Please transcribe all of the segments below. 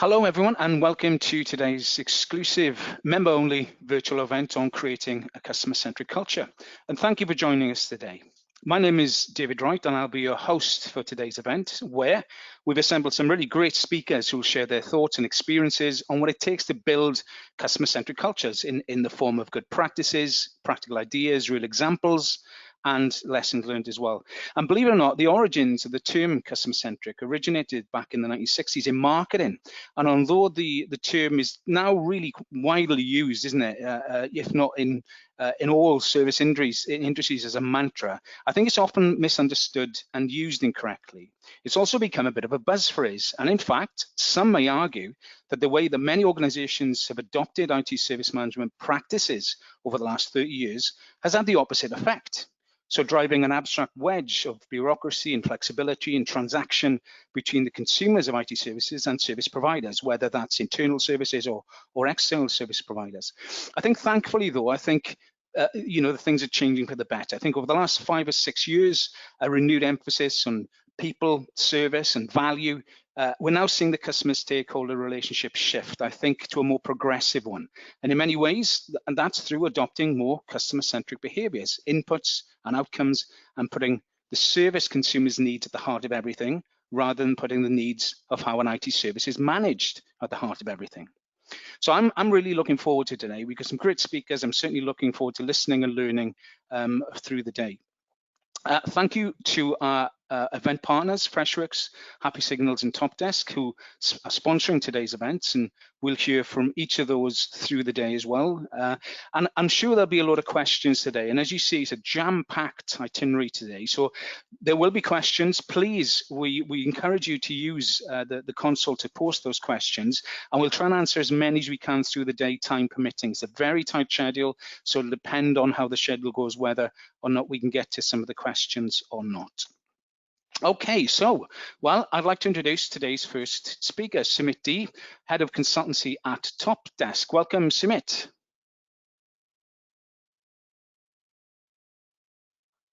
Hello everyone and welcome to today's exclusive member-only virtual event on creating a customer-centric culture. And thank you for joining us today. My name is David Wright and I'll be your host for today's event, where we've assembled some really great speakers who will share their thoughts and experiences on what it takes to build customer-centric cultures in the form of good practices, practical ideas, real examples, and lessons learned as well. And believe it or not, the origins of the term customer-centric originated back in the 1960s in marketing. And although the term is now really widely used, isn't it, if not in all service industries as a mantra, I think it's often misunderstood and used incorrectly. It's also become a bit of a buzz phrase. And in fact, some may argue that the way that many organizations have adopted IT service management practices over the last 30 years has had the opposite effect. So driving an abstract wedge of bureaucracy and flexibility and transaction between the consumers of IT services and service providers, whether that's internal services or external service providers. I think thankfully though, the things are changing for the better. I think over the last 5 or 6 years, a renewed emphasis on people, service and value. We're now seeing the customer stakeholder relationship shift, I think, to a more progressive one. And in many ways, and that's through adopting more customer-centric behaviors, inputs and outcomes, and putting the service consumers' needs at the heart of everything, rather than putting the needs of how an IT service is managed at the heart of everything. So I'm really looking forward to today. We've got some great speakers. I'm certainly looking forward to listening and learning through the day. Thank you to our event partners, Freshworks, Happy Signals and Top Desk, who are sponsoring today's events, and we'll hear from each of those through the day as well. And I'm sure there'll be a lot of questions today. And as you see, it's a jam-packed itinerary today. So there will be questions. Please, we encourage you to use the console to post those questions, and we'll try and answer as many as we can through the day, time permitting. It's a very tight schedule, so it'll depend on how the schedule goes, whether or not we can get to some of the questions or not. Okay, so, well, I'd like to introduce today's first speaker, Sumit D, Head of Consultancy at Top Desk. Welcome, Sumit.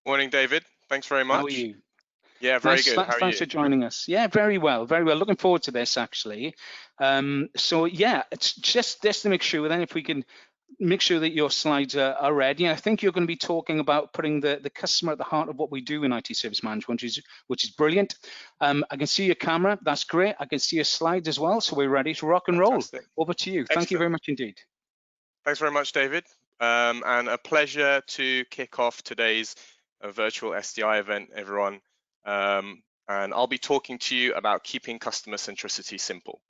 Morning, David. Thanks very much. How are you? Yeah, very good. How are you? Thanks for joining us. Yeah, very well, very well. Looking forward to this, actually. So, yeah, it's just to make sure, then if we can make sure that your slides are ready. I think you're going to be talking about putting the customer at the heart of what we do in IT service management, which is brilliant. I can see your camera. That's great. I can see your slides as well. So we're ready to rock and roll. Fantastic. Over to you. Excellent. Thank you very much indeed. Thanks very much, David. And a pleasure to kick off today's virtual SDI event, everyone. And I'll be talking to you about keeping customer centricity simple.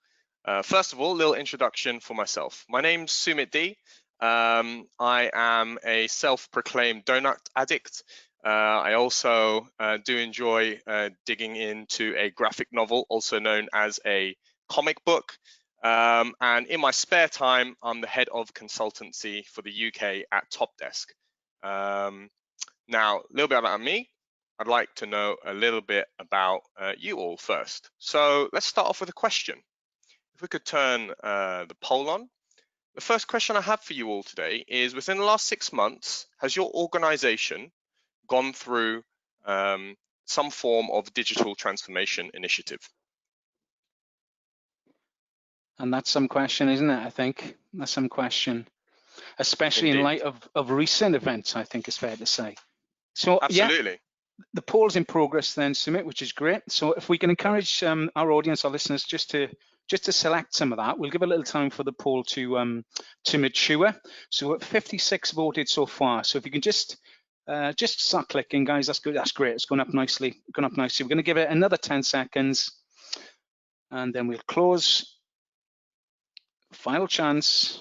First of all, a little introduction for myself. My name's Sumit D. I am a self-proclaimed donut addict. I also do enjoy digging into a graphic novel, also known as a comic book. And in my spare time, I'm the head of consultancy for the UK at Top Desk. Now, a little bit about me. I'd like to know a little bit about you all first. So let's start off with a question. If we could turn the poll on. The first question I have for you all today is, within the last 6 months, has your organization gone through some form of digital transformation initiative? And that's some question, isn't it? I think that's some question, especially Indeed. In light of recent events, I think it's fair to say. So absolutely. Yeah, the poll's in progress then, Sumit, which is great. So if we can encourage our audience, our listeners, just to select some of that. We'll give a little time for the poll to mature. So we're at 56 voted so far. So if you can just start clicking, guys, that's good. That's great. It's gone up nicely. We're going to give it another 10 seconds, and then we'll close. Final chance.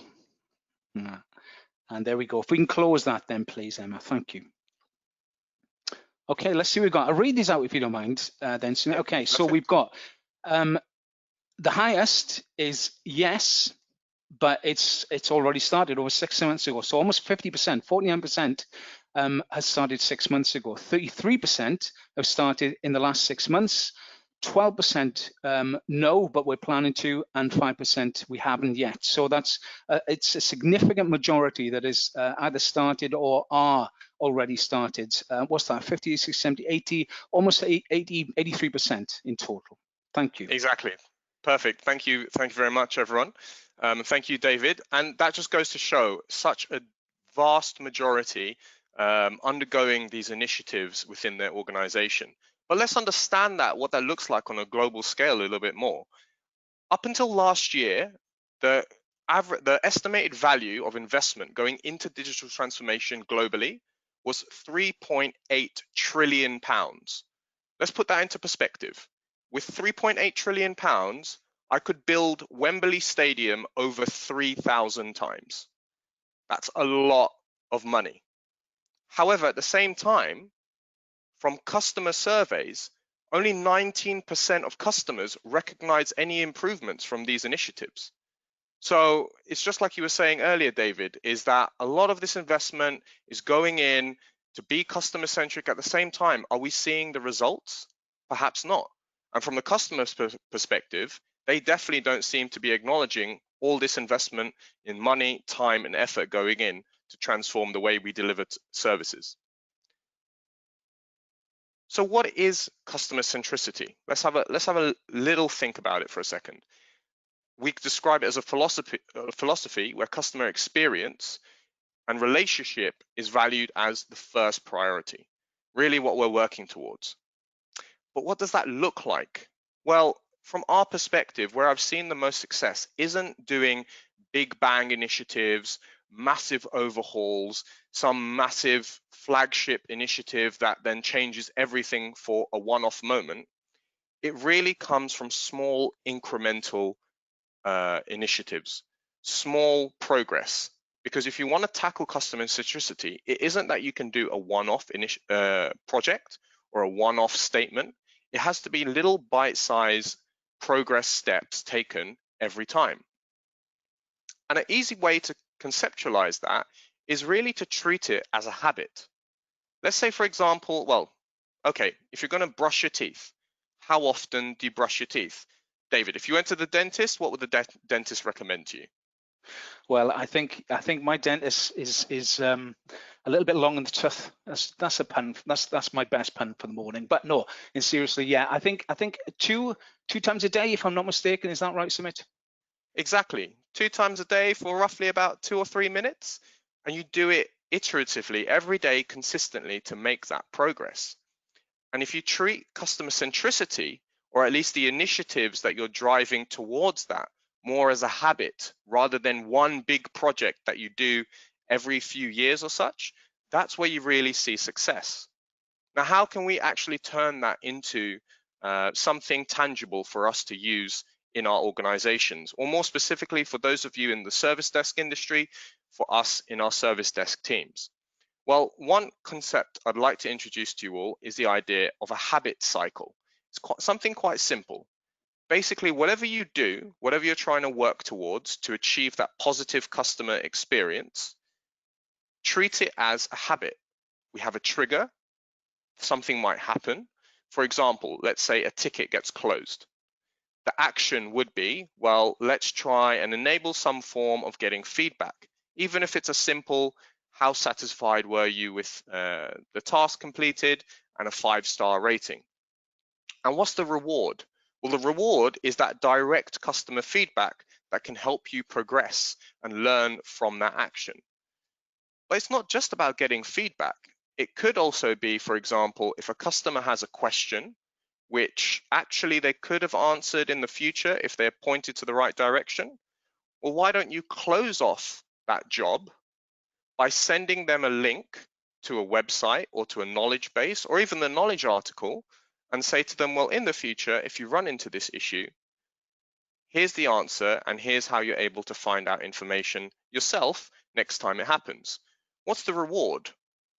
And there we go. If we can close that, then please, Emma. Thank you. Okay, let's see what we've got. I'll read these out if you don't mind. Then, Sumit. Okay, so we've got. The highest is yes, but it's already started over 6 months ago. So almost 50%, 49% has started 6 months ago. 33% have started in the last 6 months. 12% no, but we're planning to, and 5% we haven't yet. So that's it's a significant majority that is either started or are already started. What's that? 50, 60, 70, 80, almost 83% in total. Thank you. Exactly. Perfect. Thank you. Thank you very much, everyone. Thank you, David. And that just goes to show such a vast majority undergoing these initiatives within their organization. But let's understand what that looks like on a global scale a little bit more. Up until last year, the estimated value of investment going into digital transformation globally was 3.8 trillion pounds. Let's put that into perspective. With 3.8 trillion pounds, I could build Wembley Stadium over 3,000 times. That's a lot of money. However, at the same time, from customer surveys, only 19% of customers recognize any improvements from these initiatives. So it's just like you were saying earlier, David, is that a lot of this investment is going in to be customer centric. At the same time, are we seeing the results? Perhaps not. And from the customer's perspective, they definitely don't seem to be acknowledging all this investment in money, time, and effort going in to transform the way we deliver services. So what is customer centricity? Let's have a little think about it for a second. We describe it as a philosophy where customer experience and relationship is valued as the first priority, really what we're working towards. But what does that look like? Well, from our perspective, where I've seen the most success isn't doing big bang initiatives, massive overhauls, some massive flagship initiative that then changes everything for a one-off moment. It really comes from small incremental initiatives, small progress. Because if you want to tackle customer centricity, it isn't that you can do a one-off project or a one-off statement. It has to be little bite-sized progress steps taken every time. And an easy way to conceptualize that is really to treat it as a habit. Let's say, for example, well, okay, if you're going to brush your teeth, how often do you brush your teeth? David, if you went to the dentist, what would the dentist recommend to you? Well, I think my dentist is a little bit long in the tooth. That's a pun. That's my best pun for the morning. But no, and seriously, yeah, I think two times a day, if I'm not mistaken. Is that right, Sumit? Exactly. 2 times a day for roughly about 2 or 3 minutes, and you do it iteratively every day consistently to make that progress. And if you treat customer centricity, or at least the initiatives that you're driving towards that, more as a habit rather than one big project that you do every few years or such, that's where you really see success. Now, how can we actually turn that into something tangible for us to use in our organizations, or more specifically for those of you in the service desk industry, for us in our service desk teams? Well, one concept I'd like to introduce to you all is the idea of a habit cycle. It's something quite simple. Basically, whatever you do, whatever you're trying to work towards to achieve that positive customer experience, treat it as a habit. We have a trigger, something might happen. For example, let's say a ticket gets closed. The action would be, well, let's try and enable some form of getting feedback, even if it's a simple, how satisfied were you with the task completed, and a 5-star rating. And what's the reward? Well, the reward is that direct customer feedback that can help you progress and learn from that action. But it's not just about getting feedback. It could also be, for example, if a customer has a question, which actually they could have answered in the future if they're pointed to the right direction, well, why don't you close off that job by sending them a link to a website or to a knowledge base or even the knowledge article, and say to them, well, in the future, if you run into this issue, here's the answer and here's how you're able to find out information yourself next time it happens. What's the reward?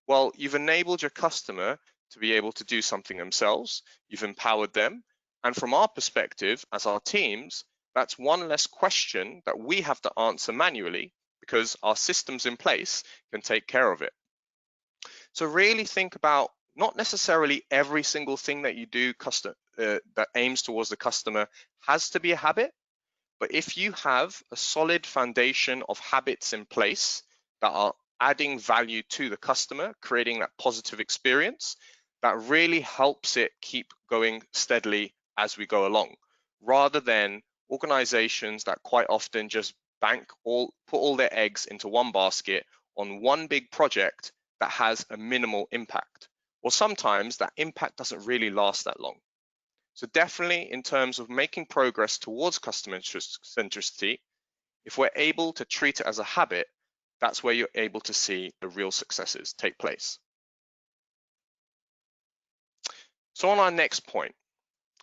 Well, you've enabled your customer to be able to do something themselves, you've empowered them, and from our perspective as our teams, that's one less question that we have to answer manually because our systems in place can take care of it. So really think about not necessarily every single thing that you do that aims towards the customer has to be a habit, but if you have a solid foundation of habits in place that are adding value to the customer, creating that positive experience, that really helps it keep going steadily as we go along, rather than organizations that quite often just put all their eggs into one basket on one big project that has a minimal impact, or sometimes that impact doesn't really last that long. So definitely in terms of making progress towards customer centricity, if we're able to treat it as a habit, that's where you're able to see the real successes take place. So on our next point,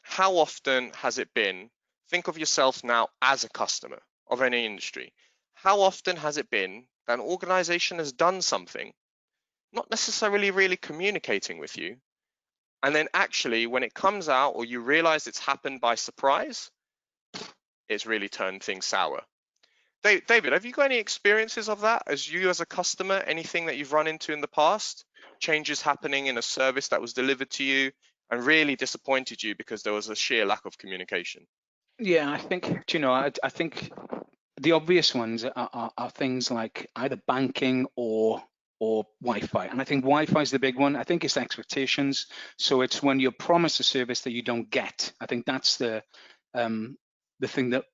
how often has it been, think of yourself now as a customer of any industry, how often has it been that an organization has done something, not necessarily really communicating with you, and then actually when it comes out or you realize it's happened by surprise, it's really turned things sour? David, have you got any experiences of that as a customer? Anything that you've run into in the past? Changes happening in a service that was delivered to you and really disappointed you because there was a sheer lack of communication? Yeah, I think, I think the obvious ones are things like either banking or Wi-Fi. And I think Wi-Fi is the big one. I think it's expectations. So it's when you're promised a service that you don't get. I think that's the thing that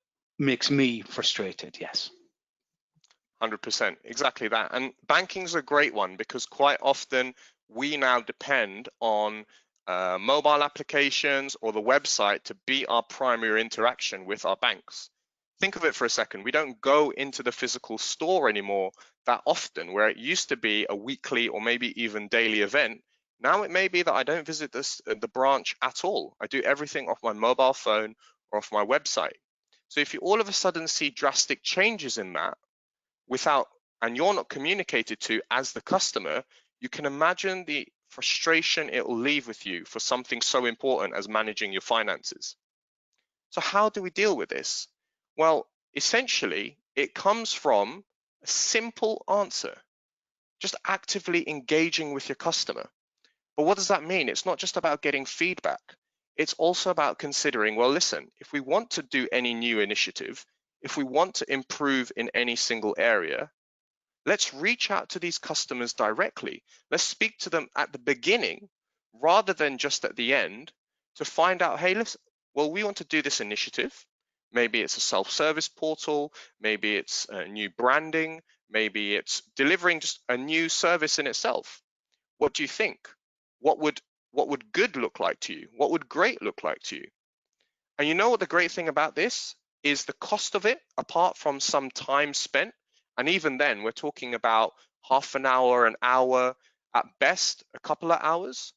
makes me frustrated. Yes. 100%, exactly that. And banking's a great one because quite often we now depend on mobile applications or the website to be our primary interaction with our banks. Think of it for a second. We don't go into the physical store anymore that often, where it used to be a weekly or maybe even daily event. Now it may be that I don't visit the branch at all. I do everything off my mobile phone or off my website. So if you all of a sudden see drastic changes in that, and you're not communicated to as the customer, you can imagine the frustration it will leave with you for something so important as managing your finances. So how do we deal with this? Well, essentially, it comes from a simple answer, just actively engaging with your customer. But what does that mean? It's not just about getting feedback. It's also about considering, well, listen, if we want to do any new initiative, if we want to improve in any single area, let's reach out to these customers directly. Let's speak to them at the beginning rather than just at the end to find out, hey, listen, well, we want to do this initiative. Maybe it's a self-service portal, maybe it's new branding, maybe it's delivering just a new service in itself. What do you think? What would good look like to you? What would great look like to you? And you know what the great thing about this is, the cost of it, apart from some time spent, and even then we're talking about half an hour, an hour, at best a couple of hours.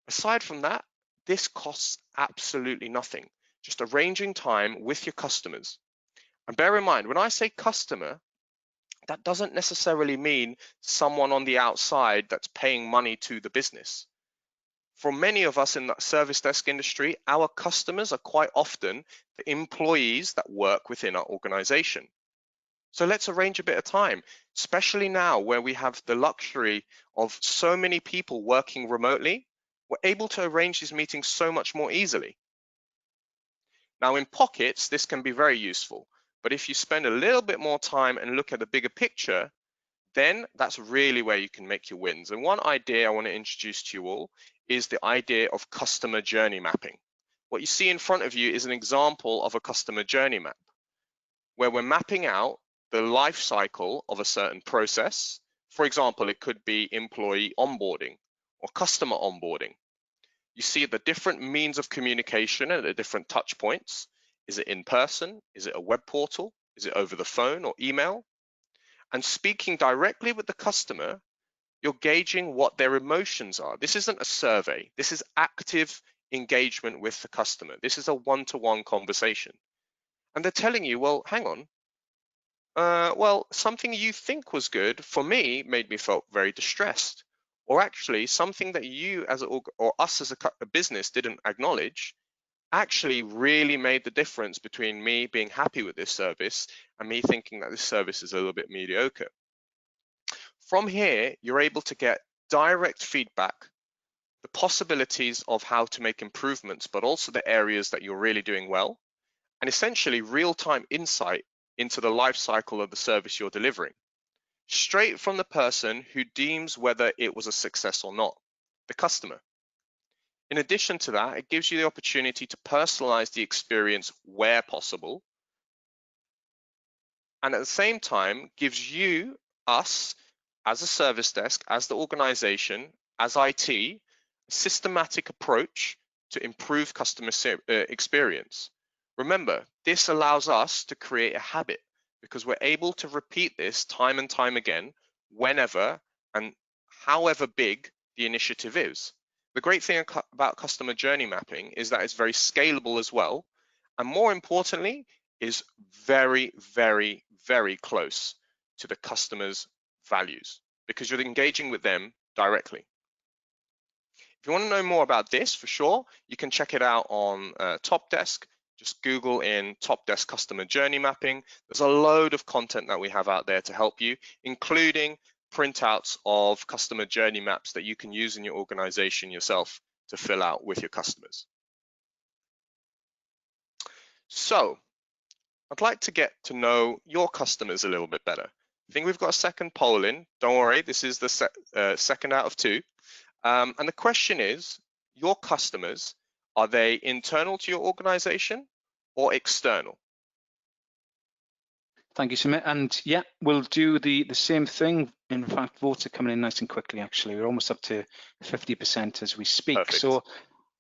Aside from that, this costs absolutely nothing. Just arranging time with your customers. And bear in mind, when I say customer, that doesn't necessarily mean someone on the outside that's paying money to the business. For many of us in the service desk industry, our customers are quite often the employees that work within our organization. So let's arrange a bit of time, especially now where we have the luxury of so many people working remotely. We're able to arrange these meetings so much more easily. Now in pockets, this can be very useful, but if you spend a little bit more time and look at the bigger picture, then that's really where you can make your wins. And one idea I want to introduce to you all is the idea of customer journey mapping. What you see in front of you is an example of a customer journey map, where we're mapping out the life cycle of a certain process. For example, it could be employee onboarding or customer onboarding. You see the different means of communication at the different touch points. Is it in person? Is it a web portal? Is it over the phone or email? And speaking directly with the customer, you're gauging what their emotions are. This isn't a survey. This is active engagement with the customer. This is a one-to-one conversation. And they're telling you, well, hang on. Well, something you think was good for me made me feel very distressed. Or actually something that you or us as a business didn't acknowledge actually really made the difference between me being happy with this service and me thinking that this service is a little bit mediocre. From here, you're able to get direct feedback, the possibilities of how to make improvements, but also the areas that you're really doing well, and essentially real-time insight into the life cycle of the service you're delivering, straight from the person who deems whether it was a success or not, the customer. In addition to that, it gives you the opportunity to personalize the experience where possible, and at the same time gives you, us, as a service desk, as the organization, as IT, a systematic approach to improve customer experience. Remember, this allows us to create a habit because we're able to repeat this time and time again, whenever and however big the initiative is. The great thing about customer journey mapping is that it's very scalable as well, and more importantly, is very, very, very close to the customer's values because you're engaging with them directly. If you want to know more about this, for sure, you can check it out on Topdesk. Just Google in Topdesk Customer Journey Mapping. There's a load of content that we have out there to help you, including printouts of customer journey maps that you can use in your organization yourself to fill out with your customers. So, I'd like to get to know your customers a little bit better. I think we've got a second poll in. Don't worry, this is the second out of 2. And the question is, your customers, are they internal to your organization or external? Thank you, Sumit. And yeah, we'll do the same thing. In fact, votes are coming in nice and quickly, actually. We're almost up to 50% as we speak. Perfect. So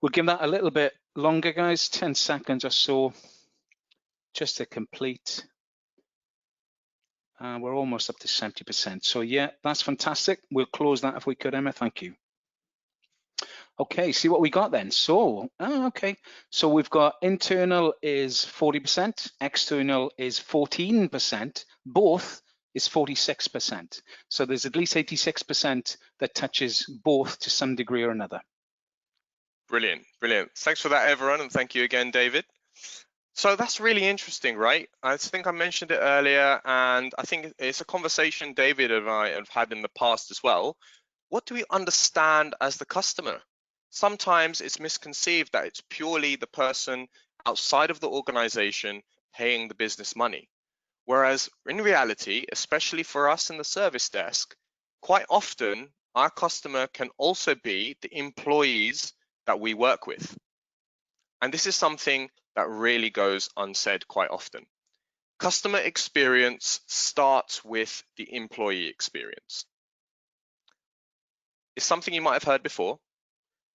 we'll give that a little bit longer, guys, 10 seconds or so, just to complete. We're almost up to 70%. So yeah, that's fantastic. We'll close that if we could, Emma. Thank you. Okay, see what we got then. So, okay. So we've got internal is 40%, external is 14%, both is 46%. So there's at least 86% that touches both to some degree or another. Brilliant, brilliant. Thanks for that, everyone, and thank you again, David. So that's really interesting, right? I think I mentioned it earlier, and I think it's a conversation David and I have had in the past as well. What do we understand as the customer? Sometimes it's misconceived that it's purely the person outside of the organization paying the business money. Whereas in reality, especially for us in the service desk, quite often our customer can also be the employees that we work with. And this is something that really goes unsaid quite often. Customer experience starts with the employee experience. It's something you might have heard before,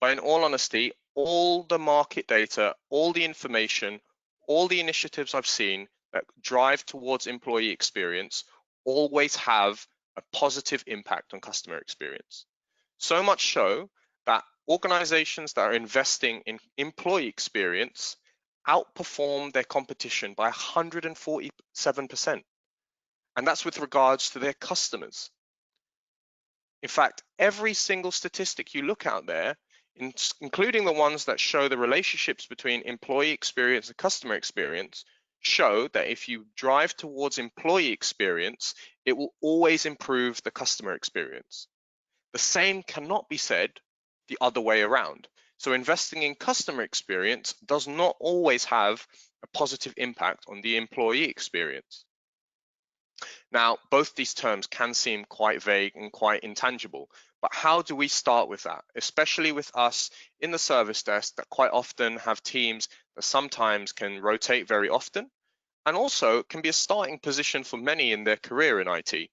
but in all honesty, all the market data, all the information, all the initiatives I've seen that drive towards employee experience always have a positive impact on customer experience. So much so that organizations that are investing in employee experience outperform their competition by 147%. And that's with regards to their customers. In fact, every single statistic you look out there, including the ones that show the relationships between employee experience and customer experience, show that if you drive towards employee experience, it will always improve the customer experience. The same cannot be said the other way around. So investing in customer experience does not always have a positive impact on the employee experience. Now, both these terms can seem quite vague and quite intangible, but how do we start with that, especially with us in the service desk that quite often have teams that sometimes can rotate very often, and also can be a starting position for many in their career in IT.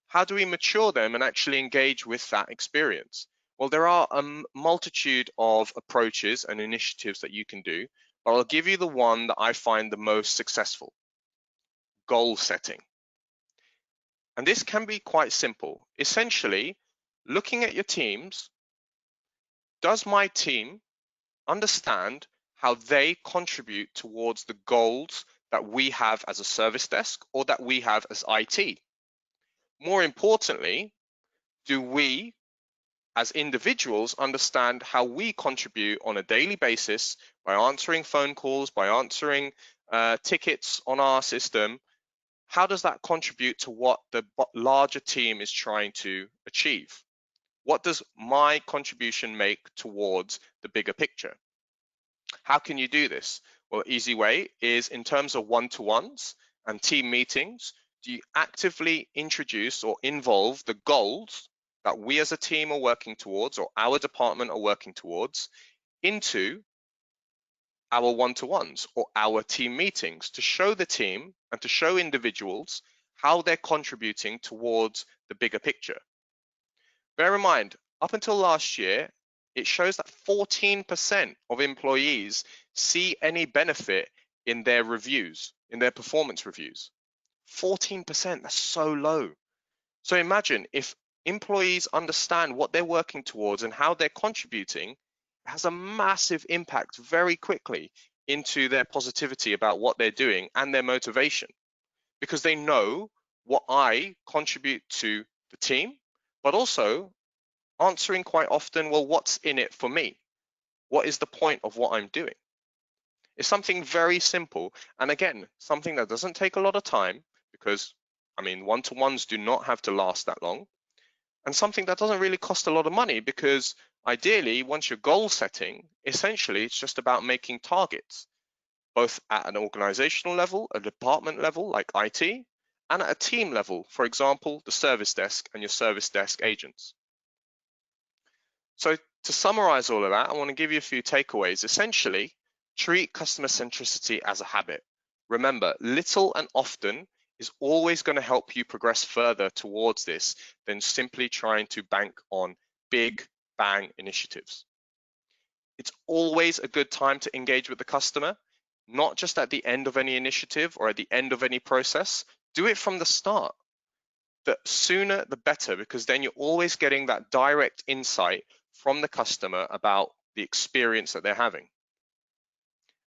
How do we mature them and actually engage with that experience? Well, there are a multitude of approaches and initiatives that you can do, but I'll give you the one that I find the most successful: goal setting. And this can be quite simple. Essentially, looking at your teams, does my team understand how they contribute towards the goals that we have as a service desk or that we have as IT? More importantly, do we as individuals understand how we contribute on a daily basis by answering phone calls, by answering tickets on our system? How does that contribute to what the larger team is trying to achieve? What does my contribution make towards the bigger picture? How can you do this? Well, easy way is in terms of one-to-ones and team meetings, do you actively introduce or involve the goals that we as a team are working towards or our department are working towards into our one-to-ones or our team meetings to show the team and to show individuals how they're contributing towards the bigger picture. Bear in mind, up until last year, it shows that 14% of employees see any benefit in their reviews, in their performance reviews. 14%, that's so low. So imagine if employees understand what they're working towards and how they're contributing, it has a massive impact very quickly into their positivity about what they're doing and their motivation, because they know what I contribute to the team, but also answering quite often, well, what's in it for me? What is the point of what I'm doing? It's something very simple. And again, something that doesn't take a lot of time because, I mean, one-to-ones do not have to last that long. And something that doesn't really cost a lot of money because ideally, once you're goal setting, essentially, it's just about making targets, both at an organizational level, a department level like IT, and at a team level, for example, the service desk and your service desk agents. So to summarize all of that, I want to give you a few takeaways. Essentially, treat customer centricity as a habit. Remember, little and often is always going to help you progress further towards this than simply trying to bank on big bang initiatives. It's always a good time to engage with the customer, not just at the end of any initiative or at the end of any process. Do it from the start. The sooner the better, because then you're always getting that direct insight from the customer about the experience that they're having.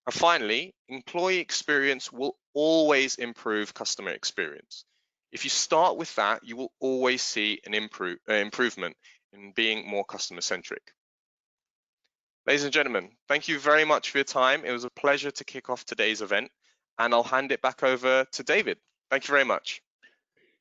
And finally, employee experience will always improve customer experience. If you start with that, you will always see an improvement in being more customer centric. Ladies and gentlemen, thank you very much for your time. It was a pleasure to kick off today's event, and I'll hand it back over to David. Thank you very much.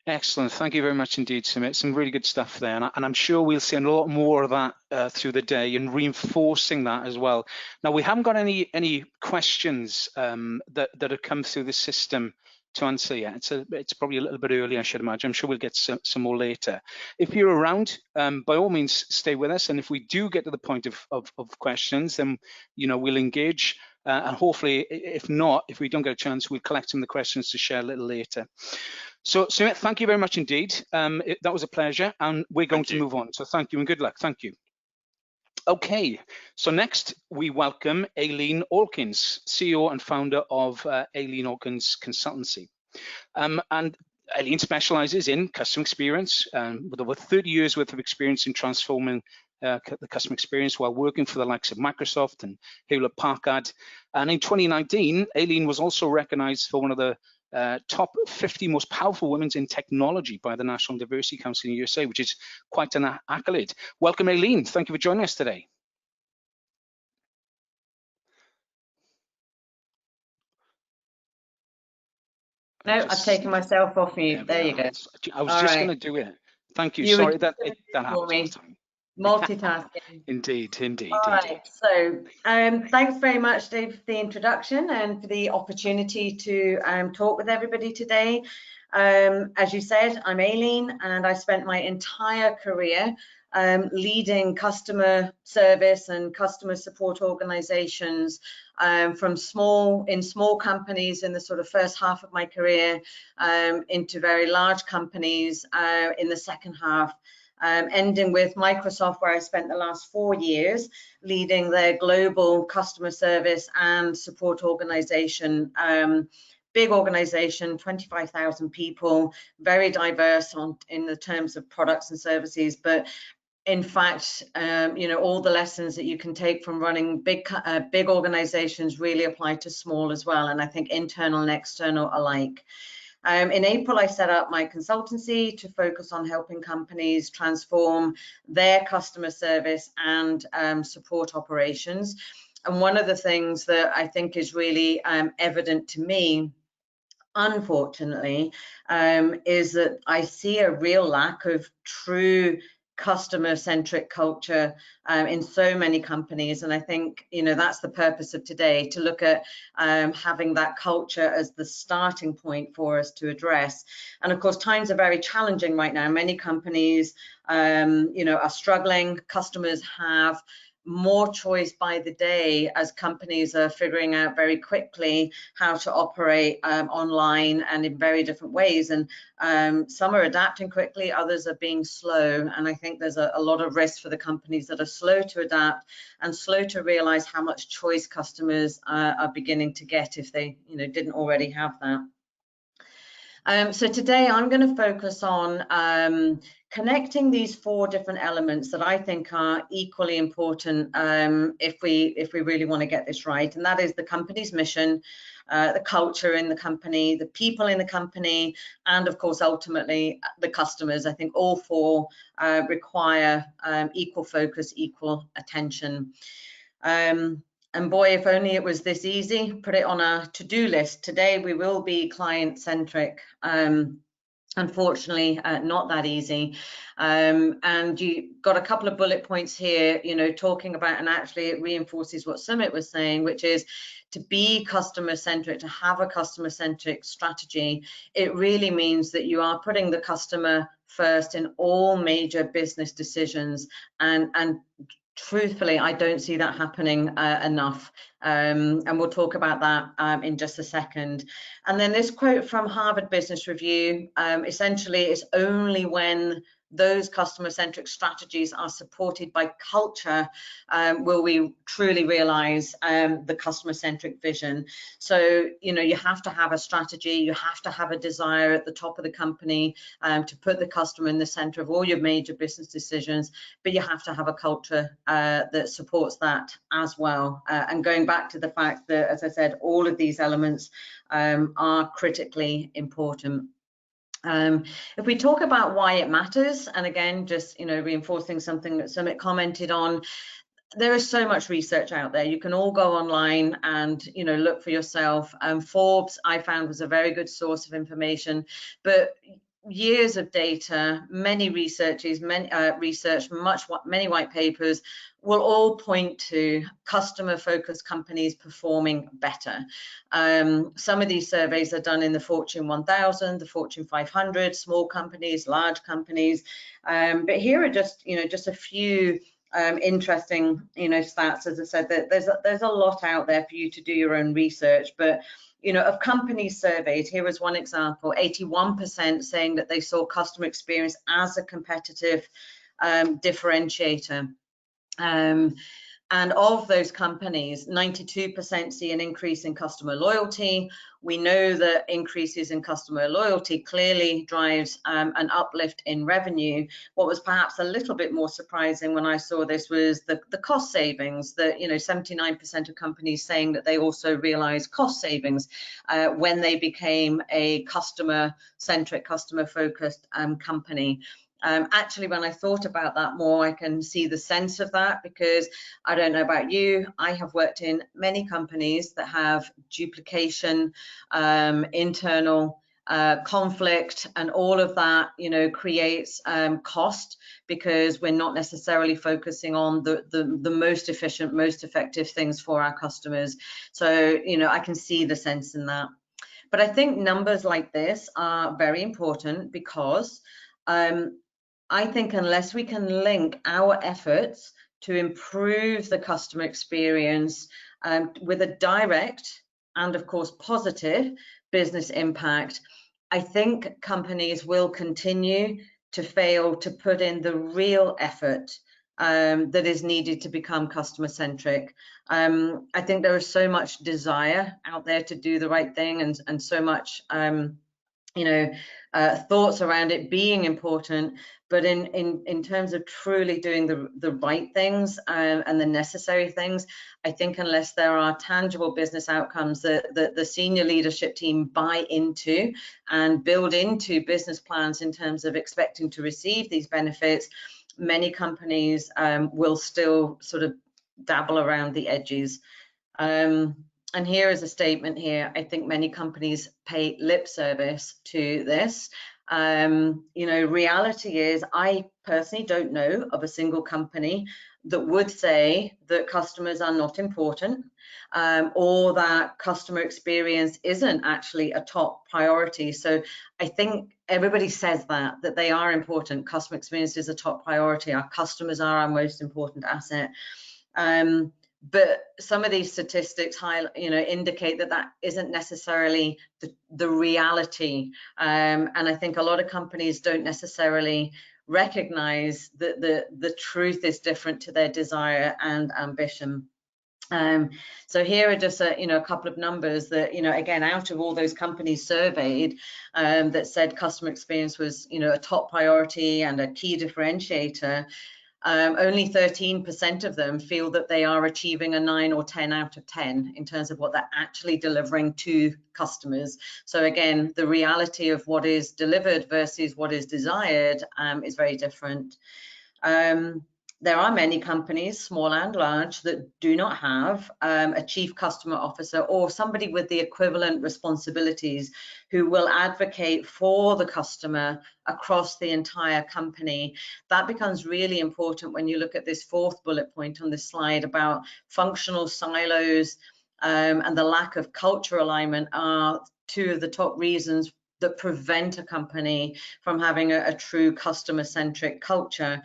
Excellent. Thank you very much indeed, Sumit. Some really good stuff there. And I'm sure we'll see a lot more of that through the day and reinforcing that as well. Now, we haven't got any questions that have come through the system to answer yet. It's probably a little bit early, I should imagine. I'm sure we'll get some more later. If you're around, by all means, stay with us. And if we do get to the point of questions, then we'll engage. And hopefully, if not, if we don't get a chance, we'll collect some of the questions to share a little later. So, Sumit, thank you very much indeed. That was a pleasure, and we're going to move on. So thank you and good luck. Thank you. Okay, so next we welcome Aileen Alkins, CEO and founder of Aileen Alkins Consultancy. And Aileen specializes in customer experience with over 30 years worth of experience in transforming the customer experience while working for the likes of Microsoft and Hewlett Packard. And in 2019, Aileen was also recognized for one of the top 50 most powerful women in technology by the National Diversity Council in the USA, which is quite an accolade. Welcome, Aileen. Thank you for joining us today. No, I've taken myself off mute. There you go. I was just going to do it. Thank you. Sorry, that happens all the time. Multitasking. Indeed. All right. So thanks very much, Dave, for the introduction and for the opportunity to talk with everybody today. As you said, I'm Aileen, and I spent my entire career leading customer service and customer support organizations from small companies in the sort of first half of my career into very large companies in the second half. Ending with Microsoft, where I spent the last 4 years leading their global customer service and support organization. Big organization, 25,000 people, very diverse in the terms of products and services, but in fact, all the lessons that you can take from running big organizations really apply to small as well, and I think internal and external alike. In April, I set up my consultancy to focus on helping companies transform their customer service and support operations. And one of the things that I think is really evident to me, unfortunately, is that I see a real lack of true customer-centric culture in so many companies, and I think that's the purpose of today, to look at having that culture as the starting point for us to address. And of course, times are very challenging right now. Many companies are struggling. Customers have more choice by the day as companies are figuring out very quickly how to operate online and in very different ways. And some are adapting quickly, others are being slow. And I think there's a lot of risk for the companies that are slow to adapt and slow to realize how much choice customers are beginning to get if they didn't already have that. So today I'm going to focus on connecting these 4 different elements that I think are equally important if we really want to get this right. And that is the company's mission, the culture in the company, the people in the company, and of course, ultimately, the customers. I think all 4 require equal focus, equal attention. And boy, if only it was this easy, put it on a to-do list. Today, we will be client-centric. Unfortunately, not that easy. And you got a couple of bullet points here, talking about, and actually it reinforces what Sumit was saying, which is to be customer-centric, to have a customer-centric strategy. It really means that you are putting the customer first in all major business decisions, and truthfully, I don't see that happening enough. And we'll talk about that in just a second. And then this quote from Harvard Business Review, essentially, it's only when those customer-centric strategies are supported by culture will we truly realize the customer-centric vision. So, you have to have a strategy, you have to have a desire at the top of the company to put the customer in the center of all your major business decisions, but you have to have a culture that supports that as well. And going back to the fact that, as I said, all of these elements are critically important. If we talk about why it matters, and again, just reinforcing something that Sumit commented on, there is so much research out there. You can all go online and look for yourself. Forbes, I found, was a very good source of information, but years of data, many researches, many white papers will all point to customer-focused companies performing better. Some of these surveys are done in the Fortune 1000, the Fortune 500, small companies, large companies. But here are just a few interesting stats. As I said, that there's a lot out there for you to do your own research, but of companies surveyed, here is one example: 81% saying that they saw customer experience as a competitive differentiator. And of those companies, 92% see an increase in customer loyalty. We know that increases in customer loyalty clearly drives an uplift in revenue. What was perhaps a little bit more surprising when I saw this was the cost savings, that 79% of companies saying that they also realized cost savings when they became a customer-centric, customer-focused company. Actually, when I thought about that more, I can see the sense of that, because I don't know about you, I have worked in many companies that have duplication, internal conflict, and all of that creates cost, because we're not necessarily focusing on the most efficient, most effective things for our customers. So I can see the sense in that. But I think numbers like this are very important, because I think unless we can link our efforts to improve the customer experience with a direct and, of course, positive business impact, I think companies will continue to fail to put in the real effort that is needed to become customer-centric. I think there is so much desire out there to do the right thing, and so much thoughts around it being important, but in terms of truly doing the right things and the necessary things, I think unless there are tangible business outcomes that the senior leadership team buy into and build into business plans in terms of expecting to receive these benefits, many companies will still sort of dabble around the edges. And here is a statement here: I think many companies pay lip service to this. Reality is, I personally don't know of a single company that would say that customers are not important, or that customer experience isn't actually a top priority. So I think everybody says that they are important. Customer experience is a top priority. Our customers are our most important asset. But some of these statistics indicate that that isn't necessarily the reality, and I think a lot of companies don't necessarily recognize that the truth is different to their desire and ambition. So here are just a couple of numbers that, again, out of all those companies surveyed that said customer experience was a top priority and a key differentiator, only 13% of them feel that they are achieving a 9 or 10 out of 10 in terms of what they're actually delivering to customers. So again, the reality of what is delivered versus what is desired is very different. There are many companies, small and large, that do not have a chief customer officer or somebody with the equivalent responsibilities who will advocate for the customer across the entire company. That becomes really important when you look at this fourth bullet point on this slide about functional silos and the lack of culture alignment are two of the top reasons that prevent a company from having a true customer-centric culture.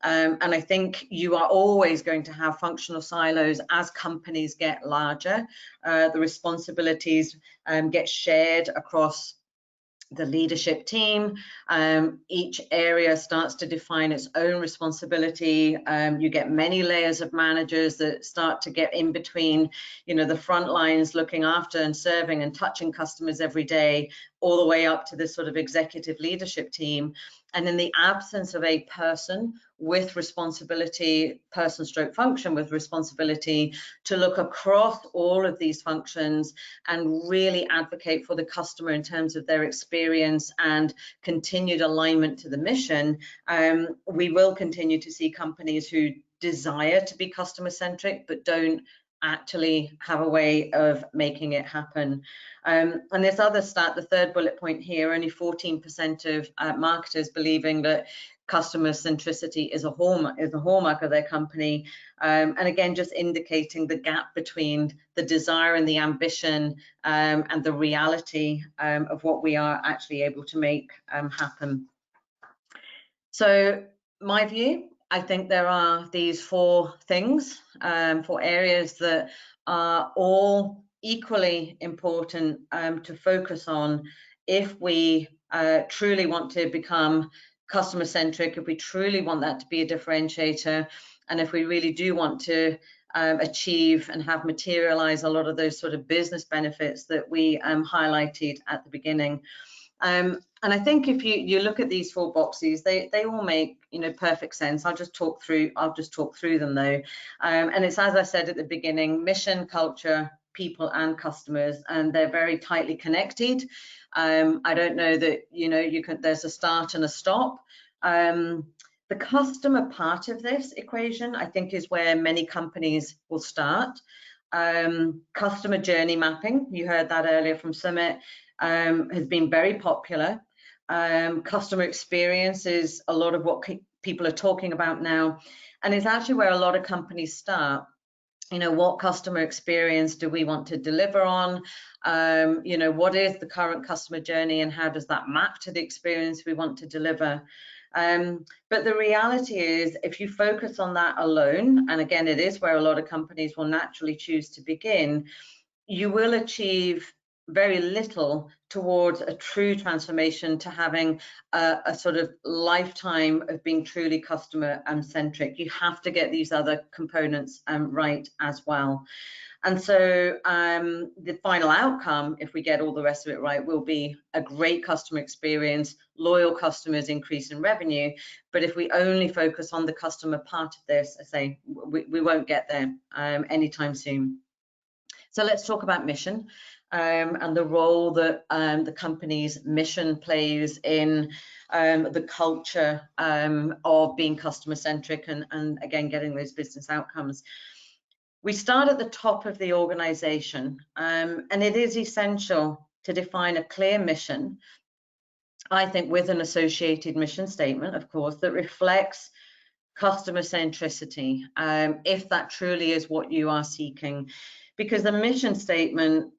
And I think you are always going to have functional silos as companies get larger. The responsibilities get shared across the leadership team. Each area starts to define its own responsibility. You get many layers of managers that start to get in between, the front lines looking after and serving and touching customers every day, all the way up to this sort of executive leadership team. And in the absence of a person with responsibility, person/function with responsibility to look across all of these functions and really advocate for the customer in terms of their experience and continued alignment to the mission, we will continue to see companies who desire to be customer-centric but don't actually have a way of making it happen. And this other stat, the third bullet point here, only 14% of marketers believing that customer centricity is a hallmark of their company, and again, just indicating the gap between the desire and the ambition and the reality of what we are actually able to make happen. So my view, I think there are these four things, four areas that are all equally important to focus on if we truly want to become customer-centric, if we truly want that to be a differentiator, and if we really do want to achieve and have materialize a lot of those sort of business benefits that we highlighted at the beginning. And I think if you look at these four boxes, they all make perfect sense. I'll just talk through them though. And it's, as I said at the beginning, mission, culture, people, and customers, and they're very tightly connected. I don't know that there's a start and a stop. The customer part of this equation, I think, is where many companies will start. Customer journey mapping, you heard that earlier from Sumit, has been very popular. Customer experience is a lot of what people are talking about now, and it's actually where a lot of companies start. What customer experience do we want to deliver on? What is the current customer journey and how does that map to the experience we want to deliver? But the reality is, if you focus on that alone, and again, it is where a lot of companies will naturally choose to begin, you will achieve very little towards a true transformation to having a sort of lifetime of being truly customer centric. You have to get these other components right as well. And so the final outcome, if we get all the rest of it right, will be a great customer experience, loyal customers, increase in revenue. But if we only focus on the customer part of this, I say we won't get there anytime soon. So let's talk about mission and the role that the company's mission plays in the culture of being customer centric and again, getting those business outcomes. We start at the top of the organization, and it is essential to define a clear mission, I think, with an associated mission statement, of course, that reflects customer centricity, if that truly is what you are seeking. Because the mission statement,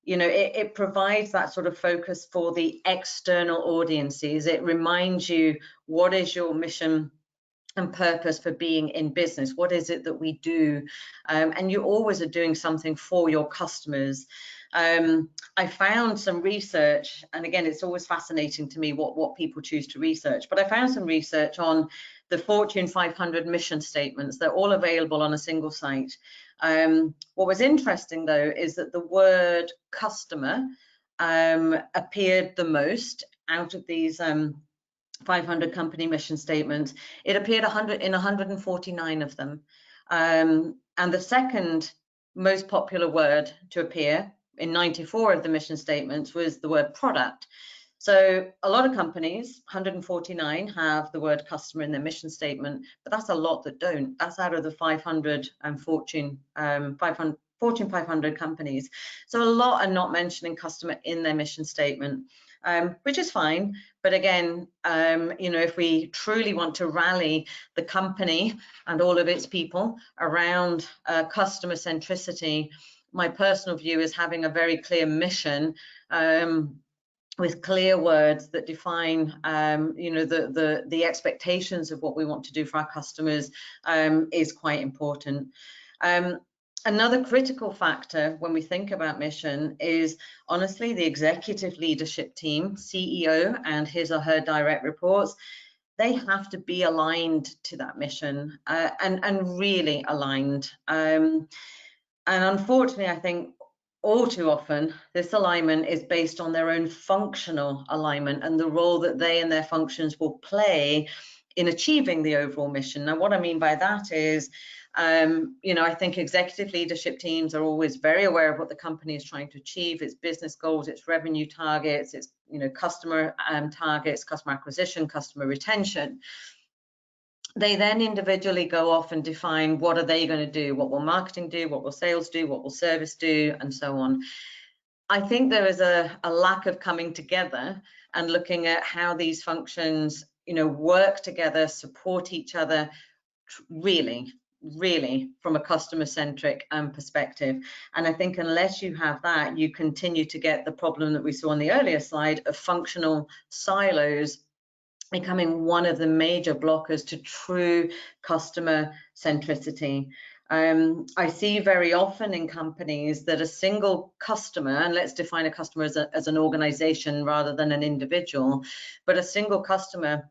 it provides that sort of focus for the external audiences. It reminds you what is your mission and purpose for being in business. What is it that we do? And you always are doing something for your customers. I found some research, and again, it's always fascinating to me what people choose to research, but I found some research on the Fortune 500 mission statements. They're all available on a single site. What was interesting, though, is that the word customer appeared the most out of these 500 company mission statements. It appeared in 149 of them. And the second most popular word to appear in 94 of the mission statements was the word product. So a lot of companies, 149, have the word customer in their mission statement, but that's a lot that don't. That's out of the 500 and Fortune 500 companies. So a lot are not mentioning customer in their mission statement, which is fine. But again, you know, if we truly want to rally the company and all of its people around customer centricity, my personal view is having a very clear mission with clear words that define, you know, the expectations of what we want to do for our customers is quite important. Another critical factor when we think about mission is honestly the executive leadership team, CEO and his or her direct reports. They have to be aligned to that mission and really aligned. And unfortunately, I think all too often, this alignment is based on their own functional alignment and the role that they and their functions will play in achieving the overall mission. Now, what I mean by that is, you know, I think executive leadership teams are always very aware of what the company is trying to achieve, its business goals, its revenue targets, its, you know, customer targets, customer acquisition, customer retention. They then individually go off and define what are they going to do, what will marketing do, what will sales do, what will service do, and so on. I think there is a lack of coming together and looking at how these functions, you know, work together, support each other, really from a customer-centric perspective. And I think unless you have that, you continue to get the problem that we saw on the earlier slide of functional silos becoming one of the major blockers to true customer centricity. I see very often in companies that a single customer, and let's define a customer as an organization rather than an individual, but a single customer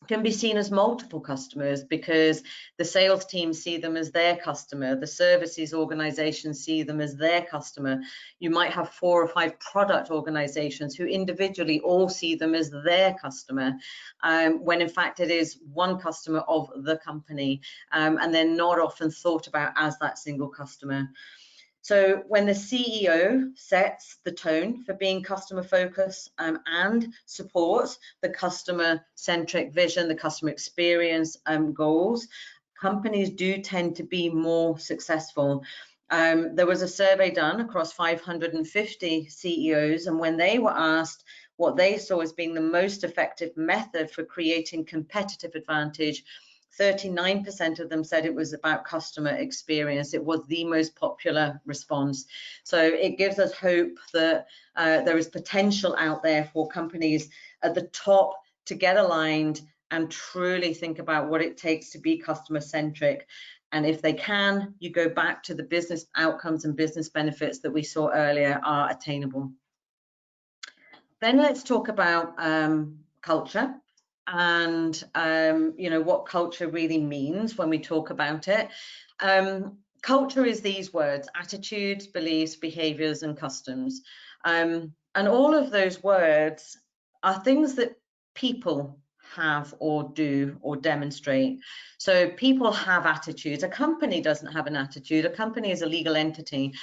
can be seen as multiple customers because the sales team see them as their customer, the services organizations see them as their customer. You might have 4 or 5 product organizations who individually all see them as their customer, when in fact it is one customer of the company, and they're not often thought about as that single customer. So when the CEO sets the tone for being customer focused and supports the customer-centric vision, the customer experience goals, companies do tend to be more successful. There was a survey done across 550 CEOs, and when they were asked what they saw as being the most effective method for creating competitive advantage, 39% of them said it was about customer experience. It was the most popular response. So it gives us hope that there is potential out there for companies at the top to get aligned and truly think about what it takes to be customer centric. And if they can, you go back to the business outcomes and business benefits that we saw earlier are attainable. Then let's talk about culture. And you know what culture really means when we talk about it. Culture is these words: attitudes, beliefs, behaviors, and customs. And all of those words are things that people have or do or demonstrate. So people have attitudes. A company doesn't have an attitude. A company is a legal entity.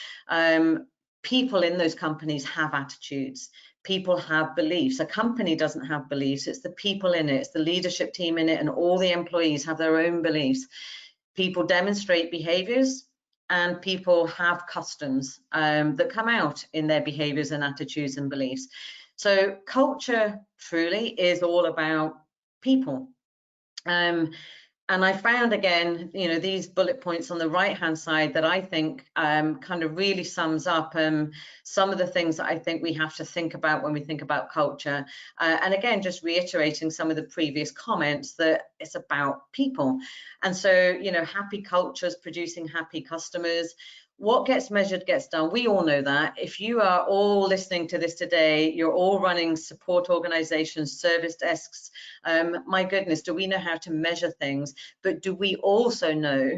People in those companies have attitudes. People have beliefs. A company doesn't have beliefs. It's the people in it, it's the leadership team in it, and all the employees have their own beliefs. People demonstrate behaviors, and people have customs that come out in their behaviors and attitudes and beliefs. So culture truly is all about people. And I found, again, these bullet points on the right-hand side that I think kind of really sums up some of the things that I think we have to think about when we think about culture. And again, just reiterating some of the previous comments that it's about people. And so, happy cultures producing happy customers. What gets measured gets done. We all know that. If you are all listening to this today, you're all running support organizations, service desks. My goodness, do we know how to measure things? But do we also know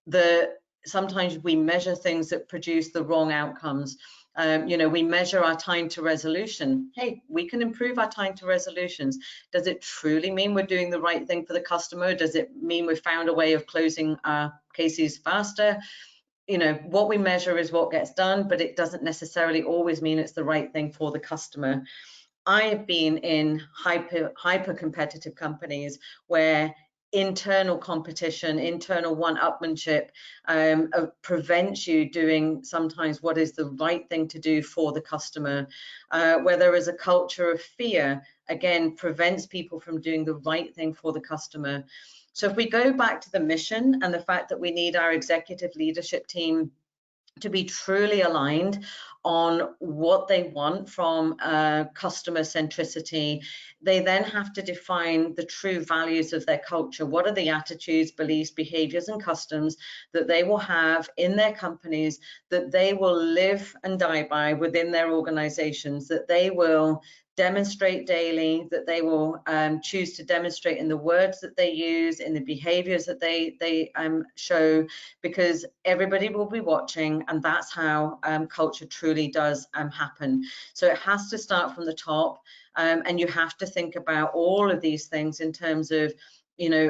that sometimes we measure things that produce the wrong outcomes? We measure our time to resolution. Hey, we can improve our time to resolutions. Does it truly mean we're doing the right thing for the customer? Does it mean we've found a way of closing our cases faster? What we measure is what gets done, but it doesn't necessarily always mean it's the right thing for the customer. I have been in hyper competitive companies where internal competition, internal one-upmanship prevents you doing sometimes what is the right thing to do for the customer, where there is a culture of fear, again, prevents people from doing the right thing for the customer. So if we go back to the mission and the fact that we need our executive leadership team to be truly aligned on what they want from customer centricity, they then have to define the true values of their culture. What are the attitudes, beliefs, behaviors, and customs that they will have in their companies, that they will live and die by within their organizations, that they will demonstrate daily, that they will choose to demonstrate in the words that they use, in the behaviors that they show, because everybody will be watching, and that's how culture truly does happen. So it has to start from the top, and you have to think about all of these things in terms of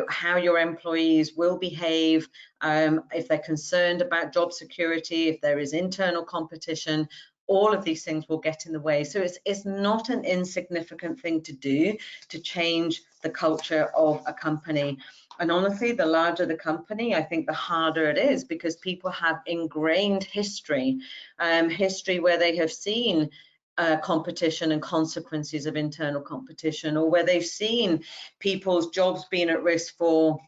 how your employees will behave, if they're concerned about job security, if there is internal competition. All of these things will get in the way. So it's not an insignificant thing to do to change the culture of a company. And honestly, the larger the company, I think the harder it is, because people have ingrained history where they have seen competition and consequences of internal competition, or where they've seen people's jobs being at risk for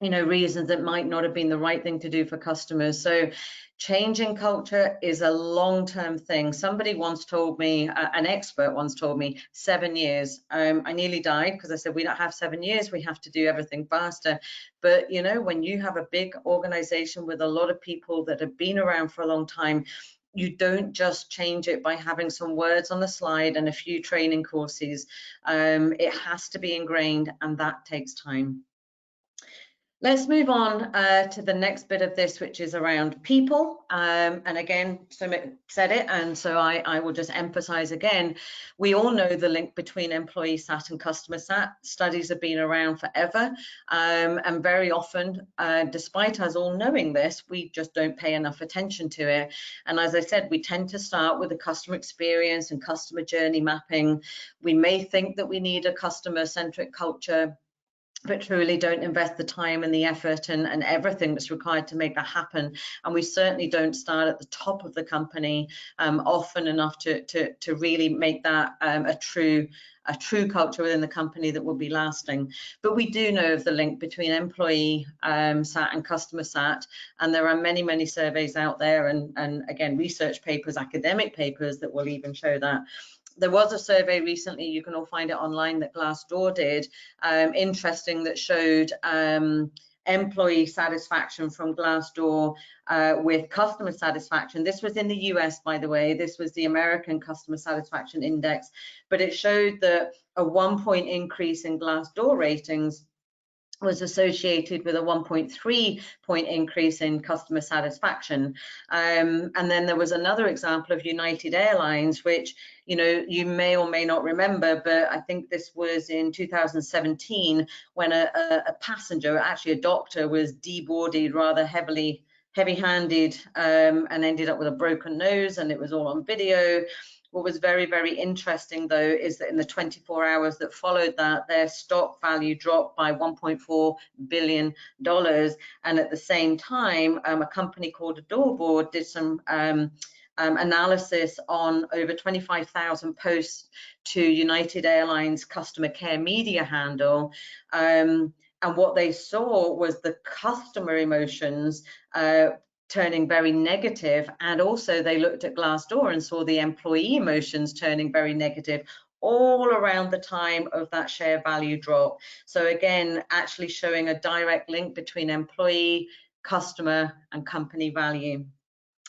reasons that might not have been the right thing to do for customers. So changing culture is a long-term thing. Somebody once told me, an expert once told me, 7 years. I nearly died because I said, we don't have 7 years, we have to do everything faster. But when you have a big organization with a lot of people that have been around for a long time, you don't just change it by having some words on a slide and a few training courses. It has to be ingrained, and that takes time. Let's move on to the next bit of this, which is around people. And again, Sumit said it, and so I will just emphasize again, we all know the link between employee sat and customer sat. Studies have been around forever, and very often, despite us all knowing this, we just don't pay enough attention to it. And as I said, we tend to start with the customer experience and customer journey mapping. We may think that we need a customer-centric culture, but truly don't invest the time and the effort and everything that's required to make that happen. And we certainly don't start at the top of the company often enough to really make that a true culture within the company that will be lasting. But we do know of the link between employee sat and customer sat, and there are many surveys out there, and again, research papers, academic papers that will even show that. There was a survey recently, you can all find it online, that Glassdoor did, interesting, that showed employee satisfaction from Glassdoor with customer satisfaction. This was in the US, by the way. This was the American Customer Satisfaction Index, but it showed that a 1-point increase in Glassdoor ratings was associated with a 1.3-point increase in customer satisfaction. And then there was another example of United Airlines, which you may or may not remember, but I think this was in 2017 when a passenger, actually a doctor, was deboarded rather heavy-handed and ended up with a broken nose, and it was all on video. What was very interesting, though, is that in the 24 hours that followed that, their stock value dropped by $1.4 billion. And at the same time, a company called Adoreboard did some analysis on over 25,000 posts to United Airlines customer care media handle. And And what they saw was the customer emotions turning very negative, and also they looked at Glassdoor and saw the employee emotions turning very negative, all around the time of that share value drop. So again, actually showing a direct link between employee, customer, and company value.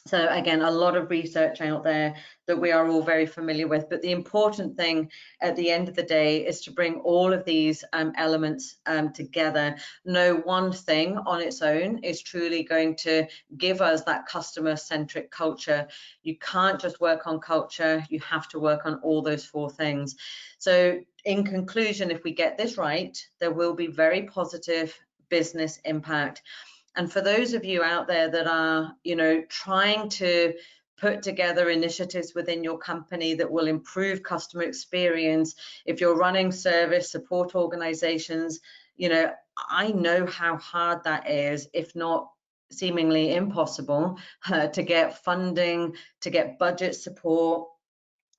So again, a lot of research out there that we are all very familiar with, but the important thing at the end of the day is to bring all of these elements together. No one thing on its own is truly going to give us that customer-centric culture. You can't just work on culture, you have to work on all those four things. So in conclusion, if we get this right, there will be very positive business impact. And for those of you out there that are, trying to put together initiatives within your company that will improve customer experience, if you're running service support organizations, I know how hard that is, if not seemingly impossible, to get funding, to get budget support,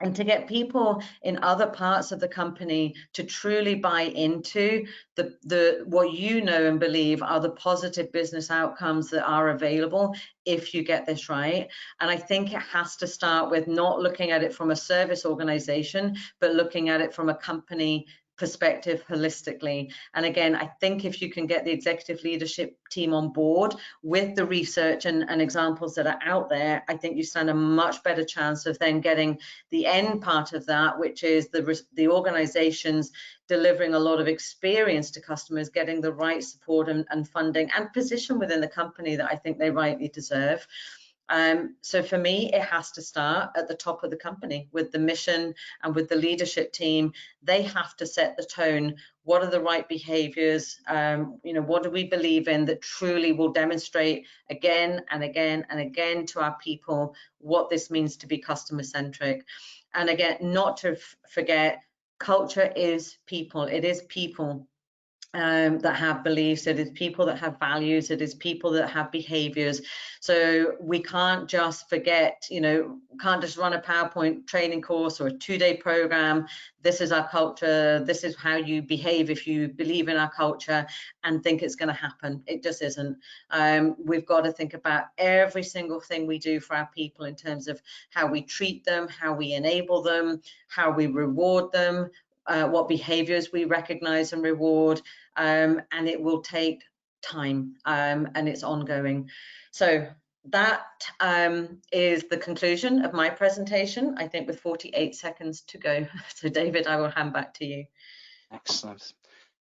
and to get people in other parts of the company to truly buy into the what you know and believe are the positive business outcomes that are available if you get this right. And I think it has to start with not looking at it from a service organization, but looking at it from a company perspective holistically. And again, I think if you can get the executive leadership team on board with the research and examples that are out there, I think you stand a much better chance of then getting the end part of that, which is the organizations delivering a lot of experience to customers, getting the right support and funding and position within the company that I think they rightly deserve. So for me, it has to start at the top of the company with the mission and with the leadership team. They have to set the tone. What are the right behaviors? What do we believe in that truly will demonstrate again and again and again to our people what this means to be customer centric? And again, not to forget, culture is people. It is people that have beliefs, it is people that have values, it is people that have behaviors. So we can't just forget, can't just run a PowerPoint training course or a 2-day program. This is our culture, this is how you behave if you believe in our culture, and think it's going to happen. It just isn't. We've got to think about every single thing we do for our people in terms of how we treat them, how we enable them, how we reward them, what behaviors we recognize and reward, and it will take time, and it's ongoing. So that is the conclusion of my presentation, I think, with 48 seconds to go. So David, I will hand back to you. Excellent.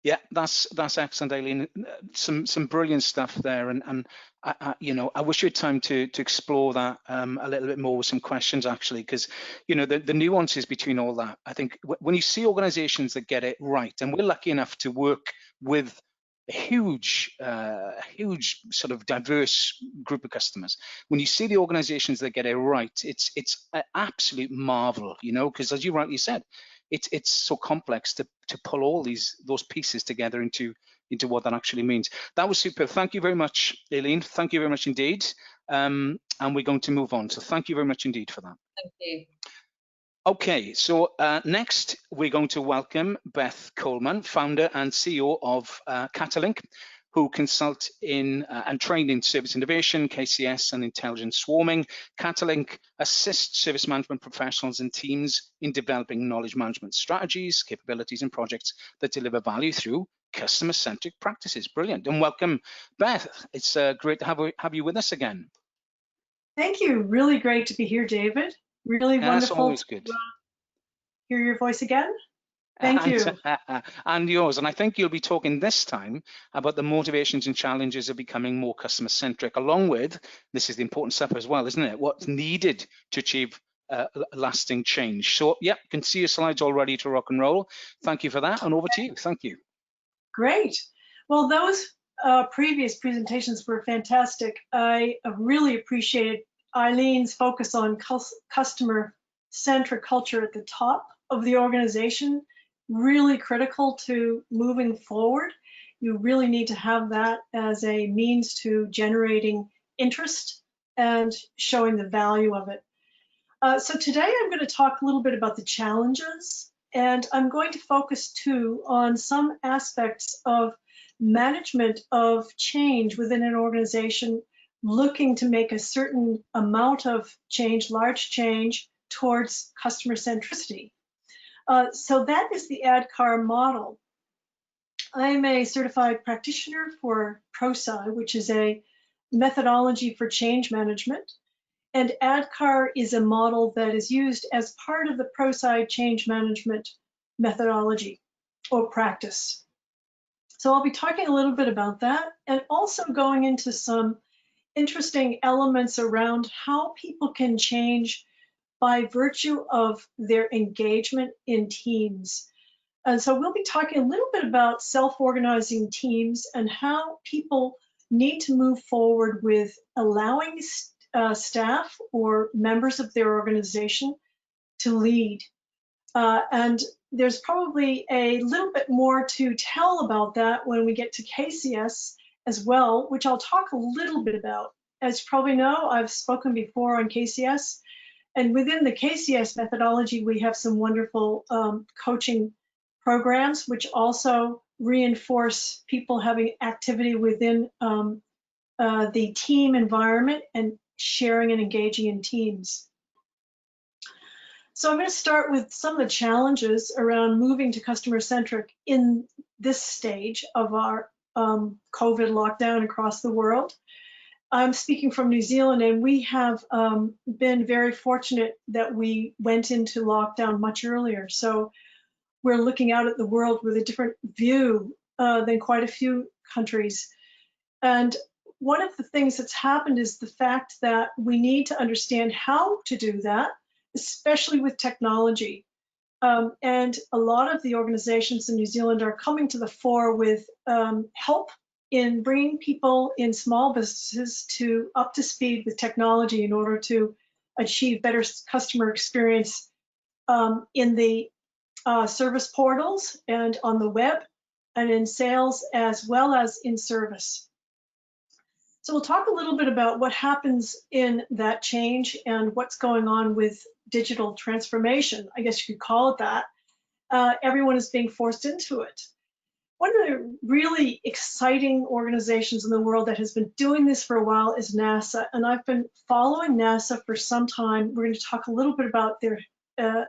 Yeah, that's excellent, Aileen. Some brilliant stuff there, and I wish you had time to explore that a little bit more with some questions, actually, because the nuances between all that. I think when you see organisations that get it right, and we're lucky enough to work with a huge sort of diverse group of customers. When you see the organisations that get it right, it's an absolute marvel, because as you rightly said, it's so complex to pull all those pieces together into what that actually means. That was super. Thank you very much, Aileen. Thank you very much indeed. And we're going to move on. So thank you very much indeed for that. Thank you. Okay, so next we're going to welcome Beth Coleman, founder and CEO of CATALYNK, who consult in and train in service innovation, KCS, and intelligent swarming. CATALYNK assists service management professionals and teams in developing knowledge management strategies, capabilities, and projects that deliver value through customer-centric practices. Brilliant, and welcome, Beth. It's great to have you with us again. Thank you. Really great to be here, David. Really wonderful. Always good. Hear your voice again. Thank you. And yours. And I think you'll be talking this time about the motivations and challenges of becoming more customer centric, along with, this is the important stuff as well, isn't it? What's needed to achieve lasting change. So yeah, you can see your slides all ready to rock and roll. Thank you for that. And over to you. Thank you. Great. Well, those previous presentations were fantastic. I really appreciated Eileen's focus on customer-centric culture at the top of the organization. Really critical to moving forward. You really need to have that as a means to generating interest and showing the value of it. So today I'm going to talk a little bit about the challenges, and I'm going to focus too on some aspects of management of change within an organization looking to make a certain amount of change, large change, towards customer centricity. So that is the ADKAR model. I'm a certified practitioner for ProSci, which is a methodology for change management. And ADKAR is a model that is used as part of the ProSci change management methodology or practice. So I'll be talking a little bit about that and also going into some interesting elements around how people can change by virtue of their engagement in teams. And so we'll be talking a little bit about self-organizing teams and how people need to move forward with allowing staff or members of their organization to lead. And there's probably a little bit more to tell about that when we get to KCS as well, which I'll talk a little bit about. As you probably know, I've spoken before on KCS, and within the KCS methodology, we have some wonderful coaching programs, which also reinforce people having activity within the team environment and sharing and engaging in teams. So I'm going to start with some of the challenges around moving to customer-centric in this stage of our COVID lockdown across the world. I'm speaking from New Zealand, and we have been very fortunate that we went into lockdown much earlier. So we're looking out at the world with a different view than quite a few countries. And one of the things that's happened is the fact that we need to understand how to do that, especially with technology. And a lot of the organizations in New Zealand are coming to the fore with help in bringing people in small businesses up to speed with technology in order to achieve better customer experience in the service portals and on the web and in sales as well as in service. So we'll talk a little bit about what happens in that change and what's going on with digital transformation. I guess you could call it that. Everyone is being forced into it. One of the really exciting organizations in the world that has been doing this for a while is NASA, and I've been following NASA for some time. We're going to talk a little bit about their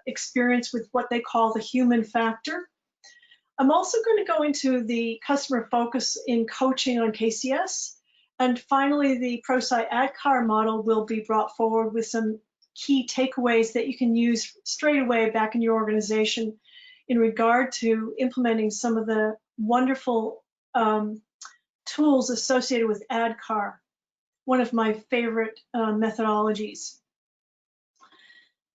experience with what they call the human factor. I'm also going to go into the customer focus in coaching on KCS. And finally, the ProSci ADKAR model will be brought forward with some key takeaways that you can use straight away back in your organization in regard to implementing some of the wonderful tools associated with ADKAR, one of my favorite methodologies.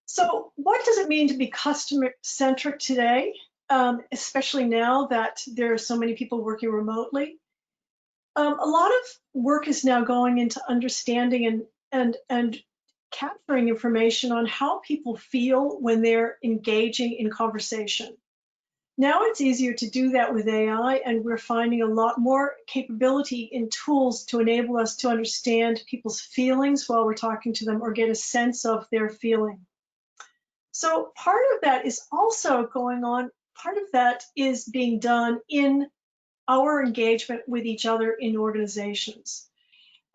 So what does it mean to be customer-centric today, especially now that there are so many people working remotely? A lot of work is now going into understanding and capturing information on how people feel when they're engaging in conversation. Now it's easier to do that with AI, and we're finding a lot more capability in tools to enable us to understand people's feelings while we're talking to them or get a sense of their feeling. So part of that is also going on, part of that is being done in our engagement with each other in organizations.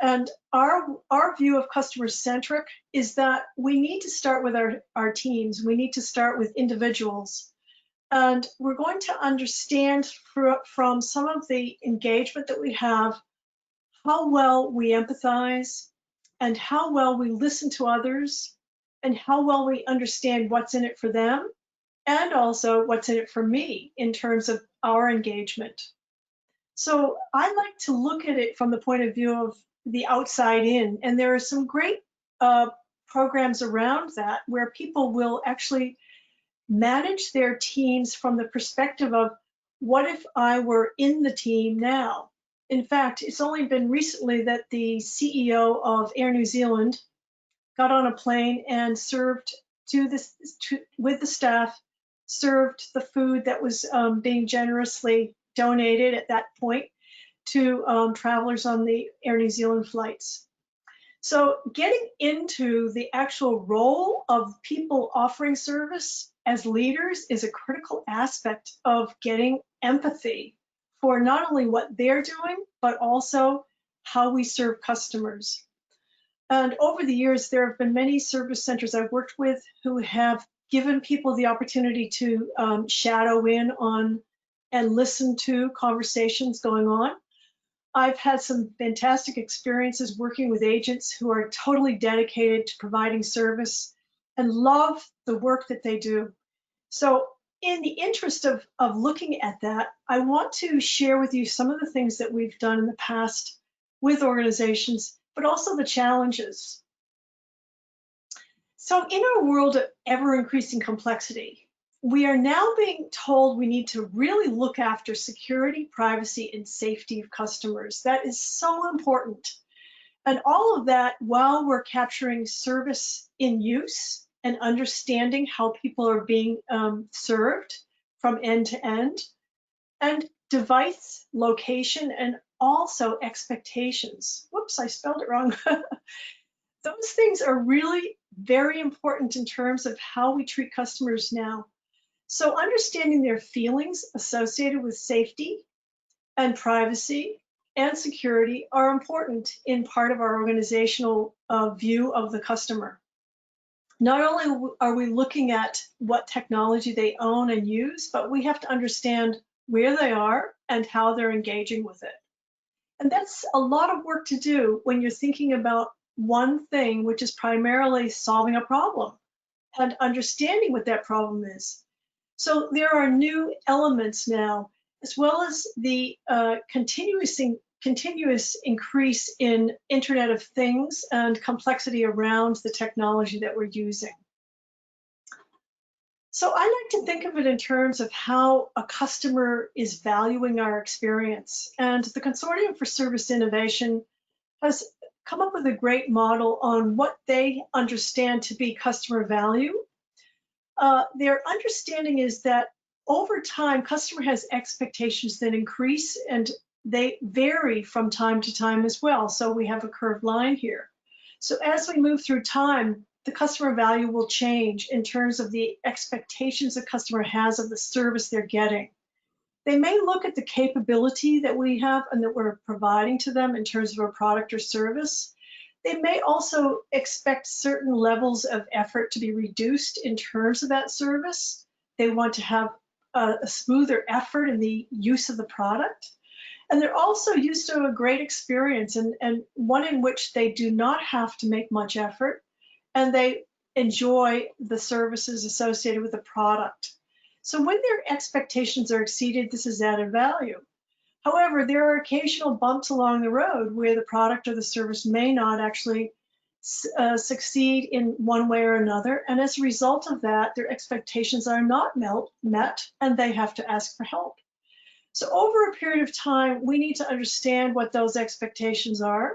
And our view of customer-centric is that we need to start with our teams. We need to start with individuals. And we're going to understand from some of the engagement that we have how well we empathize and how well we listen to others and how well we understand what's in it for them and also what's in it for me in terms of our engagement. So I like to look at it from the point of view of the outside in, and there are some great programs around that where people will actually manage their teams from the perspective of what if I were in the team now? In fact, it's only been recently that the CEO of Air New Zealand got on a plane and served with the staff, served the food that was being generously donated at that point to travelers on the Air New Zealand flights. So getting into the actual role of people offering service as leaders is a critical aspect of getting empathy for not only what they're doing, but also how we serve customers. And over the years, there have been many service centers I've worked with who have given people the opportunity to shadow in on and listen to conversations going on. I've had some fantastic experiences working with agents who are totally dedicated to providing service and love the work that they do. So in the interest of looking at that, I want to share with you some of the things that we've done in the past with organizations, but also the challenges. So in our world of ever-increasing complexity, we are now being told we need to really look after security, privacy, and safety of customers. That is so important. And all of that while we're capturing service in use and understanding how people are being served from end to end, and device location, and also expectations. Whoops, I spelled it wrong. Those things are really very important in terms of how we treat customers now. So understanding their feelings associated with safety and privacy and security are important in part of our organizational view of the customer. Not only are we looking at what technology they own and use, but we have to understand where they are and how they're engaging with it. And that's a lot of work to do when you're thinking about one thing, which is primarily solving a problem and understanding what that problem is. So there are new elements now, as well as the continuous increase in Internet of Things and complexity around the technology that we're using. So I like to think of it in terms of how a customer is valuing our experience. And the Consortium for Service Innovation has come up with a great model on what they understand to be customer value. Their understanding is that over time, customer has expectations that increase, and they vary from time to time as well. So we have a curved line here. So as we move through time, the customer value will change in terms of the expectations the customer has of the service they're getting. They may look at the capability that we have and that we're providing to them in terms of a product or service. They may also expect certain levels of effort to be reduced in terms of that service. They want to have a smoother effort in the use of the product. And they're also used to a great experience and one in which they do not have to make much effort, and they enjoy the services associated with the product. So when their expectations are exceeded, this is added value. However, there are occasional bumps along the road where the product or the service may not actually succeed in one way or another, and as a result of that, their expectations are not met, and they have to ask for help. So over a period of time, we need to understand what those expectations are,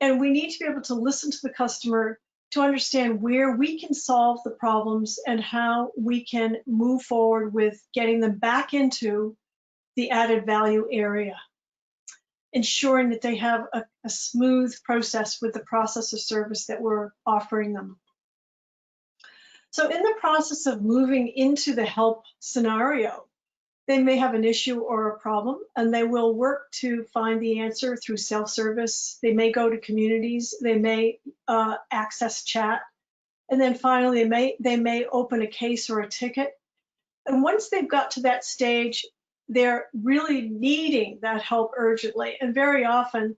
and we need to be able to listen to the customer to understand where we can solve the problems and how we can move forward with getting them back into the added value area, ensuring that they have a smooth process with the process of service that we're offering them. So in the process of moving into the help scenario, they may have an issue or a problem, and they will work to find the answer through self-service. They may go to communities, they may access chat, and then finally they may open a case or a ticket. And once they've got to that stage, they're really needing that help urgently. And very often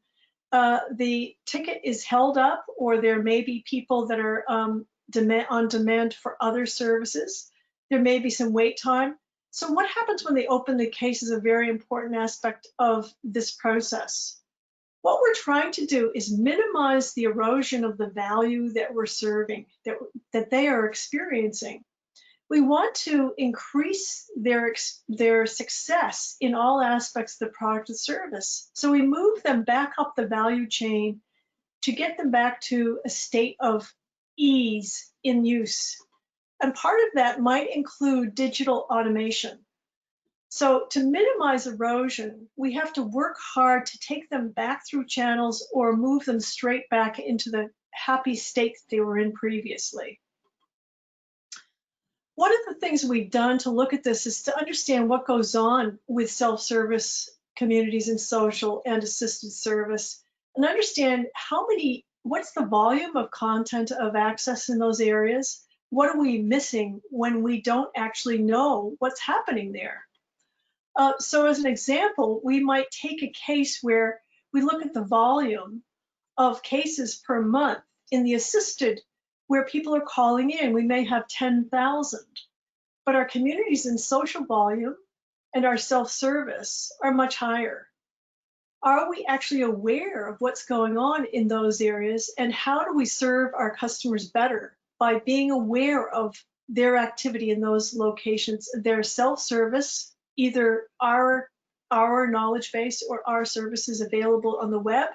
the ticket is held up, or there may be people that are on demand for other services. There may be some wait time. So what happens when they open the case is a very important aspect of this process. What we're trying to do is minimize the erosion of the value that we're serving, that they are experiencing. We want to increase their success in all aspects of the product and service. So we move them back up the value chain to get them back to a state of ease in use. And part of that might include digital automation. So to minimize erosion, we have to work hard to take them back through channels or move them straight back into the happy state that they were in previously. One of the things we've done to look at this is to understand what goes on with self-service communities and social and assisted service, and understand what's the volume of content of access in those areas? What are we missing when we don't actually know what's happening there? So as an example, we might take a case where we look at the volume of cases per month in the assisted, where people are calling in. We may have 10,000, but our communities and social volume and our self-service are much higher. Are we actually aware of what's going on in those areas, and how do we serve our customers better by being aware of their activity in those locations, their self-service, either our knowledge base or our services available on the web,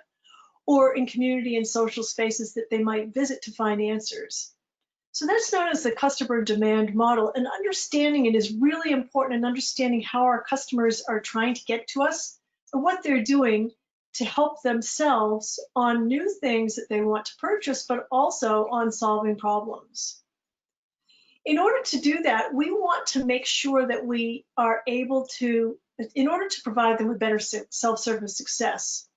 or in community and social spaces that they might visit to find answers. So that's known as the customer demand model, and understanding it is really important, and understanding how our customers are trying to get to us and what they're doing to help themselves on new things that they want to purchase, but also on solving problems. In order to do that, we want to make sure that we are able to, in order to provide them with better self-service success,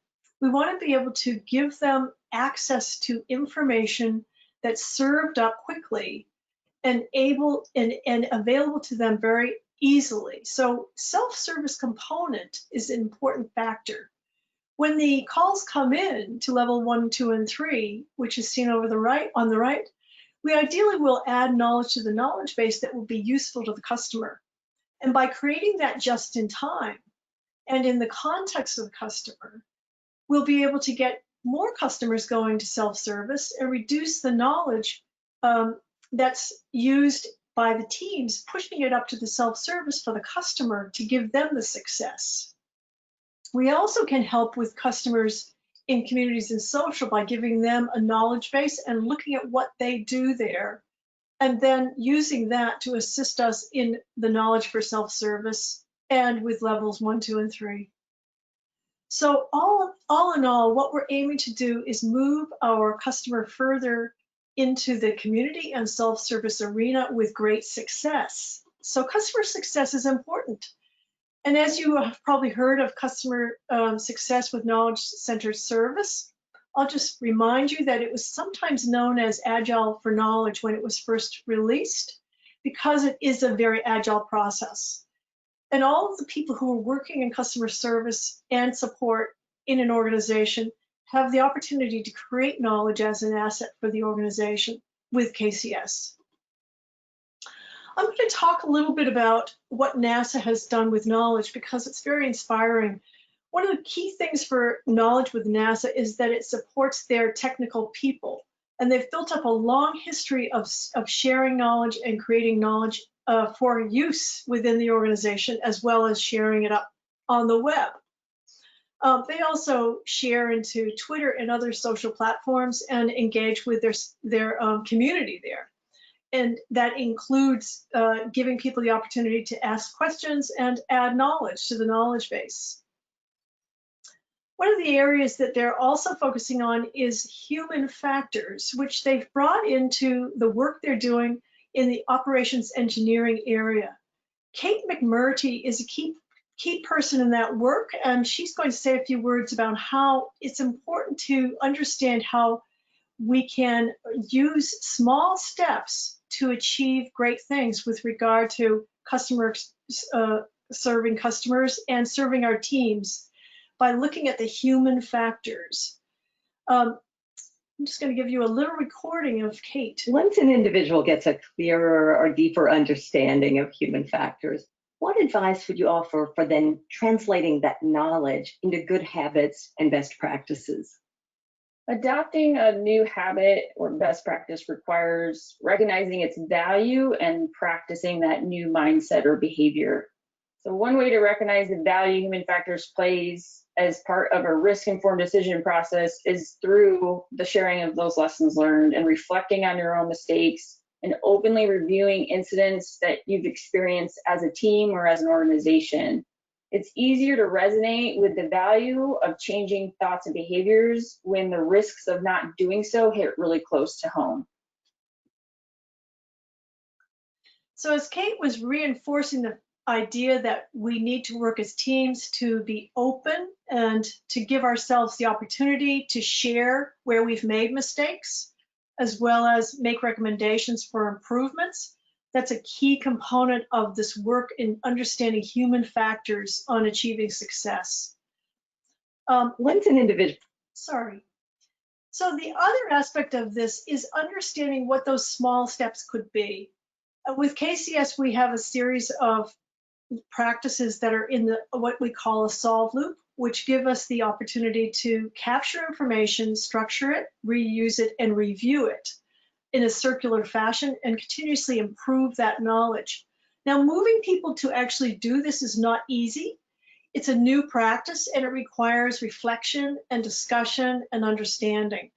we want to be able to give them access to information that's served up quickly and available to them very easily. So self-service component is an important factor. When the calls come in to level 1, 2, and 3, which is seen over on the right, we ideally will add knowledge to the knowledge base that will be useful to the customer. And by creating that just in time and in the context of the customer, we'll be able to get more customers going to self-service and reduce the knowledge that's used by the teams, pushing it up to the self-service for the customer to give them the success. We also can help with customers in communities and social by giving them a knowledge base and looking at what they do there, and then using that to assist us in the knowledge for self-service and with levels 1, 2, and 3. So all in all, what we're aiming to do is move our customer further into the community and self-service arena with great success. So customer success is important. And as you have probably heard of customer success with knowledge-centered service, I'll just remind you that it was sometimes known as Agile for Knowledge when it was first released, because it is a very agile process. And all of the people who are working in customer service and support in an organization have the opportunity to create knowledge as an asset for the organization with KCS. I'm going to talk a little bit about what NASA has done with knowledge, because it's very inspiring. One of the key things for knowledge with NASA is that it supports their technical people. And they've built up a long history of sharing knowledge and creating knowledge for use within the organization, as well as sharing it up on the web. They also share into Twitter and other social platforms and engage with their community there. And that includes giving people the opportunity to ask questions and add knowledge to the knowledge base. One of the areas that they're also focusing on is human factors, which they've brought into the work they're doing in the operations engineering area. Kate McMurtry is a key person in that work, and she's going to say a few words about how it's important to understand how we can use small steps to achieve great things with regard to serving customers and serving our teams by looking at the human factors. I'm just going to give you a little recording of Kate. Once an individual gets a clearer or deeper understanding of human factors, what advice would you offer for then translating that knowledge into good habits and best practices? Adopting a new habit or best practice requires recognizing its value and practicing that new mindset or behavior. So one way to recognize the value human factors plays as part of a risk-informed decision process is through the sharing of those lessons learned and reflecting on your own mistakes and openly reviewing incidents that you've experienced as a team or as an organization. It's easier to resonate with the value of changing thoughts and behaviors when the risks of not doing so hit really close to home. So as Kate was reinforcing the idea that we need to work as teams to be open and to give ourselves the opportunity to share where we've made mistakes, as well as make recommendations for improvements. That's a key component of this work in understanding human factors on achieving success. When's an individual? Sorry. So the other aspect of this is understanding what those small steps could be. With KCS, we have a series of practices that are in what we call a solve loop, which give us the opportunity to capture information, structure it, reuse it, and review it in a circular fashion and continuously improve that knowledge. Now, moving people to actually do this is not easy. It's a new practice and it requires reflection and discussion and understanding.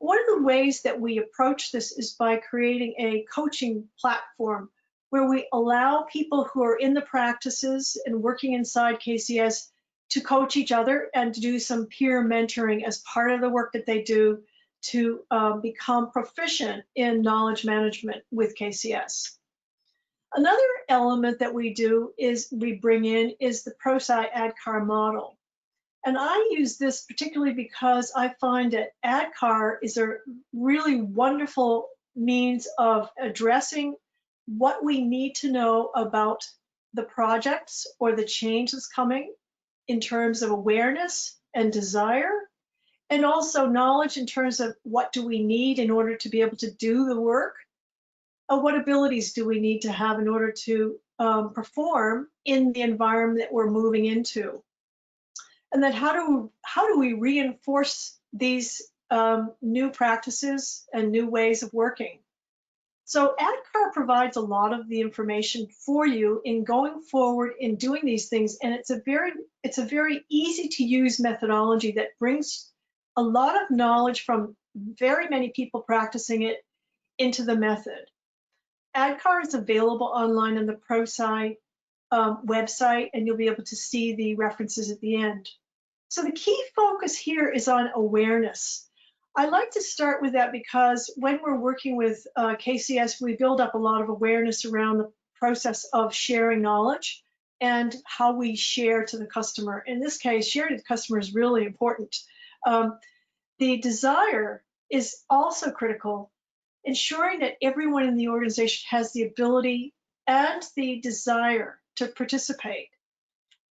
One of the ways that we approach this is by creating a coaching platform where we allow people who are in the practices and working inside KCS to coach each other and to do some peer mentoring as part of the work that they do to become proficient in knowledge management with KCS. Another element that we do is we bring in is the ProSci ADKAR model. And I use this particularly because I find that ADKAR is a really wonderful means of addressing what we need to know about the projects or the change that's coming in terms of awareness and desire, and also knowledge in terms of what do we need in order to be able to do the work, what abilities do we need to have in order to perform in the environment that we're moving into. And then how do we reinforce these new practices and new ways of working? So ADKAR provides a lot of the information for you in going forward in doing these things, and it's a very easy to use methodology that brings a lot of knowledge from very many people practicing it into the method. ADKAR is available online on the ProSci website, and you'll be able to see the references at the end. So the key focus here is on awareness. I like to start with that because when we're working with KCS, we build up a lot of awareness around the process of sharing knowledge and how we share to the customer. In this case, sharing to the customer is really important. The desire is also critical, ensuring that everyone in the organization has the ability and the desire to participate.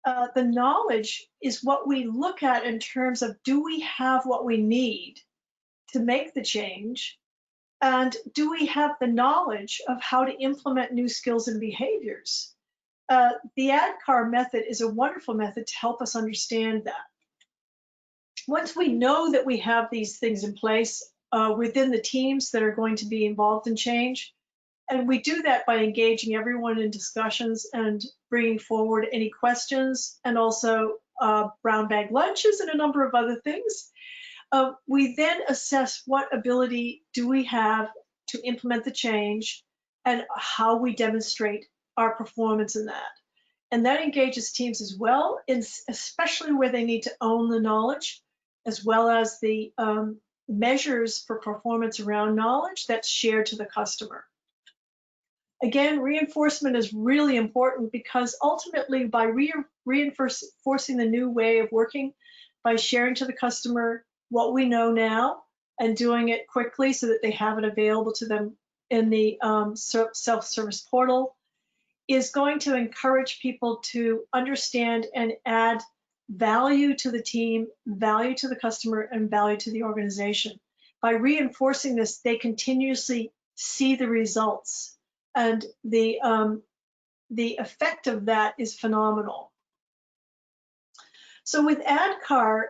The knowledge is what we look at in terms of, do we have what we need to make the change? And do we have the knowledge of how to implement new skills and behaviors? The ADKAR method is a wonderful method to help us understand that. Once we know that we have these things in place within the teams that are going to be involved in change, and we do that by engaging everyone in discussions and bringing forward any questions, and also brown bag lunches and a number of other things. We then assess what ability do we have to implement the change and how we demonstrate our performance in that. And that engages teams as well, especially where they need to own the knowledge, as well as the measures for performance around knowledge that's shared to the customer. Again, reinforcement is really important because ultimately by reinforcing the new way of working, by sharing to the customer what we know now and doing it quickly so that they have it available to them in the self-service portal, is going to encourage people to understand and add value to the team, value to the customer, and value to the organization. By reinforcing this, they continuously see the results, and the effect of that is phenomenal. So with ADKAR,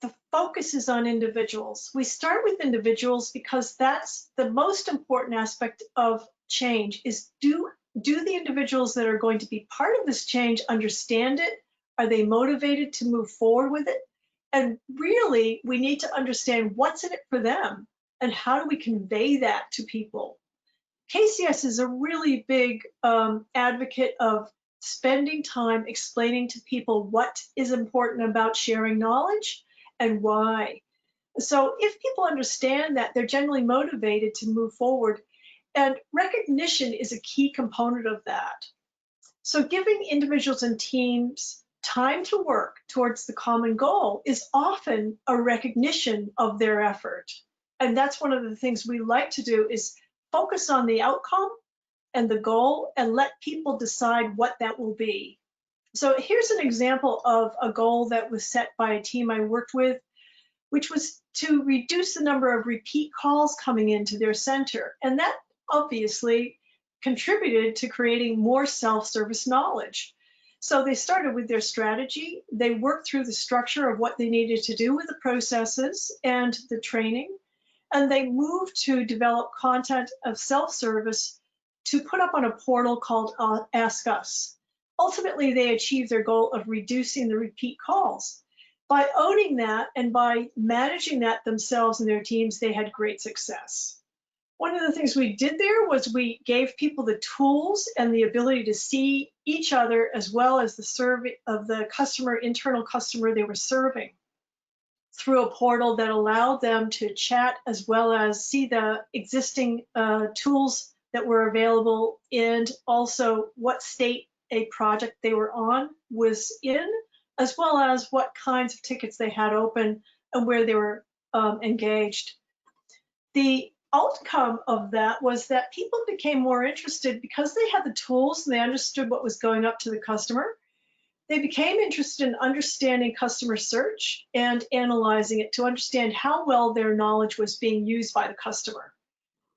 the focus is on individuals. We start with individuals because that's the most important aspect of change, is do the individuals that are going to be part of this change understand it? Are they motivated to move forward with it? And really, we need to understand what's in it for them and how do we convey that to people. KCS is a really big advocate of spending time explaining to people what is important about sharing knowledge and why. So if people understand that, they're generally motivated to move forward, and recognition is a key component of that. So giving individuals and teams time to work towards the common goal is often a recognition of their effort. And that's one of the things we like to do, is focus on the outcome and the goal and let people decide what that will be. So here's an example of a goal that was set by a team I worked with, which was to reduce the number of repeat calls coming into their center. And that obviously contributed to creating more self-service knowledge. So they started with their strategy. They worked through the structure of what they needed to do with the processes and the training. And they moved to develop content of self-service to put up on a portal called Ask Us. Ultimately, they achieved their goal of reducing the repeat calls. By owning that and by managing that themselves and their teams, they had great success. One of the things we did there was we gave people the tools and the ability to see each other, as well as the survey of the customer, internal customer they were serving, through a portal that allowed them to chat as well as see the existing tools that were available, and also what state a project they were on was in, as well as what kinds of tickets they had open and where they were engaged. The outcome of that was that people became more interested because they had the tools and they understood what was going up to the customer. They became interested in understanding customer search and analyzing it to understand how well their knowledge was being used by the customer.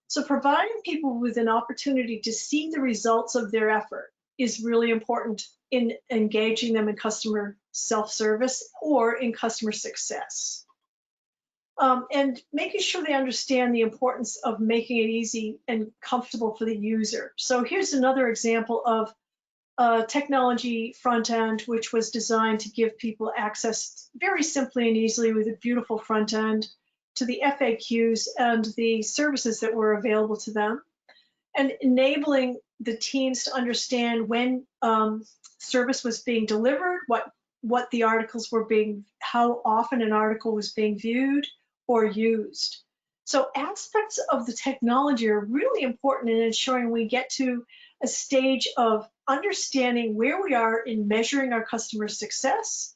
So providing people with an opportunity to see the results of their effort is really important in engaging them in customer self-service or in customer success. And making sure they understand the importance of making it easy and comfortable for the user. So here's another example of a technology front end, which was designed to give people access very simply and easily with a beautiful front end to the FAQs and the services that were available to them, and enabling the teams to understand when service was being delivered, what the articles were being, how often an article was being viewed or used. So aspects of the technology are really important in ensuring we get to a stage of understanding where we are in measuring our customer success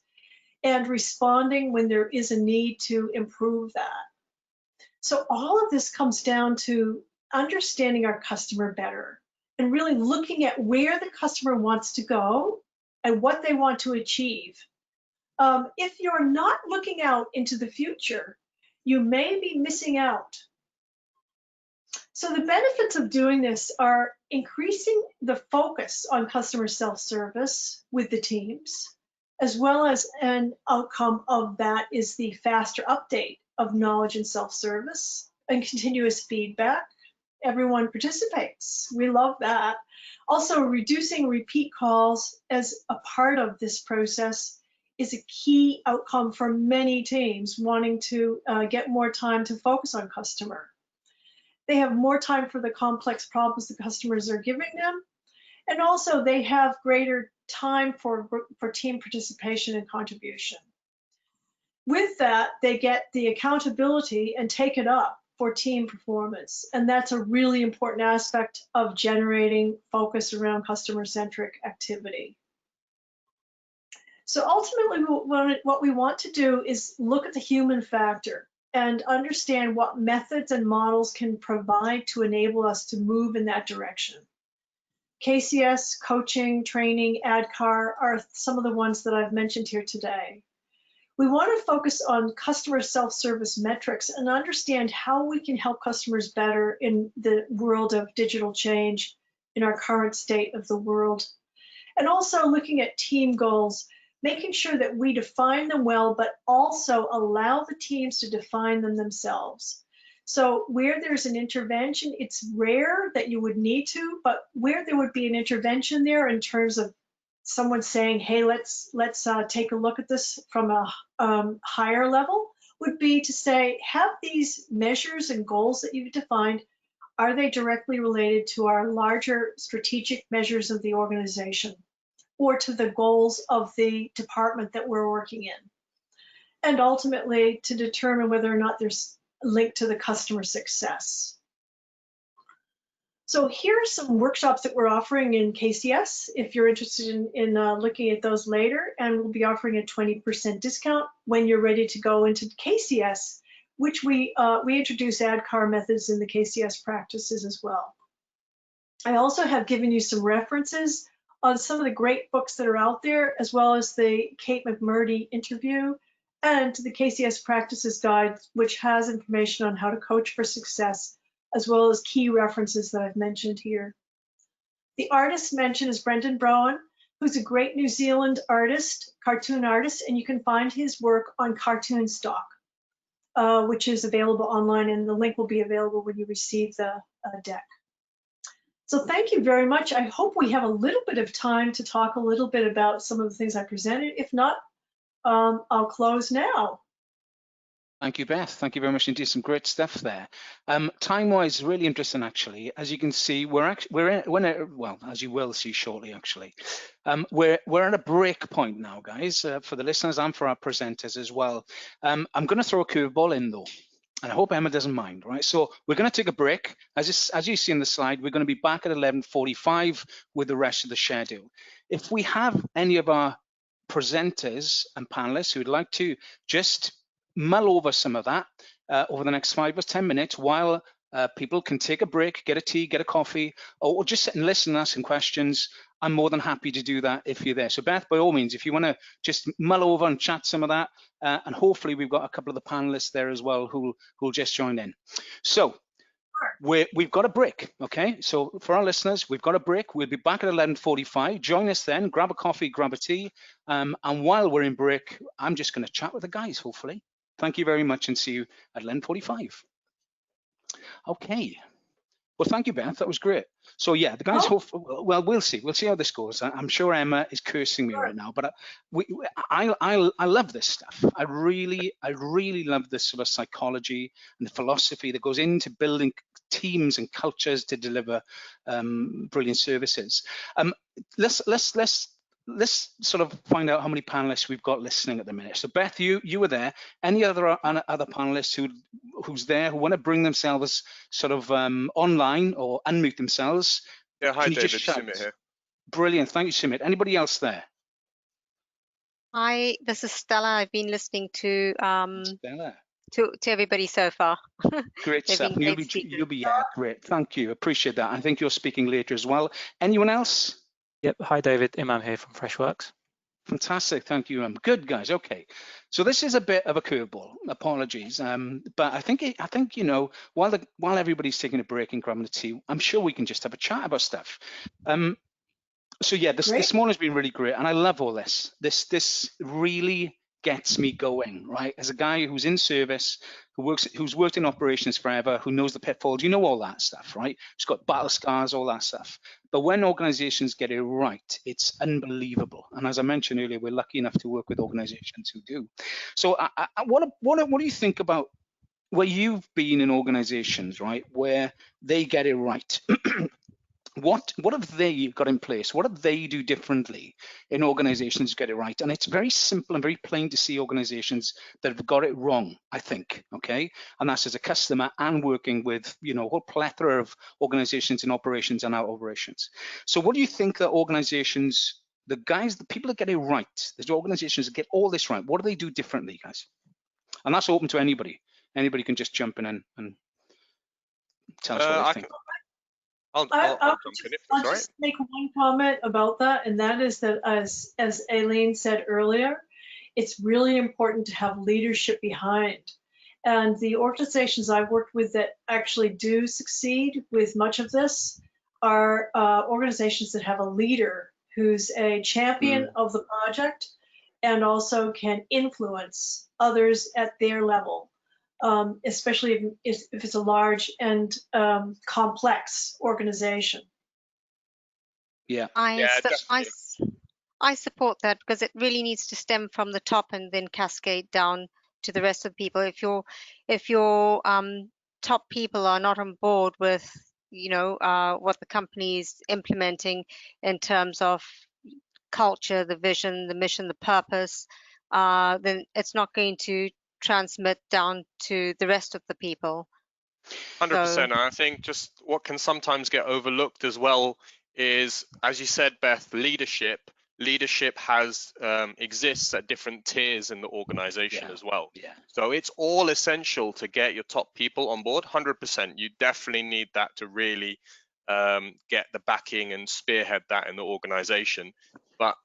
and responding when there is a need to improve that. So all of this comes down to understanding our customer better and really looking at where the customer wants to go and what they want to achieve. If you're not looking out into the future, you may be missing out. So the benefits of doing this are increasing the focus on customer self-service with the teams, as well as an outcome of that is the faster update of knowledge and self-service and continuous feedback. Everyone participates. We love that. Also, reducing repeat calls as a part of this process is a key outcome for many teams wanting to get more time to focus on customer. They have more time for the complex problems the customers are giving them, and also they have greater time for team participation and contribution. With that, they get the accountability and take it up for team performance, and that's a really important aspect of generating focus around customer-centric activity. So ultimately, what we want to do is look at the human factor and understand what methods and models can provide to enable us to move in that direction. KCS, coaching, training, ADKAR are some of the ones that I've mentioned here today. We want to focus on customer self-service metrics and understand how we can help customers better in the world of digital change in our current state of the world. And also looking at team goals, making sure that we define them well, but also allow the teams to define them themselves. So where there's an intervention, it's rare that you would need to, but where there would be an intervention there in terms of someone saying, hey, let's take a look at this from a higher level, would be to say, have these measures and goals that you've defined, are they directly related to our larger strategic measures of the organization, or to the goals of the department that we're working in? And ultimately, to determine whether or not there's a link to the customer success. So here are some workshops that we're offering in KCS if you're interested in looking at those later, and we'll be offering a 20% discount when you're ready to go into KCS, which we introduce ADCAR methods in the KCS practices as well. I also have given you some references on some of the great books that are out there, as well as the Kate McMurdy interview and the KCS practices guide, which has information on how to coach for success, as well as key references that I've mentioned here. The artist mentioned is Brendan Brown, who's a great New Zealand artist, cartoon artist, and you can find his work on Cartoon Stock, which is available online, and the link will be available when you receive the deck. So thank you very much. I hope we have a little bit of time to talk a little bit about some of the things I presented. If not, I'll close now. Thank you, Beth. Thank you very much indeed. Some great stuff there. Time-wise, really interesting, actually. As you can see, as you will see shortly, actually, we're at a break point now, guys, for the listeners and for our presenters as well. I'm going to throw a curveball in, though, and I hope Emma doesn't mind, right? So we're going to take a break. As you see in the slide, we're going to be back at 11:45 with the rest of the schedule. If we have any of our presenters and panelists who would like to just mull over some of that over the next 5 or 10 minutes while people can take a break, get a tea, get a coffee, or just sit and listen and ask some questions, I'm more than happy to do that if you're there. So Beth, by all means, if you want to just mull over and chat some of that, and hopefully we've got a couple of the panelists there as well who'll just join in. So we've got a break, okay? So for our listeners, we've got a break. We'll be back at 11:45. Join us then, grab a coffee, grab a tea, and while we're in break, I'm just going to chat with the guys, hopefully. Thank you very much and see you at 11:45. Okay. Well, thank you, Beth. That was great. So yeah, the guys, well, we'll see. We'll see how this goes. I'm sure Emma is cursing me right now, but I love this stuff. I really love this sort of psychology and the philosophy that goes into building teams and cultures to deliver brilliant services. Let's sort of find out how many panelists we've got listening at the minute. So Beth, you were there. Any other panelists who's there who want to bring themselves sort of online or unmute themselves? Yeah, hi David, Sumit here. Brilliant, thank you, Sumit. Anybody else there? Hi, this is Stella. I've been listening to Stella. to everybody so far. Great stuff. You'll be yeah, great. Thank you. Appreciate that. I think you're speaking later as well. Anyone else? Yep. Hi, David. Imam here from Freshworks. Fantastic. Thank you. Good, guys. Okay. So this is a bit of a curveball. Apologies. But I think you know, while everybody's taking a break and grabbing a tea, I'm sure we can just have a chat about stuff. So yeah, this morning's been really great, and I love all this. This really gets me going, right? As a guy who's in service, who's worked in operations forever, who knows the pitfalls, you know all that stuff, right? Who's got battle scars, all that stuff. But when organizations get it right, it's unbelievable. And as I mentioned earlier, we're lucky enough to work with organizations who do. So what do you think about where you've been in organizations, right, where they get it right? What have they got in place? What do they do differently in organizations to get it right? And it's very simple and very plain to see organizations that have got it wrong, I think, okay? And that's as a customer and working with, you know, a whole plethora of organizations in operations and out operations. So what do you think that organizations, the people that get it right, there's organizations that get all this right, what do they do differently, guys? And that's open to anybody. Anybody can just jump in and tell us what they think. I'll just make one comment about that, and that is that as Aileen said earlier, it's really important to have leadership behind. And the organizations I've worked with that actually do succeed with much of this are organizations that have a leader who's a champion of the project and also can influence others at their level. Especially if it's a large and complex organization. Yeah. I support that, because it really needs to stem from the top and then cascade down to the rest of the people. If your top people are not on board with, you know, what the company is implementing in terms of culture, the vision, the mission, the purpose, then it's not going to transmit down to the rest of the people. 100%. I think just what can sometimes get overlooked as well is, as you said, Beth, leadership. Leadership has exists at different tiers in the organization as well. Yeah. So it's all essential to get your top people on board. 100%. You definitely need that to really get the backing and spearhead that in the organization. But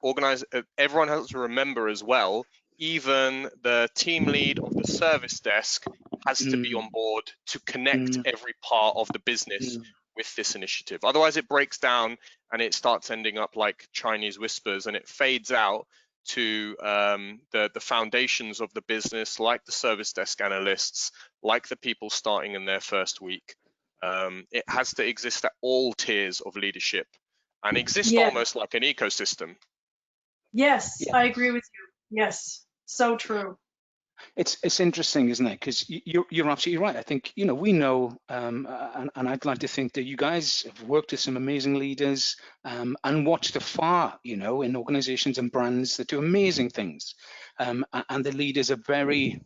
everyone has to remember as well, even the team lead of the service desk has to be on board to connect every part of the business with this initiative. Otherwise it breaks down and it starts ending up like Chinese whispers, and it fades out to the foundations of the business, like the service desk analysts, like the people starting in their first week. It has to exist at all tiers of leadership and exist almost like an ecosystem. Yes, Yeah. I agree with you. Yes, so true. It's interesting, isn't it? Because you're absolutely right. I think, you know, we know, and I'd like to think that you guys have worked with some amazing leaders and watched afar, you know, in organizations and brands that do amazing things. And the leaders are very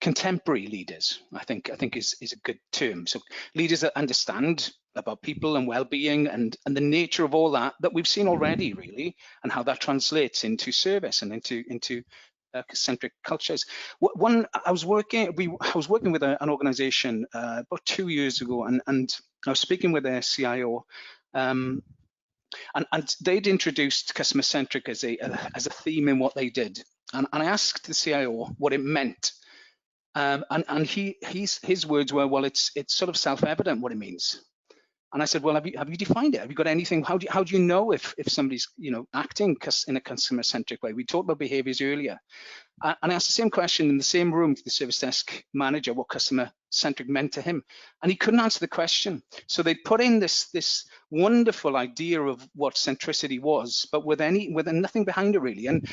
contemporary leaders, I think is a good term. So leaders that understand about people and well-being and the nature of all that we've seen already, really, and how that translates into service and into centric cultures. I was working with an organization about 2 years ago, and I was speaking with their CIO, and they'd introduced customer centric as a theme in what they did, and I asked the CIO what it meant, and his words were, well, it's sort of self-evident what it means. And I said, well, have you defined it? Have you got anything? How do you know if somebody's, you know, acting in a customer centric way? We talked about behaviors earlier. And I asked the same question in the same room to the service desk manager, what customer centric meant to him, and he couldn't answer the question. So they put in this wonderful idea of what centricity was, but with nothing behind it really, and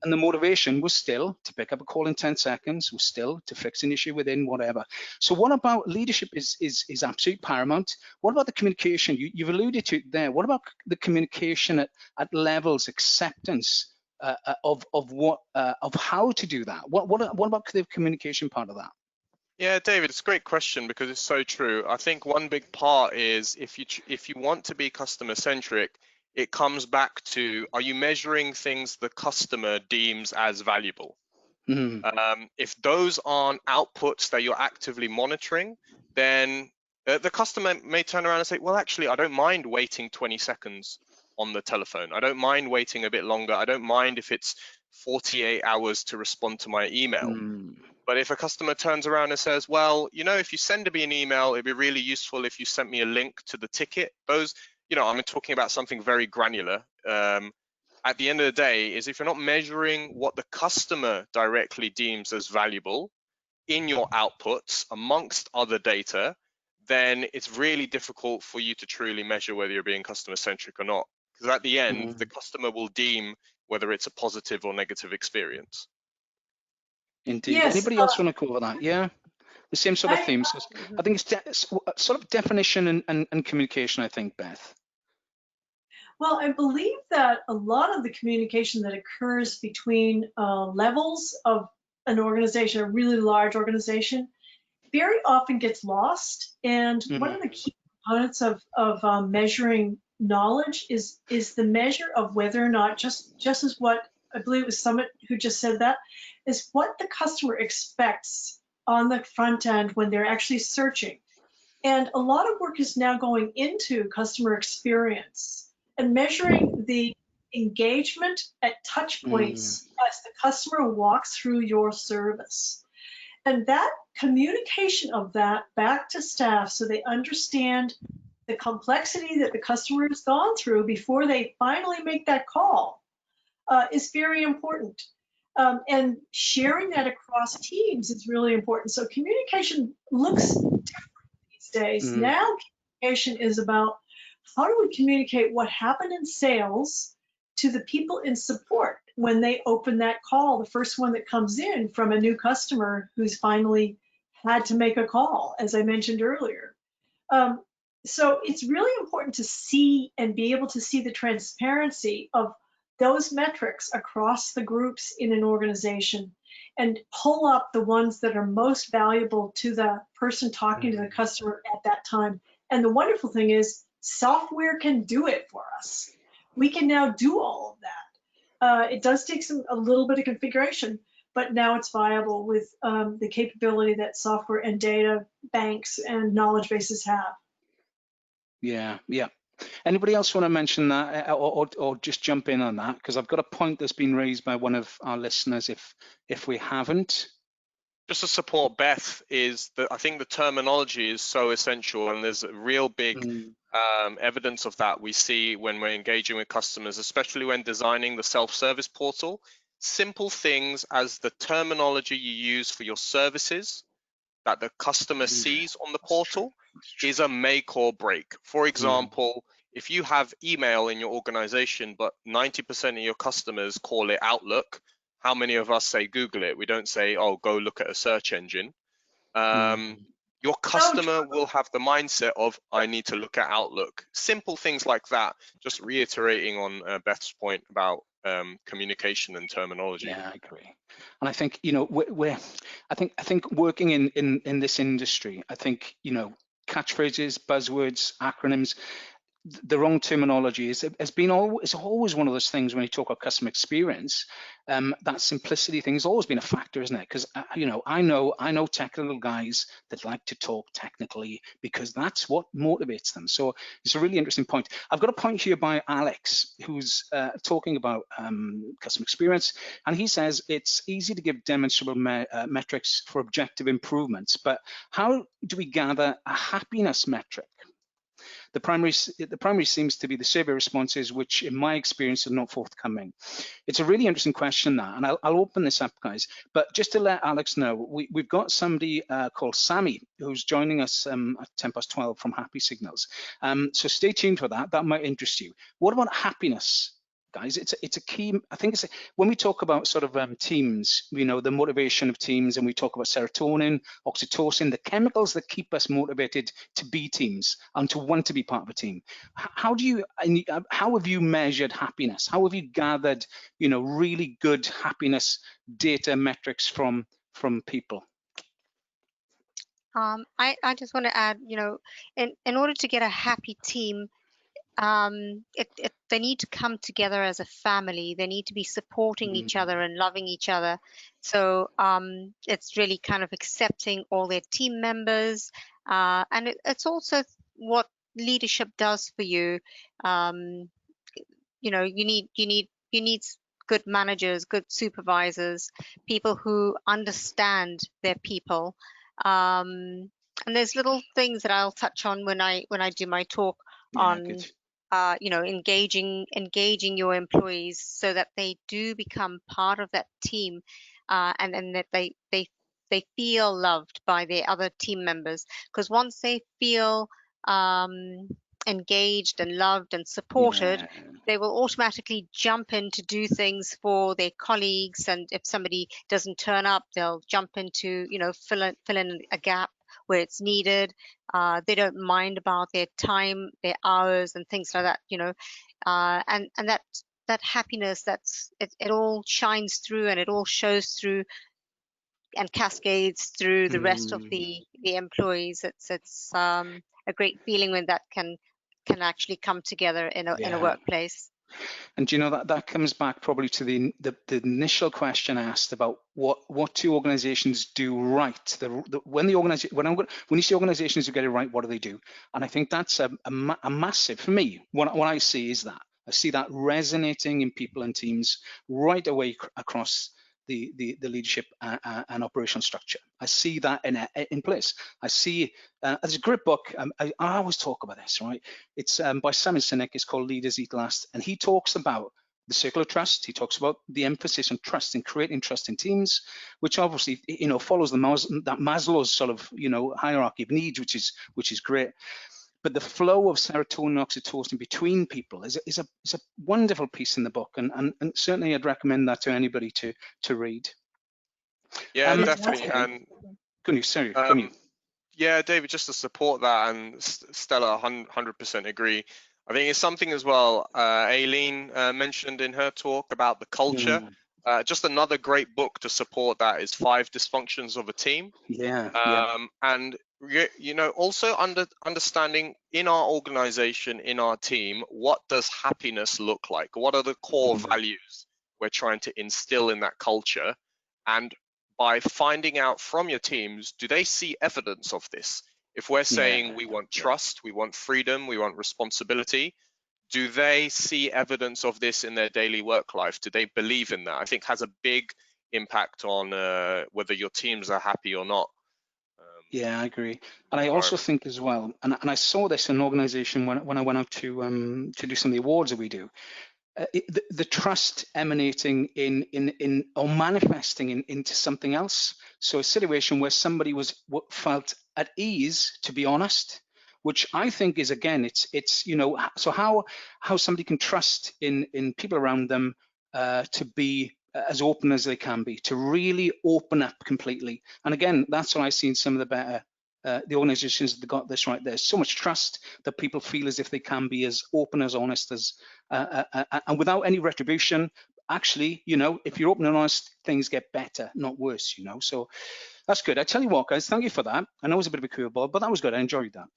the motivation was still to pick up a call in 10 seconds, was still to fix an issue within whatever. So what about leadership is absolutely paramount. What about the communication? You've alluded to it there. What about the communication at levels, acceptance of how to do that? What about the communication part of that? Yeah, David, it's a great question because it's so true. I think one big part is if you want to be customer centric, it comes back to, are you measuring things the customer deems as valuable? If those aren't outputs that you're actively monitoring, then the customer may turn around and say, well, actually, I don't mind waiting 20 seconds on the telephone. I don't mind waiting a bit longer. I don't mind if it's 48 hours to respond to my email. But if a customer turns around and says, well, you know, if you send me an email, it'd be really useful if you sent me a link to the ticket. Those, you know, I'm talking about something very granular. At the end of the day, is if you're not measuring what the customer directly deems as valuable in your outputs amongst other data, then it's really difficult for you to truly measure whether you're being customer centric or not. Because at the end, the customer will deem whether it's a positive or negative experience. Indeed. Yes, Anybody else want to cover that? Yeah, the same sort of themes. I think it's sort of definition and communication, I think, Beth. Well, I believe that a lot of the communication that occurs between levels of an organization, a really large organization, very often gets lost. And one of the key components of measuring knowledge is the measure of whether or not, just as what I believe it was Summit who just said that, is what the customer expects on the front end when they're actually searching. And a lot of work is now going into customer experience and measuring the engagement at touch points as the customer walks through your service. And that communication of that back to staff so they understand the complexity that the customer has gone through before they finally make that call is very important. And sharing that across teams is really important. So communication looks different these days. Now communication is about how do we communicate what happened in sales to the people in support when they open that call, the first one that comes in from a new customer who's finally had to make a call, as I mentioned earlier. So it's really important to see and be able to see the transparency of those metrics across the groups in an organization and pull up the ones that are most valuable to the person talking to the customer at that time. And the wonderful thing is software can do it for us. We can now do all of that. It does take a little bit of configuration, but now it's viable with the capability that software and data banks and knowledge bases have. Yeah, yeah. Anybody else want to mention that or just jump in on that? Because I've got a point that's been raised by one of our listeners if we haven't. Just to support Beth is that I think the terminology is so essential, and there's a real big evidence of that we see when we're engaging with customers, especially when designing the self-service portal. Simple things as the terminology you use for your services that the customer sees on the portal is a make or break. For example, if you have email in your organization, but 90% of your customers call it Outlook, how many of us say Google it? We don't say, oh, go look at a search engine. Your customer will have the mindset of, I need to look at Outlook. Simple things like that, just reiterating on Beth's point about communication and terminology. Yeah, I agree. And I think, you know, I think working in this industry, I think, you know, catchphrases, buzzwords, acronyms, the wrong terminology is always one of those things when you talk about customer experience. That simplicity thing has always been a factor, isn't it? Because you know, I know technical guys that like to talk technically because that's what motivates them. So it's a really interesting point. I've got a point here by Alex, who's talking about customer experience, and he says it's easy to give demonstrable metrics for objective improvements, but how do we gather a happiness metric? The primary seems to be the survey responses, which in my experience are not forthcoming. It's a really interesting question, that, and I'll open this up, guys. But just to let Alex know, we've got somebody called Sammy who's joining us at 12 from Happy Signals. So stay tuned for that. That might interest you. What about happiness? Guys, it's a key. I think when we talk about sort of teams, you know, the motivation of teams, and we talk about serotonin, oxytocin, the chemicals that keep us motivated to be teams and to want to be part of a team. How have you measured happiness? How have you gathered, you know, really good happiness data metrics from people? I just want to add, you know, in order to get a happy team, they need to come together as a family. They need to be supporting each other and loving each other. So it's really kind of accepting all their team members, and it's also what leadership does for you. You know, you need good managers, good supervisors, people who understand their people. And there's little things that I'll touch on when I do my talk on. You know, engaging your employees so that they do become part of that team, and that they feel loved by their other team members. Because once they feel engaged and loved and supported, they will automatically jump in to do things for their colleagues. And if somebody doesn't turn up, they'll jump into, you know, fill in a gap where it's needed. They don't mind about their time, their hours, and things like that, you know. And that happiness, it all shines through, and it all shows through and cascades through the rest of the employees. It's a great feeling when that can actually come together in a workplace. And you know, that comes back probably to the initial question asked about what do organizations do right. When you see organizations who get it right, what do they do? And I think that's a massive, for me, what I see is that. I see that resonating in people and teams right away across the leadership and operational structure. I see that in place. I see there's a great book. I always talk about this, right? It's by Simon Sinek. It's called Leaders Eat Last, and he talks about the circle of trust. He talks about the emphasis on trust and creating trust in teams, which obviously, you know, follows that Maslow's sort of, you know, hierarchy of needs, which is great. But the flow of serotonin and oxytocin between people is a wonderful piece in the book, and certainly I'd recommend that to anybody to read. Yeah, definitely. And yeah, David, just to support that, and Stella 100% agree. I think it's something as well Aileen mentioned in her talk about the culture Just another great book to support that is 5 Dysfunctions of a Team. And you know, also understanding in our organization, in our team, what does happiness look like? What are the core values we're trying to instill in that culture? And by finding out from your teams, do they see evidence of this? If we're saying we want trust, we want freedom, we want responsibility, do they see evidence of this in their daily work life? Do they believe in that? I think has a big impact on whether your teams are happy or not. Yeah, I agree. And I also think as well, and I saw this in an organization when I went out to do some of the awards that we do, the trust emanating in or manifesting into something else. So a situation where somebody felt at ease, to be honest, which I think is, again, it's you know, so how somebody can trust in people around them to be as open as they can be, to really open up completely. And again, that's what I see in some of the better the organizations that got this right. There's so much trust that people feel as if they can be as open, as honest as and without any retribution. Actually, you know, if you're open and honest, things get better, not worse, you know. So that's good. I tell you what, guys, thank you for that. I know it was a bit of a curveball, but that was good. I enjoyed that.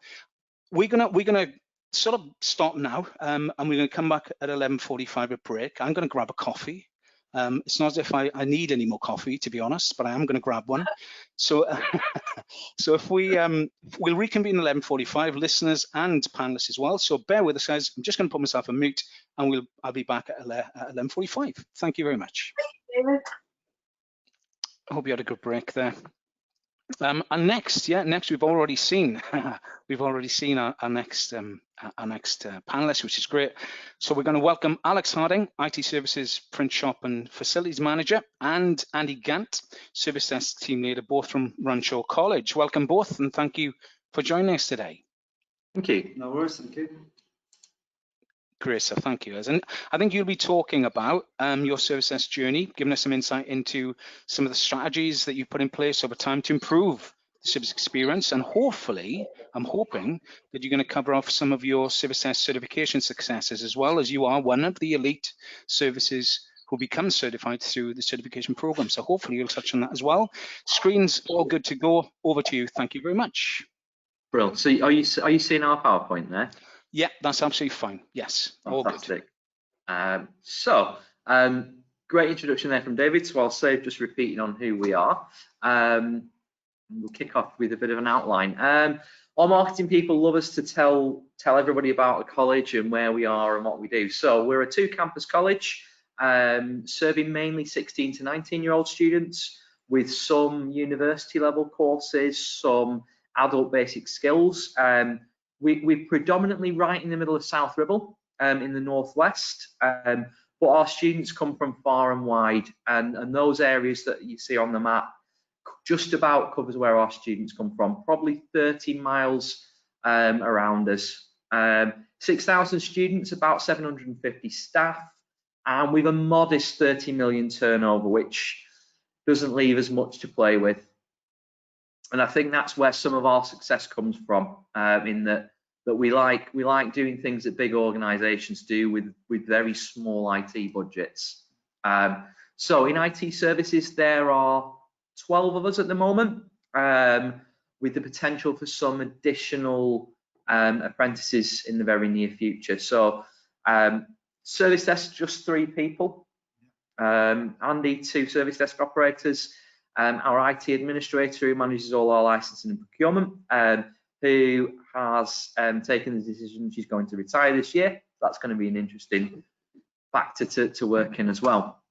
We're gonna sort of stop now, and we're gonna come back at 11:45 a break. I'm gonna grab a coffee. It's not as if I need any more coffee, to be honest, but I am gonna grab one. So, so if we'll reconvene at 11:45, listeners and panelists as well. So bear with us, guys. I'm just gonna put myself on mute, and I'll be back at 11:45. Thank you very much. David. I hope you had a good break there. And next we've already seen our next panelist, which is great. So we're going to welcome Alex Harding, IT Services Print Shop and Facilities Manager, and Andy Gant, Service Desk Team Leader, both from Runshaw College. Welcome both, and thank you for joining us today. Thank you. No worries, thank you. Great, so thank you. And I think you'll be talking about your service desk journey, giving us some insight into some of the strategies that you've put in place over time to improve the service experience. And hopefully, I'm hoping that you're going to cover off some of your service desk certification successes, as well as you are one of the elite services who become certified through the certification program. So hopefully you'll touch on that as well. Screens all good to go. Over to you. Thank you very much. Brilliant. So are you seeing our PowerPoint there? Yeah, that's absolutely fine. Yes, fantastic. Great introduction there from David. So I'll save just repeating on who we are. We'll kick off with a bit of an outline. Our marketing people love us to tell everybody about the college and where we are and what we do. So we're a 2-campus college, serving mainly 16 to 19-year-old students with some university level courses, some adult basic skills. We're predominantly right in the middle of South Ribble, in the northwest, but our students come from far and wide, and those areas that you see on the map just about covers where our students come from, probably 30 miles around us. 6,000 students, about 750 staff, and we've a modest 30 million turnover, which doesn't leave us much to play with. And I think that's where some of our success comes from, in that we like doing things that big organisations do with very small IT budgets. So in IT services, there are 12 of us at the moment, with the potential for some additional apprentices in the very near future. So service desk, just 3 people. Andy, 2 service desk operators. Our IT administrator who manages all our licensing and procurement, who has taken the decision she's going to retire this year. That's going to be an interesting factor to work in as well.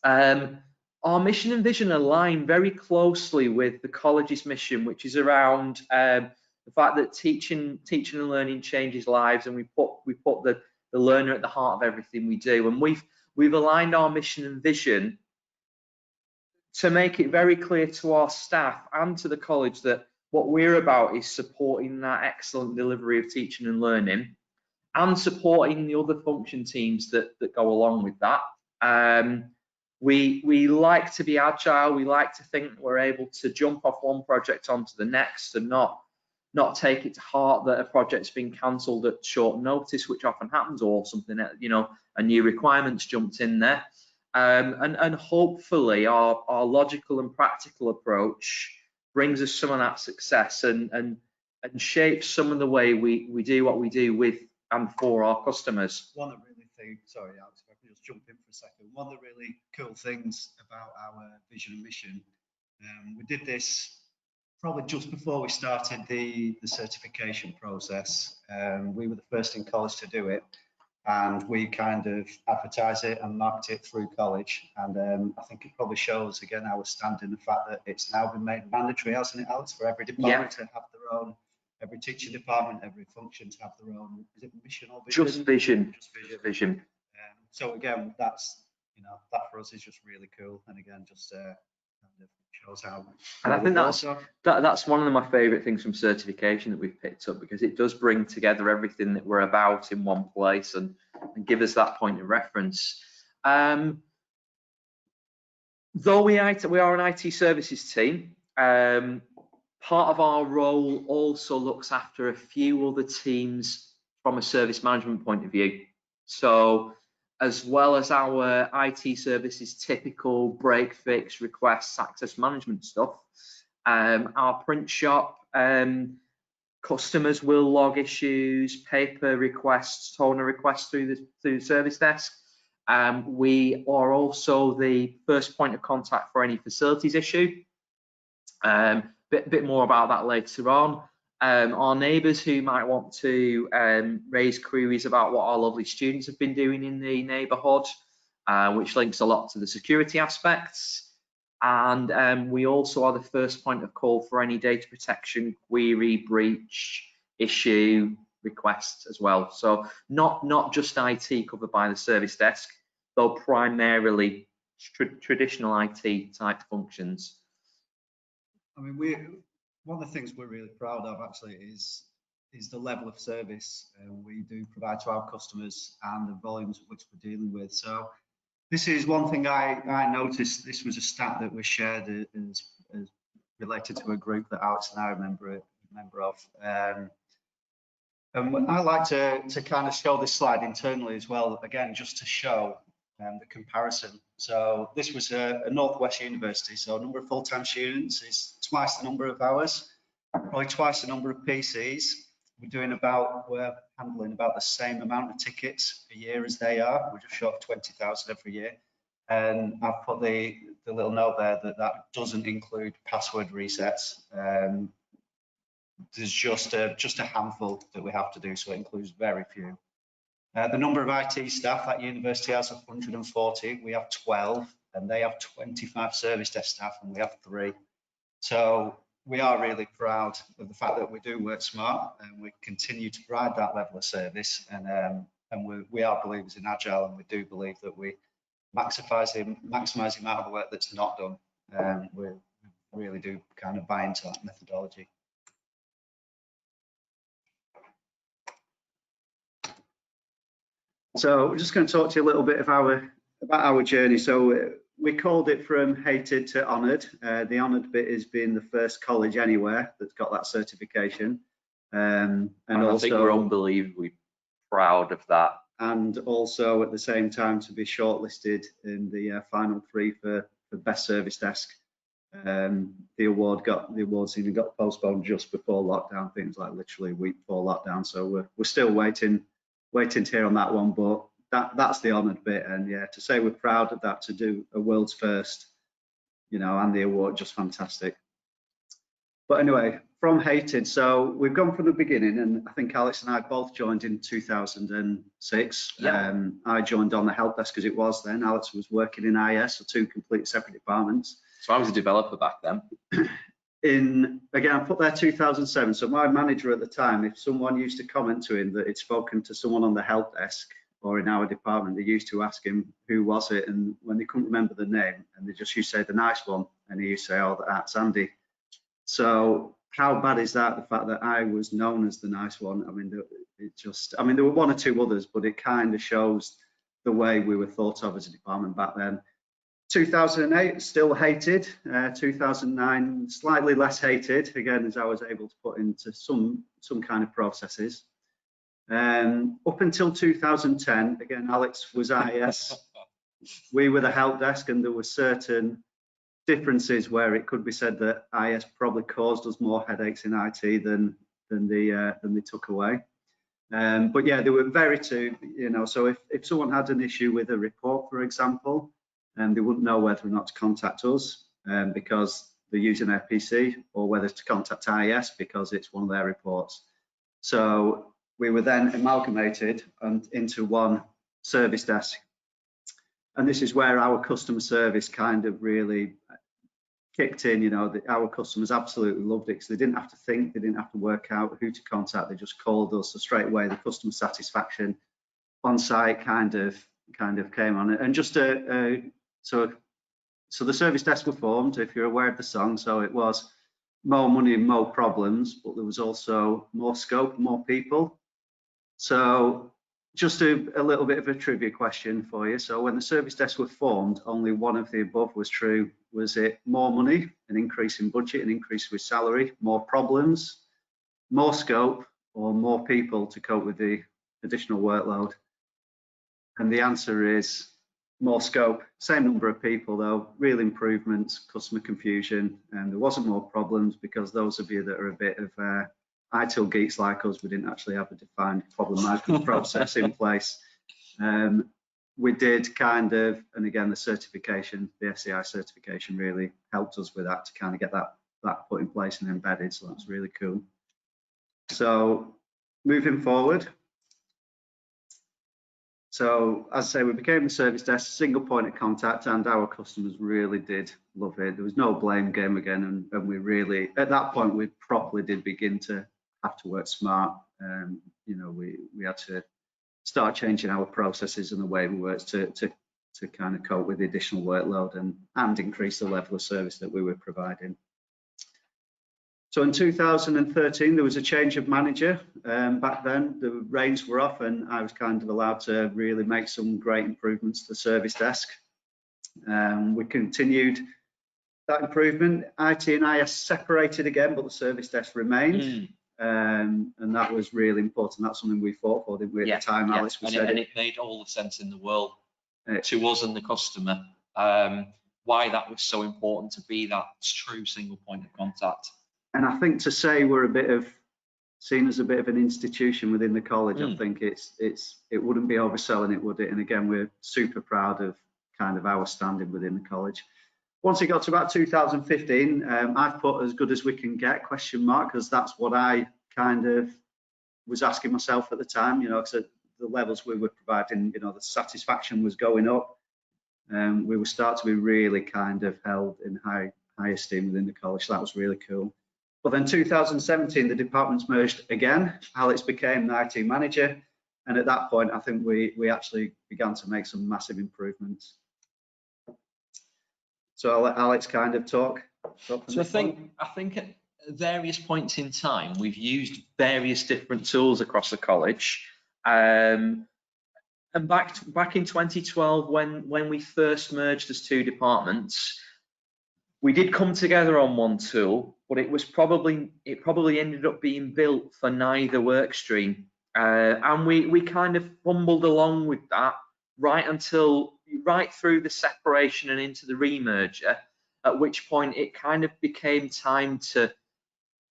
Our mission and vision align very closely with the college's mission, which is around the fact that teaching and learning changes lives, and we put the learner at the heart of everything we do. And we've aligned our mission and vision to make it very clear to our staff and to the college that what we're about is supporting that excellent delivery of teaching and learning, and supporting the other function teams that go along with that. We like to be agile. We like to think that we're able to jump off one project onto the next, and not take it to heart that a project's been cancelled at short notice, which often happens, or something that, you know, a new requirement's jumped in there. And hopefully our logical and practical approach brings us some of that success and shapes some of the way we do what we do with and for our customers. One of the really sorry Alex, if I can just jump in for a second. One of the really cool things about our vision and mission, we did this probably just before we started the certification process. We were the first in college to do it, and we kind of advertise it and market it through college. And I think it probably shows again our stand in the fact that it's now been made mandatory, hasn't it, Alex, for every department to have their own, every teaching department, every function to have their own, is it mission or vision? Just vision. Just vision. So again, that's, you know, that for us is just really cool. And again, just kind of shows how. And I think that's one of my favourite things from certification that we've picked up, because it does bring together everything that we're about in one place and give us that point of reference. Though we are an IT services team, part of our role also looks after a few other teams from a service management point of view. So as well as our IT services typical break, fix, requests, access management stuff, our print shop, customers will log issues, paper requests, toner requests through the service desk. We are also the first point of contact for any facilities issue. Bit more about that later on. Our neighbours who might want to raise queries about what our lovely students have been doing in the neighbourhood, which links a lot to the security aspects. And we also are the first point of call for any data protection query, breach, issue, requests as well. So not just IT covered by the service desk, though primarily traditional IT type functions. I mean, one of the things we're really proud of actually is the level of service we do provide to our customers and the volumes of which we're dealing with. So this is one thing I noticed. This was a stat that was shared as related to a group that Alex and I are a member of. And I like to kind of show this slide internally as well, again, just to show the comparison. So this was a Northwest University, so a number of full-time students is twice the number of hours, probably twice the number of PCs. We're handling about the same amount of tickets a year as they are. We're just short of 20,000 every year. And I've put the little note there that doesn't include password resets. There's just a handful that we have to do, so it includes very few. The number of IT staff at university has 140, we have 12, and they have 25 service desk staff, and we have 3. So we are really proud of the fact that we do work smart, and we continue to provide that level of service, and we are believers in agile, and we do believe that we maximize the amount of the work that's not done. We really do kind of buy into that methodology. So we're just going to talk to you a little bit of about our journey. So we called it from hated to honoured. The honoured bit is being the first college anywhere that's got that certification. And also, I think we're unbelievably proud of that. And also at the same time to be shortlisted in the final 3 for best service desk. The awards even got postponed just before lockdown, things like literally a week before lockdown. So we're still waiting to hear on that one, but that's the honoured bit. And yeah, to say we're proud of that, to do a world's first, you know, and the award, just fantastic. But anyway, from hated, so we've gone from the beginning, and I think Alex and I both joined in 2006. Yeah. I joined on the help desk as it was then. Alex was working in IS, so 2 complete separate departments. So I was a developer back then. Again, I put there 2007. So my manager at the time, if someone used to comment to him that he'd spoken to someone on the help desk or in our department, they used to ask him who was it, and when they couldn't remember the name, and they just used to say the nice one, and he used to say, oh, that's Andy. So how bad is that, the fact that I was known as the nice one? I mean, there were 1 or 2 others, but it kind of shows the way we were thought of as a department back then. 2008, still hated. 2009, slightly less hated, again, as I was able to put into some kind of processes. Up until 2010, again, Alex was IS. we were the help desk, and there were certain differences where it could be said that IS probably caused us more headaches in IT than they took away. But yeah, they were very so if someone had an issue with a report, for example, they wouldn't know whether or not to contact us because they're using their PC, or whether to contact IS because it's one of their reports. So we were then amalgamated into one service desk. And this is where our customer service kind of really kicked in. Our customers absolutely loved it because they didn't have to think, they didn't have to work out who to contact, they just called us. So straight away, the customer satisfaction on site kind of came on it. And just so the service desk were formed, if you're aware of the song. So it was more money and more problems, but there was also more scope, more people. So just a little bit of a trivia question for you. So when the service desk were formed, only one of the above was true. Was it more money, an increase in budget, an increase with salary, more problems, more scope, or more people to cope with the additional workload? And the answer is more scope. Same number of people though, real improvements, customer confusion, and there wasn't more problems because those of you that are a bit of ITIL geeks like us, we didn't actually have a defined problem management process in place. We did kind of, and again, the certification, the SCI certification really helped us with that to kind of get that put in place and embedded. So that's really cool. So moving forward. So as I say, we became the service desk, single point of contact, and our customers really did love it. There was no blame game again, and we really, at that point, we properly did begin to have to work smart. We had to start changing our processes and the way we worked to kind of cope with the additional workload and increase the level of service that we were providing. So in 2013, there was a change of manager. Back then, the reins were off, and I was kind of allowed to really make some great improvements to the service desk. We continued that improvement. IT and IS separated again, but the service desk remained. And that was really important. That's something we fought for, didn't we, at the time, Alice? And it made all the sense in the world to us and the customer, why that was so important to be that true single point of contact. And I think to say we're seen as a bit of an institution within the college, I think it wouldn't be overselling it, would it? And again, we're super proud of kind of our standing within the college. Once it got to about 2015, I've put as good as we can get, question mark, because that's what I kind of was asking myself at the time, because at the levels we were providing, the satisfaction was going up. We were starting to be really kind of held in high esteem within the college. So that was really cool. But then 2017, the departments merged again. Alex became the IT manager. And at that point, I think we actually began to make some massive improvements. So I'll let Alex kind of talk. So I think at various points in time, we've used various different tools across the college. And back in 2012, when we first merged as two departments, we did come together on one tool, but it probably ended up being built for neither work stream. And we kind of fumbled along with that right through the separation and into the remerger, at which point it kind of became time to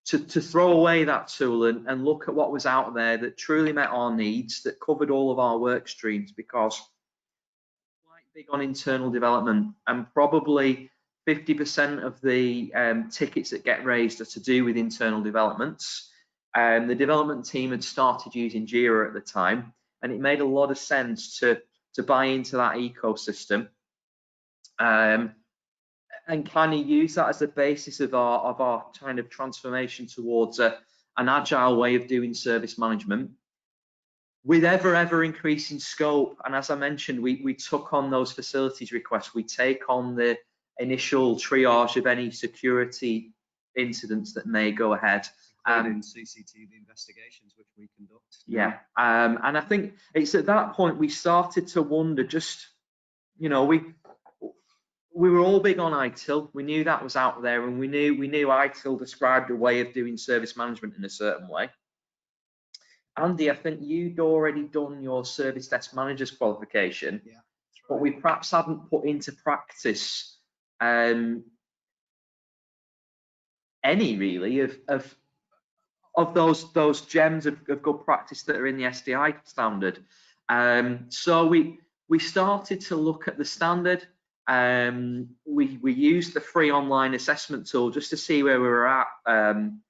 throw away that tool and look at what was out there that truly met our needs, that covered all of our work streams, because we're quite big on internal development, and probably 50% of the tickets that get raised are to do with internal developments. The development team had started using Jira at the time, and it made a lot of sense to buy into that ecosystem and kind of use that as the basis of our kind of transformation towards an agile way of doing service management, with ever increasing scope. And as I mentioned, we took on those facilities requests. We take on the initial triage of any security incidents that may go ahead. In CCTV investigations, which we conduct. Yeah, and I think it's at that point we started to wonder, we were all big on ITIL. We knew that was out there, and we knew ITIL described a way of doing service management in a certain way. Andy, I think you'd already done your service desk manager's qualification. Yeah, but we perhaps hadn't put into practice any really of those gems of good practice that are in the SDI standard. So we started to look at the standard. We used the free online assessment tool just to see where we were at, and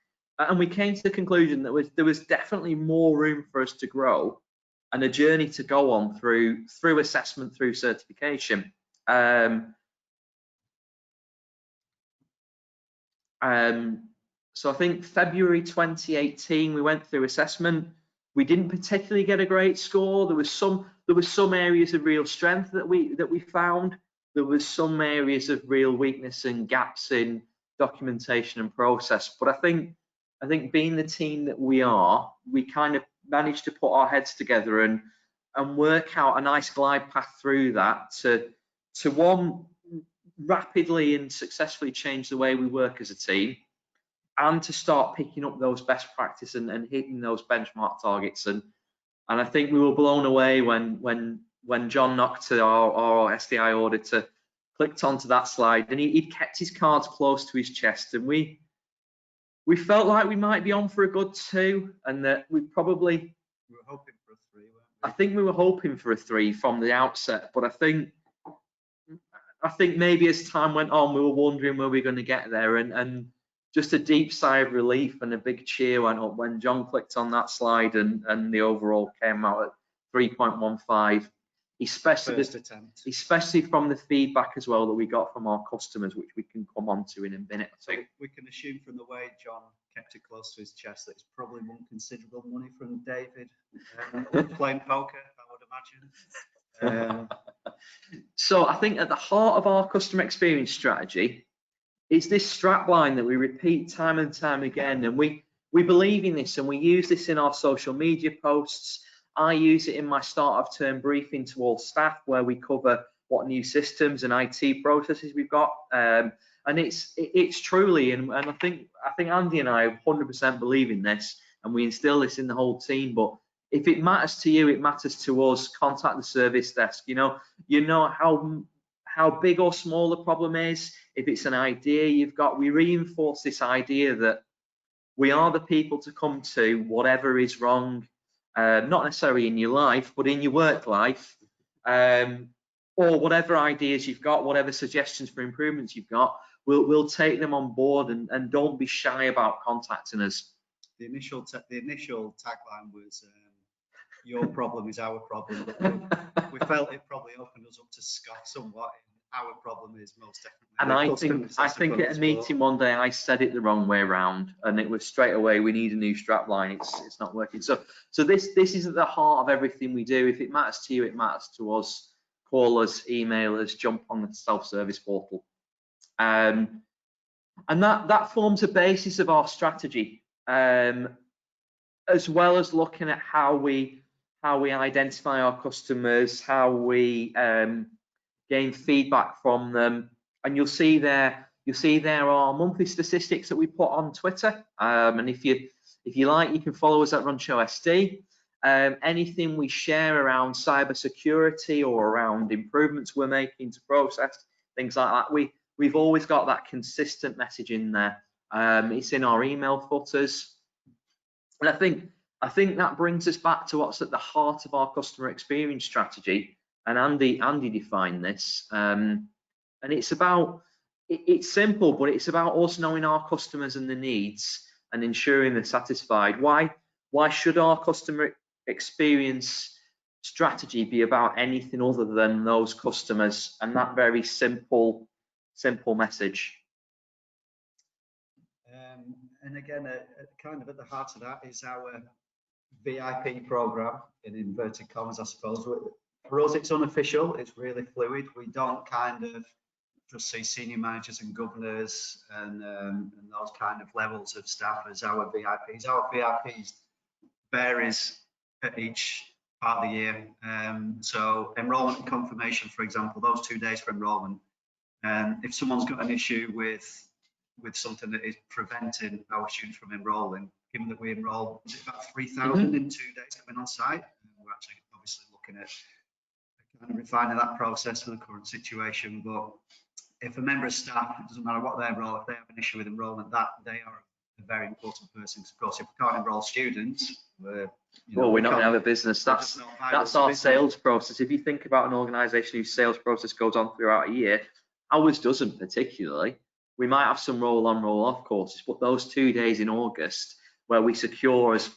we came to the conclusion that there was definitely more room for us to grow and a journey to go on through assessment, through certification. So I think February 2018 we went through assessment. We didn't particularly get a great score. There was some areas of real strength that we found. There was some areas of real weakness and gaps in documentation and process. But I think being the team that we are, we kind of managed to put our heads together and work out a nice glide path through that to one, rapidly and successfully change the way we work as a team, and to start picking up those best practice and hitting those benchmark targets. And I think we were blown away when John Knox, our SDI auditor, clicked onto that slide, and he'd kept his cards close to his chest, and we felt like we might be on for a good 2, and that we were hoping for a 3, weren't we? I think we were hoping for a 3 from the outset, but I think maybe as time went on, we were wondering where we were going to get there, and just a deep sigh of relief and a big cheer went up when John clicked on that slide and the overall came out at 3.15, especially from the feedback as well that we got from our customers, which we can come on to in a minute. So we can assume from the way John kept it close to his chest that it's probably won considerable money from David playing poker, I would imagine. So I think at the heart of our customer experience strategy is this strapline that we repeat time and time again, and we believe in this, and we use this in our social media posts. I use it in my start of term briefing to all staff, where we cover what new systems and IT processes we've got, and it's truly, and I think Andy and I 100% believe in this, and we instill this in the whole team. But if it matters to you, it matters to us. Contact the service desk. You know how big or small the problem is. If it's an idea you've got, we reinforce this idea that we are the people to come to whatever is wrong, not necessarily in your life, but in your work life, or whatever ideas you've got, whatever suggestions for improvements you've got, we'll take them on board, and don't be shy about contacting us. The initial tagline was your problem is our problem, but we felt it probably opened us up to scoff somewhat. Our problem is most definitely. And I think at a meeting one day I said it the wrong way around, and it was straight away, we need a new strapline. It's not working. So this is at the heart of everything we do. If it matters to you, it matters to us. Call us, email us, jump on the self-service portal, and that forms a basis of our strategy, as well as looking at how we identify our customers, how we gain feedback from them. And you'll see there are monthly statistics that we put on Twitter, and if you like, you can follow us at RunShowSD. Anything we share around cyber security or around improvements we're making to process, things like that, we've always got that consistent message in there. It's in our email footers, and I think that brings us back to what's at the heart of our customer experience strategy. And Andy defined this, and it's simple, but it's about us knowing our customers and the needs and ensuring they're satisfied. Why should our customer experience strategy be about anything other than those customers and that very simple message? And again, kind of at the heart of that is our VIP program, in inverted commas, I suppose. For us, it's unofficial. It's really fluid. We don't kind of just see senior managers and governors and those kind of levels of staff as our VIPs. Our VIPs varies at each part of the year. So enrollment and confirmation, for example, those 2 days for enrollment. If someone's got an issue with something that is preventing our students from enrolling, given that we enroll, is it about 3,000 in 2 days coming on site? We're actually obviously looking at kind of refining that process for the current situation. But if a member of staff, it doesn't matter what their role, if they have an issue with enrolment, that they are a very important person. Of course, if we can't enrol students, we're not going to have a business. That's our sales process. If you think about an organisation whose sales process goes on throughout a year, ours doesn't particularly. We might have some roll-on, roll-off courses, but those 2 days in August where we secure as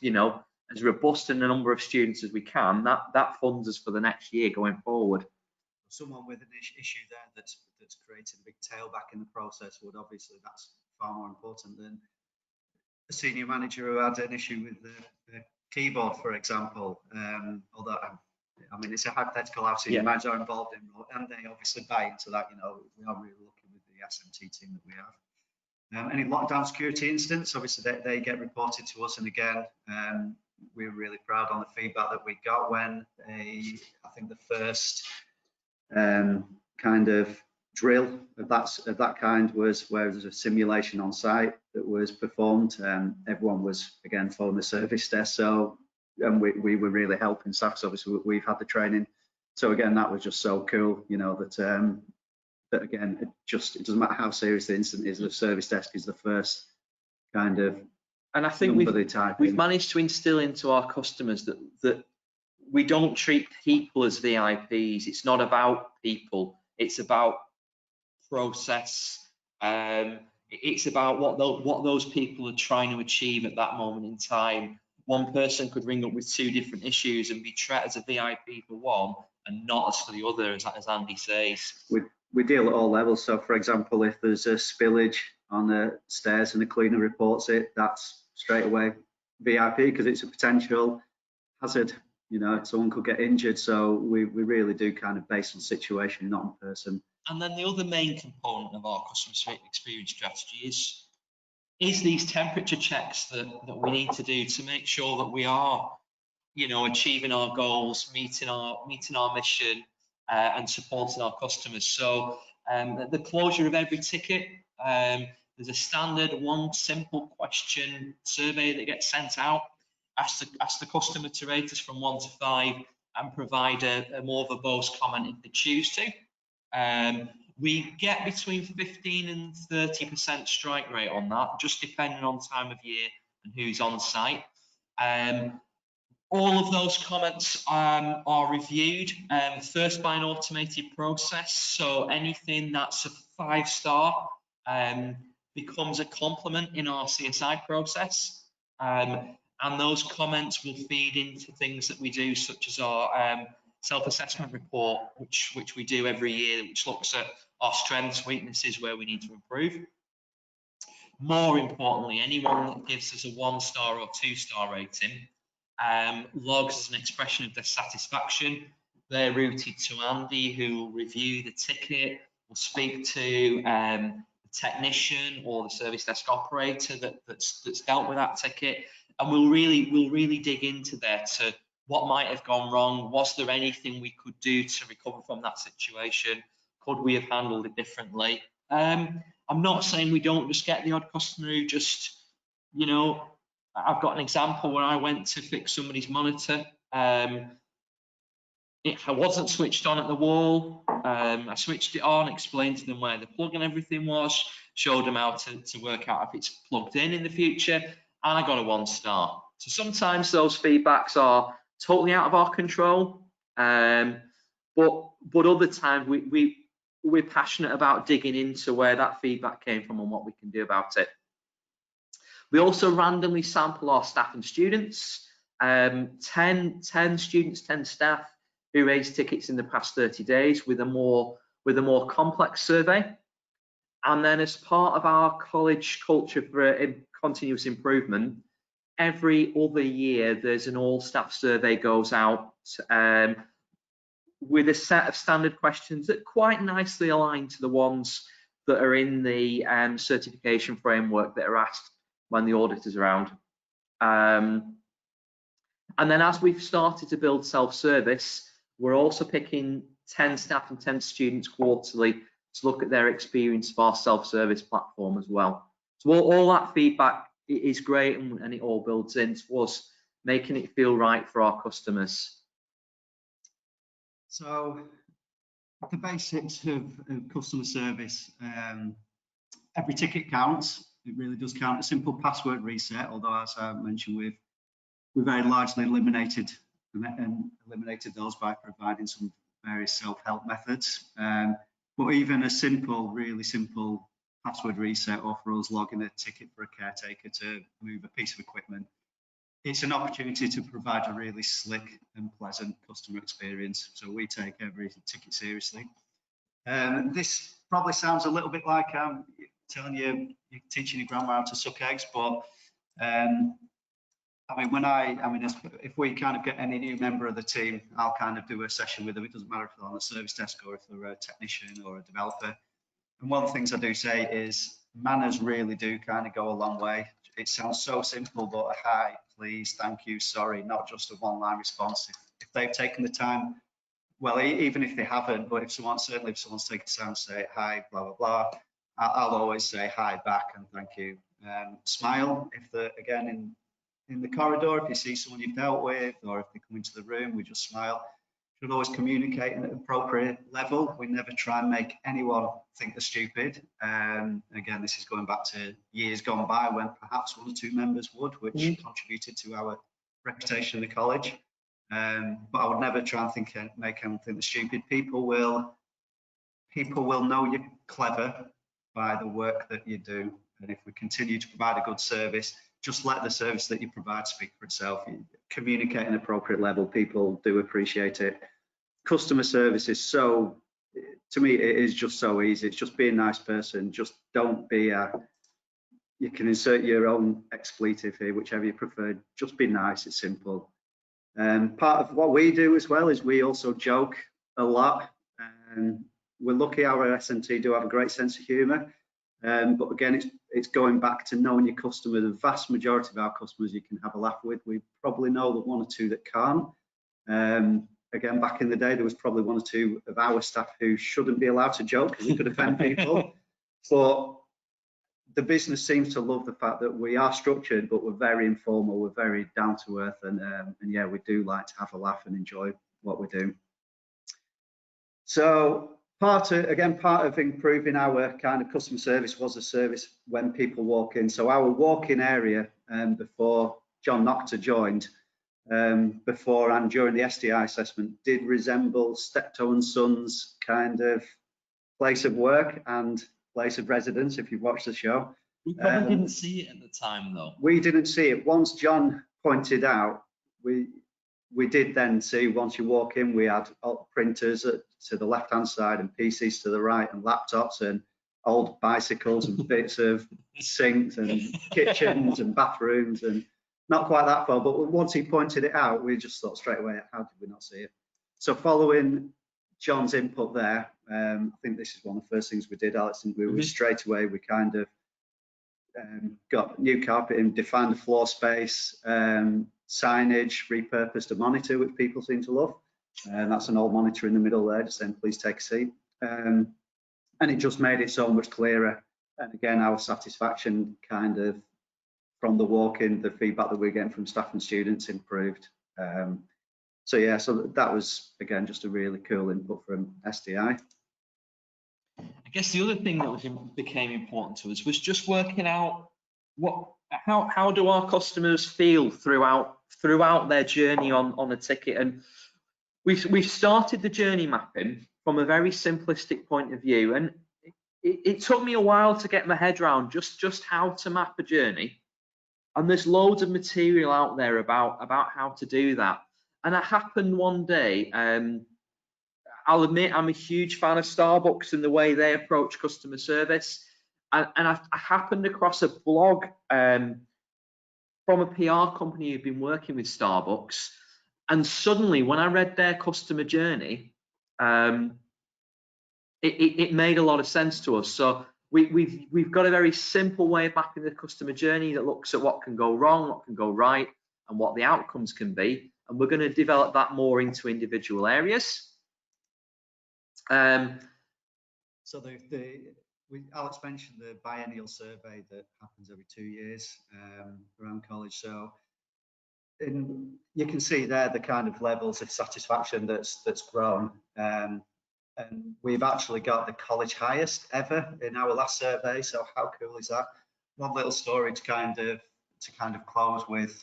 as robust in a number of students as we can, that funds us for the next year going forward. Someone with an issue there that's created a big tailback in the process would obviously, that's far more important than a senior manager who had an issue with the keyboard, for example. Although I mean, it's a hypothetical how senior managers are involved in, and they obviously buy into that. We are really lucky with the SMT team that we have. Any lockdown security incidents, obviously they get reported to us, and again, we're really proud on the feedback that we got when I think the first kind of drill of that kind was where there's a simulation on site that was performed. Everyone was again following the service desk, so we were really helping staff. So obviously we've had the training, so again that was just so cool, that again it doesn't matter how serious the incident is, the service desk is the first kind of. And I think we've managed to instill into our customers that we don't treat people as VIPs. It's not about people. It's about process. It's about what those people are trying to achieve at that moment in time. One person could ring up with 2 different issues and be treated as a VIP for one and not as for the other, as Andy says. We deal at all levels. So, for example, if there's a spillage on the stairs and the cleaner reports it, that's straight away VIP because it's a potential hazard. Someone could get injured. So we really do kind of base on situation, not on person. And then the other main component of our customer experience strategy is these temperature checks that we need to do to make sure that we are, achieving our goals, meeting our mission, and supporting our customers. So at the closure of every ticket, there's a standard one simple question survey that gets sent out. Ask the customer to rate us from 1 to 5 and provide a more verbose comment if they choose to. We get between 15 and 30% strike rate on that, just depending on time of year and who's on site. All of those comments are reviewed first by an automated process. So anything that's a 5-star becomes a compliment in our CSI process. And those comments will feed into things that we do, such as our self-assessment report, which we do every year, which looks at our strengths, weaknesses, where we need to improve. More importantly, anyone that gives us a 1-star or 2-star rating logs as an expression of their satisfaction. They're routed to Andy, who will review the ticket, will speak to the technician or the service desk operator that's dealt with that ticket, and we'll really dig into there to what might have gone wrong. Was there anything we could do to recover from that situation? Could we have handled it differently? I'm not saying we don't just get the odd customer who just, I've got an example where I went to fix somebody's monitor. I wasn't switched on at the wall. I switched it on, explained to them where the plug and everything was, showed them how to work out if it's plugged in the future, and I got a 1-star. So sometimes those feedbacks are totally out of our control, but other times we're passionate about digging into where that feedback came from and what we can do about it. We also randomly sample our staff and students. 10 students, 10 staff who raised tickets in the past 30 days with a more complex survey. And then as part of our college culture for continuous improvement, every other year there's an all staff survey goes out with a set of standard questions that quite nicely align to the ones that are in the certification framework that are asked when the audit is around. And then as we've started to build self-service, we're also picking 10 staff and 10 students quarterly to look at their experience of our self-service platform as well. So all that feedback is great, and it all builds into us making it feel right for our customers. So the basics of customer service, every ticket counts. It really does count. A simple password reset, although as I mentioned, we've very largely eliminated those by providing some various self-help methods. But even a simple, really simple password reset, or for us logging a ticket for a caretaker to move a piece of equipment, it's an opportunity to provide a really slick and pleasant customer experience. So we take every ticket seriously. This probably sounds a little bit like I'm telling you, you're teaching your grandma how to suck eggs, but I mean, if we kind of get any new member of the team, I'll kind of do a session with them. It doesn't matter if they're on a service desk or if they're a technician or a developer. And one of the things I do say is manners really do kind of go a long way. It sounds so simple, but hi, please, thank you, sorry, not just a one-line response. If they've taken the time, well, even if they haven't, but certainly if someone's taken the time to say hi, blah, blah, blah, I'll always say hi back and thank you. Smile if they're, again, in the corridor, if you see someone you've dealt with, or if they come into the room, we just smile. Should always communicate at an appropriate level. We never try and make anyone think they're stupid. Again, this is going back to years gone by when perhaps one or two members would, which contributed to our reputation in the college. But I would never try and make anyone think they're stupid. People will know you're clever by the work that you do. And if we continue to provide a good service, just let the service that you provide speak for itself. You communicate at an appropriate level. People do appreciate it. Customer service is so, to me, it is just so easy. It's just be a nice person. Just don't be you can insert your own expletive here, whichever you prefer. Just be nice, it's simple. Part of what we do as well is we also joke a lot. We're lucky our SMT do have a great sense of humour. But again, it's going back to knowing your customer. The vast majority of our customers you can have a laugh with. We probably know the one or two that can't. Again, back in the day, there was probably one or two of our staff who shouldn't be allowed to joke because we could offend people. But the business seems to love the fact that we are structured, but we're very informal, we're very down to earth, and yeah, we do like to have a laugh and enjoy what we do. So part of improving our kind of customer service was a service when people walk in. So our walk-in area, before John Noctor joined, before and during the SDI assessment, did resemble Steptoe & Sons kind of place of work and place of residence, if you've watched the show. We probably didn't see it at the time, though. We didn't see it. Once John pointed out, we did then see, once you walk in, we had printers to the left-hand side and PCs to the right and laptops and old bicycles and bits of sinks and kitchens and bathrooms, and not quite that far, but once he pointed it out, we just thought straight away, how did we not see it? So following John's input there, I think this is one of the first things we did, Alex, and we were straight away, we kind of got new carpeting, defined the floor space, signage, repurposed a monitor, which people seem to love. That's an old monitor in the middle there, just saying, please take a seat. And it just made it so much clearer. And again, our satisfaction kind of from the walk-in, the feedback that we're getting from staff and students improved. So yeah, so that was, again, just a really cool input from SDI. I guess the other thing that became important to us was just working out how do our customers feel throughout their journey on a ticket. And we've started the journey mapping from a very simplistic point of view, and it took me a while to get my head around just how to map a journey. And there's loads of material out there about how to do that. And it happened one day. I'll admit I'm a huge fan of Starbucks and the way they approach customer service. And I happened across a blog from a PR company who've been working with Starbucks. And suddenly, when I read their customer journey, it made a lot of sense to us. So we've got a very simple way of mapping the customer journey that looks at what can go wrong, what can go right, and what the outcomes can be. And we're going to develop that more into individual areas. So Alex mentioned the biennial survey that happens every 2 years around college. So you can see there the kind of levels of satisfaction that's grown. And we've actually got the college highest ever in our last survey. So how cool is that? One little story to kind of close with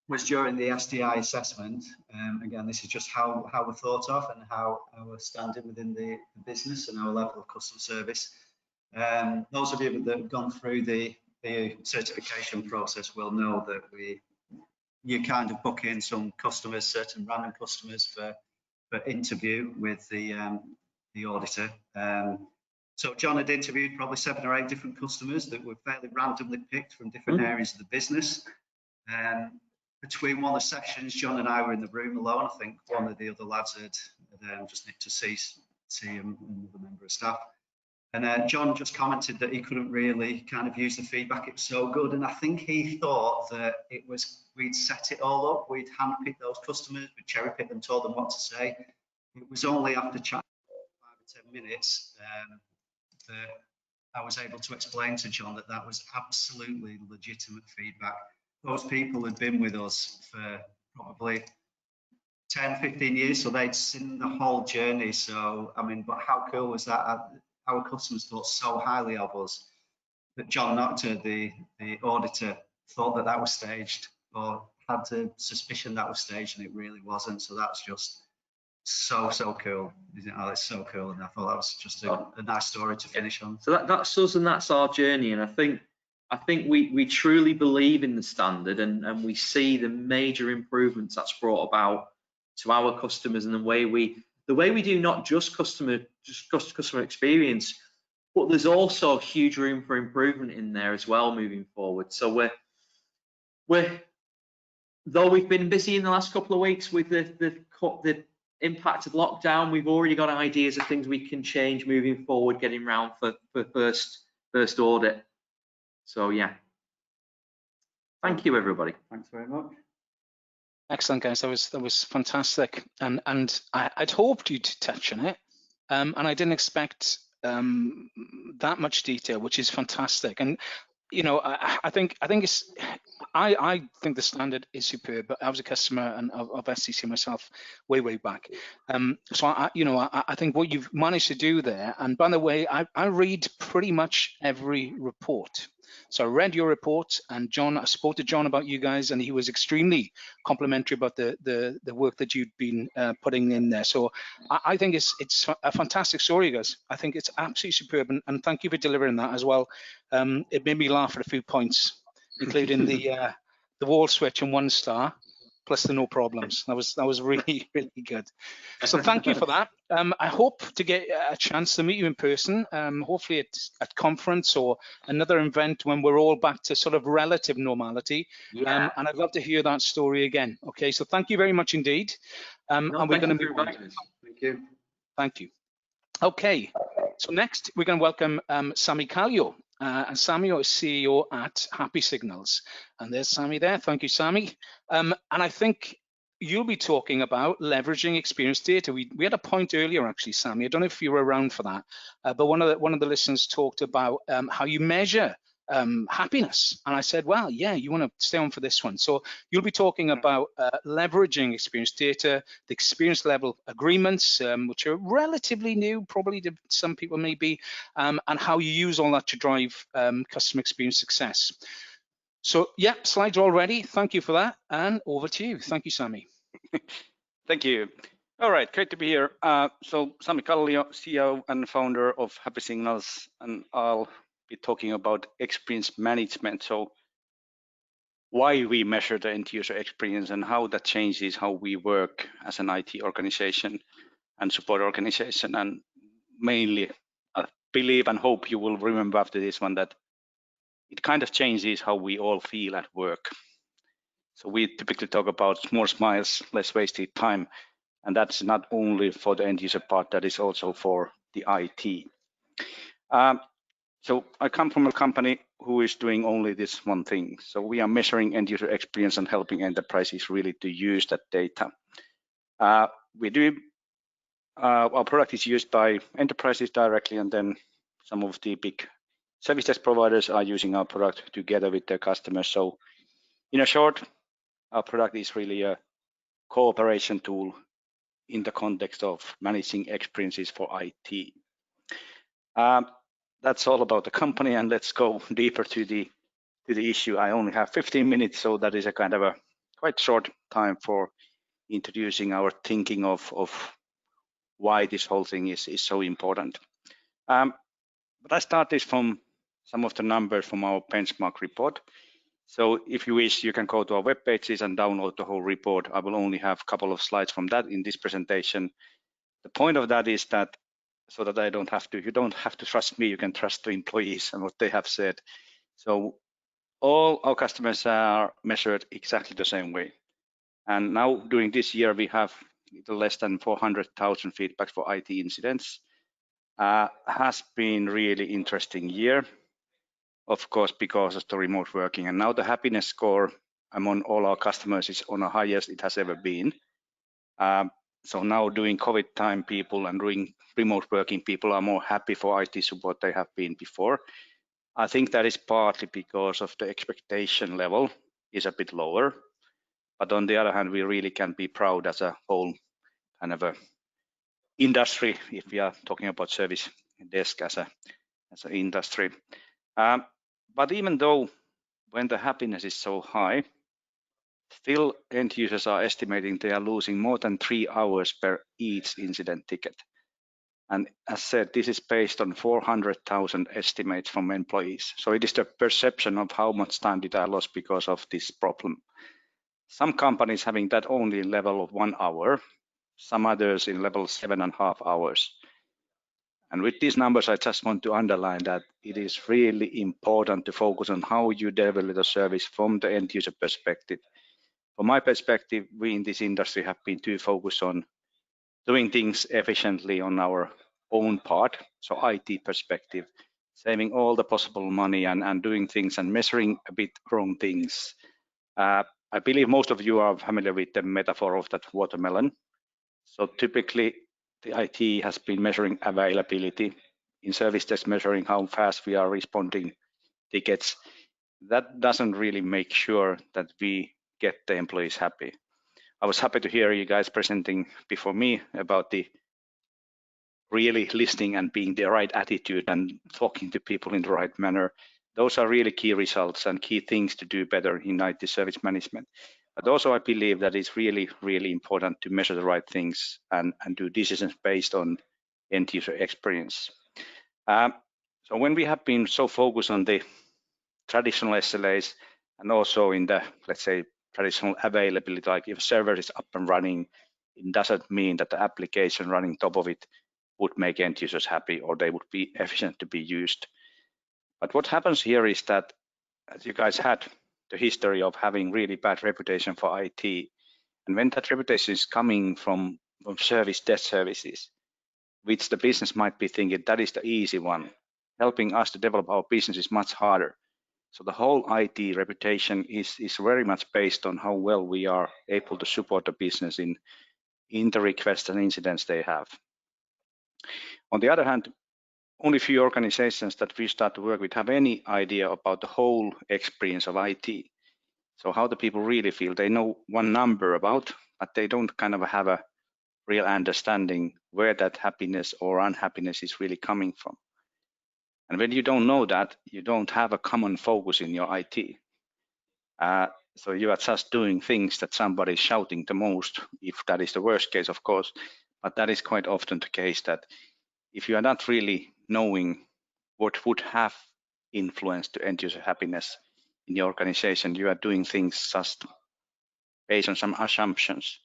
was during the SDI assessment. Again, this is just how we're thought of and how we're standing within the business and our level of customer service. Those of you that have gone through the certification process will know that you kind of book in some customers, certain random customers for interview with the auditor. So John had interviewed probably 7 or 8 different customers that were fairly randomly picked from different areas of the business. Between one of the sessions, John and I were in the room alone. I think one of the other lads had just need to see him, another member of staff. And John just commented that he couldn't really kind of use the feedback. It was so good. And I think he thought that we'd set it all up. We'd handpicked those customers, we'd cherry pick them, told them what to say. It was only after chatting for 5 or 10 minutes that I was able to explain to John that that was absolutely legitimate feedback. Those people had been with us for probably 10, 15 years, so they'd seen the whole journey. So, I mean, but how cool was that? Our customers thought so highly of us that John Noctor, the auditor, thought that that was staged, or had the suspicion that was staged, and it really wasn't. So that's just so cool, isn't it? Oh, it's so cool, and I thought that was just a nice story to finish on. So that's us, and that's our journey, and I think we truly believe in the standard, and we see the major improvements that's brought about to our customers, and the way we do not just customer experience, but there's also huge room for improvement in there as well moving forward. So though we've been busy in the last couple of weeks with the impact of lockdown, we've already got ideas of things we can change moving forward, getting round for first audit. So yeah, thank you everybody. Thanks very much. Excellent, guys. That was fantastic, and I'd hoped you'd touch on it, and I didn't expect that much detail, which is fantastic. And you know, I think the standard is superb. But I was a customer of SCC myself way back, so I think what you've managed to do there. And by the way, I read pretty much every report. So I read your report, and John, I spoke to John about you guys, and he was extremely complimentary about the work that you'd been putting in there. So I think it's a fantastic story, guys. I think it's absolutely superb, and thank you for delivering that as well. It made me laugh at a few points, including the wall switch and 1 star, plus the no problems. That was really good. So thank you for that. I hope to get a chance to meet you in person, hopefully at conference or another event when we're all back to sort of relative normality. Yeah. And I'd love to hear that story again. Okay, so thank you very much indeed. And we're going to move on. Thank you. Thank you. Okay, so next we're going to welcome Sami Kallio. And Sami is CEO at Happy Signals. And there's Sami there. Thank you, Sami. And I think you'll be talking about leveraging experience data. We had a point earlier, actually, Sami. I don't know if you were around for that, but one of the listeners talked about how you measure happiness. And I said, well, yeah, you want to stay on for this one. So you'll be talking about leveraging experience data, the experience level agreements, which are relatively new, probably to some people maybe, and how you use all that to drive customer experience success. So yeah, slides are all ready. Thank you for that. And over to you. Thank you, Sami. Thank you. All right, great to be here. So Sami Kallio, CEO and founder of Happy Signals, and I'll be talking about experience management. So why we measure the end user experience and how that changes how we work as an IT organization and support organization. And mainly, I believe and hope you will remember after this one that it kind of changes how we all feel at work. So we typically talk about more smiles, less wasted time. And that's not only for the end user part, that is also for the IT. So I come from a company who is doing only this one thing. So we are measuring end user experience and helping enterprises really to use that data. Our product is used by enterprises directly, and then some of the big service desk providers are using our product together with their customers. So In a short, our product is really a cooperation tool in the context of managing experiences for IT. That's all about the company, and let's go deeper to the issue. I only have 15 minutes, so that is a kind of a quite short time for introducing our thinking of why this whole thing is so important. But I start this from some of the numbers from our benchmark report. So if you wish, you can go to our web pages and download the whole report. I will only have a couple of slides from that in this presentation. The point of that is that so that you don't have to trust me, you can trust the employees and what they have said. So all our customers are measured exactly the same way. And now during this year, we have less than 400,000 feedbacks for IT incidents. Has been really interesting year, of course, because of the remote working. And now the happiness score among all our customers is on the highest it has ever been. So now during COVID time, people and doing remote working, people are more happy for IT support they have been before. I think that is partly because of the expectation level is a bit lower. But on the other hand, we really can be proud as a whole kind of a industry if we are talking about service desk as an industry. But even though when the happiness is so high, still end users are estimating they are losing more than 3 hours per each incident ticket. And as said, this is based on 400,000 estimates from employees. So it is the perception of how much time did I lose because of this problem. Some companies having that only level of 1 hour, some others in level 7.5 hours. And with these numbers, I just want to underline that it is really important to focus on how you deliver the service from the end user perspective. From my perspective, we in this industry have been too focused on doing things efficiently on our own part, so IT perspective, saving all the possible money and doing things and measuring a bit wrong things. I believe most of you are familiar with the metaphor of that watermelon. So typically, the IT has been measuring availability. In service desk, measuring how fast we are responding tickets. That doesn't really make sure that we get the employees happy. I was happy to hear you guys presenting before me about the really listening and being the right attitude and talking to people in the right manner. Those are really key results and key things to do better in IT service management. But also I believe that it's really, really important to measure the right things and do decisions based on end user experience. So when we have been so focused on the traditional SLAs and also in the, let's say, traditional availability, like if a server is up and running, it doesn't mean that the application running top of it would make end users happy or they would be efficient to be used. But what happens here is that, as you guys had the history of having really bad reputation for IT, and when that reputation is coming from service desk services, which the business might be thinking that is the easy one, helping us to develop our business is much harder. So the whole IT reputation is very much based on how well we are able to support the business in the requests and incidents they have. On the other hand, only few organizations that we start to work with have any idea about the whole experience of IT. So how the people really feel. They know one number about, but they don't kind of have a real understanding where that happiness or unhappiness is really coming from. And when you don't know that, you don't have a common focus in your IT. So you are just doing things that somebody is shouting the most, if that is the worst case, of course. But that is quite often the case that if you are not really knowing what would have influenced the end user happiness in the organization, you are doing things just based on some assumptions.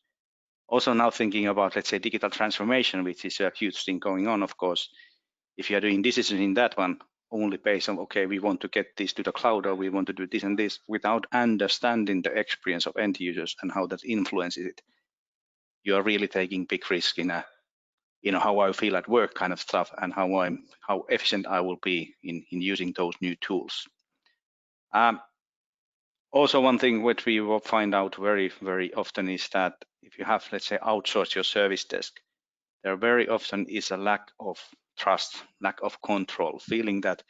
Also now thinking about, let's say, digital transformation, which is a huge thing going on, of course. If you are doing decisions in that one, only based on, okay, we want to get this to the cloud or we want to do this and this without understanding the experience of end users and how that influences it, you are really taking big risk in a, how I feel at work kind of stuff and how efficient I will be in using those new tools. Also, one thing which we will find out very, very often is that if you have, let's say, outsourced your service desk, there very often is a lack of trust, lack of control, feeling that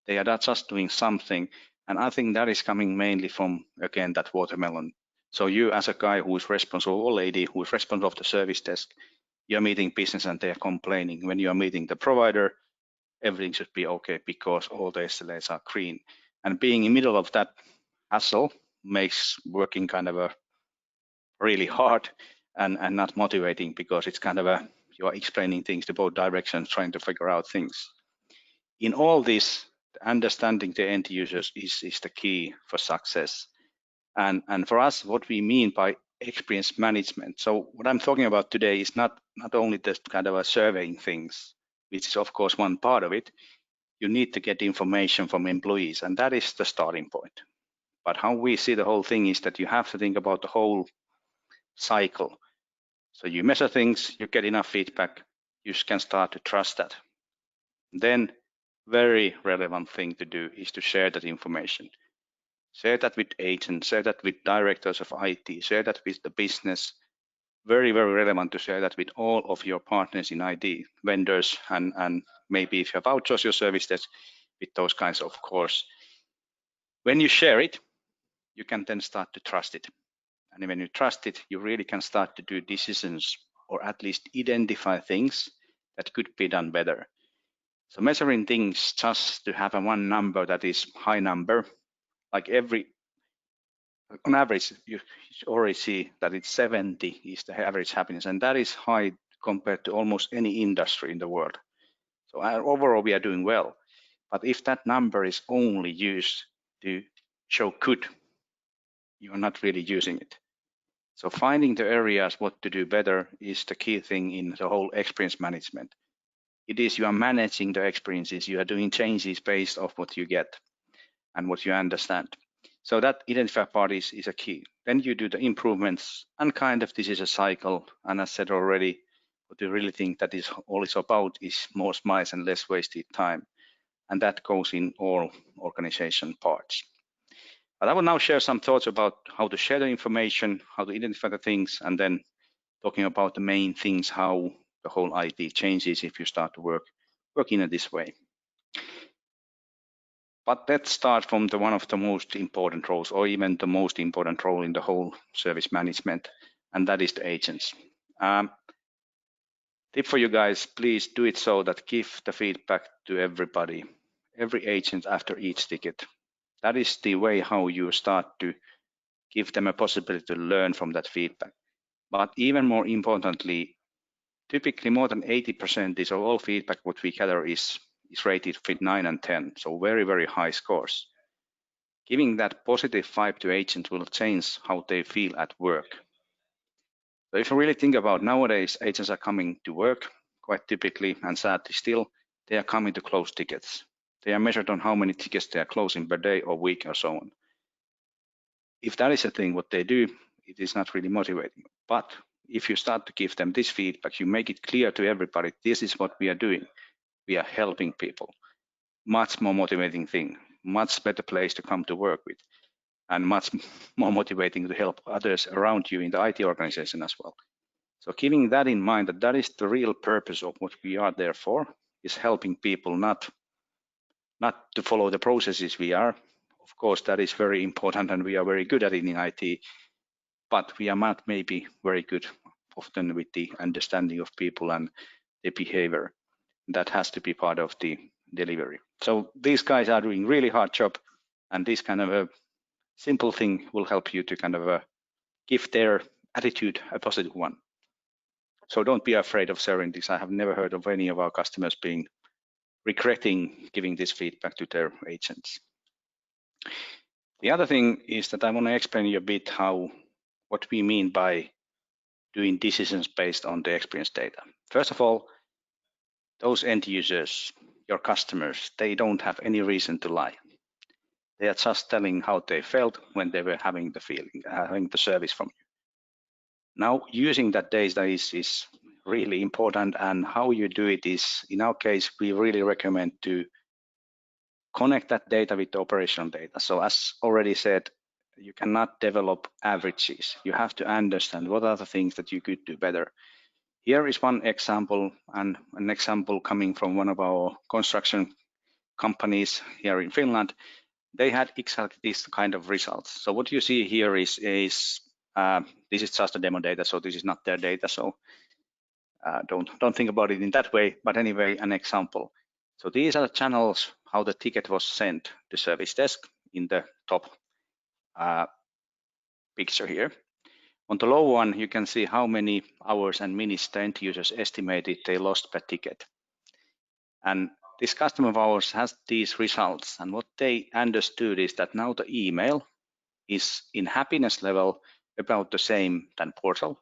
they are not just doing something And I think that is coming mainly from, again, that watermelon. So you as a guy who is responsible, or lady who is responsible of the service desk, you're meeting business and they're complaining. When you are meeting the provider, everything should be okay because all the SLAs are green. And being in the middle of that hassle makes working kind of a really hard and not motivating, because it's kind of you are explaining things to both directions, trying to figure out things. In all this, understanding the end users is the key for success. And for us, what we mean by experience management. So what I'm talking about today is not only just kind of a surveying things, which is of course one part of it. You need to get information from employees, and that is the starting point. But how we see the whole thing is that you have to think about the whole cycle. So you measure things, you get enough feedback, you can start to trust that. Then very relevant thing to do is to share that information. Share that with agents, share that with directors of IT, share that with the business. Very, very relevant to share that with all of your partners in IT, vendors, and maybe if you have outsourced your service desk, with those kinds, of course. When you share it, you can then start to trust it. And when you trust it, you really can start to do decisions, or at least identify things that could be done better. So measuring things just to have a one number that is high number, like on average, you already see that it's 70 is the average happiness, and that is high compared to almost any industry in the world. So overall, we are doing well. But if that number is only used to show good, you are not really using it. So finding the areas what to do better is the key thing in the whole experience management. It is you are managing the experiences, you are doing changes based off what you get and what you understand. So that identify part is a key. Then you do the improvements, and kind of this is a cycle. And as I said already, what you really think that is all it's about is more smiles and less wasted time. And that goes in all organization parts. But I will now share some thoughts about how to share the information, how to identify the things, and then talking about the main things, how the whole IT changes if you start to work in this way. But let's start from one of the most important roles, or even the most important role in the whole service management, and that is the agents. Tip for you guys, please do it so that give the feedback to everybody, every agent after each ticket. That is the way how you start to give them a possibility to learn from that feedback. But even more importantly, typically more than 80% of all feedback what we gather is rated with 9 and 10, so very, very high scores. Giving that positive vibe to agents will change how they feel at work. So if you really think about nowadays, agents are coming to work quite typically, and sadly still, they are coming to close tickets. They are measured on how many tickets they are closing per day or week or so on. If that is a thing what they do, it is not really motivating. But if you start to give them this feedback, you make it clear to everybody, this is what we are doing. We are helping people. Much more motivating thing, much better place to come to work with, and much more motivating to help others around you in the IT organization as well. So keeping that in mind, that is the real purpose of what we are there for, is helping people, not to follow the processes we are. Of course, that is very important, and we are very good at it in IT, but we are not maybe very good often with the understanding of people and their behavior. That has to be part of the delivery. So these guys are doing really hard job, and this kind of a simple thing will help you to kind of give their attitude a positive one. So don't be afraid of sharing this. I have never heard of any of our customers being regretting giving this feedback to their agents. The other thing is that I want to explain you a bit what we mean by doing decisions based on the experience data. First of all, those end users, your customers, they don't have any reason to lie. They are just telling how they felt when they were having the feeling, having the service from you. Now, using that data is really important, and how you do it is, in our case, we really recommend to connect that data with the operational data. So as already said, you cannot develop averages. You have to understand what are the things that you could do better. Here is one example, and an example coming from one of our construction companies here in Finland. they had exactly this kind of results. So what you see here is this is just a demo data, so this is not their data. So don't think about it in that way. But anyway, an example. So these are the channels how the ticket was sent to service desk in the top picture here. On the low one, you can see how many hours and minutes the end users estimated they lost per ticket. And this customer of ours has these results. And what they understood is that now the email is in happiness level about the same than portal.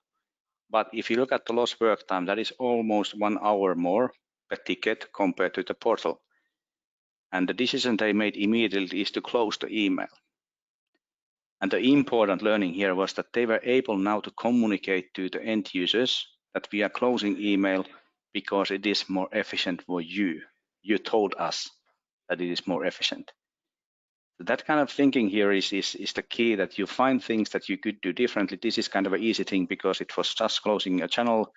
But if you look at the lost work time, that is almost 1 hour more per ticket compared to the portal. And the decision they made immediately is to close the email. And the important learning here was that they were able now to communicate to the end users that we are closing email because it is more efficient for you. You told us that it is more efficient. So that kind of thinking here is the key, that you find things that you could do differently. This is kind of an easy thing because it was just closing a channel.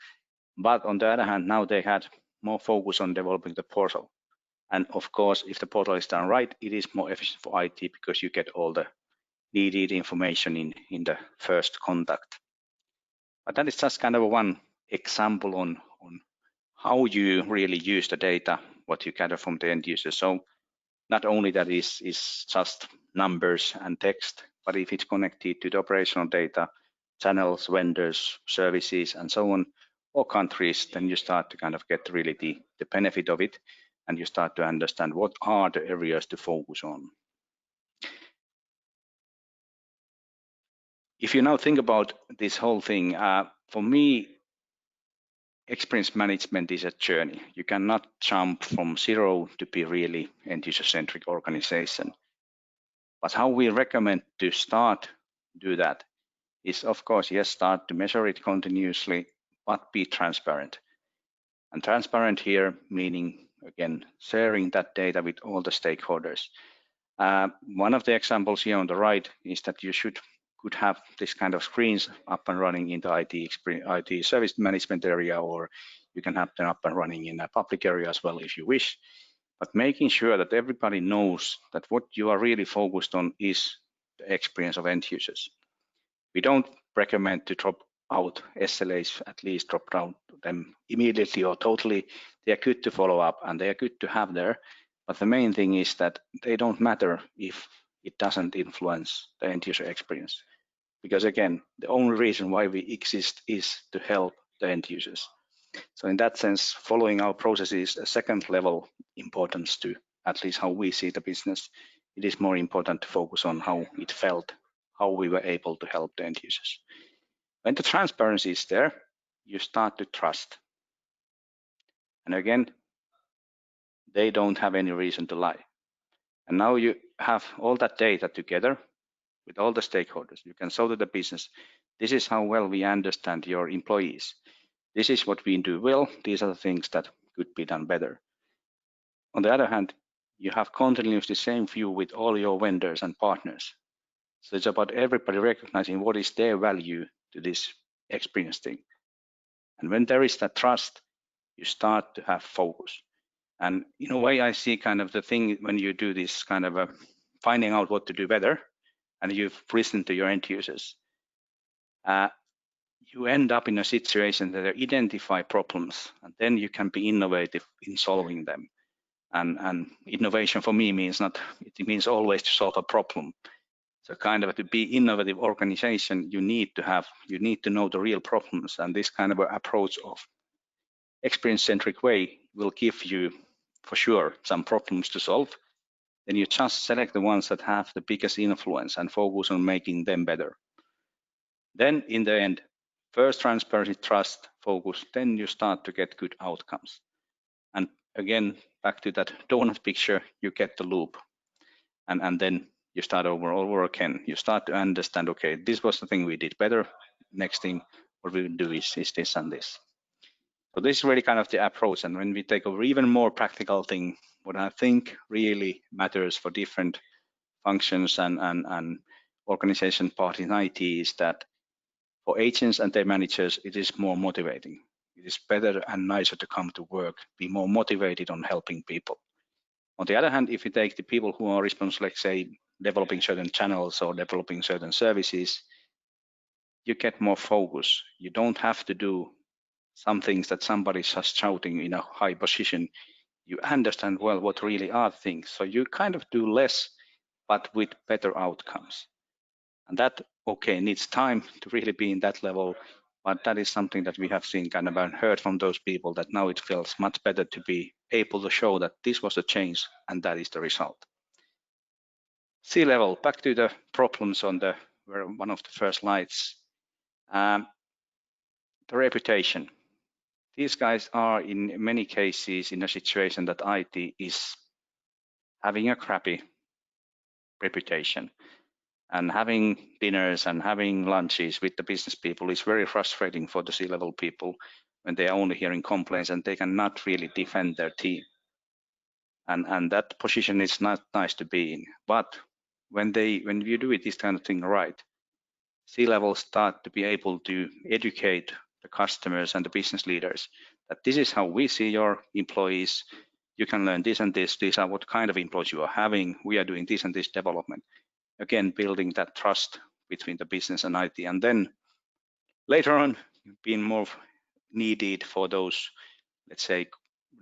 But on the other hand, now they had more focus on developing the portal. And of course, if the portal is done right, it is more efficient for IT because you get all the needed information in the first contact. But that is just kind of one example on how you really use the data, what you gather from the end user. So not only that is just numbers and text, but if it's connected to the operational data, channels, vendors, services, and so on, or countries, then you start to kind of get really the benefit of it, and you start to understand what are the areas to focus on. If you now think about this whole thing, for me, experience management is a journey. You cannot jump from zero to be really end-user-centric organization. But how we recommend to start do that is, of course, yes, start to measure it continuously, but be transparent. And transparent here meaning, again, sharing that data with all the stakeholders. One of the examples here on the right is that you could have this kind of screens up and running in the IT service management area, or you can have them up and running in a public area as well if you wish. But making sure that everybody knows that what you are really focused on is the experience of end users. We don't recommend to drop out SLAs, at least drop down them immediately or totally. They are good to follow up and they are good to have there. But the main thing is that they don't matter if it doesn't influence the end user experience. Because again, the only reason why we exist is to help the end users. So in that sense, following our process is a second level importance to at least how we see the business. It is more important to focus on how it felt, how we were able to help the end users. When the transparency is there, you start to trust. And again, they don't have any reason to lie. And now you have all that data together with all the stakeholders. You can show to the business, this is how well we understand your employees. This is what we do well. These are the things that could be done better. On the other hand, you have continuously the same view with all your vendors and partners. So it's about everybody recognizing what is their value to this experience thing. And when there is that trust, you start to have focus. And in a way, I see kind of the thing when you do this kind of finding out what to do better, and you've listened to your end users, you end up in a situation that they identify problems, and then you can be innovative in solving them. And innovation for me means it means always to solve a problem. So kind of to be innovative organization, you need to know the real problems, and this kind of approach of experience-centric way will give you for sure some problems to solve. Then you just select the ones that have the biggest influence and focus on making them better. Then in the end, first transparency, trust, focus, then you start to get good outcomes. And again, back to that donut picture, you get the loop. And then you start over again. You start to understand, okay, this was the thing we did better. Next thing, what we will do is this and this. So this is really kind of the approach. And when we take over even more practical thing, what I think really matters for different functions and organization part in IT is that for agents and their managers, it is more motivating. It is better and nicer to come to work, be more motivated on helping people. On the other hand, if you take the people who are responsible, let's say, developing certain channels or developing certain services, you get more focus. You don't have to do some things that somebody's just shouting in a high position. You understand well what really are things. So you kind of do less, but with better outcomes. And that, okay, needs time to really be in that level. But that is something that we have seen kind of and heard from those people, that now it feels much better to be able to show that this was a change and that is the result. C-level, back to the problems on the one of the first slides. The reputation. These guys are in many cases in a situation that IT is having a crappy reputation. And having dinners and having lunches with the business people is very frustrating for the C-level people when they are only hearing complaints and they cannot really defend their team. And that position is not nice to be in. But when you do it this kind of thing right, C-level start to be able to educate the customers and the business leaders that this is how we see your employees. You can learn this and this. These are what kind of employees you are having. We are doing this and this development. Again, building that trust between the business and IT. And then later on, being more needed for those, let's say,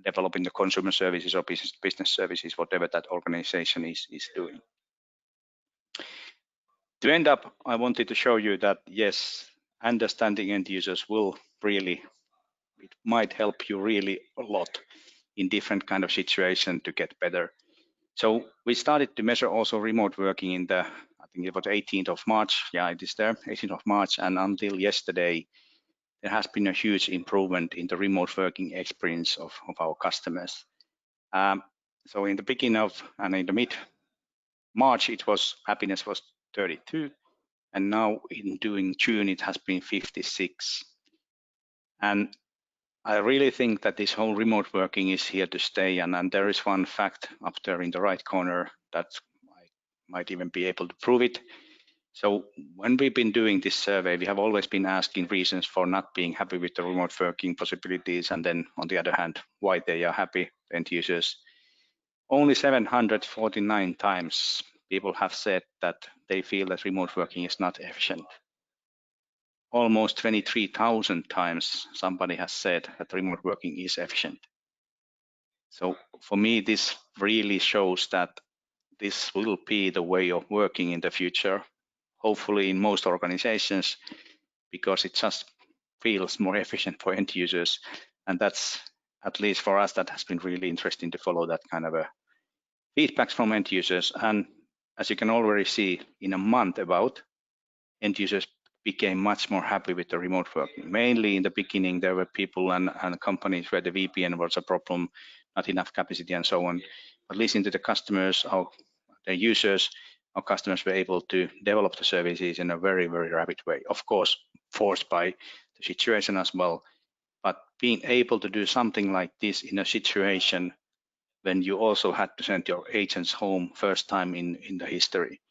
developing the consumer services or business services, whatever that organization is doing. To end up, I wanted to show you that, yes, understanding end users will really, it might help you really a lot in different kind of situation to get better. So we started to measure also remote working in the, I think it was 18th of March. Yeah, it is there, 18th of March. And until yesterday, there has been a huge improvement in the remote working experience of our customers. So in the beginning of, and in the mid-March, happiness was 32. And now during June, it has been 56. And I really think that this whole remote working is here to stay. And there is one fact up there in the right corner that I might even be able to prove it. So when we've been doing this survey, we have always been asking reasons for not being happy with the remote working possibilities. And then on the other hand, why they are happy, end users. Only 749 times people have said that they feel that remote working is not efficient. Almost 23,000 times somebody has said that remote working is efficient. So for me, this really shows that this will be the way of working in the future, hopefully in most organizations, because it just feels more efficient for end users. And that's, at least for us, that has been really interesting to follow that kind of a feedbacks from end users. And as you can already see, in a month about, end users became much more happy with the remote working. Mainly in the beginning, there were people and companies where the VPN was a problem, not enough capacity and so on. But listening to the customers, the users, our customers were able to develop the services in a very, very rapid way. Of course, forced by the situation as well. But being able to do something like this in a situation when you also had to send your agents home first time in the history.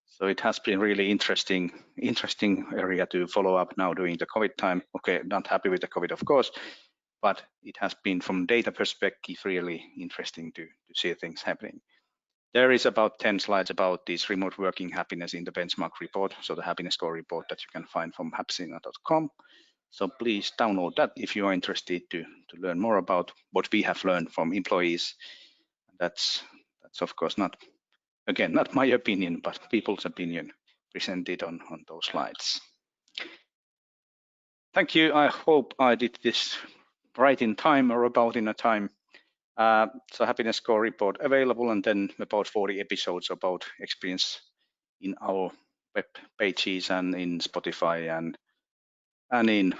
So it has been really interesting area to follow up now during the COVID time. Okay, not happy with the COVID, of course, but it has been from data perspective really interesting to see things happening. There is about 10 slides about this remote working happiness in the benchmark report, so the happiness score report that you can find from happysignal.com. So please download that if you are interested to learn more about what we have learned from employees. That's of course not, again, not my opinion, but people's opinion presented on those slides. Thank you. I hope I did this right in time or about in a time. So happiness score report available, and then about 40 episodes about experience in our web pages and in Spotify and in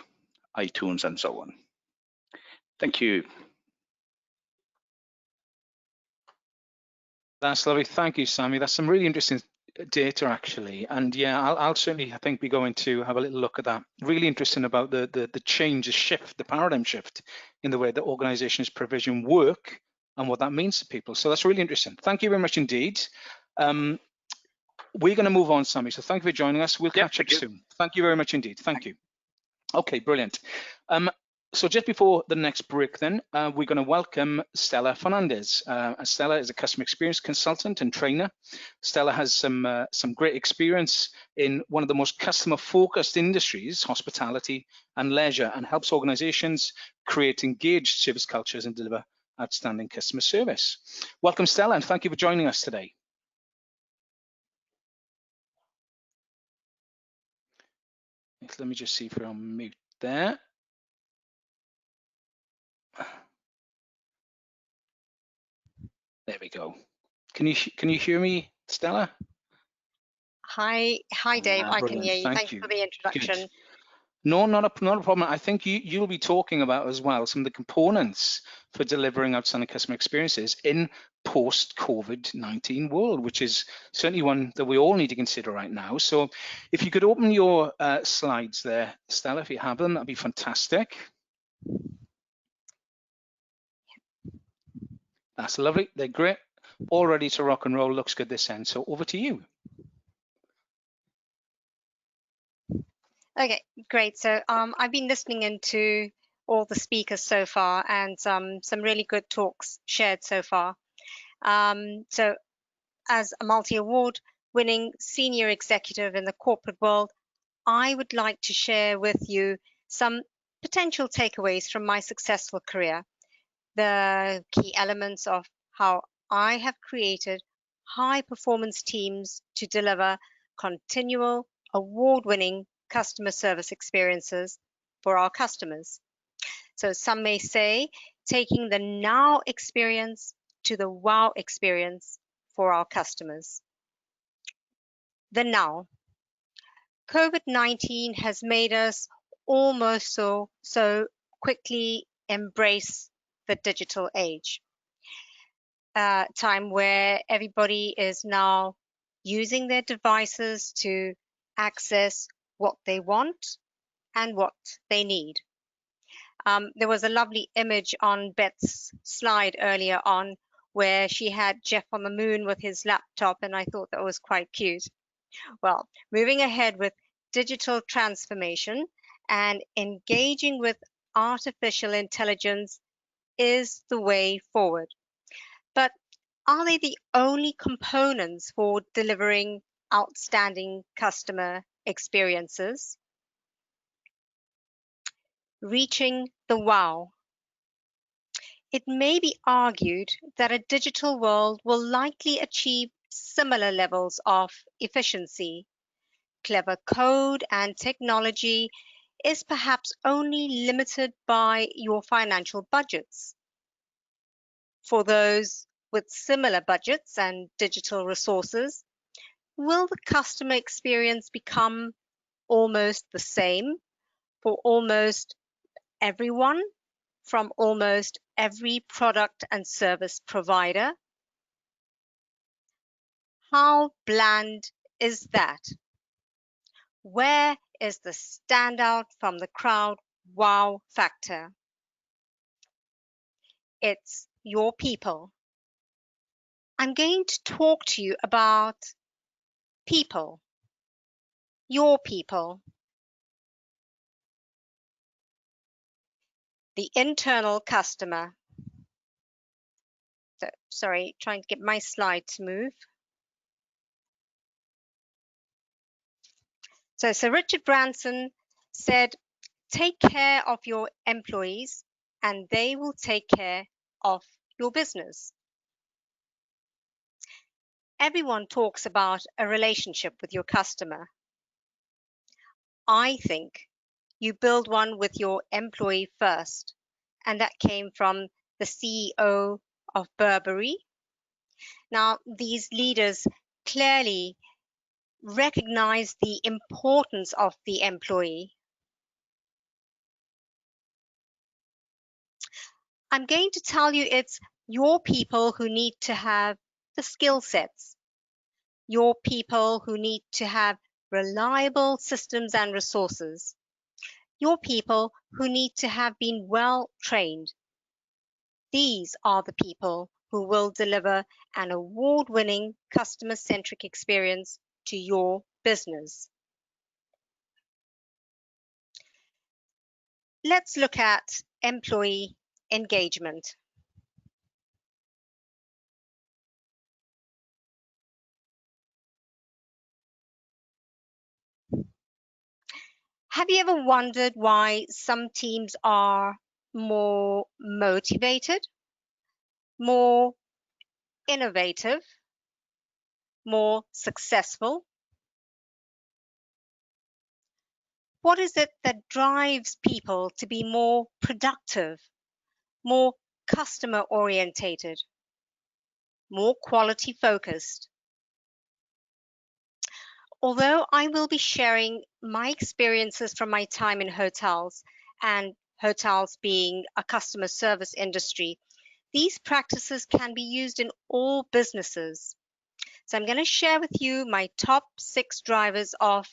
iTunes and so on. Thank you. That's lovely. Thank you, Sammy. That's some really interesting data, actually. And yeah, I'll certainly, I think, be going to have a little look at that. Really interesting about the change, the shift, the paradigm shift in the way that organizations provision work and what that means to people. So that's really interesting. Thank you very much indeed. We're going to move on, Sammy. So thank you for joining us. We'll catch up soon. Thank you very much indeed. Thank you. Okay, brilliant. So just before the next break then, we're going to welcome Stella Fernandez. Stella is a customer experience consultant and trainer. Stella has some great experience in one of the most customer-focused industries, hospitality and leisure, and helps organizations create engaged service cultures and deliver outstanding customer service. Welcome, Stella, and thank you for joining us today. Let me just see if we're on mute there. There we go. Can you hear me, Stella? Hi, Dave. I can hear you. Thanks for the introduction. Good. No, not a problem. I think you'll be talking about as well some of the components for delivering outstanding customer experiences in post-COVID-19 world, which is certainly one that we all need to consider right now. So if you could open your slides there, Stella, if you have them, that'd be fantastic. That's lovely. They're great. All ready to rock and roll. Looks good this end. So over to you. Okay, great. So I've been listening into all the speakers so far, and some really good talks shared so far. So as a multi-award winning senior executive in the corporate world, I would like to share with you some potential takeaways from my successful career, the key elements of how I have created high performance teams to deliver continual award-winning customer service experiences for our customers. So some may say taking the now experience to the wow experience for our customers. The now. COVID-19 has made us almost so quickly embrace the digital age. Time where everybody is now using their devices to access what they want and what they need. There was a lovely image on Beth's slide earlier on where she had Jeff on the moon with his laptop, and I thought that was quite cute. Well, moving ahead with digital transformation and engaging with artificial intelligence is the way forward. But are they the only components for delivering outstanding customer experiences? Reaching the wow. It may be argued that a digital world will likely achieve similar levels of efficiency. Clever code and technology is perhaps only limited by your financial budgets. For those with similar budgets and digital resources, will the customer experience become almost the same for almost everyone from almost every product and service provider? How bland is that? Where is the standout from the crowd wow factor? It's your people. I'm going to talk to you about people, your people. The internal customer. So, sorry, trying to get my slide to move. So Sir Richard Branson said, take care of your employees and they will take care of your business. Everyone talks about a relationship with your customer. I think you build one with your employee first, and that came from the CEO of Burberry. Now, these leaders clearly recognize the importance of the employee. I'm going to tell you it's your people who need to have the skill sets, your people who need to have reliable systems and resources, your people who need to have been well trained. These are the people who will deliver an award-winning customer-centric experience to your business. let's look at employee engagement. Have you ever wondered why some teams are more motivated, more innovative, more successful? What is it that drives people to be more productive, more customer orientated, more quality focused? Although I will be sharing my experiences from my time in hotels, and hotels being a customer service industry, these practices can be used in all businesses. So I'm going to share with you my top 6 drivers of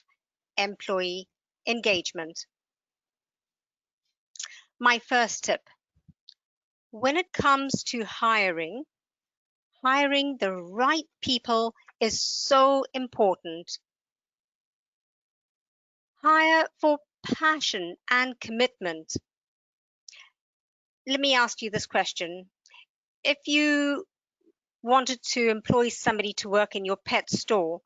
employee engagement. My first tip: when it comes to hiring the right people is so important. Hire for passion and commitment. Let me ask you this question. If you wanted to employ somebody to work in your pet store,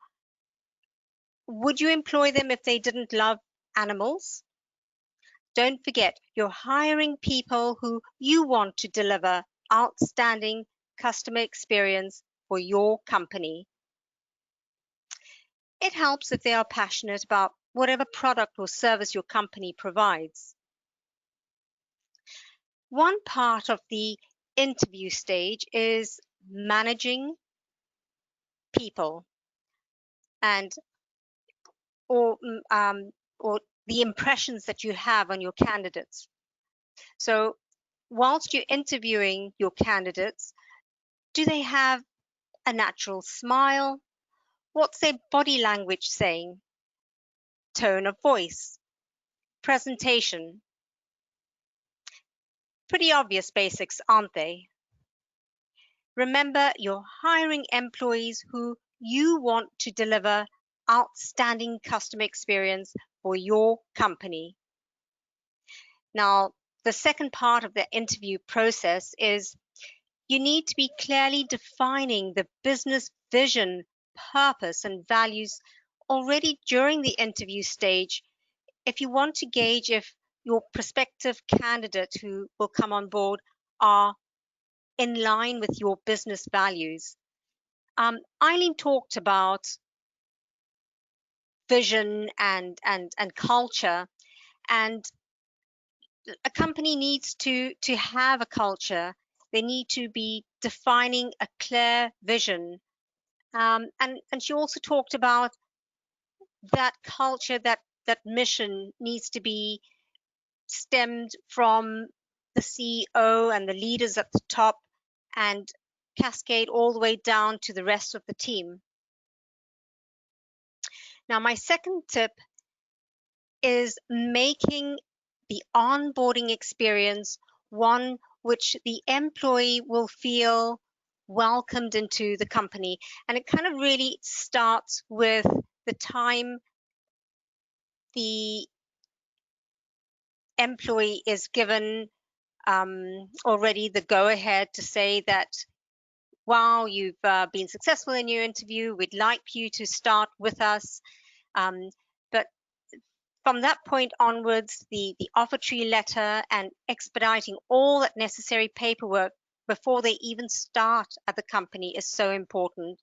would you employ them if they didn't love animals? Don't forget, you're hiring people who you want to deliver outstanding customer experience for your company. It helps if they are passionate about whatever product or service your company provides. One part of the interview stage is managing people and or the impressions that you have on your candidates. So whilst you're interviewing your candidates, do they have a natural smile? What's their body language saying? Tone of voice, presentation. Pretty obvious basics, aren't they? Remember, you're hiring employees who you want to deliver outstanding customer experience for your company. Now, the second part of the interview process is you need to be clearly defining the business vision, purpose, and values already during the interview stage if you want to gauge if your prospective candidate who will come on board are in line with your business values. Eileen talked about vision and culture, and a company needs to have a culture. They need to be defining a clear vision. And she also talked about that culture, that mission needs to be stemmed from the CEO and the leaders at the top and cascade all the way down to the rest of the team. Now, my second tip is making the onboarding experience one which the employee will feel welcomed into the company. And it kind of really starts with the time the employee is given already the go-ahead to say that, wow, you've been successful in your interview, we'd like you to start with us. But from that point onwards, the offertory letter and expediting all that necessary paperwork before they even start at the company is so important.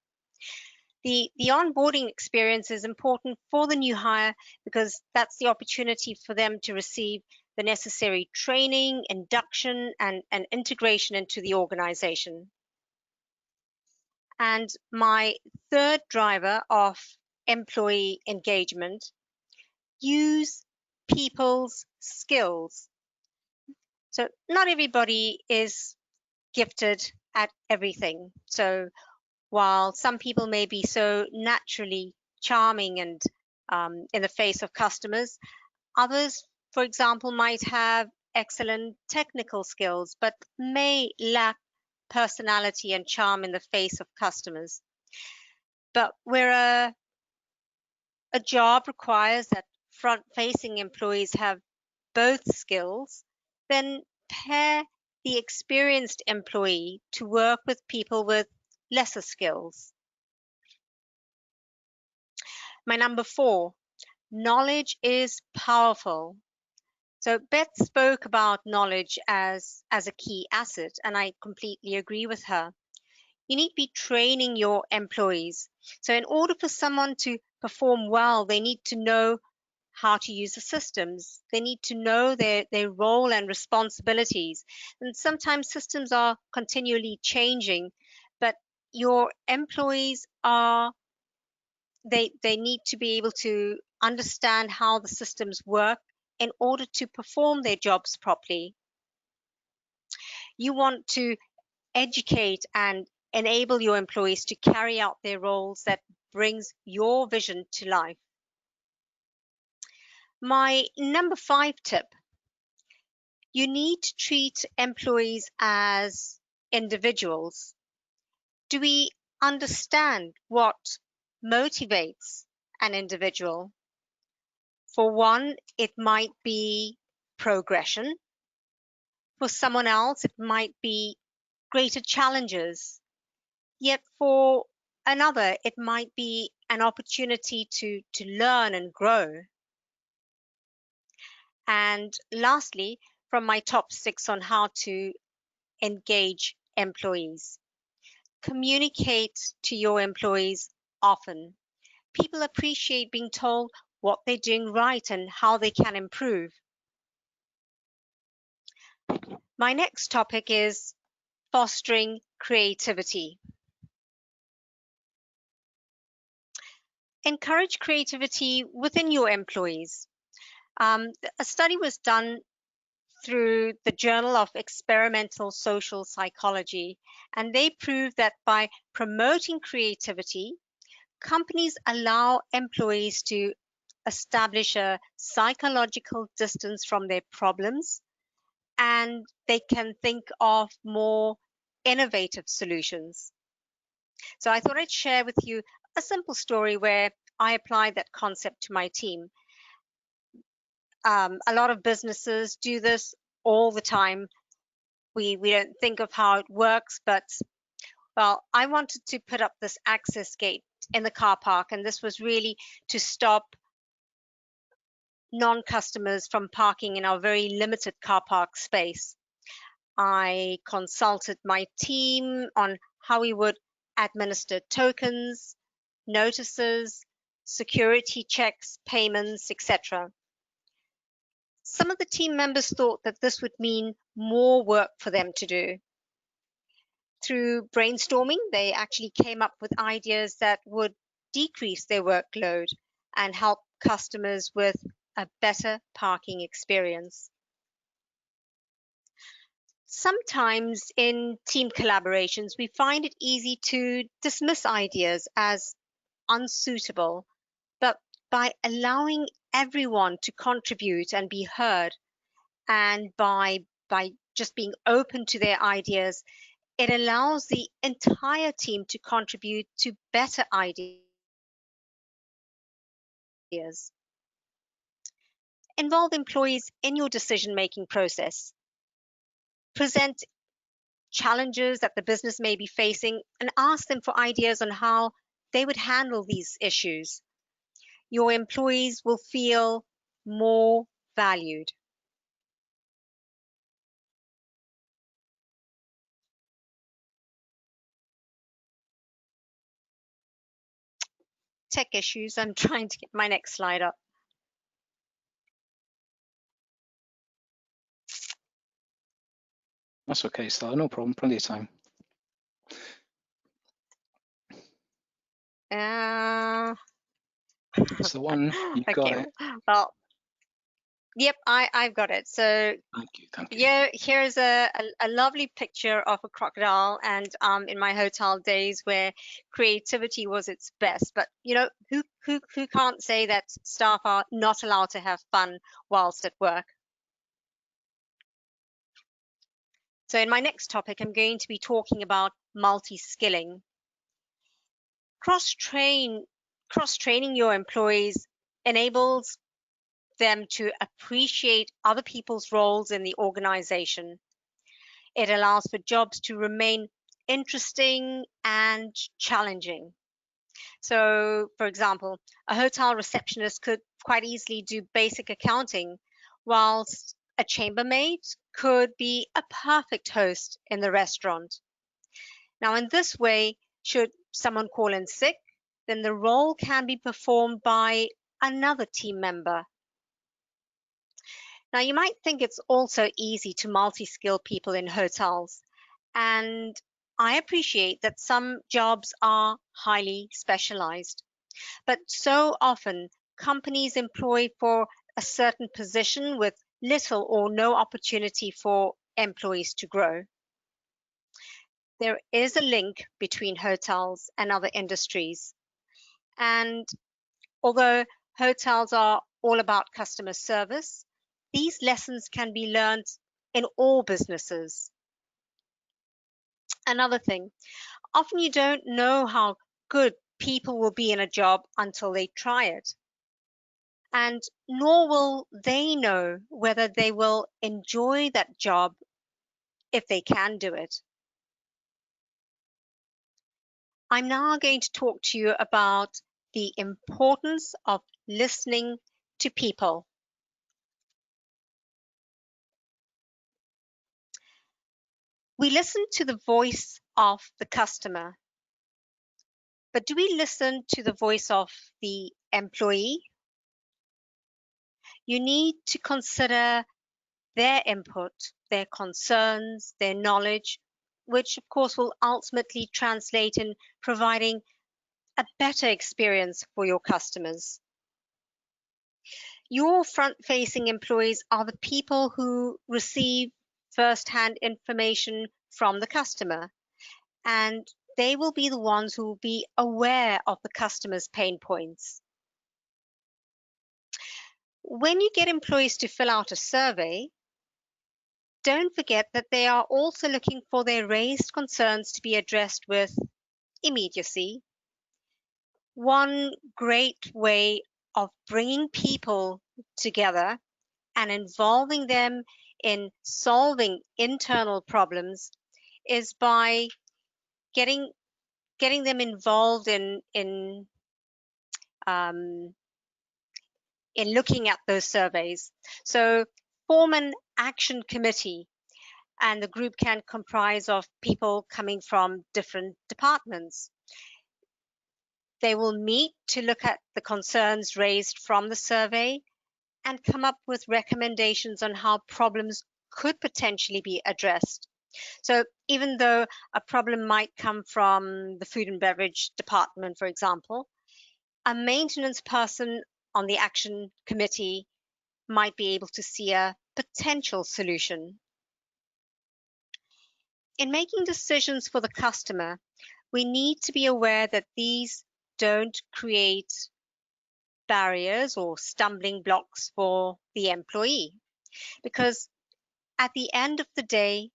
The onboarding experience is important for the new hire because that's the opportunity for them to receive the necessary training, induction, and integration into the organization. And my third driver of employee engagement: use people's skills. So not everybody is gifted at everything. So while some people may be so naturally charming and in the face of customers, others, for example, might have excellent technical skills, but may lack personality and charm in the face of customers. But where a job requires that front-facing employees have both skills, then pair the experienced employee to work with people with lesser skills. My number 4, knowledge is powerful. So Beth spoke about knowledge as a key asset, and I completely agree with her. You need to be training your employees. So in order for someone to perform well, they need to know how to use the systems. They need to know their role and responsibilities. And sometimes systems are continually changing, but your employees they need to be able to understand how the systems work in order to perform their jobs properly. You want to educate and enable your employees to carry out their roles that brings your vision to life. My number 5 tip, you need to treat employees as individuals. Do we understand what motivates an individual? For one, it might be progression. For someone else, it might be greater challenges. Yet for another, it might be an opportunity to learn and grow. And lastly, from my top 6 on how to engage employees, communicate to your employees often. People appreciate being told what they're doing right and how they can improve. My next topic is fostering creativity. Encourage creativity within your employees. A study was done through the Journal of Experimental Social Psychology, and they proved that by promoting creativity, companies allow employees to establish a psychological distance from their problems, and they can think of more innovative solutions. So I thought I'd share with you a simple story where I applied that concept to my team. A lot of businesses do this all the time. We don't think of how it works, but well, I wanted to put up this access gate in the car park, and this was really to stop non-customers from parking in our very limited car park space. I consulted my team on how we would administer tokens, notices, security checks, payments, etc. Some of the team members thought that this would mean more work for them to do. Through brainstorming, they actually came up with ideas that would decrease their workload and help customers with a better parking experience. Sometimes in team collaborations, we find it easy to dismiss ideas as unsuitable, but by allowing everyone to contribute and be heard, and by just being open to their ideas, it allows the entire team to contribute to better ideas. Involve employees in your decision-making process. Present challenges that the business may be facing and ask them for ideas on how they would handle these issues. Your employees will feel more valued. Tech issues. I'm trying to get my next slide up. That's okay, Stella, no problem, plenty of time. It's the one, you got okay, it. well, yep, I've got it. So Thank you. yeah, here's a lovely picture of a crocodile, and in my hotel days where creativity was its best. But you know, who can't say that staff are not allowed to have fun whilst at work? So in my next topic, I'm going to be talking about multi-skilling. Cross-training your employees enables them to appreciate other people's roles in the organization. It allows for jobs to remain interesting and challenging. So, for example, a hotel receptionist could quite easily do basic accounting, whilst a chambermaid could be a perfect host in the restaurant. Now, in this way, should someone call in sick, then the role can be performed by another team member. Now, you might think it's also easy to multi-skill people in hotels, and I appreciate that some jobs are highly specialized, but so often companies employ for a certain position with little or no opportunity for employees to grow. There is a link between hotels and other industries, and although hotels are all about customer service, these lessons can be learned in all businesses. Another thing, often you don't know how good people will be in a job until they try it. And nor will they know whether they will enjoy that job if they can do it. I'm now going to talk to you about the importance of listening to people. We listen to the voice of the customer, but do we listen to the voice of the employee? You need to consider their input, their concerns, their knowledge, which of course will ultimately translate in providing a better experience for your customers. Your front-facing employees are the people who receive first-hand information from the customer, and they will be the ones who will be aware of the customer's pain points. When you get employees to fill out a survey, don't forget that they are also looking for their raised concerns to be addressed with immediacy. One great way of bringing people together and involving them in solving internal problems is by getting them involved in looking at those surveys. So form an action committee, and the group can comprise of people coming from different departments. They will meet to look at the concerns raised from the survey and come up with recommendations on how problems could potentially be addressed. So even though a problem might come from the food and beverage department, for example, a maintenance person on the action committee might be able to see a potential solution. In making decisions for the customer, we need to be aware that these don't create barriers or stumbling blocks for the employee, because at the end of the day,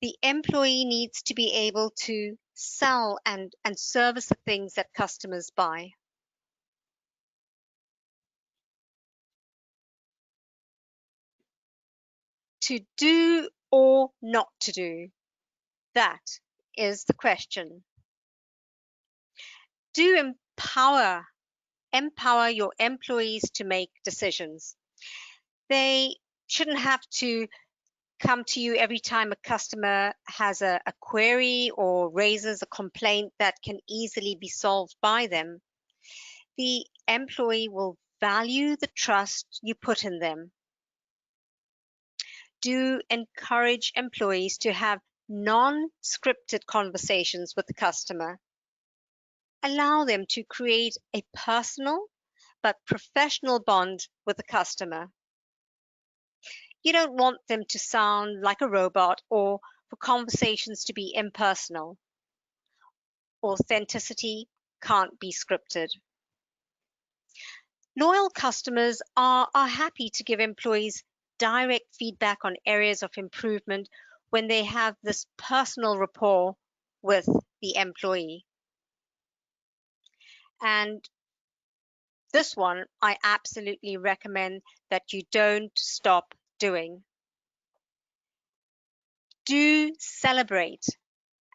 the employee needs to be able to sell and service the things that customers buy. To do or not to do, that is the question. Do empower your employees to make decisions. They shouldn't have to come to you every time a customer has a query or raises a complaint that can easily be solved by them. The employee will value the trust you put in them. Do encourage employees to have non-scripted conversations with the customer. Allow them to create a personal but professional bond with the customer. You don't want them to sound like a robot or for conversations to be impersonal. Authenticity can't be scripted. Loyal customers are happy to give employees direct feedback on areas of improvement when they have this personal rapport with the employee. And This one I absolutely recommend that you don't stop doing. Do celebrate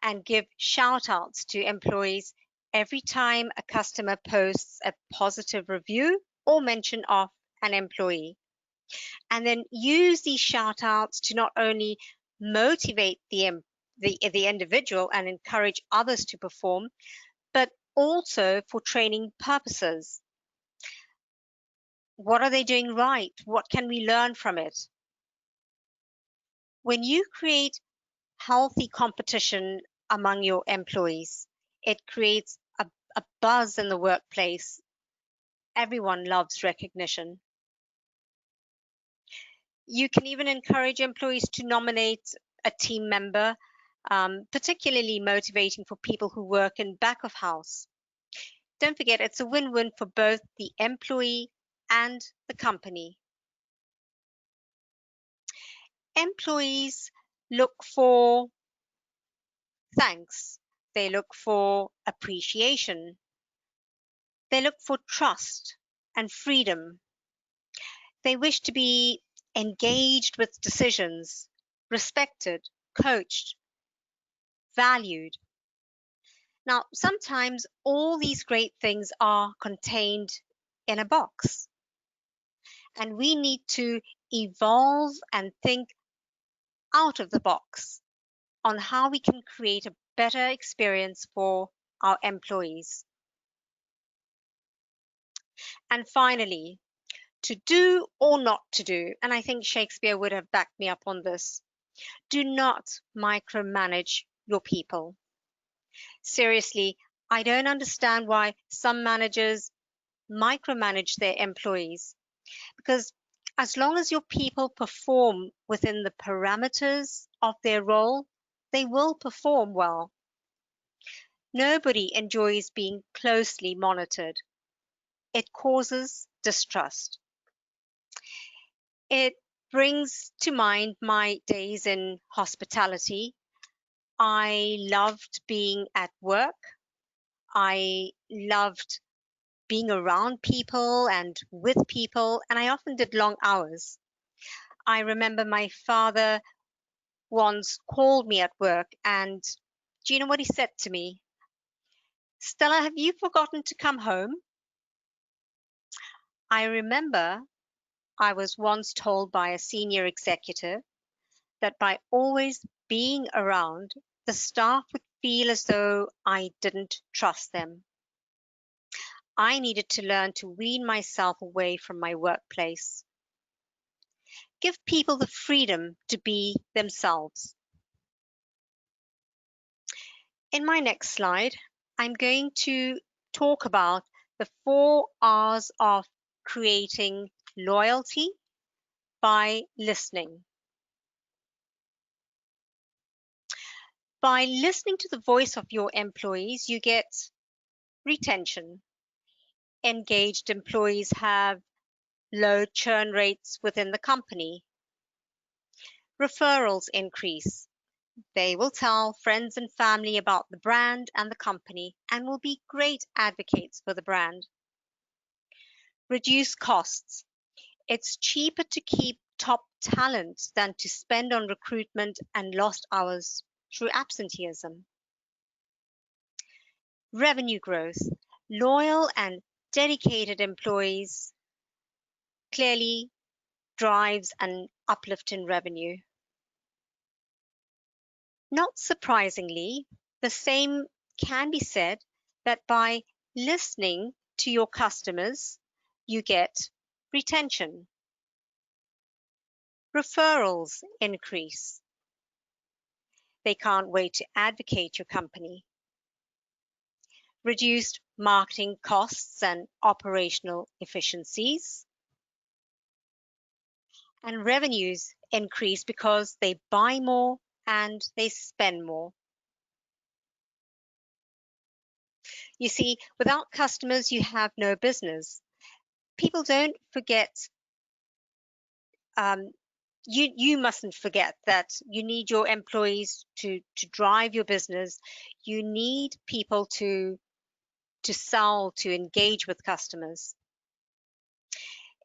and give shout outs to employees every time a customer posts a positive review or mention of an employee. And then use these shout outs to not only motivate the individual and encourage others to perform, but also for training purposes. What are they doing right? What can we learn from it? When you create healthy competition among your employees, it creates a buzz in the workplace. Everyone loves recognition. You can even encourage employees to nominate a team member, particularly motivating for people who work in back of house. Don't forget, it's a win-win for both the employee and the company. Employees look for thanks. They look for appreciation. They look for trust and freedom. They wish to be engaged with decisions, respected, coached, valued. Now, sometimes all these great things are contained in a box, and we need to evolve and think out of the box on how we can create a better experience for our employees. And finally, to do or not to do, and I think Shakespeare would have backed me up on this, do not micromanage your people. Seriously, I don't understand why some managers micromanage their employees, because as long as your people perform within the parameters of their role, they will perform well. Nobody enjoys being closely monitored. It causes distrust. It brings to mind my days in hospitality. I loved being at work. I loved being around people and with people, and I often did long hours. I remember my father once called me at work, and do you know what he said to me? Stella, have you forgotten to come home? I remember I was once told by a senior executive that by always being around, the staff would feel as though I didn't trust them. I needed to learn to wean myself away from my workplace. Give people the freedom to be themselves. In my next slide, I'm going to talk about the 4 R's of creating loyalty by listening. By listening to the voice of your employees, you get retention. Engaged employees have low churn rates within the company. Referrals increase. They will tell friends and family about the brand and the company and will be great advocates for the brand. Reduce costs. It's cheaper to keep top talent than to spend on recruitment and lost hours through absenteeism. Revenue growth. Loyal and dedicated employees clearly drives an uplift in revenue. Not surprisingly, the same can be said that by listening to your customers, you get retention. Referrals increase. They can't wait to advocate your company. Reduced marketing costs and operational efficiencies. And revenues increase because they buy more and they spend more. You see, without customers, you have no business. People don't forget, you mustn't forget that you need your employees to drive your business. You need people to sell, to engage with customers.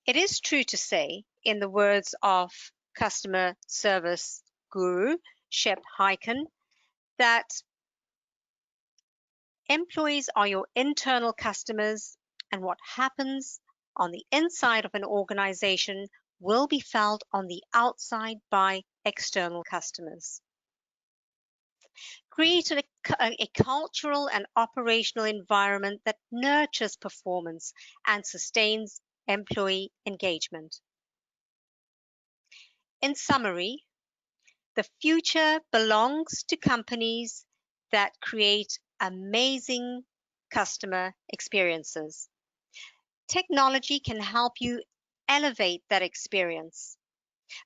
It is true to say, in the words of customer service guru Shep Hyken, that employees are your internal customers, and what happens on the inside of an organization will be felt on the outside by external customers. Create a cultural and operational environment that nurtures performance and sustains employee engagement. In summary, the future belongs to companies that create amazing customer experiences. Technology can help you elevate that experience,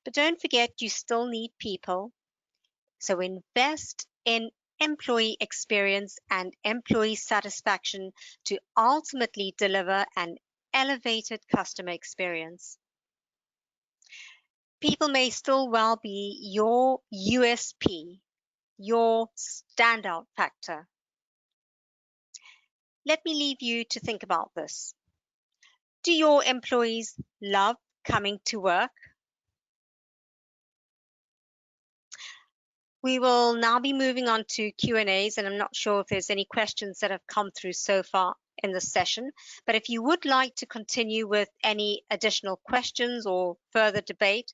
but don't forget you still need people. So invest in employee experience and employee satisfaction to ultimately deliver an elevated customer experience. People may still well be your USP, your standout factor. Let me leave you to think about this. Do your employees love coming to work? We will now be moving on to Q&As, and I'm not sure if there's any questions that have come through so far in the session, but if you would like to continue with any additional questions or further debate,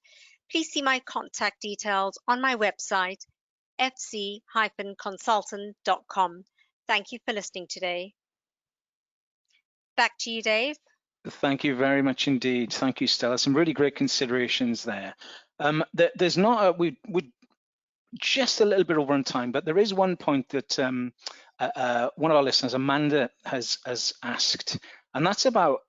please see my contact details on my website, fc-consultant.com. Thank you for listening today. Back to you, Dave. Thank you very much indeed. Thank you, Stella. Some really great considerations there. There's not we're just a little bit over on time, but there is one point that one of our listeners, Amanda, has asked, and that's about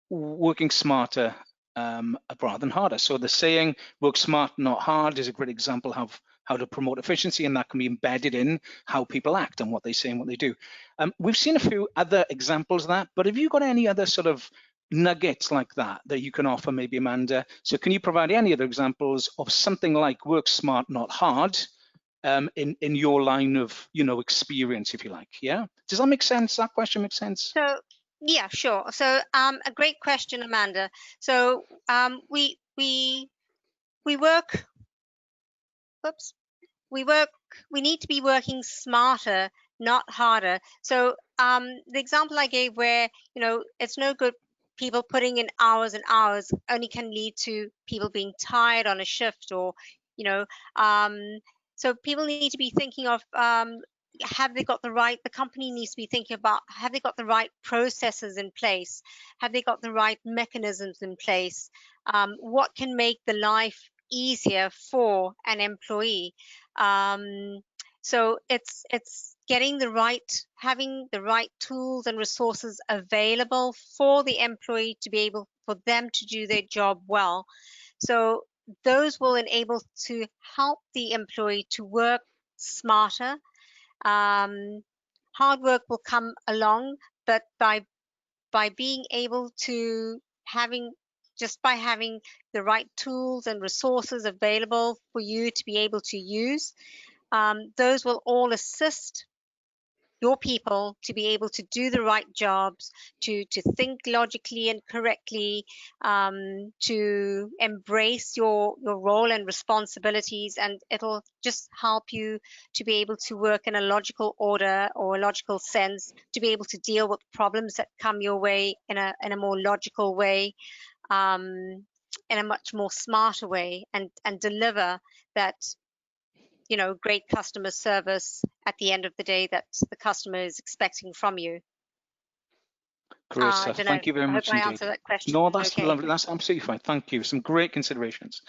working smarter rather than harder. So the saying, work smart, not hard, is a great example of how to promote efficiency, and that can be embedded in how people act and what they say and what they do. We've seen a few other examples of that, but have you got any other sort of nuggets like that you can offer, maybe, Amanda? So can you provide any other examples of something like work smart, not hard, in your line of experience, if you like? Yeah, does that make sense? That question makes sense? So yeah, sure. So a great question, Amanda. So we work. Oops. We need to be working smarter, not harder. So the example I gave where, it's no good people putting in hours and hours only can lead to people being tired on a shift, or, so people need to be thinking of, have they got the company needs to be thinking about, have they got the right processes in place? Have they got the right mechanisms in place? What can make the life easier for an employee? So it's having the right tools and resources available for the employee to be able for them to do their job well. So those will enable to help the employee to work smarter. Hard work will come along, but by being able to having the right tools and resources available for you to be able to use, those will all assist your people to be able to do the right jobs, to think logically and correctly, to embrace your role and responsibilities, and it'll just help you to be able to work in a logical order or a logical sense, to be able to deal with problems that come your way in a more logical way, in a much more smarter way, and deliver that great customer service at the end of the day that the customer is expecting from you. Great stuff. Thank you very much indeed. I hope I answered that question. No, that's okay. lovely. That's absolutely fine. Thank you. Some great considerations.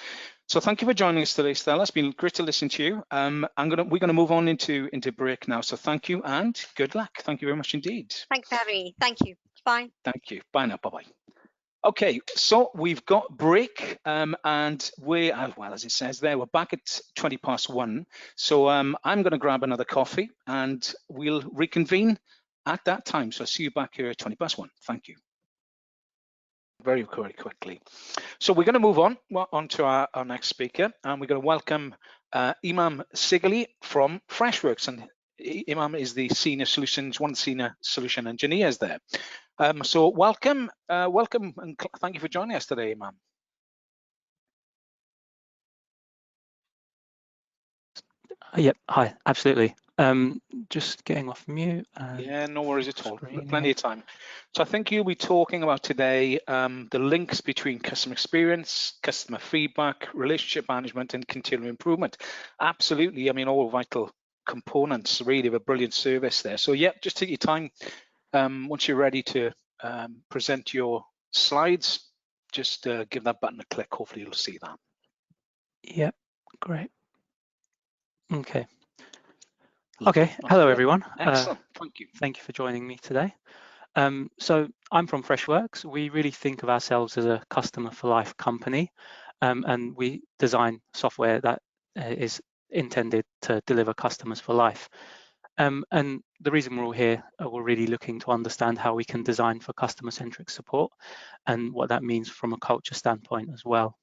So thank you for joining us today, Stella. It's been great to listen to you. We're gonna move on into break now. So thank you and good luck. Thank you very much indeed. Thanks for having me. Thank you. Bye. Thank you. Bye now. Bye-bye. Okay, so we've got break, and we, well, as it says there, we're back at 1:20. So I'm going to grab another coffee and we'll reconvene at that time. So I'll see you back here at 1:20. Thank you. Very, very quickly. So we're going to move on to our next speaker, and we're going to welcome Imam Sigali from Freshworks, and Imam is the one of the senior solution engineers there. So welcome, and thank you for joining us today, Imam. Yep, hi, absolutely. Just getting off mute. Yeah, no worries at all. Screen Plenty here. of time. So I think you'll be talking about today the links between customer experience, customer feedback, relationship management, and continual improvement. Absolutely. I mean, all vital components really of a brilliant service there. So yeah, just take your time. Once you're ready to present your slides, just give that button a click. Hopefully you'll see that. Yep, great. Okay. Okay, hello everyone. Excellent, thank you. Thank you for joining me today. So I'm from Freshworks. We really think of ourselves as a customer for life company, and we design software that is intended to deliver customers for life. And the reason we're all here, we're really looking to understand how we can design for customer-centric support and what that means from a culture standpoint as well.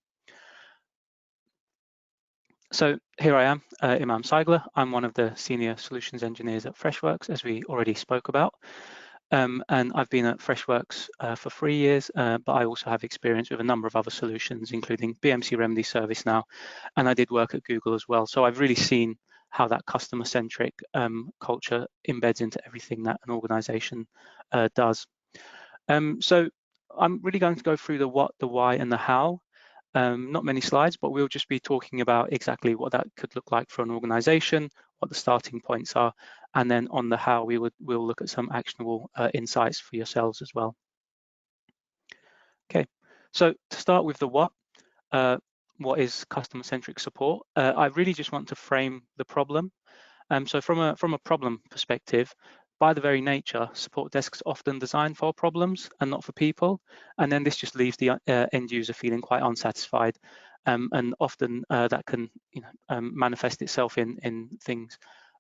So here I am, Imam Seigler. I'm one of the senior solutions engineers at Freshworks, as we already spoke about. And I've been at Freshworks for 3 years, but I also have experience with a number of other solutions, including BMC Remedy, ServiceNow, and I did work at Google as well. So I've really seen how that customer-centric culture embeds into everything that an organization does. So I'm really going to go through the what, the why, and the how. Not many slides, but we'll just be talking about exactly what that could look like for an organization, what the starting points are, and then on the how we'll look at some actionable insights for yourselves as well. Okay, so to start with the what is customer-centric support? I really just want to frame the problem. So from a problem perspective, by the very nature, support desks often design for problems and not for people. And then this just leaves the end user feeling quite unsatisfied. And often that can manifest itself in things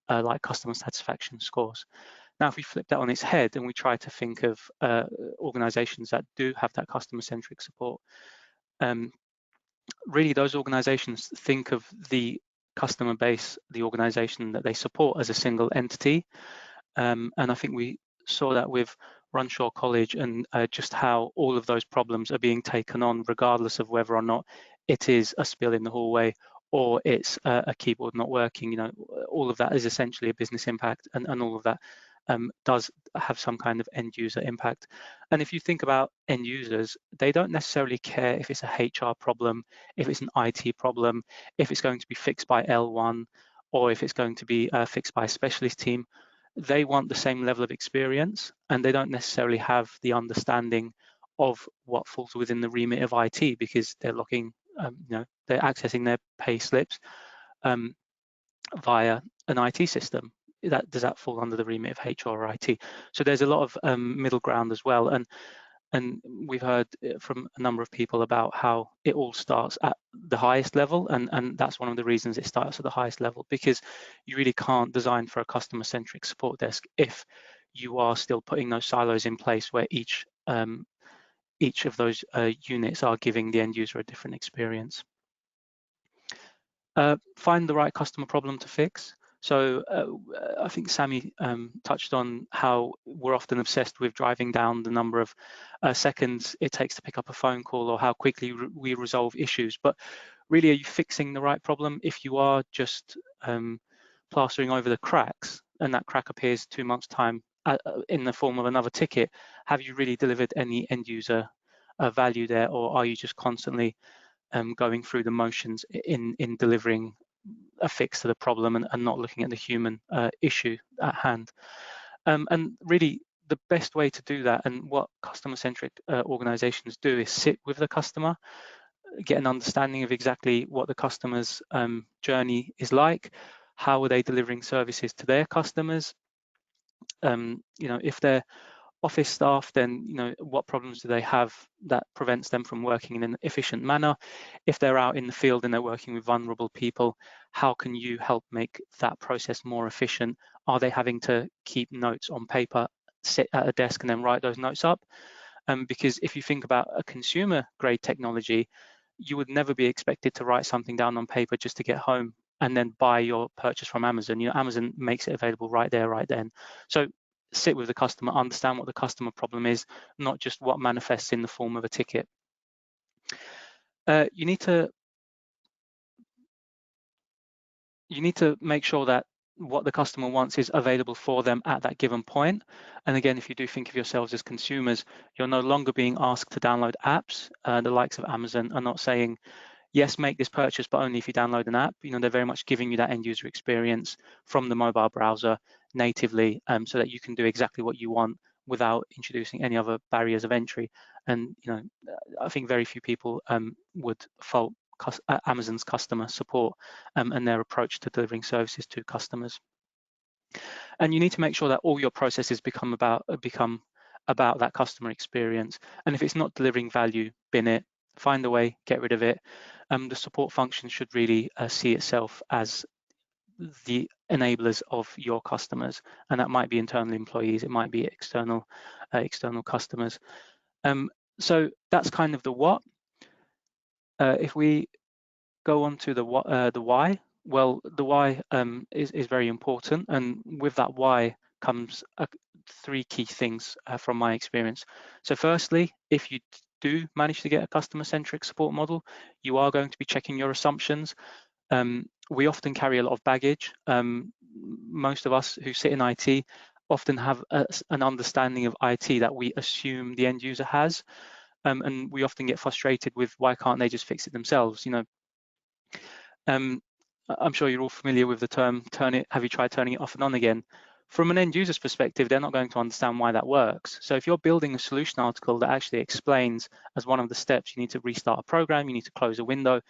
like customer satisfaction scores. Now, if we flip that on its head and we try to think of organizations that do have that customer-centric support, really those organizations think of the customer base, the organization that they support as a single entity. And I think we saw that with Runshaw College and just how all of those problems are being taken on regardless of whether or not it is a spill in the hallway or it's a keyboard not working. You know, all of that is essentially a business impact, and all of that does have some kind of end user impact. And if you think about end users, they don't necessarily care if it's a HR problem, if it's an IT problem, if it's going to be fixed by L1, or if it's going to be fixed by a specialist team. They want the same level of experience, and they don't necessarily have the understanding of what falls within the remit of IT, because they're logging, they're accessing their pay slips via an IT system. Does that fall under the remit of HR or IT? So there's a lot of middle ground as well, and we've heard from a number of people about how it all starts at the highest level, and that's one of the reasons it starts at the highest level, because you really can't design for a customer-centric support desk if you are still putting those silos in place where each of those units are giving the end user a different experience. Find the right customer problem to fix. So I think Sammy touched on how we're often obsessed with driving down the number of seconds it takes to pick up a phone call, or how quickly we resolve issues. But really, are you fixing the right problem? If you are just plastering over the cracks, and that crack appears 2 months' time in the form of another ticket, have you really delivered any end user value there, or are you just constantly going through the motions in delivering a fix to the problem and not looking at the human issue at hand? And really, the best way to do that, and what customer-centric organizations do, is sit with the customer, get an understanding of exactly what the customer's journey is like, how are they delivering services to their customers. If they're office staff, then what problems do they have that prevents them from working in an efficient manner? If they're out in the field and they're working with vulnerable people, how can you help make that process more efficient? Are they having to keep notes on paper, sit at a desk and then write those notes up? Because if you think about a consumer grade technology, you would never be expected to write something down on paper just to get home and then buy your purchase from Amazon. Amazon makes it available right there, right then. So sit with the customer, understand what the customer problem is, not just what manifests in the form of a ticket. You need to make sure that what the customer wants is available for them at that given point. And again, if you do think of yourselves as consumers, you're no longer being asked to download apps. The likes of Amazon are not saying, yes, make this purchase, but only if you download an app. They're very much giving you that end user experience from the mobile browser natively, so that you can do exactly what you want without introducing any other barriers of entry. And I think very few people would fault Amazon's customer support and their approach to delivering services to customers. And you need to make sure that all your processes become about that customer experience. And if it's not delivering value, bin it, find a way, get rid of it. The support function should really see itself as the enablers of your customers, and that might be internal employees, it might be external customers. So that's kind of the what. If we go on to the why, well, the why is very important, and with that why comes three key things from my experience. So firstly, if you do manage to get a customer-centric support model, you are going to be checking your assumptions. We often carry a lot of baggage. Most of us who sit in IT often have an understanding of IT that we assume the end user has, and we often get frustrated with why can't they just fix it themselves. I'm sure you're all familiar with the term have you tried turning it off and on again? From an end user's perspective, they're not going to understand why that works. So if you're building a solution article that actually explains as one of the steps, you need to restart a program, you need to close a window,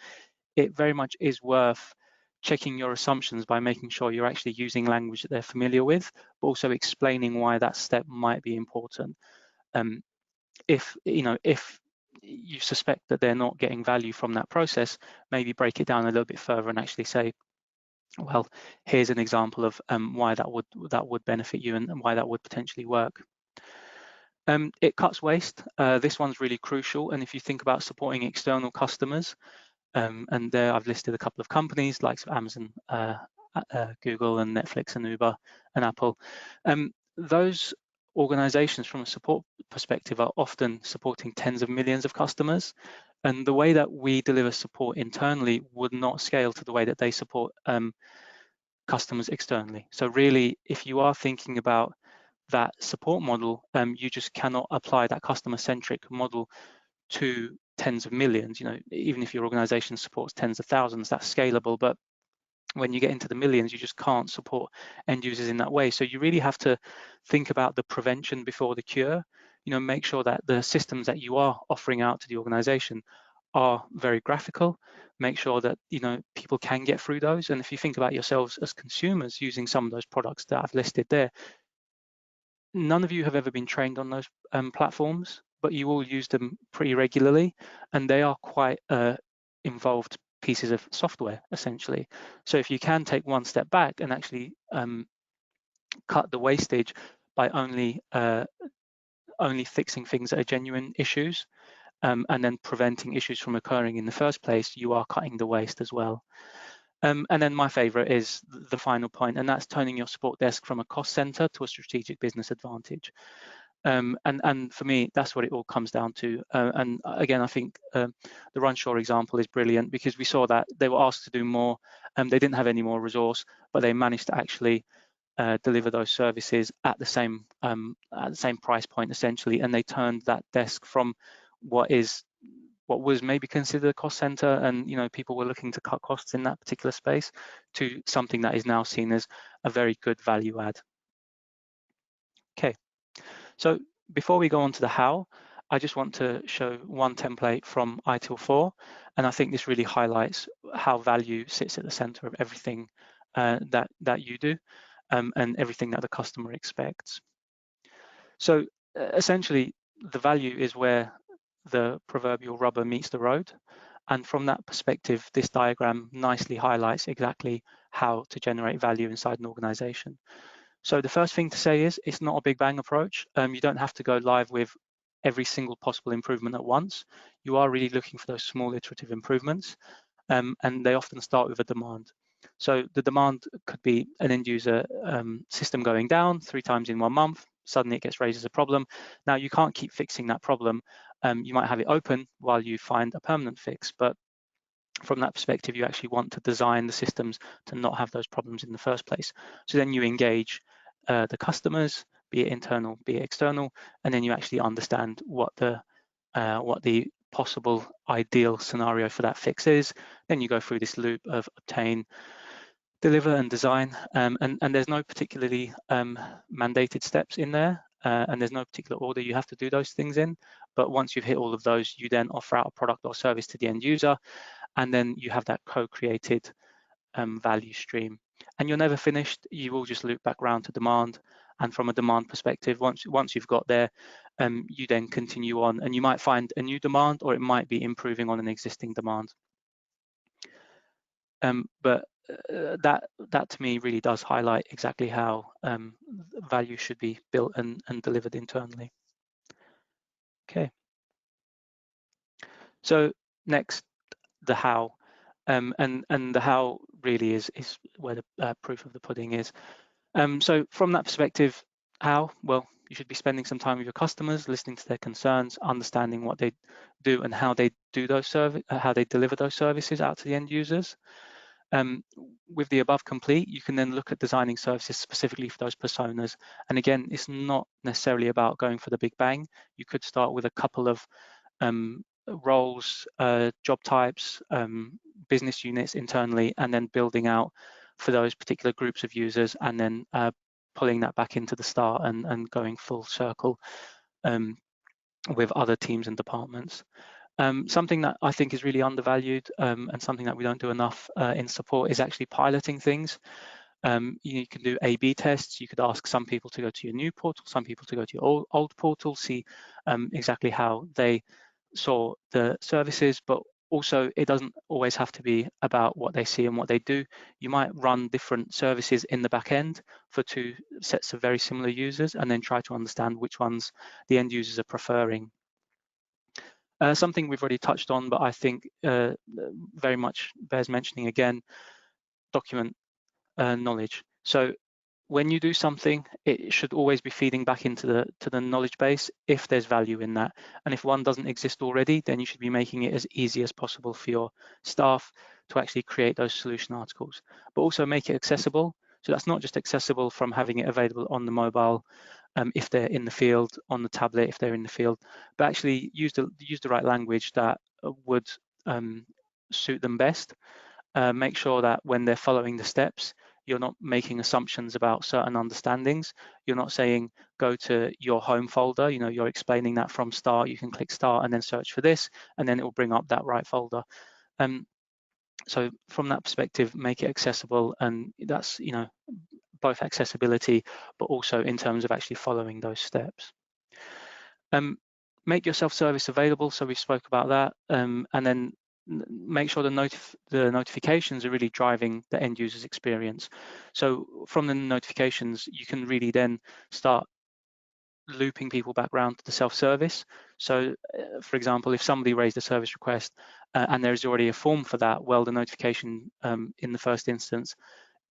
it very much is worth checking your assumptions by making sure you're actually using language that they're familiar with, but also explaining why that step might be important. If you suspect that they're not getting value from that process, maybe break it down a little bit further and actually say, well, here's an example of why that would benefit you and why that would potentially work. It cuts waste. This one's really crucial. And if you think about supporting external customers, and there I've listed a couple of companies like Amazon, Google, and Netflix, and Uber, and Apple. Those organizations from a support perspective are often supporting tens of millions of customers, and the way that we deliver support internally would not scale to the way that they support customers externally. So really, if you are thinking about that support model, you just cannot apply that customer-centric model to tens of millions. Even if your organization supports tens of thousands, that's scalable, but when you get into the millions, you just can't support end users in that way. So you really have to think about the prevention before the cure. Make sure that the systems that you are offering out to the organization are very graphical. Make sure that people can get through those. And if you think about yourselves as consumers using some of those products that I've listed there, none of you have ever been trained on those platforms, but you all use them pretty regularly, and they are quite involved pieces of software, essentially. So if you can take one step back and actually cut the wastage by only fixing things that are genuine issues, and then preventing issues from occurring in the first place, you are cutting the waste as well. And then my favorite is the final point, and that's turning your support desk from a cost center to a strategic business advantage. And for me, that's what it all comes down to. And again, I think the Runshore example is brilliant, because we saw that they were asked to do more, and they didn't have any more resource, but they managed to actually deliver those services at the same price point, essentially. And they turned that desk from what was maybe considered a cost center, and people were looking to cut costs in that particular space, to something that is now seen as a very good value add. Okay. So before we go on to the how, I just want to show one template from ITIL 4, and I think this really highlights how value sits at the center of everything that you do, and everything that the customer expects. So essentially, the value is where the proverbial rubber meets the road, and from that perspective, this diagram nicely highlights exactly how to generate value inside an organization. So the first thing to say is it's not a big bang approach. You don't have to go live with every single possible improvement at once. You are really looking for those small iterative improvements, and they often start with a demand. So the demand could be an end user system going down 3 times in 1 month. Suddenly it gets raised as a problem. Now you can't keep fixing that problem. You might have it open while you find a permanent fix, but from that perspective, you actually want to design the systems to not have those problems in the first place. So then you engage the customers, be it internal, be it external, and then you actually understand what the possible ideal scenario for that fix is. Then you go through this loop of obtain, deliver, and design, and there's no particularly mandated steps in there, and there's no particular order you have to do those things in. But once you've hit all of those, you then offer out a product or service to the end user, and then you have that co-created value stream. And you're never finished. You will just loop back around to demand. And from a demand perspective, once you've got there, you then continue on, and you might find a new demand, or it might be improving on an existing demand. But that to me really does highlight exactly how value should be built and delivered internally. Okay. So next, the how, and the how really is where the proof of the pudding is. So from that perspective, how? Well, you should be spending some time with your customers, listening to their concerns, understanding what they do and how they do those how they deliver those services out to the end users. With the above complete, you can then look at designing services specifically for those personas. And again, it's not necessarily about going for the big bang. You could start with a couple of roles, job types, business units internally, and then building out for those particular groups of users, and then pulling that back into the start and going full circle with other teams and departments. Something that I think is really undervalued and something that we don't do enough in support is actually piloting things. You can do A/B tests. You could ask some people to go to your new portal, some people to go to your old portal, see exactly how they saw the services, but also it doesn't always have to be about what they see and what they do. You might run different services in the back end for 2 sets of very similar users, and then try to understand which ones the end users are preferring. Something we've already touched on, but I think very much bears mentioning again, document knowledge. So when you do something, it should always be feeding back into the knowledge base if there's value in that. And if one doesn't exist already, then you should be making it as easy as possible for your staff to actually create those solution articles, but also make it accessible. So that's not just accessible from having it available on the mobile, if they're in the field, on the tablet if they're in the field, but actually use the right language that would suit them best. Make sure that when they're following the steps, you're not making assumptions about certain understandings. You're not saying go to your home folder. You're explaining that from start. You can click start and then search for this, and then it will bring up that right folder. So from that perspective, make it accessible, and that's both accessibility, but also in terms of actually following those steps. Make your self-service available. So we spoke about that, and then make sure the notifications are really driving the end user's experience. So from the notifications, you can really then start looping people back around to the self-service. So for example, if somebody raised a service request and there's already a form for that, well, the notification in the first instance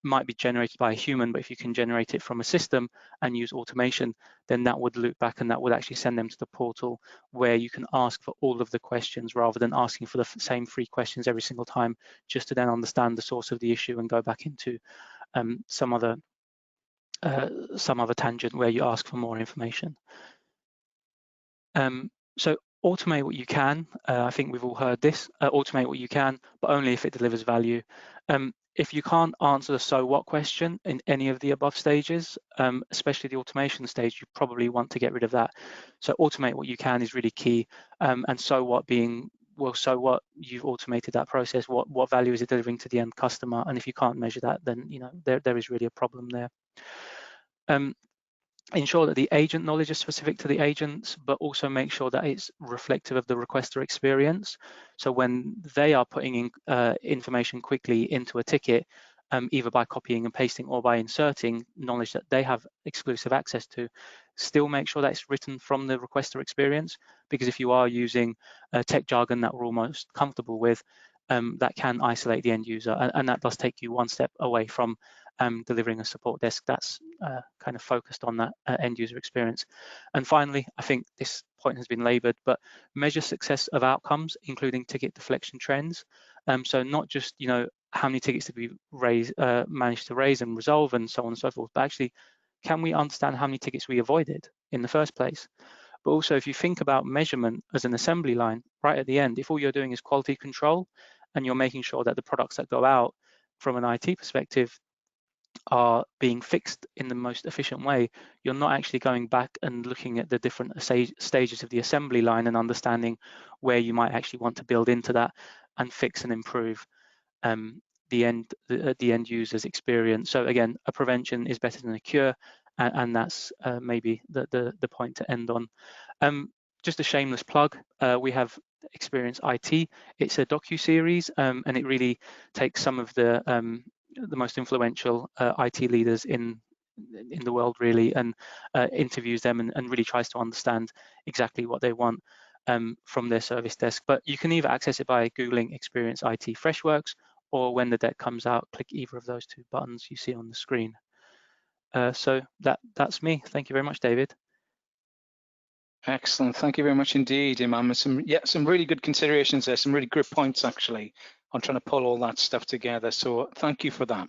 might be generated by a human, but if you can generate it from a system and use automation, then that would loop back and that would actually send them to the portal where you can ask for all of the questions rather than asking for the same 3 questions every single time, just to then understand the source of the issue and go back into some other tangent where you ask for more information. So automate what you can. I think we've all heard this. Automate what you can, but only if it delivers value. If you can't answer the so what question in any of the above stages, especially the automation stage, you probably want to get rid of that. So automate what you can is really key. And so what being, well, so what, you've automated that process. What value is it delivering to the end customer? And if you can't measure that, then there is really a problem there. Ensure that the agent knowledge is specific to the agents, but also make sure that it's reflective of the requester experience. So when they are putting in information quickly into a ticket, either by copying and pasting or by inserting knowledge that they have exclusive access to, still make sure that it's written from the requester experience, because if you are using tech jargon that we're almost comfortable with, that can isolate the end user, and that does take you one step away from delivering a support desk that's kind of focused on that end user experience. And finally, I think this point has been laboured, but measure success of outcomes, including ticket deflection trends. So not just, you know, how many tickets did we manage to raise and resolve and so on and so forth, but actually, can we understand how many tickets we avoided in the first place? But also, if you think about measurement as an assembly line, right at the end, if all you're doing is quality control and you're making sure that the products that go out from an IT perspective are being fixed in the most efficient way, you're not actually going back and looking at the different stages of the assembly line and understanding where you might actually want to build into that and fix and improve the end user's experience. So again, a prevention is better than a cure, and that's maybe the point to end on. Just a shameless plug, we have Experience IT. It's a docu-series, and it really takes some of the most influential IT leaders in the world, really, and interviews them and really tries to understand exactly what they want from their service desk. But you can either access it by Googling Experience IT Freshworks, or when the deck comes out, click either of those two buttons you see on the screen. So that's me. Thank you very much, David. Excellent. Thank you very much indeed, Imam. Some really good considerations there, some really good points actually on trying to pull all that stuff together. So thank you for that.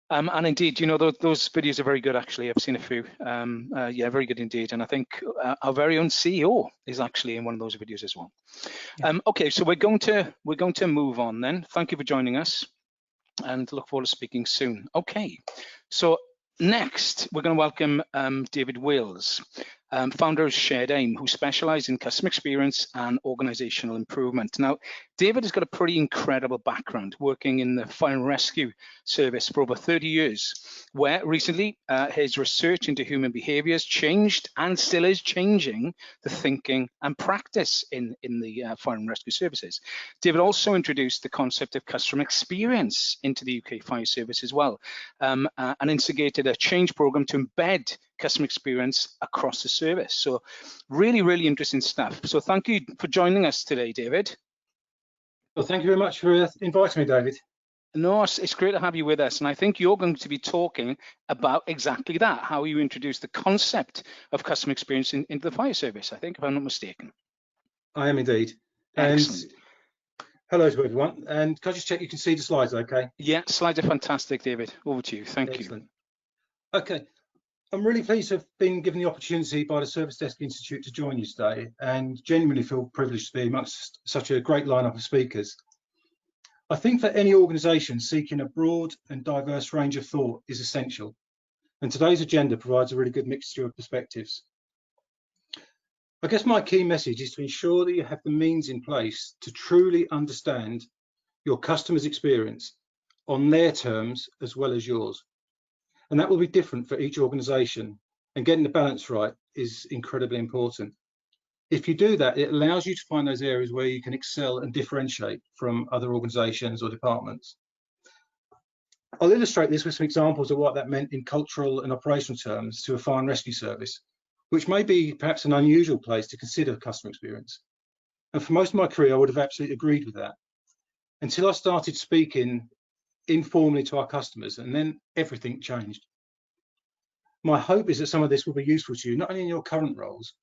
And indeed, you know, those videos are very good actually. I've seen a few. Yeah, very good indeed. And I think our very own CEO is actually in one of those videos as well. Yeah. Okay, so we're going to move on then. Thank you for joining us, and look forward to speaking soon. Okay, so next we're going to welcome David Wills, founder of Shared Aim, who specialises in customer experience and organisational improvement. Now, David has got a pretty incredible background working in the fire and rescue service for over 30 years, where recently his research into human behaviours changed and still is changing the thinking and practice in the fire and rescue services. David also introduced the concept of customer experience into the UK fire service as well, and instigated a change programme to embed customer experience across the service. So really, really interesting stuff. So thank you for joining us today, David. Well, thank you very much for inviting me, David. No, it's great to have you with us. And I think you're going to be talking about exactly that, how you introduce the concept of customer experience into the fire service, I think, if I'm not mistaken. I am indeed. Excellent. And hello to everyone. And can I just check you can see the slides, okay? Yeah, slides are fantastic, David. Over to you. Thank Excellent. you. Okay. I'm really pleased to have been given the opportunity by the Service Desk Institute to join you today, and genuinely feel privileged to be amongst such a great lineup of speakers. I think for any organisation, seeking a broad and diverse range of thought is essential, and today's agenda provides a really good mixture of perspectives. I guess my key message is to ensure that you have the means in place to truly understand your customer's experience on their terms as well as yours. And that will be different for each organisation, and getting the balance right is incredibly important. If you do that, it allows you to find those areas where you can excel and differentiate from other organisations or departments. I'll illustrate this with some examples of what that meant in cultural and operational terms to a fire and rescue service, which may be perhaps an unusual place to consider customer experience. And for most of my career, I would have absolutely agreed with that, until I started speaking informally to our customers, and then everything changed. My hope is that some of this will be useful to you, not only in your current roles,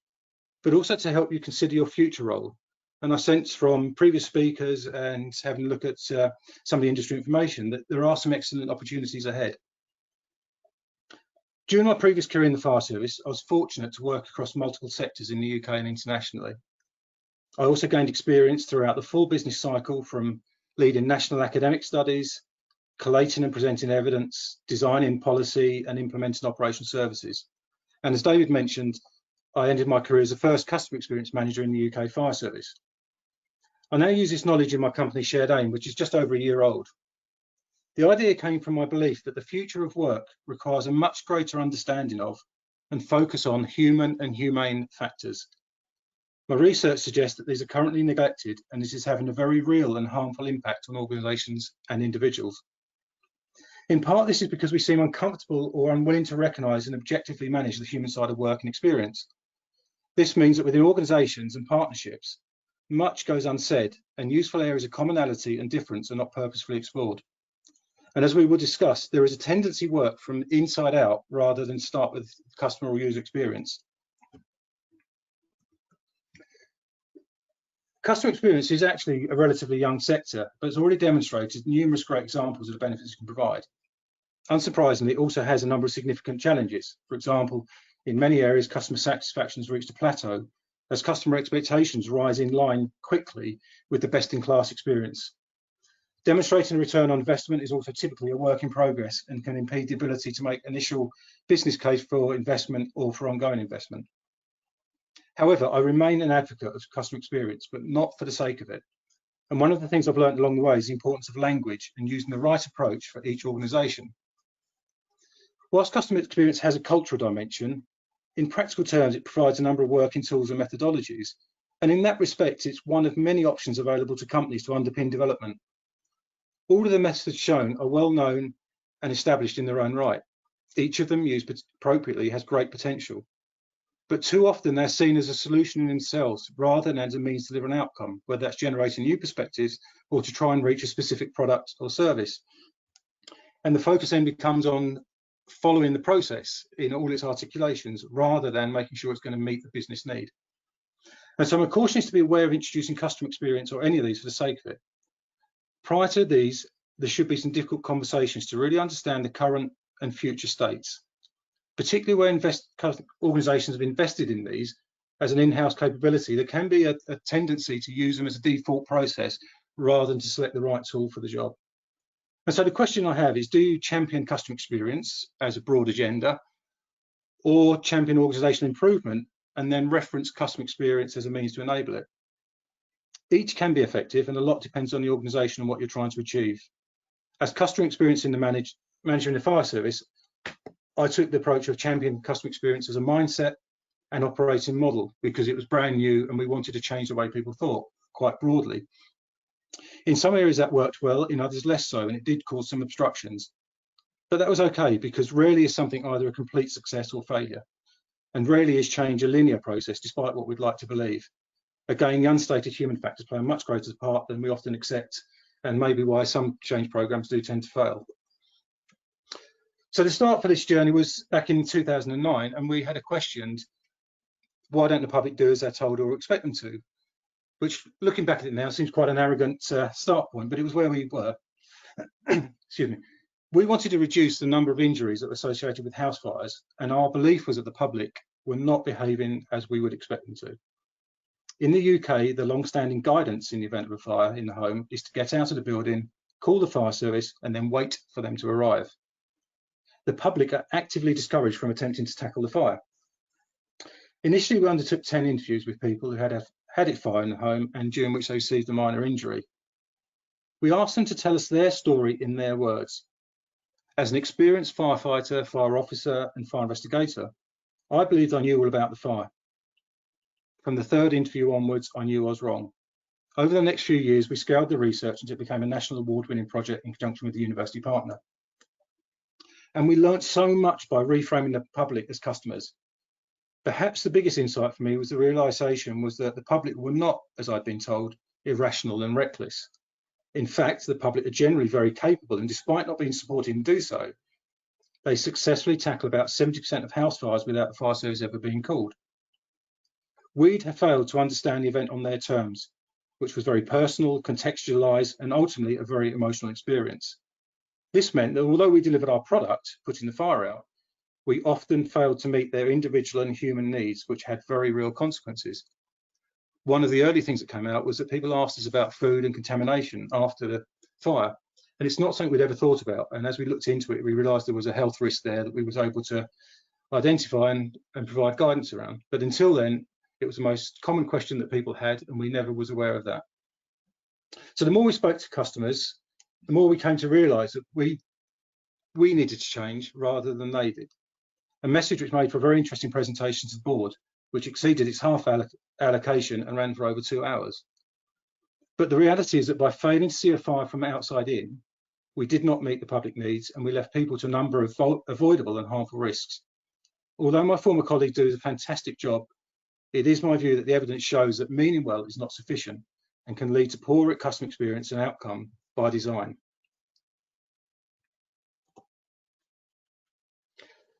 but also to help you consider your future role. And I sense from previous speakers and having a look at some of the industry information that there are some excellent opportunities ahead. During my previous career in the fire service, I was fortunate to work across multiple sectors in the UK and internationally. I also gained experience throughout the full business cycle, from leading national academic studies, collating and presenting evidence, designing policy and implementing operational services. And as David mentioned, I ended my career as the first customer experience manager in the UK fire service. I now use this knowledge in my company Shared Aim, which is just over a year old. The idea came from my belief that the future of work requires a much greater understanding of and focus on human and humane factors. My research suggests that these are currently neglected, and this is having a very real and harmful impact on organisations and individuals. In part, this is because we seem uncomfortable or unwilling to recognise and objectively manage the human side of work and experience. This means that within organisations and partnerships, much goes unsaid, and useful areas of commonality and difference are not purposefully explored. And as we will discuss, there is a tendency to work from inside out rather than start with customer or user experience. Customer experience is actually a relatively young sector, but it's already demonstrated numerous great examples of the benefits it can provide. Unsurprisingly, it also has a number of significant challenges. For example, in many areas, customer satisfaction has reached a plateau as customer expectations rise in line quickly with the best-in-class experience. Demonstrating a return on investment is also typically a work in progress and can impede the ability to make initial business case for investment or for ongoing investment. However, I remain an advocate of customer experience, but not for the sake of it. And one of the things I've learned along the way is the importance of language and using the right approach for each organisation. Whilst customer experience has a cultural dimension, in practical terms, it provides a number of working tools and methodologies. And in that respect, it's one of many options available to companies to underpin development. All of the methods shown are well known and established in their own right. Each of them used appropriately has great potential. But too often they're seen as a solution in themselves rather than as a means to deliver an outcome, whether that's generating new perspectives or to try and reach a specific product or service. And the focus then becomes on following the process in all its articulations rather than making sure it's going to meet the business need. And so I'm cautious to be aware of introducing customer experience or any of these for the sake of it. Prior to these, there should be some difficult conversations to really understand the current and future states, particularly where organisations have invested in these as an in-house capability. There can be a tendency to use them as a default process rather than to select the right tool for the job. And so the question I have is, do you champion customer experience as a broad agenda or champion organisational improvement and then reference customer experience as a means to enable it? Each can be effective and a lot depends on the organisation and what you're trying to achieve. As customer experience in the manager in the fire service, I took the approach of championing customer experience as a mindset and operating model because it was brand new and we wanted to change the way people thought quite broadly. In some areas that worked well, in others less so, and it did cause some obstructions. But that was okay because rarely is something either a complete success or failure. And rarely is change a linear process, despite what we'd like to believe. Again, the unstated human factors play a much greater part than we often accept, and maybe why some change programs do tend to fail. So the start for this journey was back in 2009, and we had a question: why don't the public do as they're told or expect them to? Which, looking back at it now, seems quite an arrogant start point, but it was where we were. Excuse me. We wanted to reduce the number of injuries that were associated with house fires, and our belief was that the public were not behaving as we would expect them to. In the UK, the long-standing guidance in the event of a fire in the home is to get out of the building, call the fire service, and then wait for them to arrive. The public are actively discouraged from attempting to tackle the fire. Initially, we undertook 10 interviews with people who had a fire in the home and during which they received a minor injury. We asked them to tell us their story in their words. As an experienced firefighter, fire officer, and fire investigator, I believed I knew all about the fire. From the third interview onwards, I knew I was wrong. Over the next few years, we scaled the research until it became a national award-winning project in conjunction with the university partner. And we learned so much by reframing the public as customers. Perhaps the biggest insight for me was the realization was that the public were not, as I'd been told, irrational and reckless. In fact, the public are generally very capable, and despite not being supported to do so, they successfully tackle about 70% of house fires without the fire service ever being called. We'd have failed to understand the event on their terms, which was very personal, contextualised, and ultimately a very emotional experience. This meant that although we delivered our product, putting the fire out, we often failed to meet their individual and human needs, which had very real consequences. One of the early things that came out was that people asked us about food and contamination after the fire, and it's not something we'd ever thought about. And as we looked into it, we realised there was a health risk there that we was able to identify and provide guidance around. But until then, it was the most common question that people had, and we never was aware of that. So the more we spoke to customers, the more we came to realise that we needed to change rather than they did. A message which made for a very interesting presentation to the board, which exceeded its half allocation and ran for over 2 hours. But the reality is that by failing to see a fire from outside in, we did not meet the public needs, and we left people to a number of avoidable and harmful risks. Although my former colleague does a fantastic job, It is my view that the evidence shows that meaning well is not sufficient and can lead to poorer customer experience and outcome by design.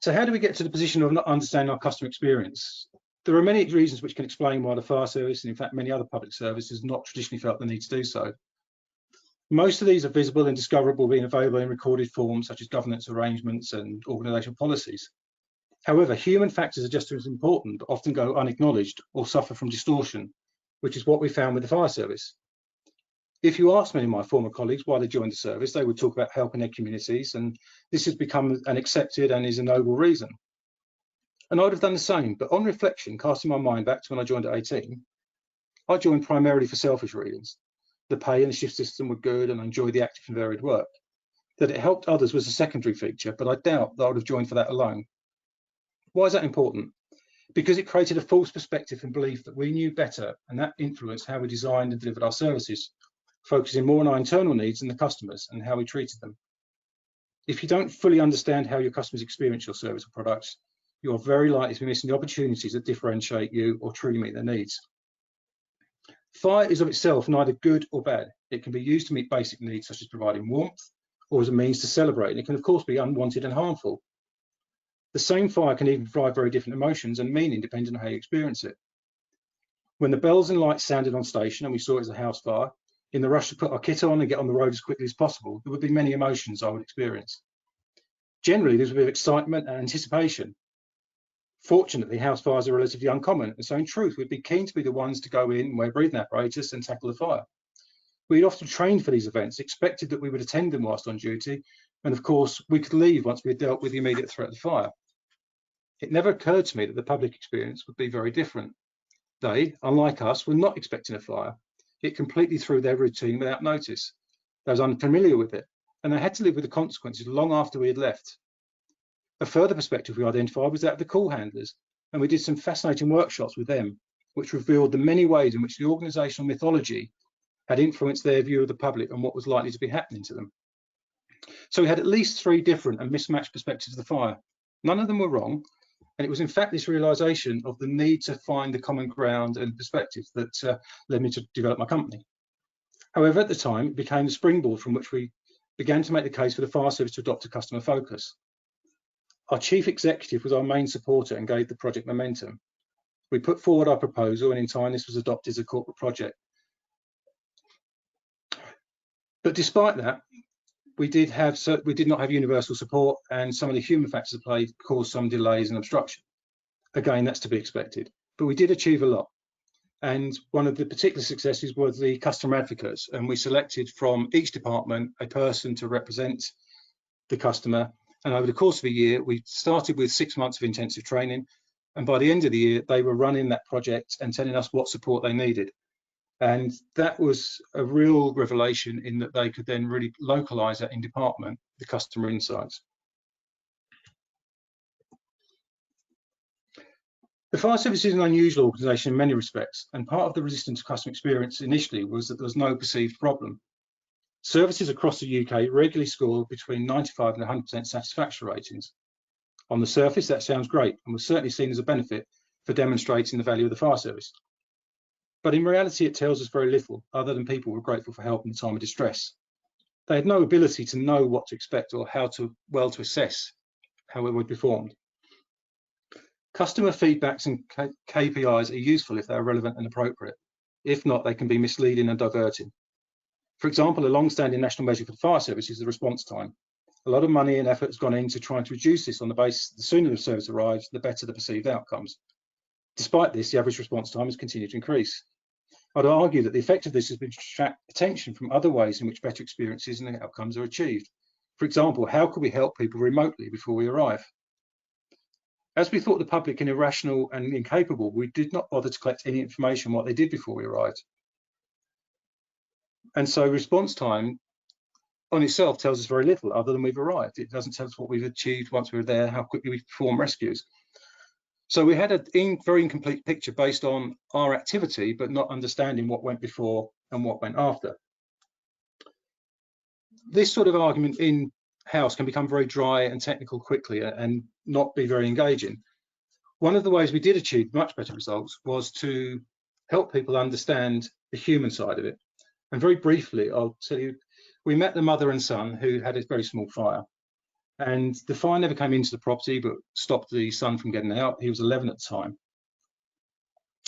So how do we get to the position of not understanding our customer experience? There are many reasons which can explain why the fire service, and in fact many other public services, have not traditionally felt the need to do so. Most of these are visible and discoverable, being available in recorded forms such as governance arrangements and organisational policies. However, human factors are just as important, but often go unacknowledged or suffer from distortion, which is what we found with the fire service. If you ask many of my former colleagues why they joined the service, they would talk about helping their communities, and this has become an accepted and is a noble reason. And I'd have done the same, but on reflection, casting my mind back to when I joined at 18, I joined primarily for selfish reasons. The pay and the shift system were good and I enjoyed the active and varied work. That it helped others was a secondary feature, but I doubt that I would have joined for that alone. Why is that important? Because it created a false perspective and belief that we knew better, and that influenced how we designed and delivered our services, focusing more on our internal needs and the customers and how we treated them. If you don't fully understand how your customers experience your service or products, you are very likely to be missing the opportunities that differentiate you or truly meet their needs. Fire is of itself neither good or bad. It can be used to meet basic needs such as providing warmth, or as a means to celebrate, and it can of course be unwanted and harmful. The same fire can even provide very different emotions and meaning depending on how you experience it. When the bells and lights sounded on station and we saw it as a house fire, in the rush to put our kit on and get on the road as quickly as possible, there would be many emotions I would experience. Generally, there would be excitement and anticipation. Fortunately, house fires are relatively uncommon, and so in truth, we'd be keen to be the ones to go in, wear breathing apparatus and tackle the fire. We'd often trained for these events, expected that we would attend them whilst on duty, and of course, we could leave once we had dealt with the immediate threat of the fire. It never occurred to me that the public experience would be very different. They, unlike us, were not expecting a fire. It completely threw their routine without notice. They was unfamiliar with it, and they had to live with the consequences long after we had left. A further perspective we identified was that of the call handlers, and we did some fascinating workshops with them, which revealed the many ways in which the organisational mythology had influenced their view of the public and what was likely to be happening to them. So we had at least 3 different and mismatched perspectives of the fire. None of them were wrong, and it was in fact this realisation of the need to find the common ground and perspective that led me to develop my company. However, at the time, it became the springboard from which we began to make the case for the fire service to adopt a customer focus. Our chief executive was our main supporter and gave the project momentum. We put forward our proposal, and in time this was adopted as a corporate project. But despite that, we did not have universal support, and some of the human factors at play caused some delays and obstruction. Again, that's to be expected, but we did achieve a lot. And one of the particular successes was the customer advocates, and we selected from each department a person to represent the customer. And over the course of a year, we started with 6 months of intensive training, and by the end of the year, they were running that project and telling us what support they needed. And that was a real revelation in that they could then really localize that in department, the customer insights. The fire service is an unusual organisation in many respects, and part of the resistance to customer experience initially was that there was no perceived problem. Services across the UK regularly score between 95 and 100% satisfaction ratings. On the surface, that sounds great and was certainly seen as a benefit for demonstrating the value of the fire service. But in reality, it tells us very little, other than people were grateful for help in the time of distress. They had no ability to know what to expect or how to assess how it would be performed. Customer feedbacks and KPIs are useful if they are relevant and appropriate. If not, they can be misleading and diverting. For example, a long-standing national measure for the fire service is the response time. A lot of money and effort has gone into trying to reduce this on the basis that the sooner the service arrives, the better the perceived outcomes. Despite this, the average response time has continued to increase. I'd argue that the effect of this has been to distract attention from other ways in which better experiences and outcomes are achieved. For example, how could we help people remotely before we arrive? As we thought the public irrational and incapable, we did not bother to collect any information on what they did before we arrived. And so response time on itself tells us very little other than we've arrived. It doesn't tell us what we've achieved once we're there, how quickly we perform rescues. So we had a very incomplete picture based on our activity, but not understanding what went before and what went after. This sort of argument in-house can become very dry and technical quickly and not be very engaging. one of the ways we did achieve much better results was to help people understand the human side of it. And very briefly, I'll tell you, we met the mother and son who had a very small fire. And the fire never came into the property, but stopped the son from getting out. He was 11 at the time.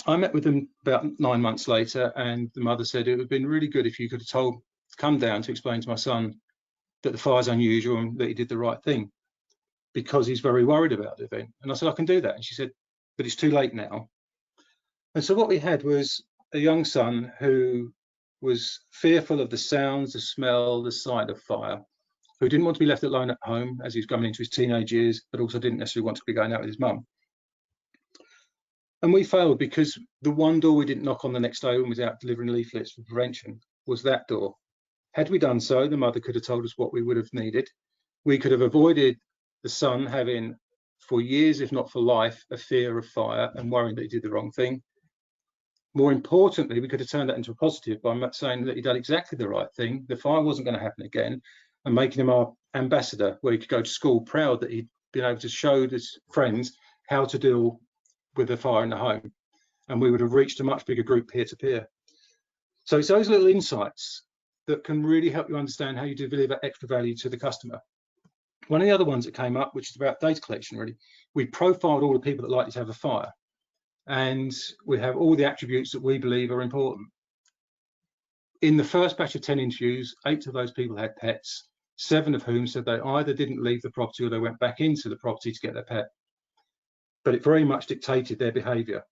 I met with them about 9 months later, and the mother said it would have been really good if you could have come down to explain to my son that the fire's unusual and that he did the right thing, because he's very worried about the event. And I said, I can do that. And she said, but it's too late now. And so what we had was a young son who was fearful of the sounds, the smell, the sight of fire, who didn't want to be left alone at home as he was coming into his teenage years, but also didn't necessarily want to be going out with his mum. And we failed because the one door we didn't knock on the next day when we was out delivering leaflets for prevention was that door. Had we done so, the mother could have told us what we would have needed. We could have avoided the son having, for years, if not for life, a fear of fire and worrying that he did the wrong thing. More importantly, we could have turned that into a positive by saying that he did exactly the right thing. The fire wasn't going to happen again, and making him our ambassador, where he could go to school proud that he'd been able to show his friends how to deal with a fire in the home. And we would have reached a much bigger group peer to peer. So it's those little insights that can really help you understand how you deliver extra value to the customer. One of the other ones that came up, which is about data collection, really, we profiled all the people that likely to have a fire, and we have all the attributes that we believe are important. In the first batch of 10 interviews, 8 of those people had pets, 7 of whom said they either didn't leave the property or they went back into the property to get their pet. But it very much dictated their behaviour.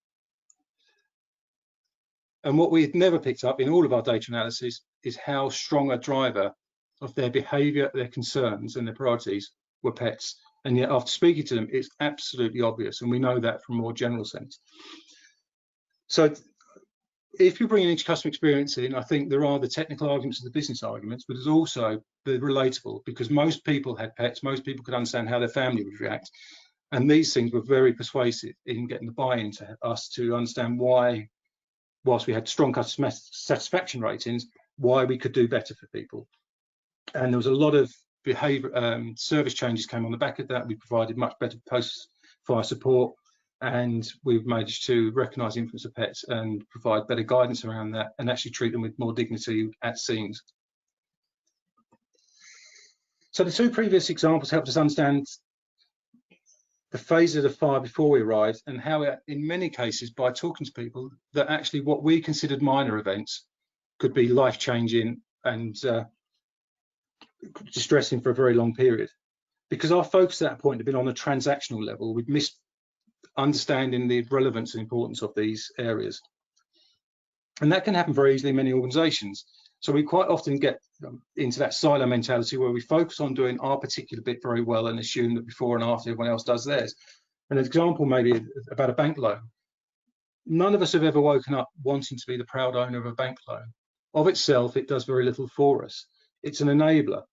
And what we had never picked up in all of our data analysis is how strong a driver of their behaviour, their concerns and their priorities were pets. And yet after speaking to them, it's absolutely obvious. And we know that from a more general sense. So if you're bringing into customer experience in, I think there are the technical arguments and the business arguments, but there's also the relatable, because most people had pets, most people could understand how their family would react. And these things were very persuasive in getting the buy-in to us to understand why, whilst we had strong customer satisfaction ratings, why we could do better for people. And there was a lot of behaviour, service changes came on the back of that. We provided much better post-fire support, and we've managed to recognise the influence of pets and provide better guidance around that and actually treat them with more dignity at scenes. So the 2 previous examples helped us understand the phase of the fire before we arrived, and how in many cases, by talking to people, that actually what we considered minor events could be life-changing and distressing for a very long period. Because our focus at that point had been on a transactional level, we'd missed understanding the relevance and importance of these areas. And that can happen very easily in many organisations. So we quite often get into that silo mentality where we focus on doing our particular bit very well and assume that before and after everyone else does theirs. An example maybe about a bank loan. None of us have ever woken up wanting to be the proud owner of a bank loan. Of itself, it does very little for us. It's an enabler.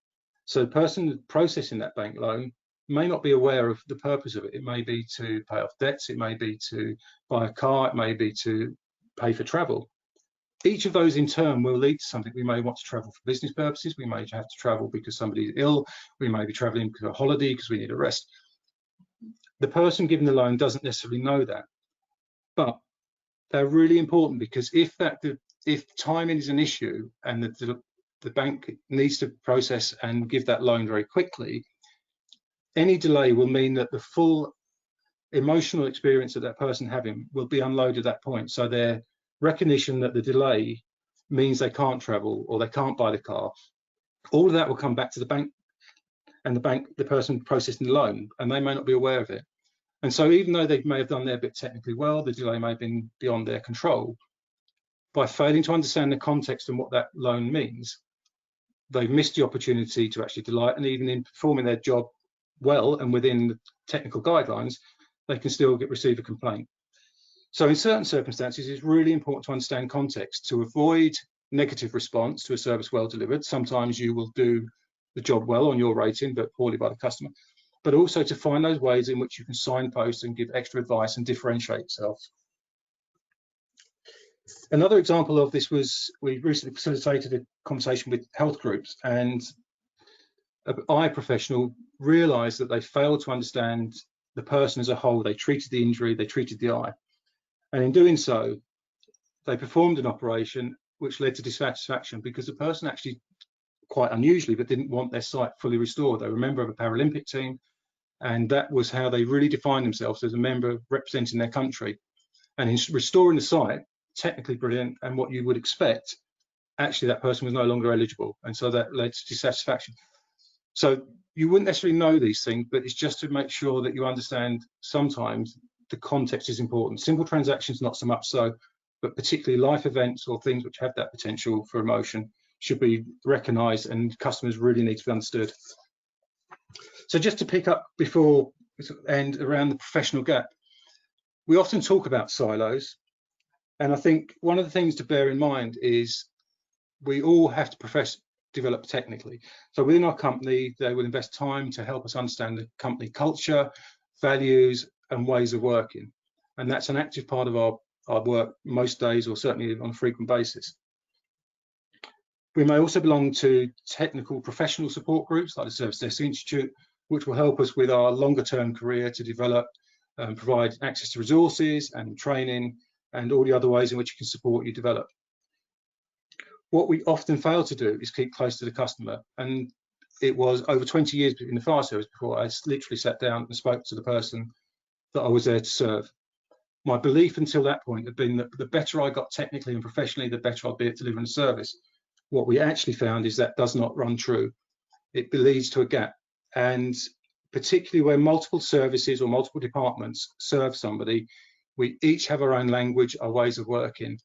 So the person processing that bank loan may not be aware of the purpose of it. It may be to pay off debts, it may be to buy a car, it may be to pay for travel. Each of those in turn will lead to something. We may want to travel for business purposes, we may have to travel because somebody's ill, we may be traveling because of a holiday, because we need a rest. The person giving the loan doesn't necessarily know that, but they're really important, because if timing is an issue and the bank needs to process and give that loan very quickly, any delay will mean that the full emotional experience that that person having will be unloaded at that point. So their recognition that the delay means they can't travel or they can't buy the car, all of that will come back to the bank, and the person processing the loan, and they may not be aware of it. And so even though they may have done their bit technically well, the delay may have been beyond their control. By failing to understand the context and what that loan means, they've missed the opportunity to actually delight, and even in performing their job well and within the technical guidelines, they can still receive a complaint. So in certain circumstances, it's really important to understand context to avoid negative response to a service well delivered. Sometimes you will do the job well on your rating, but poorly by the customer. But also to find those ways in which you can signpost and give extra advice and differentiate yourself. Another example of this was, we recently facilitated a conversation with health groups, and an eye professional realised that they failed to understand the person as a whole. They treated the injury, they treated the eye. And in doing so, they performed an operation which led to dissatisfaction because the person actually, quite unusually, but didn't want their sight fully restored. They were a member of a Paralympic team, and that was how they really defined themselves, as a member representing their country. And in restoring the sight, technically brilliant, and what you would expect, actually that person was no longer eligible, and so that led to dissatisfaction. So you wouldn't necessarily know these things, but it's just to make sure that you understand sometimes the context is important. Simple transactions, not so much so, but particularly life events or things which have that potential for emotion should be recognised, and customers really need to be understood. So just to pick up before and around the professional gap, we often talk about silos, and I think one of the things to bear in mind is we all have to develop technically. So within our company, they will invest time to help us understand the company culture, values, and ways of working. And that's an active part of our work most days, or certainly on a frequent basis. We may also belong to technical professional support groups like the Service Desk Institute, which will help us with our longer term career to develop and provide access to resources and training and all the other ways in which you can support you develop. What we often fail to do is keep close to the customer, and it was over 20 years in the fire service before I literally sat down and spoke to the person that I was there to serve. My belief until that point had been that the better I got technically and professionally, the better I'd be at delivering a service. What we actually found is that does not run true. It leads to a gap, and particularly where multiple services or multiple departments serve somebody, we each have our own language, our ways of working,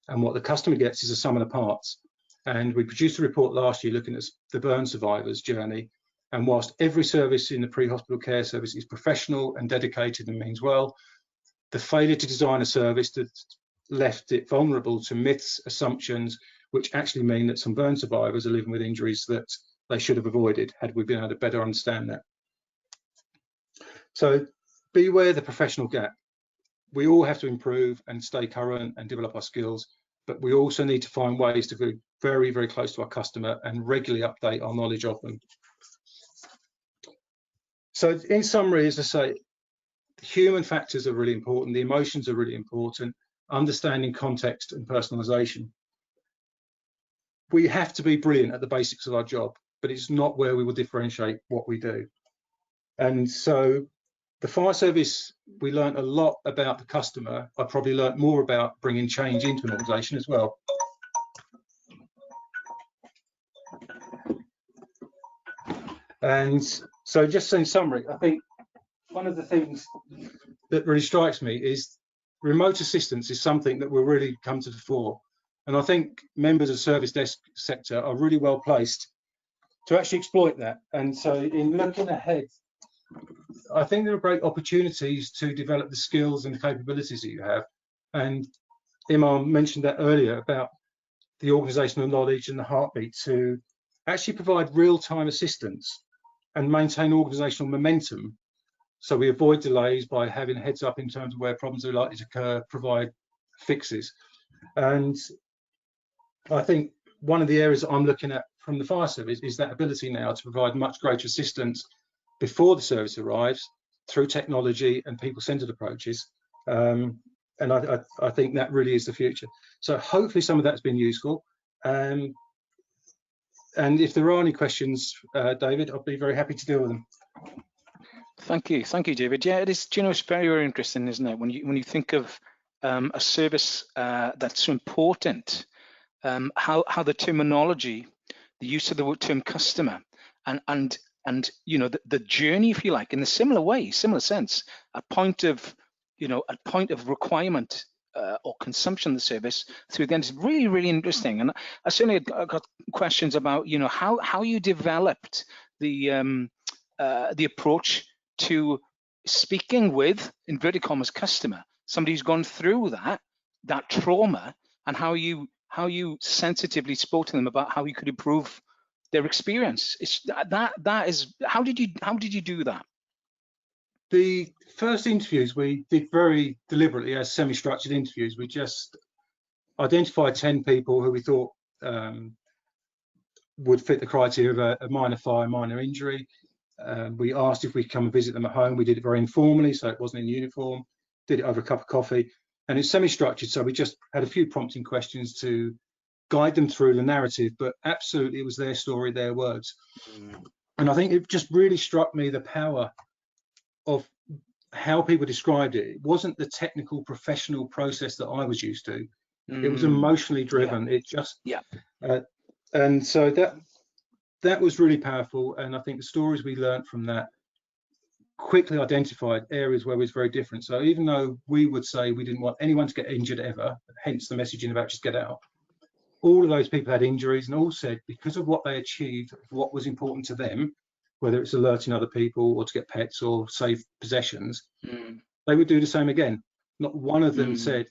and what the customer gets is a sum of the parts. And we produced a report last year looking at the burn survivors' journey, and whilst every service in the pre-hospital care service is professional and dedicated and means well, the failure to design a service that left it vulnerable to myths, assumptions, which actually mean that some burn survivors are living with injuries that they should have avoided had we been able to better understand that. So beware the professional gap. We all have to improve and stay current and develop our skills, but we also need to find ways to be very, very close to our customer and regularly update our knowledge of them. So in summary, as I say, human factors are really important, the emotions are really important, understanding context and personalization. We have to be brilliant at the basics of our job, but it's not where we will differentiate what we do. And so the fire service, we learned a lot about the customer. I probably learned more about bringing change into an organization as well. And so just in summary, I think one of the things that really strikes me is remote assistance is something that will really come to the fore. And I think members of the service desk sector are really well placed to actually exploit that. And so in looking ahead, I think there are great opportunities to develop the skills and the capabilities that you have. And Imam mentioned that earlier about the organisational knowledge and the heartbeat to actually provide real-time assistance and maintain organisational momentum, so we avoid delays by having heads up in terms of where problems are likely to occur, provide fixes. And I think one of the areas that I'm looking at from the fire service is that ability now to provide much greater assistance before the service arrives through technology and people-centered approaches. And I think that really is the future. So hopefully some of that's been useful. And if there are any questions, David, I'll be very happy to deal with them. Thank you, David. Yeah, it is. You know, it's very, very interesting, isn't it? When you think of a service that's so important, how the terminology, the use of the term customer, and you know the journey, if you like, in a similar way, similar sense, a point of requirement or consumption of the service through the end is really, really interesting. And I certainly got questions about how you developed the approach to speaking with, inverted commas, customer, somebody who's gone through that trauma, and how you sensitively spoke to them about how you could improve their experience. It's that is how did you do that? The first interviews we did very deliberately as semi-structured interviews. We just identified 10 people who we thought would fit the criteria of a minor fire, minor injury. We asked if we could come and visit them at home. We did it very informally, so it wasn't in uniform. Did it over a cup of coffee, and it's semi-structured, so we just had a few prompting questions to guide them through the narrative, but absolutely it was their story, their words. And I think it just really struck me the power of how people described it. It wasn't the technical professional process that I was used to. It was emotionally driven. It just and so that was really powerful. And I think the stories we learned from that quickly identified areas where it was very different. So even though we would say we didn't want anyone to get injured ever, hence the messaging about just get out, all of those people had injuries and all said because of what they achieved, what was important to them, whether it's alerting other people or to get pets or save possessions, they would do the same again. Not one of them said,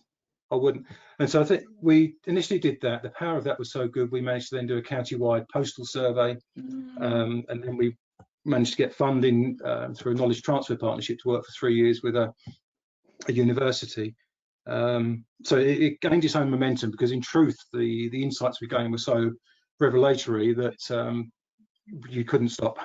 I wouldn't. And so I think we initially did that. The power of that was so good. We managed to then do a county-wide postal survey. And then we managed to get funding through a knowledge transfer partnership to work for 3 years with a university. So it gained its own momentum because in truth, the insights we gained were so revelatory that you couldn't stop.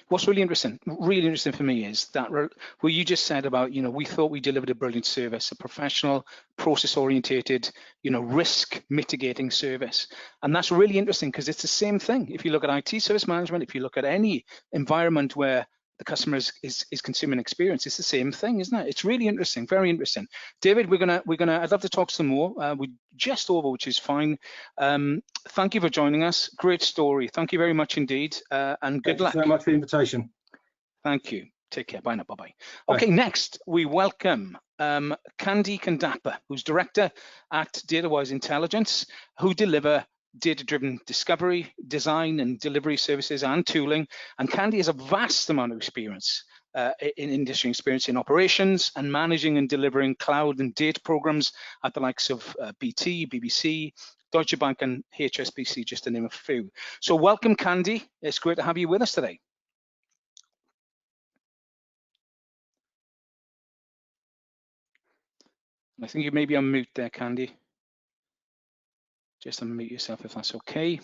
What's really interesting for me is that what you just said about, we thought we delivered a brilliant service, a professional, process-orientated, risk mitigating service. And that's really interesting because it's the same thing. If you look at IT service management, if you look at any environment where the customer is consuming experience, it's the same thing, isn't it? It's really interesting, very interesting. David, I'd love to talk some more. We're just over, which is fine. Thank you for joining us. Great story. Thank you very much indeed, and good luck. Thank you so much for the invitation. Thank you. Take care. Bye now. Bye-bye. Okay, next we welcome Candy Kandapa, who's director at DataWise Intelligence, who deliver data-driven discovery, design and delivery services and tooling. And Candy has a vast amount of experience in industry experience in operations and managing and delivering cloud and data programs at the likes of BT, BBC, Deutsche Bank and HSBC, just to name a few. So welcome, Candy. It's great to have you with us today. I think you may be on mute there, Candy. Just unmute yourself if that's okay.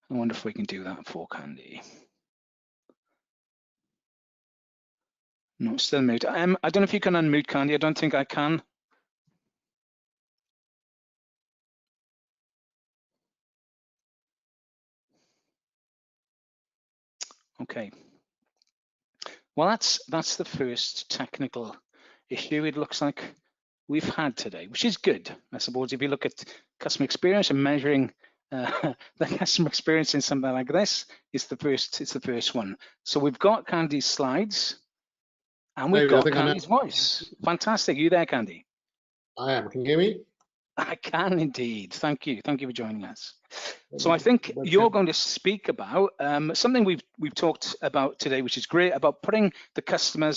I wonder if we can do that for Candy. No, still mute. I don't know if you can unmute Candy. I don't think I can. Okay. Well, that's the first technical issue it looks like we've had today, which is good. I suppose if you look at customer experience and measuring the customer experience in something like this, it's the first one. So we've got Candy's slides and we've got Candy's voice. Fantastic. You there, Candy? I am. Can you hear me? I can indeed. Thank you. Thank you for joining us. So I think you're going to speak about something we've talked about today, which is great, about putting the customer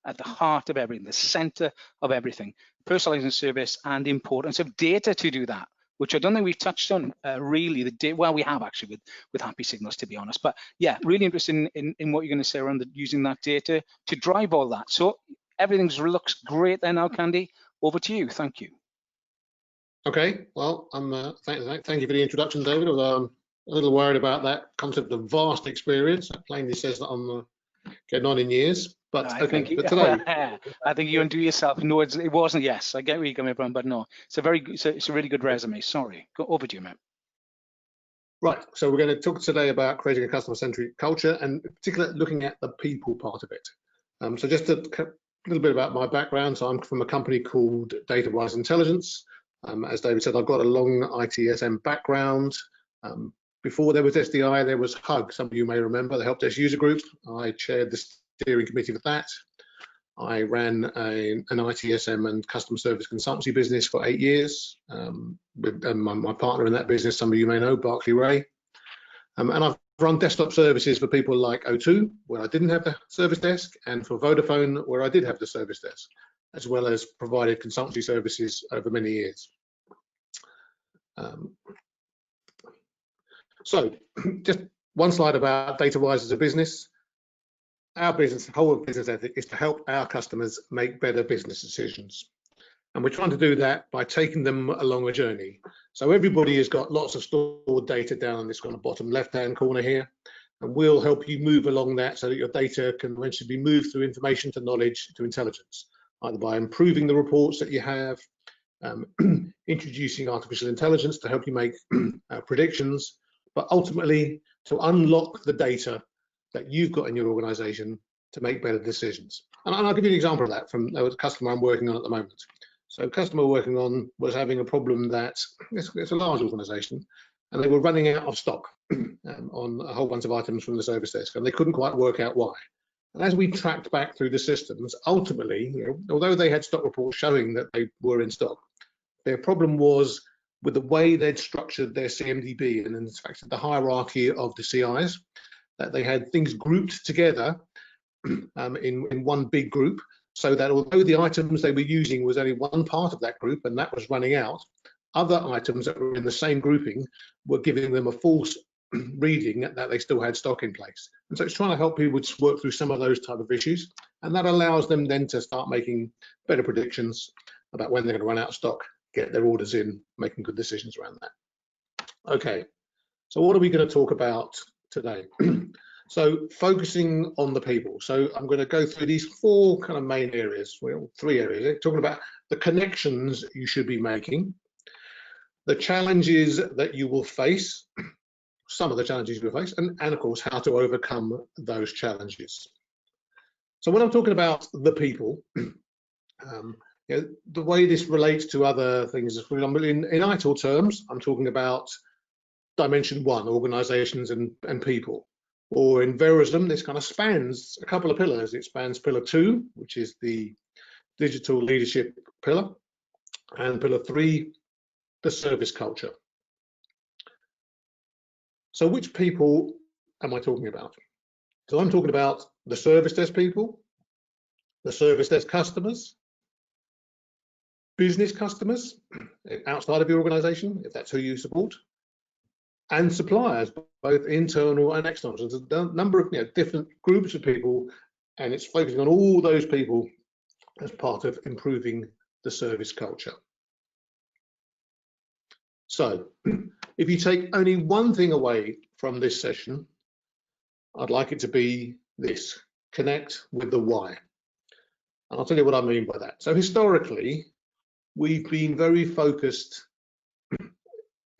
at the heart of everything, the center of everything, personalizing service and the importance of data to do that, which I don't think we've touched on really. Well, we have actually with Happy Signals, to be honest. But yeah, really interested in what you're going to say around using that data to drive all that. So everything looks great there now, Candy. Over to you. Thank you. Okay, well, thank you for the introduction, David, although I'm a little worried about that concept of vast experience. That plainly says that I'm getting on in years, but I think you undo yourself. No, it wasn't. Yes, I get where you're coming from, but no, it's a really good resume. Sorry, go over to you, Matt. Right, so we're going to talk today about creating a customer-centric culture, and in particular looking at the people part of it. So just a little bit about my background. So I'm from a company called DataWise Intelligence. As David said, I've got a long ITSM background. Before there was SDI, there was HUG. Some of you may remember the Help Desk User Group. I chaired the steering committee for that. I ran an ITSM and customer service consultancy business for 8 years. With my partner in that business, some of you may know, Barclay Ray. And I've run desktop services for people like O2, where I didn't have the service desk, and for Vodafone, where I did have the service desk, as well as provided consultancy services over many years. So just one slide about DataWise as a business. Our business, whole business ethic is to help our customers make better business decisions. And we're trying to do that by taking them along a journey. So everybody has got lots of stored data down in this kind of bottom left-hand corner here, and we'll help you move along that so that your data can eventually be moved through information to knowledge to intelligence, either by improving the reports that you have, introducing artificial intelligence to help you make predictions, but ultimately to unlock the data that you've got in your organization to make better decisions. And I'll give you an example of that from a customer I'm working on at the moment. So a customer working on was having a problem that it's a large organization, and they were running out of stock on a whole bunch of items from the service desk, and they couldn't quite work out why. And as we tracked back through the systems, ultimately, although they had stock reports showing that they were in stock, their problem was with the way they'd structured their CMDB and in fact the hierarchy of the CIs, that they had things grouped together in one big group, so that although the items they were using was only one part of that group and that was running out, other items that were in the same grouping were giving them a false reading that they still had stock in place. And so it's trying to help people just work through some of those type of issues, and that allows them then to start making better predictions about when they're going to run out of stock, get their orders in, making good decisions around that. Okay, so what are we going to talk about today? So focusing on the people. So I'm going to go through these four kind of main areas, well, three areas, talking about the connections you should be making, the challenges that you will face, some of the challenges you will face, and of course, how to overcome those challenges. So when I'm talking about the people, the way this relates to other things, for example, in ITIL terms, I'm talking about dimension 1, organizations and people. Or in Verism, this kind of spans a couple of pillars. It spans pillar 2, which is the digital leadership pillar, and pillar 3, the service culture. So which people am I talking about? So I'm talking about the service desk people, the service desk customers, business customers outside of your organization, if that's who you support, and suppliers, both internal and external. So there's a number of different groups of people, and it's focusing on all those people as part of improving the service culture. So if you take only one thing away from this session, I'd like it to be this: connect with the why. And I'll tell you what I mean by that. So historically, we've been very focused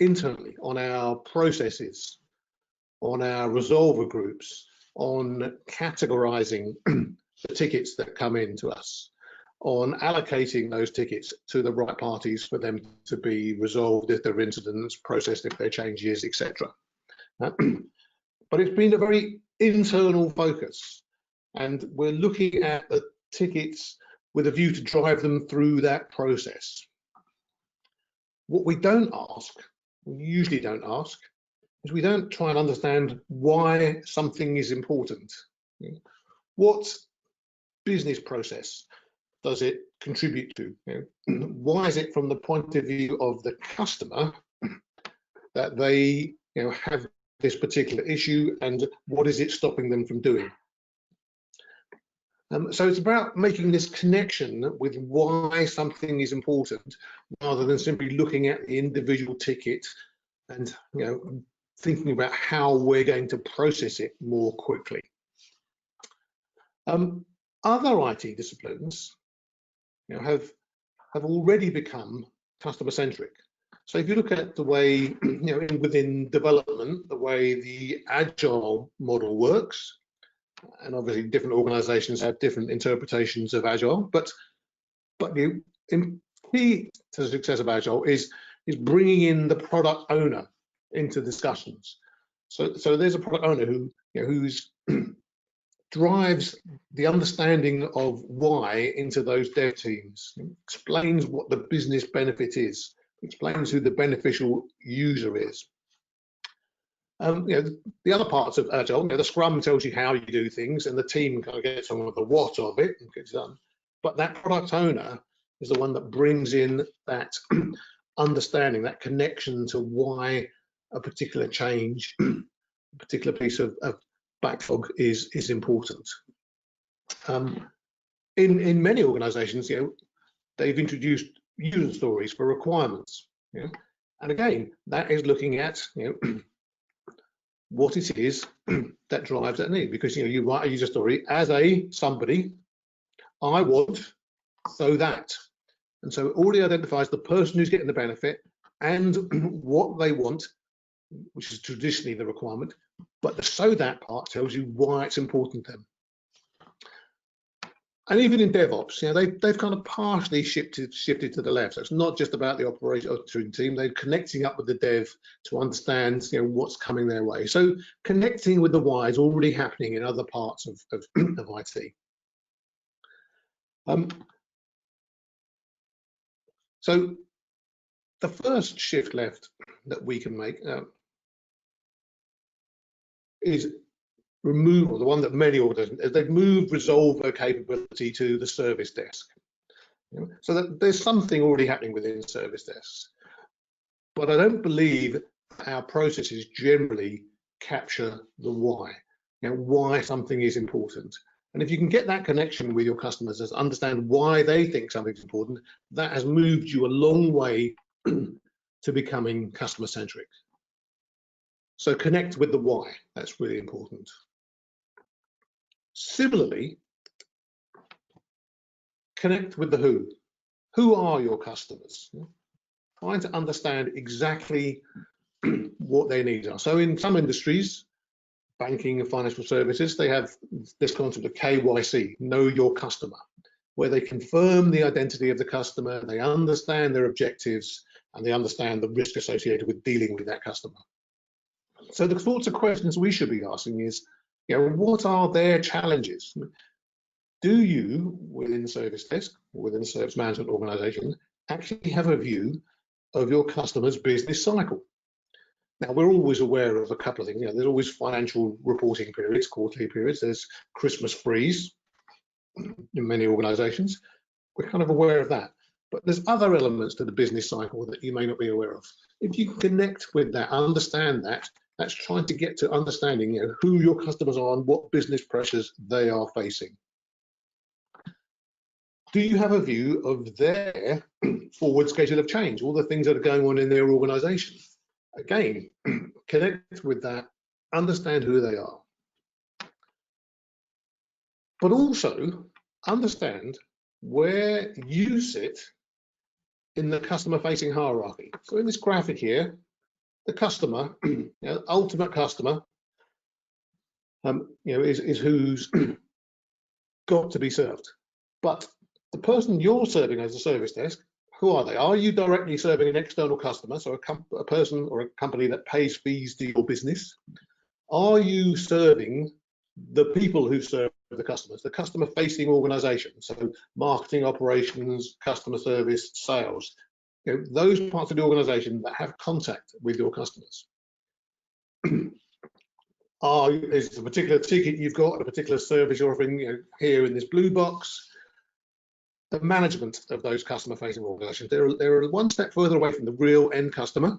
internally on our processes, on our resolver groups, on categorizing the tickets that come in to us, on allocating those tickets to the right parties for them to be resolved if there are incidents, processed if there are changes, etc. But it's been a very internal focus, and we're looking at the tickets with a view to drive them through that process. What we don't ask, we usually don't ask, is we don't try and understand why something is important. What business process does it contribute to? Why is it from the point of view of the customer that they have this particular issue, and what is it stopping them from doing? So it's about making this connection with why something is important, rather than simply looking at the individual ticket and thinking about how we're going to process it more quickly. Other IT disciplines have already become customer centric. So if you look at the way within development, the way the agile model works, and obviously different organizations have different interpretations of agile, but the key to the success of agile is bringing in the product owner into discussions. So there's a product owner who's drives the understanding of why into those dev teams, explains what the business benefit is, explains who the beneficial user is. The other parts of agile, the scrum tells you how you do things, and the team kind of gets on with the what of it and gets done. But that product owner is the one that brings in that understanding, that connection to why a particular change, a particular piece of backlog is important. In many organizations, they've introduced user stories for requirements. And again, that is looking at what it is that drives that need, because you write a user story as somebody, I want so that, and so it already identifies the person who's getting the benefit and what they want, which is traditionally the requirement, but the so that part tells you why it's important to them. And even in DevOps, they've kind of partially shifted to the left. So it's not just about the operating team. They're connecting up with the dev to understand what's coming their way. So connecting with the why is already happening in other parts of IT. So the first shift left that we can make is removal, the one that many organizations, they've moved resolver capability to the service desk. So that there's something already happening within service desks. But I don't believe our processes generally capture the why, why something is important. And if you can get that connection with your customers and understand why they think something's important, that has moved you a long way to becoming customer centric. So connect with the why, that's really important. Similarly, connect with the who. Who are your customers? Trying to understand exactly what their needs are. So in some industries, banking and financial services, they have this concept of KYC, know your customer, where they confirm the identity of the customer, they understand their objectives, and they understand the risk associated with dealing with that customer. So the sorts of questions we should be asking is, what are their challenges? Do you, within the service desk, within the service management organization, actually have a view of your customer's business cycle? Now, we're always aware of a couple of things. There's always financial reporting periods, quarterly periods. There's Christmas freeze in many organizations. We're kind of aware of that. But there's other elements to the business cycle that you may not be aware of. If you connect with that, understand that, that's trying to get to understanding who your customers are and what business pressures they are facing. Do you have a view of their forward schedule of change, all the things that are going on in their organization? Again, connect with that, understand who they are. But also understand where you sit in the customer-facing hierarchy. So in this graphic here, the customer, ultimate customer, is who's got to be served. But the person you're serving as a service desk, who are they? Are you directly serving an external customer, so a person or a company that pays fees to your business? Are you serving the people who serve the customers, the customer-facing organization, so marketing, operations, customer service, sales, those parts of the organization that have contact with your customers? Is the particular ticket you've got, a particular service you're offering here in this blue box, the management of those customer-facing organizations? They're one step further away from the real end customer.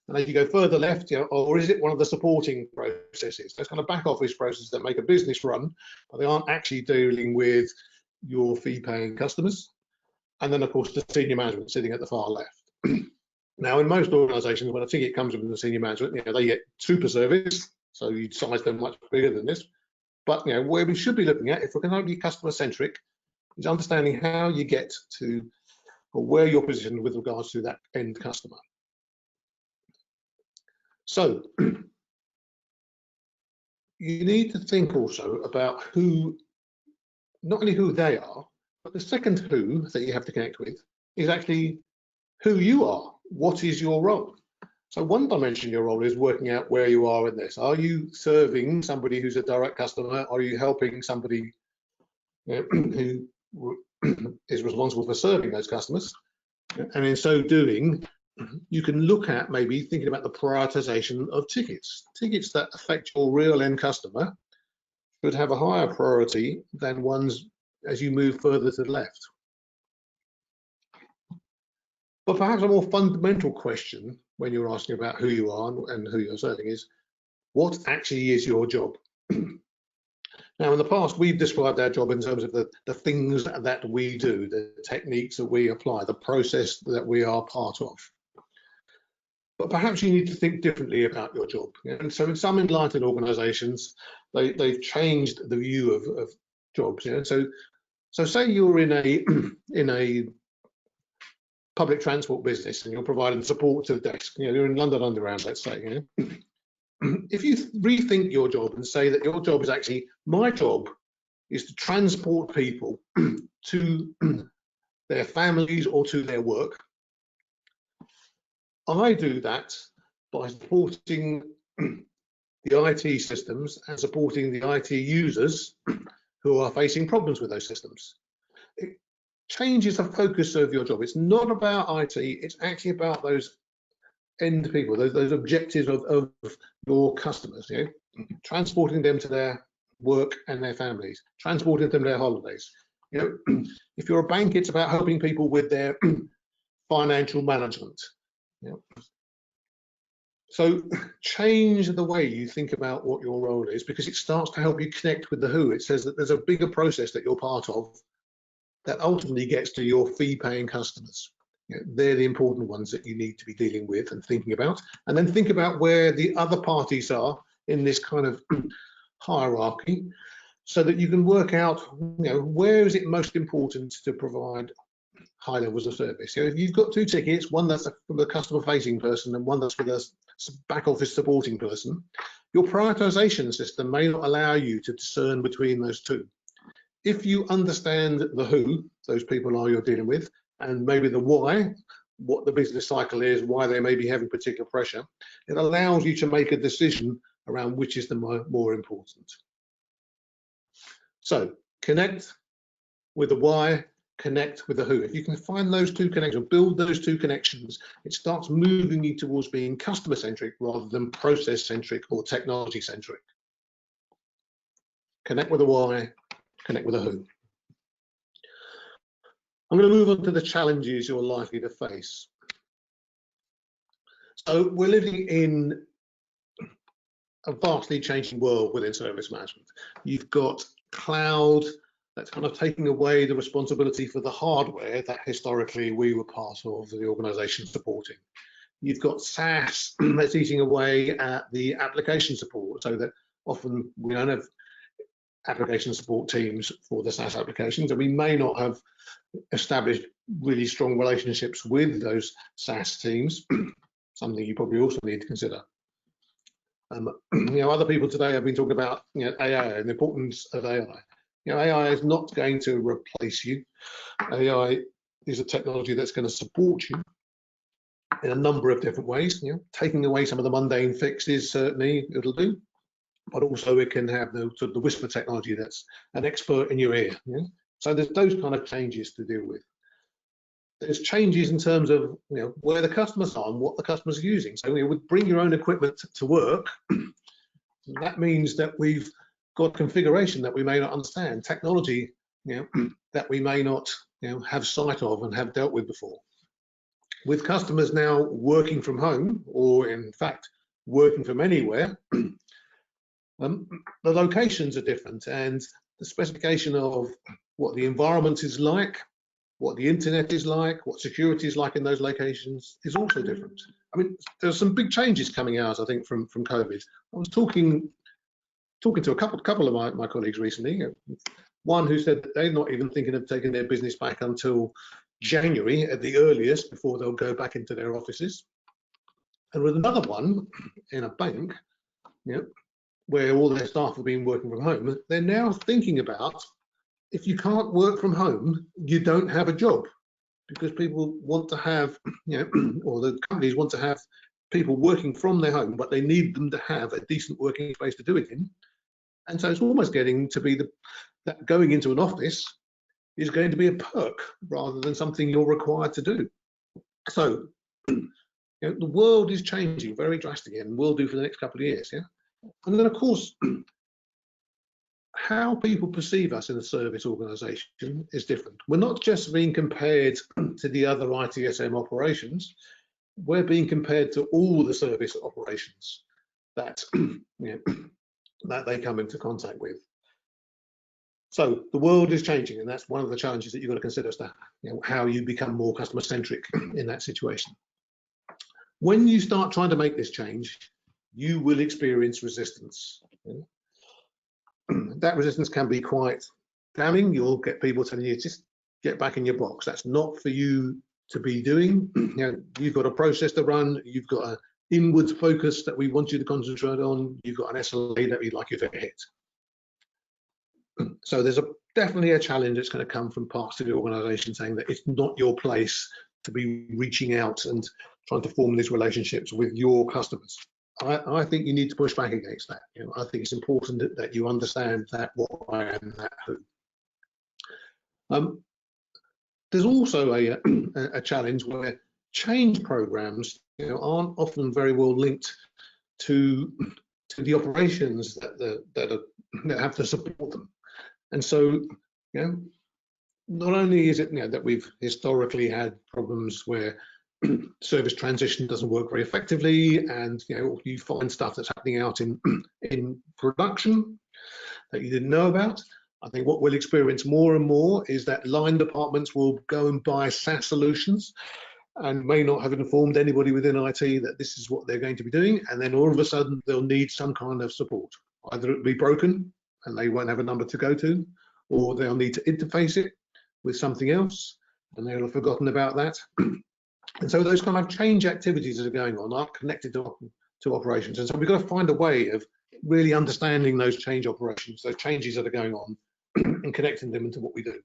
And if you go further left, or is it one of the supporting processes? Those kind of back office processes that make a business run, but they aren't actually dealing with your fee-paying customers. And then, of course, the senior management sitting at the far left. Now, in most organizations, when a ticket comes from the senior management, they get super service, so you'd size them much bigger than this. But where we should be looking at, if we're going to be customer-centric, is understanding how you get to, or where you're positioned with regards to that end customer. So you need to think also about who, not only who they are, but the second who that you have to connect with is actually who you are. What is your role? So one dimension of your role is working out where you are in this. Are you serving somebody who's a direct customer? Are you helping somebody who is responsible for serving those customers? And in so doing, you can look at maybe thinking about the prioritization of tickets. Tickets that affect your real end customer should have a higher priority than ones as you move further to the left. But perhaps a more fundamental question when you're asking about who you are and who you're serving is, what actually is your job? Now, in the past, we've described our job in terms of the things that we do, the techniques that we apply, the process that we are part of. But perhaps you need to think differently about your job. And so in some enlightened organizations, they've changed the view of jobs. So say you're in a public transport business and you're providing support to the desk. You're in London Underground, let's say. If you rethink your job and say that your job is actually, my job is to transport people to their families or to their work. I do that by supporting the IT systems and supporting the IT users who are facing problems with those systems. It changes the focus of your job. It's not about IT, it's actually about those end people, those objectives of your customers, transporting them to their work and their families, transporting them to their holidays. If you're a bank, it's about helping people with their financial management. So change the way you think about what your role is, because it starts to help you connect with the who. It says that there's a bigger process that you're part of that ultimately gets to your fee-paying customers. They're the important ones that you need to be dealing with and thinking about, and then think about where the other parties are in this kind of hierarchy, so that you can work out, where is it most important to provide high levels of service. If you've got two tickets, one that's for the customer-facing person and one that's for the back office supporting person, your prioritization system may not allow you to discern between those two. If you understand the who those people are you're dealing with, and maybe the why, what the business cycle is, why they may be having particular pressure, it allows you to make a decision around which is the more important. So connect with the why, connect with the who. If you can find those two connections, build those two connections, it starts moving you towards being customer-centric rather than process-centric or technology-centric. Connect with the why, connect with the who. I'm going to move on to the challenges you're likely to face. So we're living in a vastly changing world within service management. You've got cloud that's kind of taking away the responsibility for the hardware that historically we were part of the organization supporting. You've got SaaS that's eating away at the application support, so that often we don't have application support teams for the SaaS applications, and we may not have established really strong relationships with those SaaS teams, something you probably also need to consider. Other people today have been talking about AI and the importance of AI. AI is not going to replace you. AI is a technology that's going to support you in a number of different ways. Taking away some of the mundane fixes, certainly it'll do, but also it can have the sort of the whisper technology that's an expert in your ear. So there's those kind of changes to deal with. There's changes in terms of where the customers are and what the customers are using. So we bring your own equipment to work. That means that we've got configuration that we may not understand, technology that we may not have sight of and have dealt with before. With customers now working from home, or in fact working from anywhere, the locations are different, and the specification of what the environment is like, what the internet is like, what security is like in those locations is also different. I mean, there's some big changes coming out, I think, from COVID. I was talking to a couple of my colleagues recently. One who said that they're not even thinking of taking their business back until January at the earliest, before they'll go back into their offices. And with another one in a bank, where all their staff have been working from home, they're now thinking about, if you can't work from home, you don't have a job, because people want to have, or the companies want to have people working from their home, but they need them to have a decent working space to do it in. And so it's almost getting to be that going into an office is going to be a perk rather than something you're required to do. So the world is changing very drastically, and will do for the next couple of years. And then, of course, how people perceive us in a service organisation is different. We're not just being compared to the other ITSM operations, we're being compared to all the service operations that, that they come into contact with. So the world is changing, and that's one of the challenges that you've got to consider as to how you become more customer centric in that situation. When you start trying to make this change, you will experience resistance. That resistance can be quite damning. You'll get people telling you, just get back in your box. That's not for you to be doing. You've got a process to run. You've got an inwards focus that we want you to concentrate on. You've got an SLA that we'd like you to hit. So there's definitely a challenge that's going to come from parts of the organization saying that it's not your place to be reaching out and trying to form these relationships with your customers. I think you need to push back against that. I think it's important that you understand that why and that who. There's also a challenge where change programs aren't often very well linked to the operations that have to support them. And so, not only is it that we've historically had problems where service transition doesn't work very effectively, and you find stuff that's happening out in production that you didn't know about. I think what we'll experience more and more is that line departments will go and buy SaaS solutions and may not have informed anybody within IT that this is what they're going to be doing, and then all of a sudden they'll need some kind of support. Either it'll be broken and they won't have a number to go to, or they'll need to interface it with something else and they'll have forgotten about that. And so those kind of change activities that are going on aren't connected to operations. And so we've got to find a way of really understanding those change operations, those changes that are going on, and connecting them into what we do.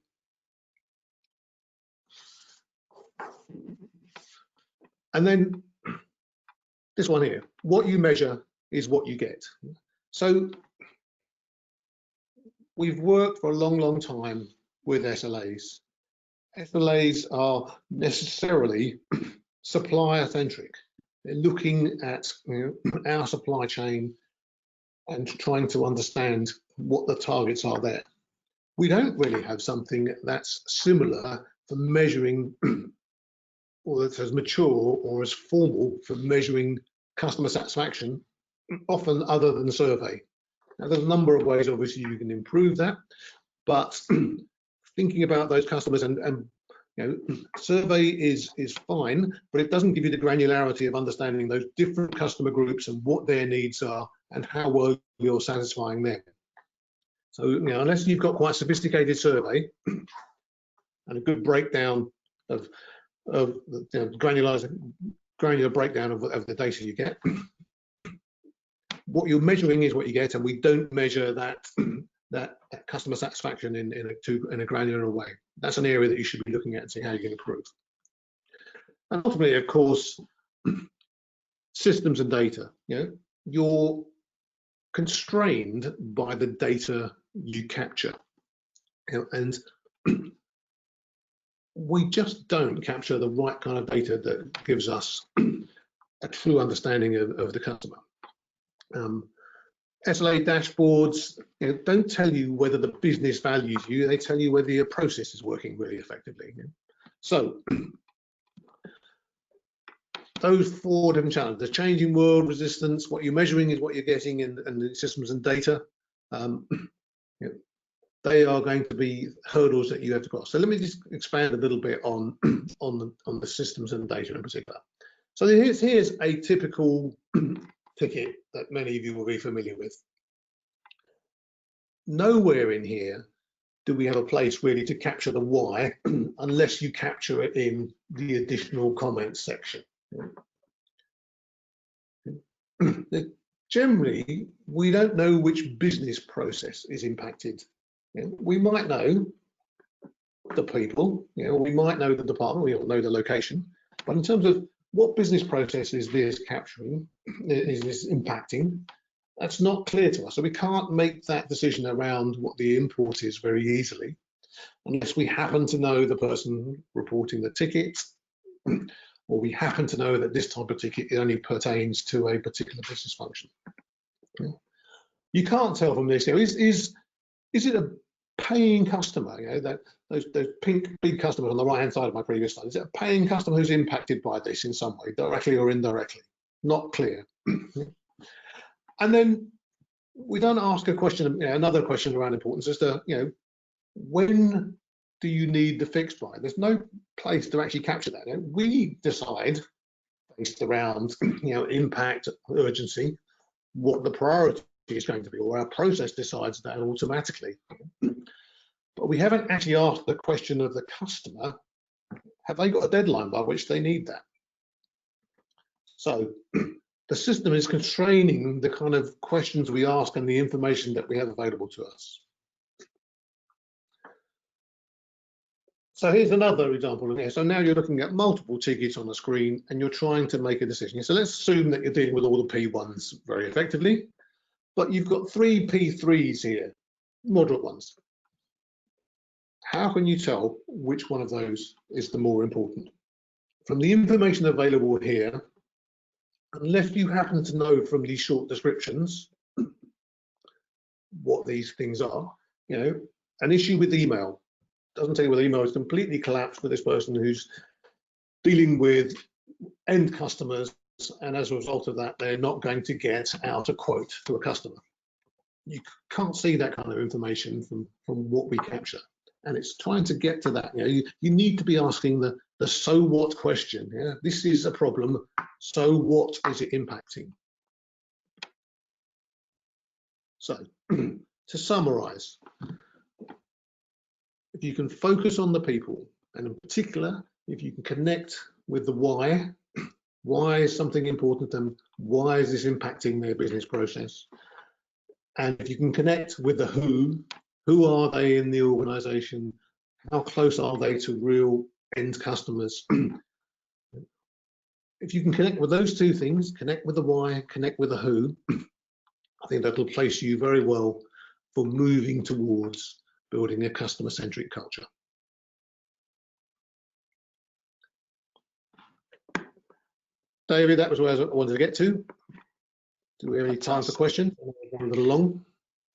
And then this one here, what you measure is what you get. So we've worked for a long, long time with SLAs. SLAs are necessarily supplier centric. They're looking at our supply chain and trying to understand what the targets are there. We don't really have something that's similar for measuring, or that's as mature or as formal for measuring customer satisfaction, often other than survey. Now, there's a number of ways, obviously, you can improve that, but thinking about those customers and survey is fine, but it doesn't give you the granularity of understanding those different customer groups and what their needs are and how well you're satisfying them. So unless you've got quite sophisticated survey and a good breakdown of granular breakdown of the data you get, what you're measuring is what you get, and we don't measure that customer satisfaction in a granular way. That's an area that you should be looking at and see how you can improve. And ultimately, of course, systems and data. You're constrained by the data you capture, and we just don't capture the right kind of data that gives us a true understanding of the customer. SLA dashboards don't tell you whether the business values you, they tell you whether your process is working really effectively. So those four different challenges: the changing world, resistance, what you're measuring is what you're getting, and the systems and data. They are going to be hurdles that you have to cross. So let me just expand a little bit on the systems and data in particular. So here's a typical ticket that many of you will be familiar with. Nowhere in here do we have a place really to capture the why unless you capture it in the additional comments section. Generally, we don't know which business process is impacted. We might know the people, we might know the department, we don't know the location, but in terms of what business process is this capturing, is this impacting, that's not clear to us. So we can't make that decision around what the import is very easily, unless we happen to know the person reporting the ticket, or we happen to know that this type of ticket only pertains to a particular business function. You can't tell from this, is it a paying customer? That those pink big customers on the right hand side of my previous slide, is it a paying customer who's impacted by this in some way, directly or indirectly? Not clear. And then we don't ask a question, another question around importance as to, when do you need the fix by? There's no place to actually capture that. You know, we decide based around impact, urgency, what the priority is going to be, or our process decides that automatically. But we haven't actually asked the question of the customer, have they got a deadline by which they need that? So the system is constraining the kind of questions we ask and the information that we have available to us. So here's another example of this. So now you're looking at multiple tickets on the screen and you're trying to make a decision. So let's assume that you're dealing with all the P1s very effectively, but you've got 3 P3s here, moderate ones. How can you tell which one of those is the more important? From the information available here, unless you happen to know from these short descriptions what these things are, an issue with email. Doesn't tell you whether email is completely collapsed for this person who's dealing with end customers, and as a result of that, they're not going to get out a quote to a customer. You can't see that kind of information from what we capture. And it's trying to get to that. You need to be asking the so what question. Yeah? This is a problem. So what is it impacting? So to summarize, if you can focus on the people, and in particular, if you can connect with the why is something important to them? Why is this impacting their business process? And if you can connect with the who are they in the organization? How close are they to real end customers? If you can connect with those two things, connect with the why, connect with the who, I think that'll place you very well for moving towards building a customer-centric culture. David, that was where I wanted to get to. Do we have any time for questions? A little long.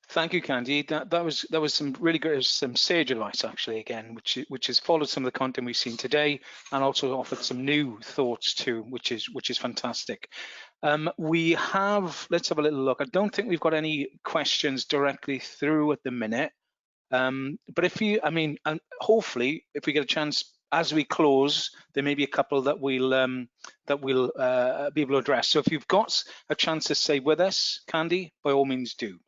Thank you, Candy. That was some really good, some sage advice actually, again, which has followed some of the content we've seen today, and also offered some new thoughts too, which is fantastic. Let's have a little look. I don't think we've got any questions directly through at the minute. But hopefully, if we get a chance as we close, there may be a couple that we'll be able to address. So if you've got a chance to stay with us, Candy, by all means do.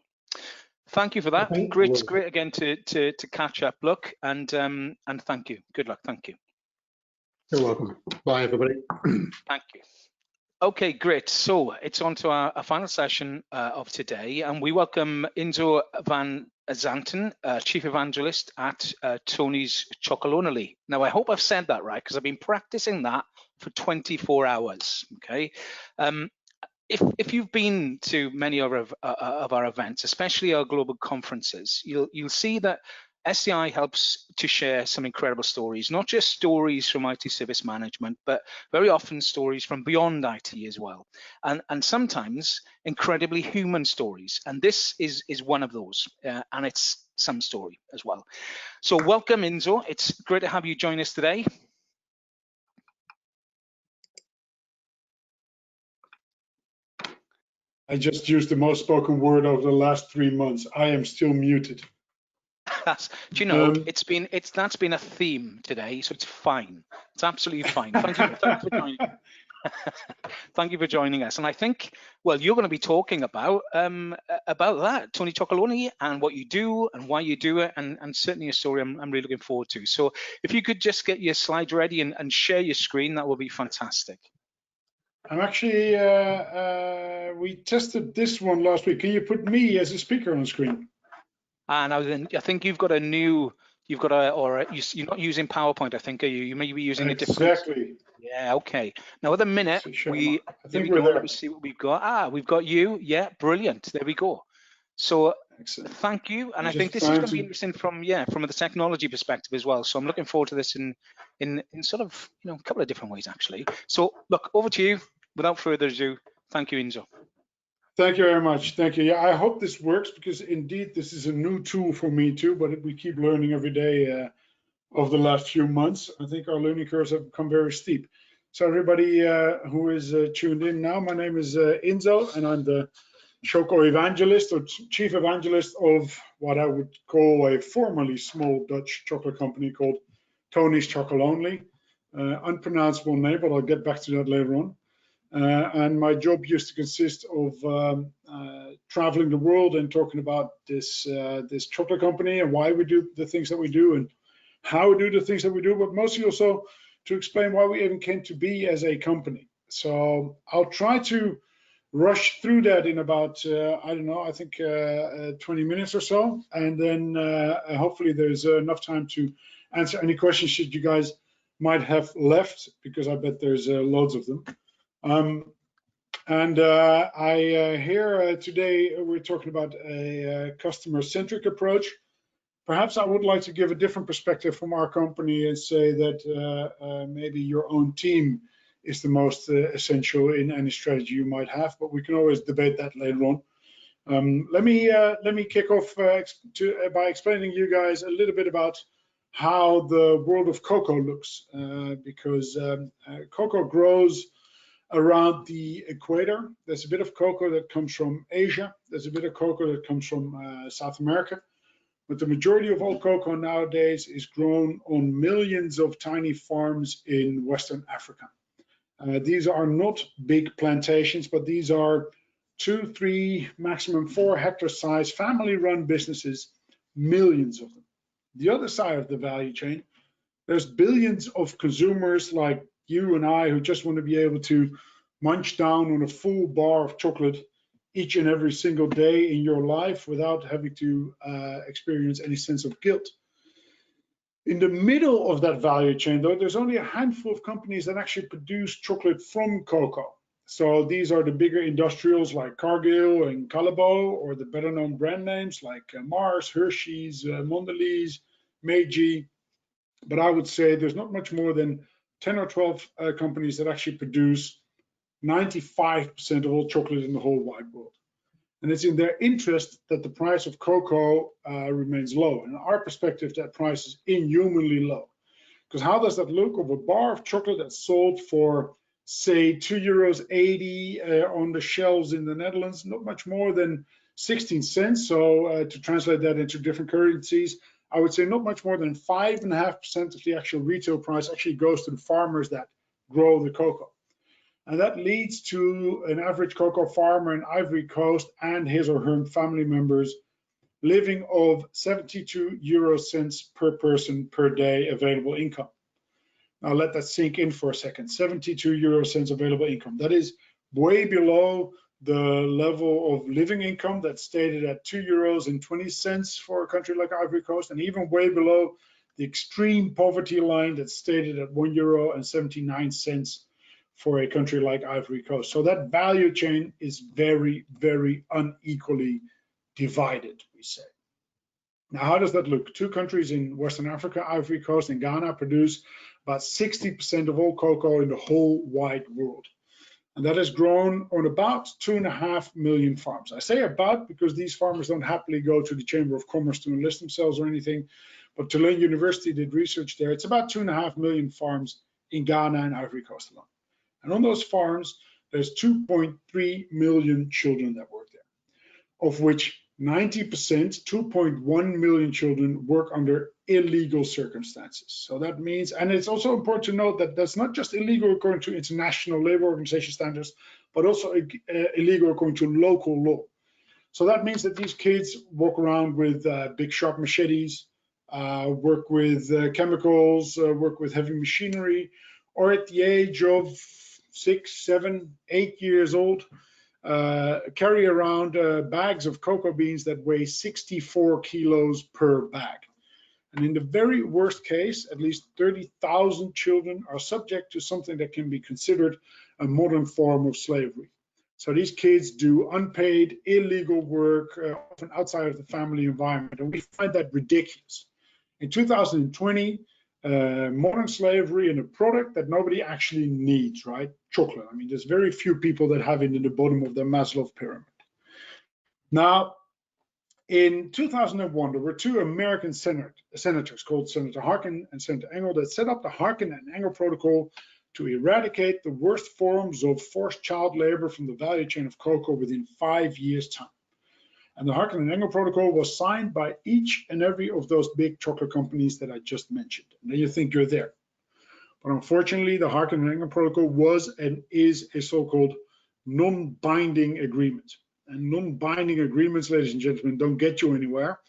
Thank you for that. Okay. Great again to catch up. Look, and thank you. Good luck. Thank you. You're welcome. Bye, everybody. Thank you. Okay, great. So it's on to our final session of today, and we welcome Inzo van Zanten, Chief Evangelist at Tony's Chocolonely. Now, I hope I've said that right, because I've been practicing that for 24 hours, okay? If you've been to many of our events, especially our global conferences, you'll see that SCI helps to share some incredible stories, not just stories from IT service management, but very often stories from beyond IT as well. And sometimes incredibly human stories. And this is one of those, and it's some story as well. So welcome, Inzo. It's great to have you join us today. I just used the most spoken word over the last 3 months. I am still muted. Do you know, that's been a theme today, so it's fine. It's absolutely fine. Thank you for joining. Thank you for joining us. And I think, well, you're going to be talking about that, Tony Chocolonely, and what you do and why you do it, and certainly a story I'm really looking forward to. So if you could just get your slides ready and share your screen, that would be fantastic. I'm actually, we tested this one last week. Can you put me as a speaker on the screen? And I think you've got a new, you're not using PowerPoint, I think, are you? You may be using a different. Exactly. Yeah, okay. Now at the minute, there we go. Let me see what we've got. Ah, we've got you. Yeah, brilliant. There we go. So excellent. Thank you. And I think this is going to be interesting from the technology perspective as well. So I'm looking forward to this in sort of, a couple of different ways actually. So look, over to you. Without further ado, thank you, Inzo. Thank you very much. Thank you. Yeah, I hope this works, because indeed this is a new tool for me too, but we keep learning every day over the last few months. I think our learning curves have become very steep. So everybody who is tuned in now, my name is Inzo, and I'm the choco evangelist or chief evangelist of what I would call a formerly small Dutch chocolate company called Tony's Chocolonely. Unpronounceable name, but I'll get back to that later on. And my job used to consist of traveling the world and talking about this chocolate company and why we do the things that we do and how we do the things that we do, but mostly also to explain why we even came to be as a company. So I'll try to rush through that in about, I don't know, I think 20 minutes or so. And then hopefully there's enough time to answer any questions that you guys might have left, because I bet there's loads of them. Here today we're talking about a customer-centric approach. Perhaps I would like to give a different perspective from our company and say that maybe your own team is the most essential in any strategy you might have, but we can always debate that later on. Let me kick off by explaining you guys a little bit about how the world of cocoa looks, because cocoa grows around the equator. There's a bit of cocoa that comes from Asia. There's a bit of cocoa that comes from South America. But the majority of all cocoa nowadays is grown on millions of tiny farms in Western Africa. These are not big plantations, but these are 2, 3, maximum 4 hectare size family-run businesses, millions of them. The other side of the value chain, there's billions of consumers like you and I who just want to be able to munch down on a full bar of chocolate each and every single day in your life without having to experience any sense of guilt. In the middle of that value chain, though, there's only a handful of companies that actually produce chocolate from cocoa. So these are the bigger industrials like Cargill and Callebaut, or the better known brand names like Mars, Hershey's, Mondelez, Meiji. But I would say there's not much more than 10 or 12 companies that actually produce 95% of all chocolate in the whole wide world. And it's in their interest that the price of cocoa remains low. And in our perspective, that price is inhumanly low. Because how does that look? Of a bar of chocolate that's sold for, say, €2.80 on the shelves in the Netherlands, not much more than 16 cents. So to translate that into different currencies, I would say not much more than 5.5% of the actual retail price actually goes to the farmers that grow the cocoa. And that leads to an average cocoa farmer in Ivory Coast and his or her family members living of 72 euro cents per person per day available income. Now let that sink in for a second. 72 euro cents available income. That is way below the level of living income that's stated at 2 euros and 20 cents for a country like Ivory Coast, and even way below the extreme poverty line that's stated at 1 euro and 79 cents for a country like Ivory Coast. So that value chain is very, very unequally divided, we say. Now, how does that look? 2 countries in Western Africa, Ivory Coast and Ghana, produce about 60% of all cocoa in the whole wide world. And that has grown on about 2.5 million farms. I say about because these farmers don't happily go to the Chamber of Commerce to enlist themselves or anything, but Tulane University did research there. It's about 2.5 million farms in Ghana and Ivory Coast alone. And on those farms, there's 2.3 million children that work there, of which 90%, 2.1 million children work under illegal circumstances. So that means, and it's also important to note that that's not just illegal according to International Labour Organization standards, but also illegal according to local law. So that means that these kids walk around with big sharp machetes, work with chemicals, work with heavy machinery, or at the age of 6, 7, 8 years old, carry around bags of cocoa beans that weigh 64 kilos per bag. And in the very worst case, at least 30,000 children are subject to something that can be considered a modern form of slavery. So these kids do unpaid, illegal work, often outside of the family environment, and we find that ridiculous. In 2020, modern slavery and a product that nobody actually needs, right? Chocolate. I mean, there's very few people that have it in the bottom of their Maslow pyramid. Now, in 2001, there were 2 American senators called Senator Harkin and Senator Engel that set up the Harkin and Engel Protocol to eradicate the worst forms of forced child labor from the value chain of cocoa within 5 years' time. And the Harkin and Engel Protocol was signed by each and every of those big chocolate companies that I just mentioned. And then you think you're there. But unfortunately, the Harkin and Engel Protocol was and is a so-called non-binding agreement. And non-binding agreements, ladies and gentlemen, don't get you anywhere.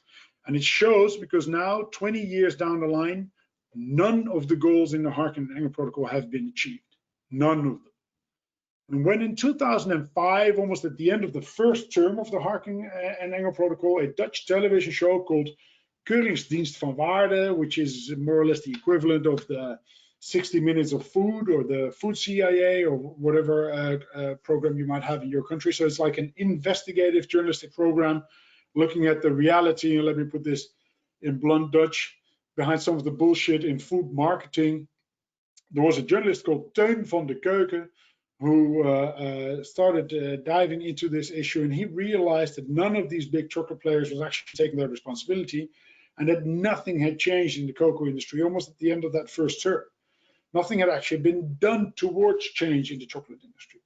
And it shows because now, 20 years down the line, none of the goals in the Harkin and Engel Protocol have been achieved. None of them. And when in 2005, almost at the end of the first term of the Harkin and Engel Protocol, a Dutch television show called Keuringsdienst van Waarde, which is more or less the equivalent of the 60 Minutes of Food or the Food CIA or whatever program you might have in your country. So it's like an investigative journalistic program looking at the reality, and let me put this in blunt Dutch, behind some of the bullshit in food marketing. There was a journalist called Teun van de Keuken who started diving into this issue, and he realized that none of these big chocolate players was actually taking their responsibility, and that nothing had changed in the cocoa industry almost at the end of that first term. Nothing had actually been done towards change in the chocolate industry.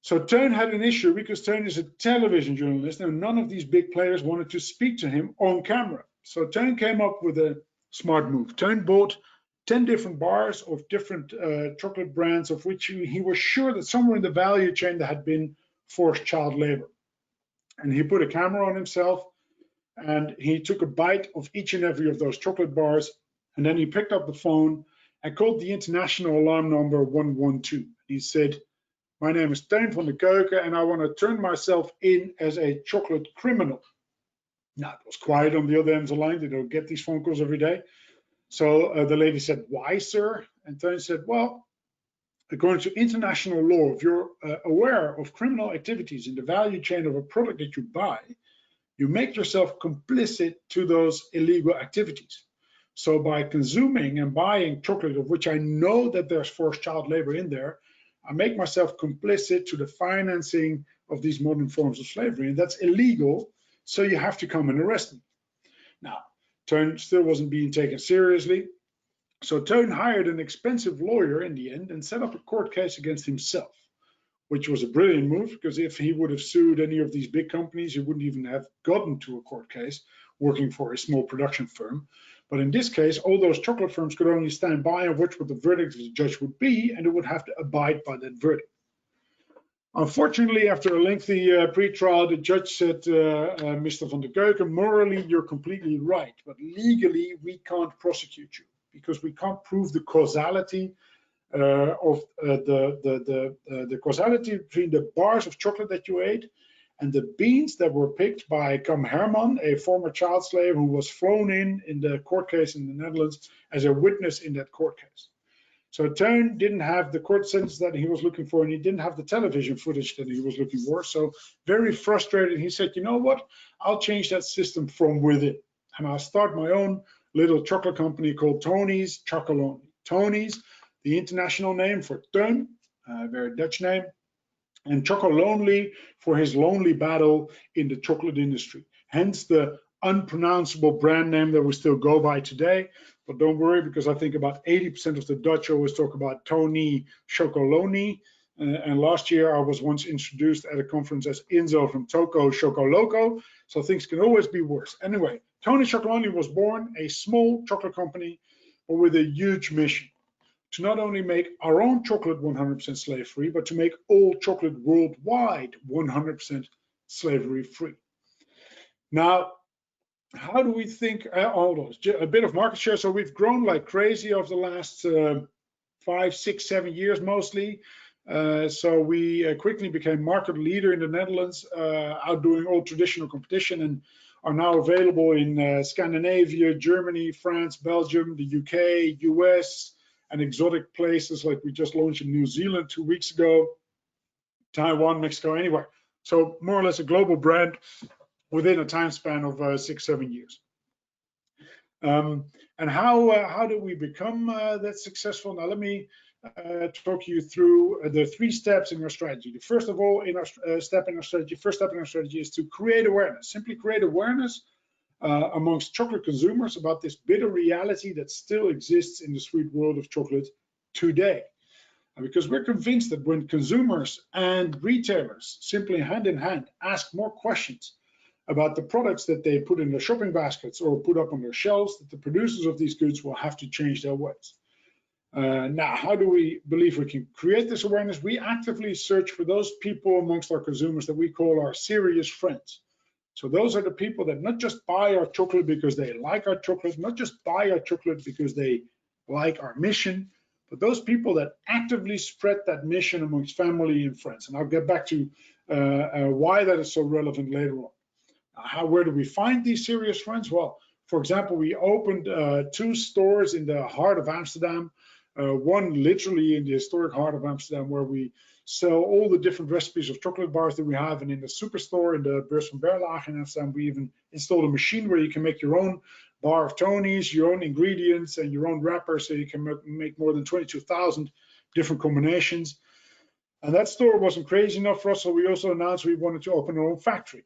So Teun had an issue because Teun is a television journalist and none of these big players wanted to speak to him on camera. So Teun came up with a smart move. Teun bought 10 different bars of different chocolate brands of which he was sure that somewhere in the value chain there had been forced child labor. And he put a camera on himself and he took a bite of each and every of those chocolate bars, and then he picked up the phone and called the international alarm number 112. He said, "My name is Teun van de Keuken and I want to turn myself in as a chocolate criminal." Now, it was quiet on the other end of the line. They don't get these phone calls every day. So the lady said, "Why, sir?" And Teun said, "Well, according to international law, if you're aware of criminal activities in the value chain of a product that you buy, you make yourself complicit to those illegal activities. So by consuming and buying chocolate of which I know that there's forced child labor in there, I make myself complicit to the financing of these modern forms of slavery, and that's illegal, so you have to come and arrest me." Now, Teun still wasn't being taken seriously, so Teun hired an expensive lawyer in the end and set up a court case against himself, which was a brilliant move, because if he would have sued any of these big companies, he wouldn't even have gotten to a court case working for a small production firm. But in this case, all those chocolate firms could only stand by and watch what the verdict of the judge would be, and they would have to abide by that verdict. Unfortunately, after a lengthy pre-trial, the judge said, "Mr. van de Keuken, morally, you're completely right, but legally, we can't prosecute you because we can't prove the causality of the causality between the bars of chocolate that you ate and the beans that were picked by Kam Herman, a former child slave who was flown in the court case in the Netherlands as a witness in that court case." So Teun didn't have the court sentence that he was looking for, and he didn't have the television footage that he was looking for. So very frustrated, he said, "You know what? I'll change that system from within, and I'll start my own little chocolate company called Tony's Chocolonely." Tony's, the international name for Teun, a very Dutch name, and Chocolonely for his lonely battle in the chocolate industry. Hence the unpronounceable brand name that we still go by today. But don't worry, because I think about 80% of the Dutch always talk about Tony Chocolonely. And last year I was once introduced at a conference as Inzo from Toko Chocoloco. So things can always be worse. Anyway, Tony Chocolonely was born a small chocolate company, but with a huge mission: to not only make our own chocolate 100% slave-free, but to make all chocolate worldwide 100% slavery-free. Now, how do we think, a bit of market share. So we've grown like crazy over the last 5, 6, 7 years mostly. So we quickly became market leader in the Netherlands, outdoing all traditional competition, and are now available in Scandinavia, Germany, France, Belgium, the UK, US, and exotic places like we just launched in New Zealand 2 weeks ago, Taiwan, Mexico, anywhere. So more or less a global brand within a time span of 6, 7 years. And how do we become that successful? Now let me talk you through the 3 steps in our strategy. The first of all, first step in our strategy is to create awareness. Simply create awareness amongst chocolate consumers about this bitter reality that still exists in the sweet world of chocolate today. And because we're convinced that when consumers and retailers simply hand in hand ask more questions about the products that they put in their shopping baskets or put up on their shelves, that the producers of these goods will have to change their ways. Now, how do we believe we can create this awareness? We actively search for those people amongst our consumers that we call our serious friends. So those are the people that not just buy our chocolate because they like our chocolate, not just buy our chocolate because they like our mission, but those people that actively spread that mission amongst family and friends. And I'll get back to why that is so relevant later on. Where do we find these serious friends? Well, for example, we opened 2 stores in the heart of Amsterdam. One literally in the historic heart of Amsterdam, where we sell all the different recipes of chocolate bars that we have. And in the superstore in the Beurs van Berlage in Amsterdam, we even installed a machine where you can make your own bar of Tony's, your own ingredients, and your own wrapper, so you can make more than 22,000 different combinations. And that store wasn't crazy enough for us, so we also announced we wanted to open our own factory.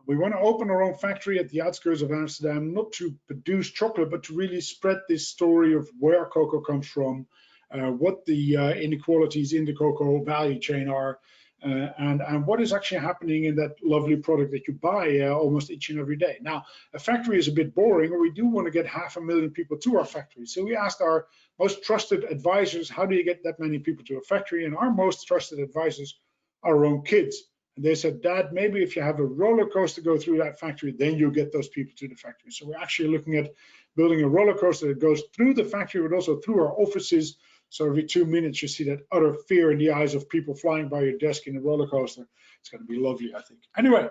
We want to open our own factory at the outskirts of Amsterdam, not to produce chocolate, but to really spread this story of where cocoa comes from, what the inequalities in the cocoa value chain are, and what is actually happening in that lovely product that you buy almost each and every day. Now, a factory is a bit boring, and we do want to get 500,000 people to our factory. So we asked our most trusted advisors, how do you get that many people to a factory? And our most trusted advisors are our own kids. And they said, Dad, maybe if you have a roller coaster go through that factory, then you'll get those people to the factory. So we're actually looking at building a roller coaster that goes through the factory, but also through our offices. So every 2 minutes, you see that utter fear in the eyes of people flying by your desk in a roller coaster. It's going to be lovely, I think. Anyway,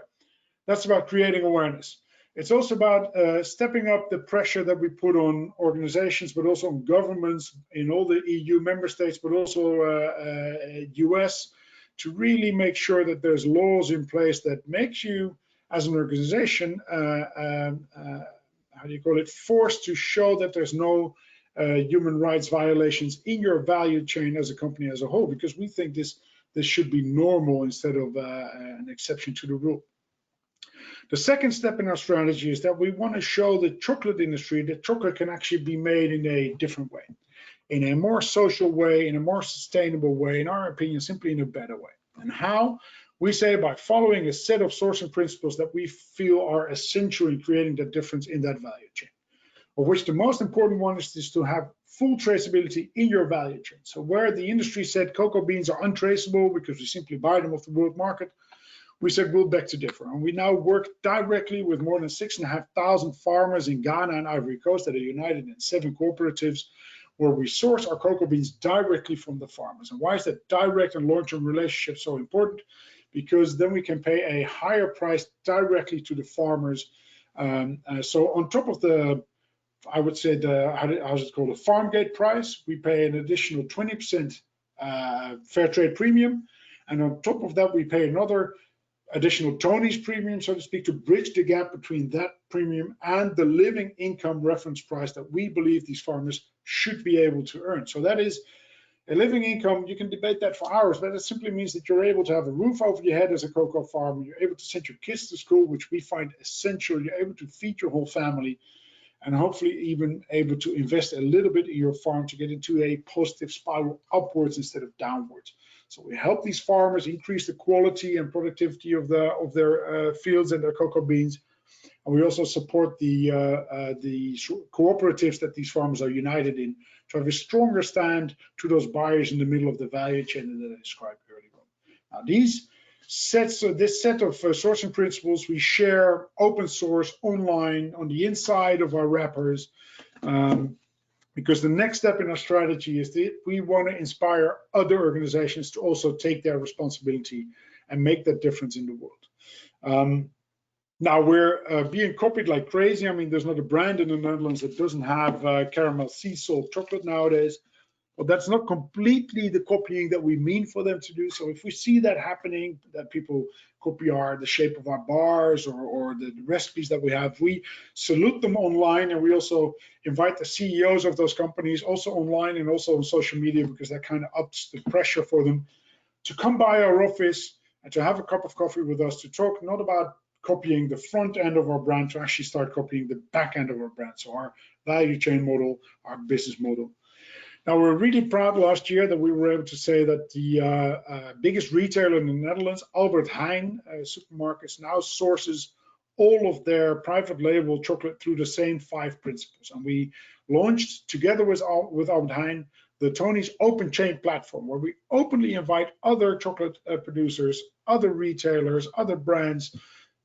that's about creating awareness. It's also about stepping up the pressure that we put on organizations, but also on governments in all the EU member states, but also US, to really make sure that there's laws in place that makes you, as an organization, how do you call it, forced to show that there's no human rights violations in your value chain as a company as a whole, because we think this should be normal instead of an exception to the rule. The second step in our strategy is that we want to show the chocolate industry that chocolate can actually be made in a different way, in a more social way, in a more sustainable way, in our opinion, simply in a better way. And how? We say by following a set of sourcing principles that we feel are essential in creating that difference in that value chain, of which the most important one is to have full traceability in your value chain. So where the industry said cocoa beans are untraceable because we simply buy them off the world market, we said we'll beg to differ. And we now work directly with more than 6,500 farmers in Ghana and Ivory Coast that are united in 7 cooperatives, where we source our cocoa beans directly from the farmers. And why is that direct and long-term relationship so important? Because then we can pay a higher price directly to the farmers. So on top of the, I would say how's it called, the farm gate price, we pay an additional 20% fair trade premium. And on top of that, we pay another additional Tony's premium, so to speak, to bridge the gap between that premium and the living income reference price that we believe these farmers should be able to earn. So that is a living income. You can debate that for hours, but it simply means that you're able to have a roof over your head as a cocoa farmer. You're able to send your kids to school, which we find essential. You're able to feed your whole family, and hopefully even able to invest a little bit in your farm to get into a positive spiral upwards instead of downwards. So we help these farmers increase the quality and productivity of their fields and their cocoa beans. And we also support the cooperatives that these farmers are united in to have a stronger stand to those buyers in the middle of the value chain that I described earlier on. Now, this set of sourcing principles we share open source online on the inside of our wrappers, because the next step in our strategy is that we want to inspire other organizations to also take their responsibility and make that difference in the world. Now we're being copied like crazy. I mean, there's not a brand in the Netherlands that doesn't have caramel sea salt chocolate nowadays. But that's not completely the copying that we mean for them to do. So if we see that happening, that people copy the shape of our bars or the recipes that we have, we salute them online, and we also invite the CEOs of those companies also online and also on social media, because that kind of ups the pressure for them to come by our office and to have a cup of coffee with us, to talk not about copying the front end of our brand, to actually start copying the back end of our brand. So our value chain model, our business model. Now, we're really proud last year that we were able to say that the biggest retailer in the Netherlands, Albert Heijn supermarkets, now sources all of their private label chocolate through the same 5 principles. And we launched together with Albert Heijn the Tony's Open Chain platform, where we openly invite other chocolate producers, other retailers, other brands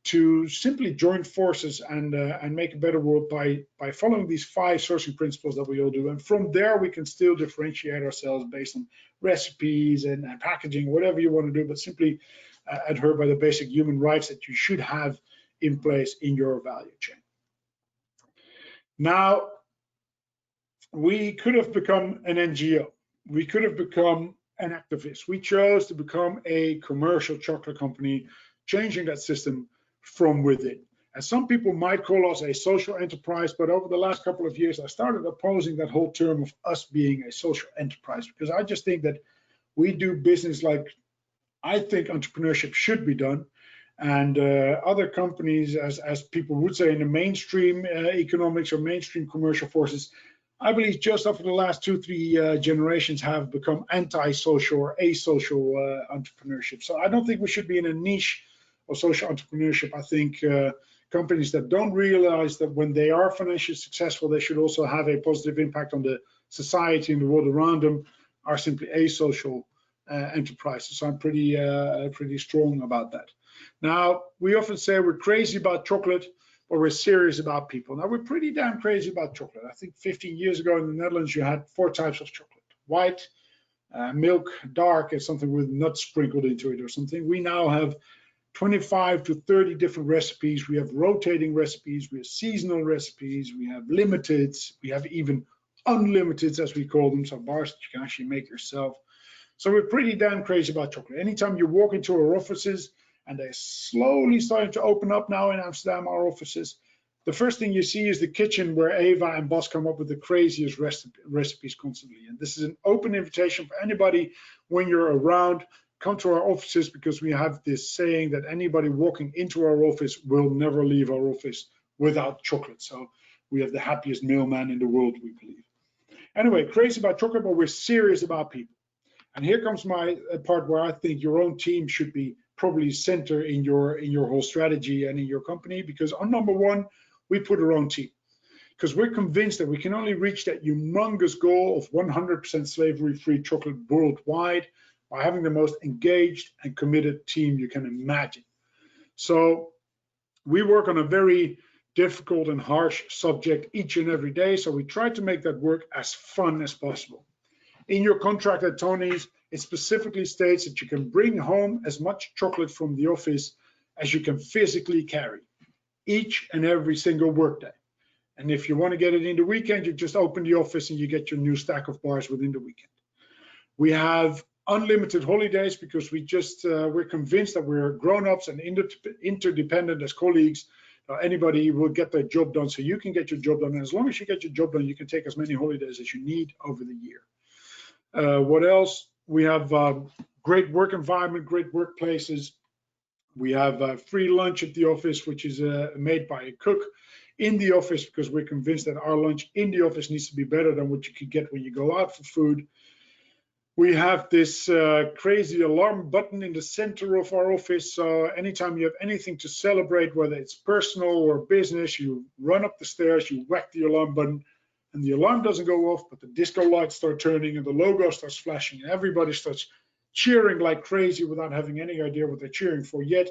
to simply join forces and make a better world by following these 5 sourcing principles that we all do. And from there, we can still differentiate ourselves based on recipes and packaging, whatever you want to do, but simply adhere by the basic human rights that you should have in place in your value chain. Now, we could have become an NGO. We could have become an activist. We chose to become a commercial chocolate company, changing that system from within. And some people might call us a social enterprise, but over the last couple of years, I started opposing that whole term of us being a social enterprise, because I just think that we do business like I think entrepreneurship should be done. And other companies, as people would say in the mainstream economics or mainstream commercial forces, I believe just after the last 2-3 generations have become anti-social or asocial entrepreneurship. So I don't think we should be in a niche of social entrepreneurship. I think companies that don't realize that when they are financially successful, they should also have a positive impact on the society and the world around them are simply asocial enterprises. So I'm pretty strong about that. Now, we often say we're crazy about chocolate, but we're serious about people. Now, we're pretty damn crazy about chocolate. I think 15 years ago in the Netherlands, you had 4 types of chocolate: white, milk, dark, and something with nuts sprinkled into it or something. We now have 25 to 30 different recipes. We have rotating recipes, we have seasonal recipes, we have limiteds, we have even unlimiteds, as we call them, so bars that you can actually make yourself. So we're pretty damn crazy about chocolate. Anytime you walk into our offices, and they're slowly starting to open up now in Amsterdam, our offices, the first thing you see is the kitchen where Eva and Bas come up with the craziest recipes constantly. And this is an open invitation for anybody when you're around. Come to our offices, because we have this saying that anybody walking into our office will never leave our office without chocolate. So we have the happiest mailman in the world, we believe. Anyway, crazy about chocolate, but we're serious about people. And here comes my part where I think your own team should be probably center in your whole strategy and in your company, because on number 1, we put our own team, because we're convinced that we can only reach that humongous goal of 100% slavery-free chocolate worldwide by having the most engaged and committed team you can imagine. So we work on a very difficult and harsh subject each and every day, so we try to make that work as fun as possible. In your contract at Tony's, it specifically states that you can bring home as much chocolate from the office as you can physically carry each and every single workday. And if you want to get it in the weekend, you just open the office and you get your new stack of bars within the weekend. We have unlimited holidays, because we're convinced that we're grown-ups and interdependent as colleagues. Anybody will get their job done, so you can get your job done. And as long as you get your job done, you can take as many holidays as you need over the year. What else? We have great work environment, great workplaces. We have free lunch at the office, which is made by a cook in the office, because we're convinced that our lunch in the office needs to be better than what you could get when you go out for food. We have this crazy alarm button in the center of our office. So anytime you have anything to celebrate, whether it's personal or business, you run up the stairs, you whack the alarm button, and the alarm doesn't go off, but the disco lights start turning and the logo starts flashing and everybody starts cheering like crazy without having any idea what they're cheering for yet.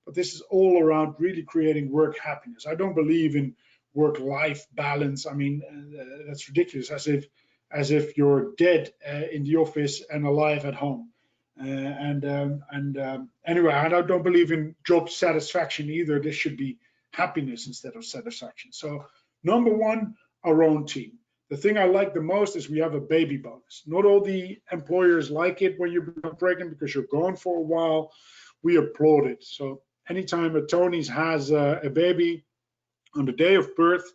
But this is all around really creating work happiness. I don't believe in work-life balance. I mean, that's ridiculous, as if you're dead in the office and alive at home. Anyway, I don't believe in job satisfaction either. This should be happiness instead of satisfaction. So number 1, our own team. The thing I like the most is we have a baby bonus. Not all the employers like it when you become pregnant because you're gone for a while. We applaud it. So anytime a Tony's has a baby on the day of birth,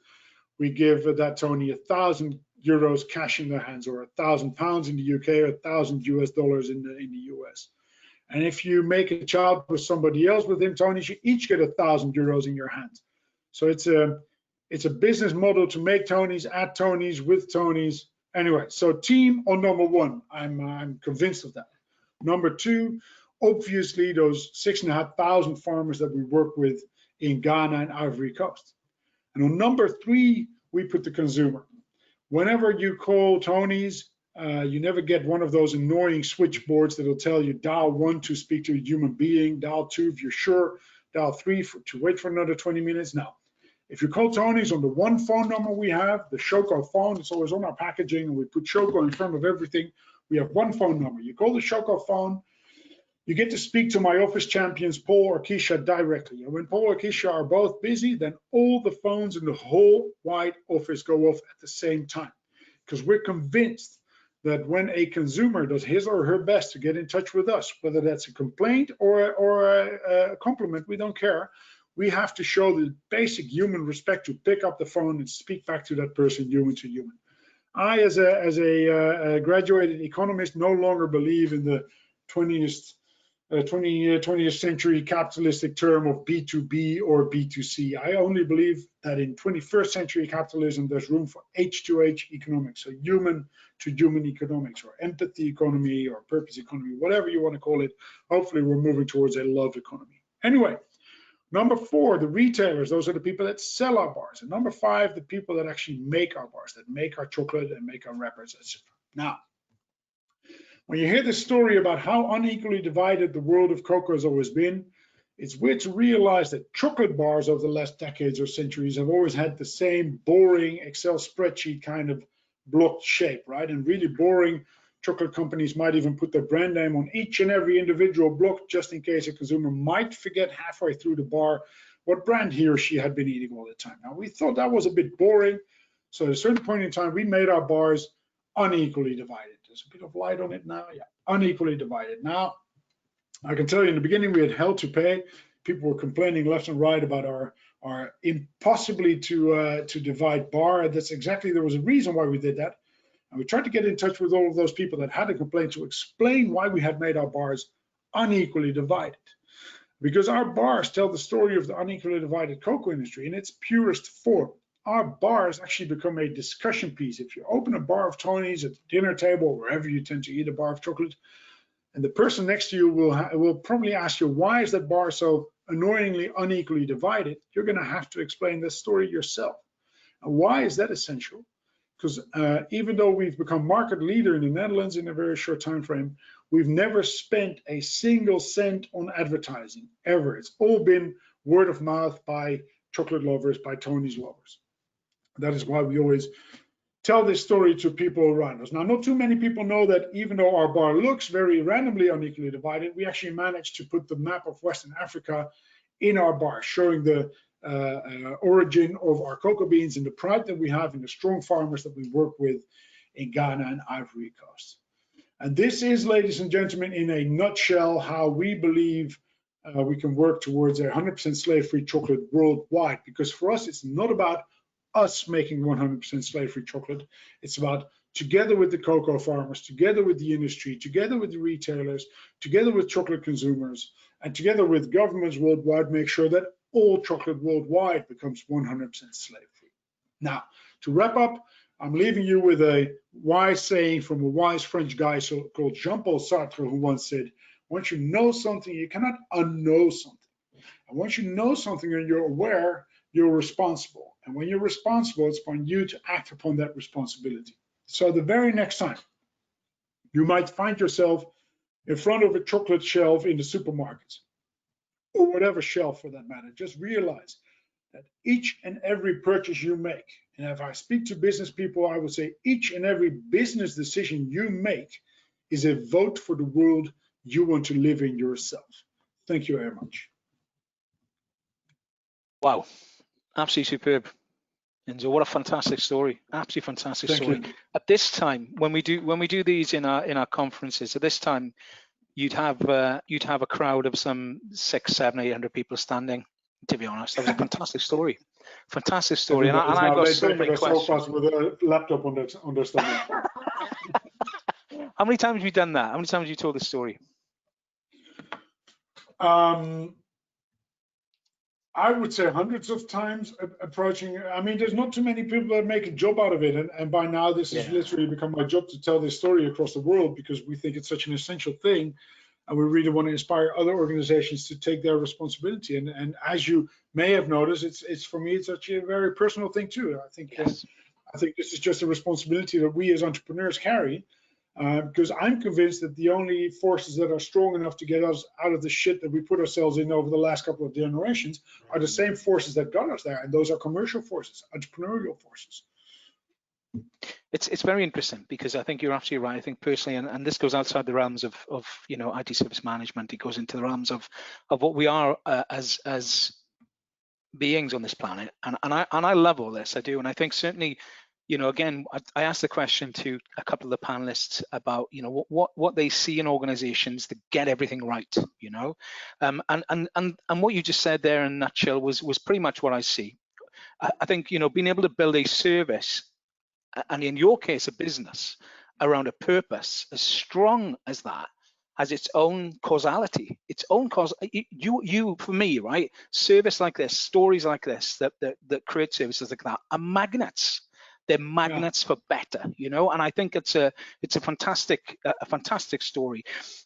we give that Tony €1,000 cash in their hands, or £1,000 in the UK, or $1,000 US in the US. And if you make a child with somebody else within Tony's, you each get €1,000 in your hands. So it's a business model to make Tony's, at Tony's, with Tony's, Anyway, so team on number one, I'm convinced of that. Number two, obviously those 6,500 farmers that we work with in Ghana and Ivory Coast. And on number three, we put the consumer. Whenever you call Tony's, you never get one of those annoying switchboards that'll tell you dial 1 to speak to a human being, dial 2 if you're sure, dial 3 to wait for another 20 minutes. No. If you call Tony's on the one phone number we have, the Shoko phone, it's always on our packaging, and we put Shoko in front of everything. We have one phone number. You call the Shoko phone, you get to speak to my office champions, Paul or Keisha, directly. And when Paul or Keisha are both busy, then all the phones in the whole wide office go off at the same time. Because we're convinced that when a consumer does his or her best to get in touch with us, whether that's a complaint or a compliment, we don't care. We have to show the basic human respect to pick up the phone and speak back to that person, human to human. I, as a graduated economist, no longer believe in the 20th century capitalistic term of B2B or B2C. I only believe that in 21st century capitalism, there's room for H2H economics, so human to human economics, or empathy economy, or purpose economy, whatever you want to call it. Hopefully we're moving towards a love economy. Anyway, number four, the retailers, those are the people that sell our bars. And number five, the people that actually make our bars, that make our chocolate and make our wrappers, etc. Now, when you hear the story about how unequally divided the world of cocoa has always been, it's weird to realize that chocolate bars over the last decades or centuries have always had the same boring Excel spreadsheet kind of blocked shape, right? And really boring chocolate companies might even put their brand name on each and every individual block just in case a consumer might forget halfway through the bar what brand he or she had been eating all the time. Now, we thought that was a bit boring. So at a certain point in time, we made our bars unequally divided. There's a bit of light on it now. Yeah, unequally divided. Now, I can tell you in the beginning, we had hell to pay. People were complaining left and right about our impossibly to divide bar. That's exactly, there was a reason why we did that. And we tried to get in touch with all of those people that had a complaint to explain why we had made our bars unequally divided. Because our bars tell the story of the unequally divided cocoa industry in its purest form. Our bars actually become a discussion piece. If you open a bar of Tony's at the dinner table, wherever you tend to eat a bar of chocolate, and the person next to you will probably ask you, why is that bar so annoyingly unequally divided? You're going to have to explain this story yourself. And why is that essential? Because even though we've become market leader in the Netherlands in a very short time frame, we've never spent a single cent on advertising, ever. It's all been word of mouth by chocolate lovers, by Tony's lovers. That is why we always tell this story to people around us. Now, not too many people know that even though our bar looks very randomly unequally divided, we actually managed to put the map of Western Africa in our bar, showing the origin of our cocoa beans and the pride that we have in the strong farmers that we work with in Ghana and Ivory Coast. And this is, ladies and gentlemen, in a nutshell, how we believe we can work towards a 100% slave-free chocolate worldwide. Because for us, it's not about us making 100% slave-free chocolate. It's about, together with the cocoa farmers, together with the industry, together with the retailers, together with chocolate consumers, and together with governments worldwide, make sure that all chocolate worldwide becomes 100% slave-free. Now, to wrap up, I'm leaving you with a wise saying from a wise French guy called Jean-Paul Sartre, who once said, once you know something, you cannot unknow something. And once you know something and you're aware, you're responsible. And when you're responsible, it's upon you to act upon that responsibility. So the very next time you might find yourself in front of a chocolate shelf in the supermarkets, or whatever shelf for that matter, just realize that each and every purchase you make, and if I speak to business people, I would say each and every business decision you make is a vote for the world you want to live in yourself. Thank you very much. Wow, absolutely superb. Enzo, what a fantastic story! Absolutely fantastic story. You. At this time, when we do these in our conferences, at this time, you'd have a crowd of some 600, 700, 800 people standing. To be honest, that was a fantastic story. Fantastic story. And I've got so many questions. With a laptop on their stomach. How many times have you done that? How many times have you told this story? I would say hundreds of times approaching. I mean, there's not too many people that make a job out of it. And by now, this has literally become my job to tell this story across the world, because we think it's such an essential thing. And we really want to inspire other organizations to take their responsibility. And as you may have noticed, it's for me, it's actually a very personal thing too. I think this is just a responsibility that we as entrepreneurs carry. Because I'm convinced that the only forces that are strong enough to get us out of the shit that we put ourselves in over the last couple of generations are the same forces that got us there, and those are commercial forces, entrepreneurial forces. It's very interesting, because I think you're absolutely right. I think personally, and this goes outside the realms of IT service management. It goes into the realms of what we are as beings on this planet, and I love all this. I do, and I think certainly, again, I asked the question to a couple of the panelists about, what they see in organizations that get everything right, and what you just said there in a nutshell was pretty much what I see. I think, being able to build a service, and in your case, a business, around a purpose as strong as that, has its own causality, its own cause. For me, right? Service like this, stories like this, that create services like that, are magnets. They're magnets for better, and I think it's a fantastic story.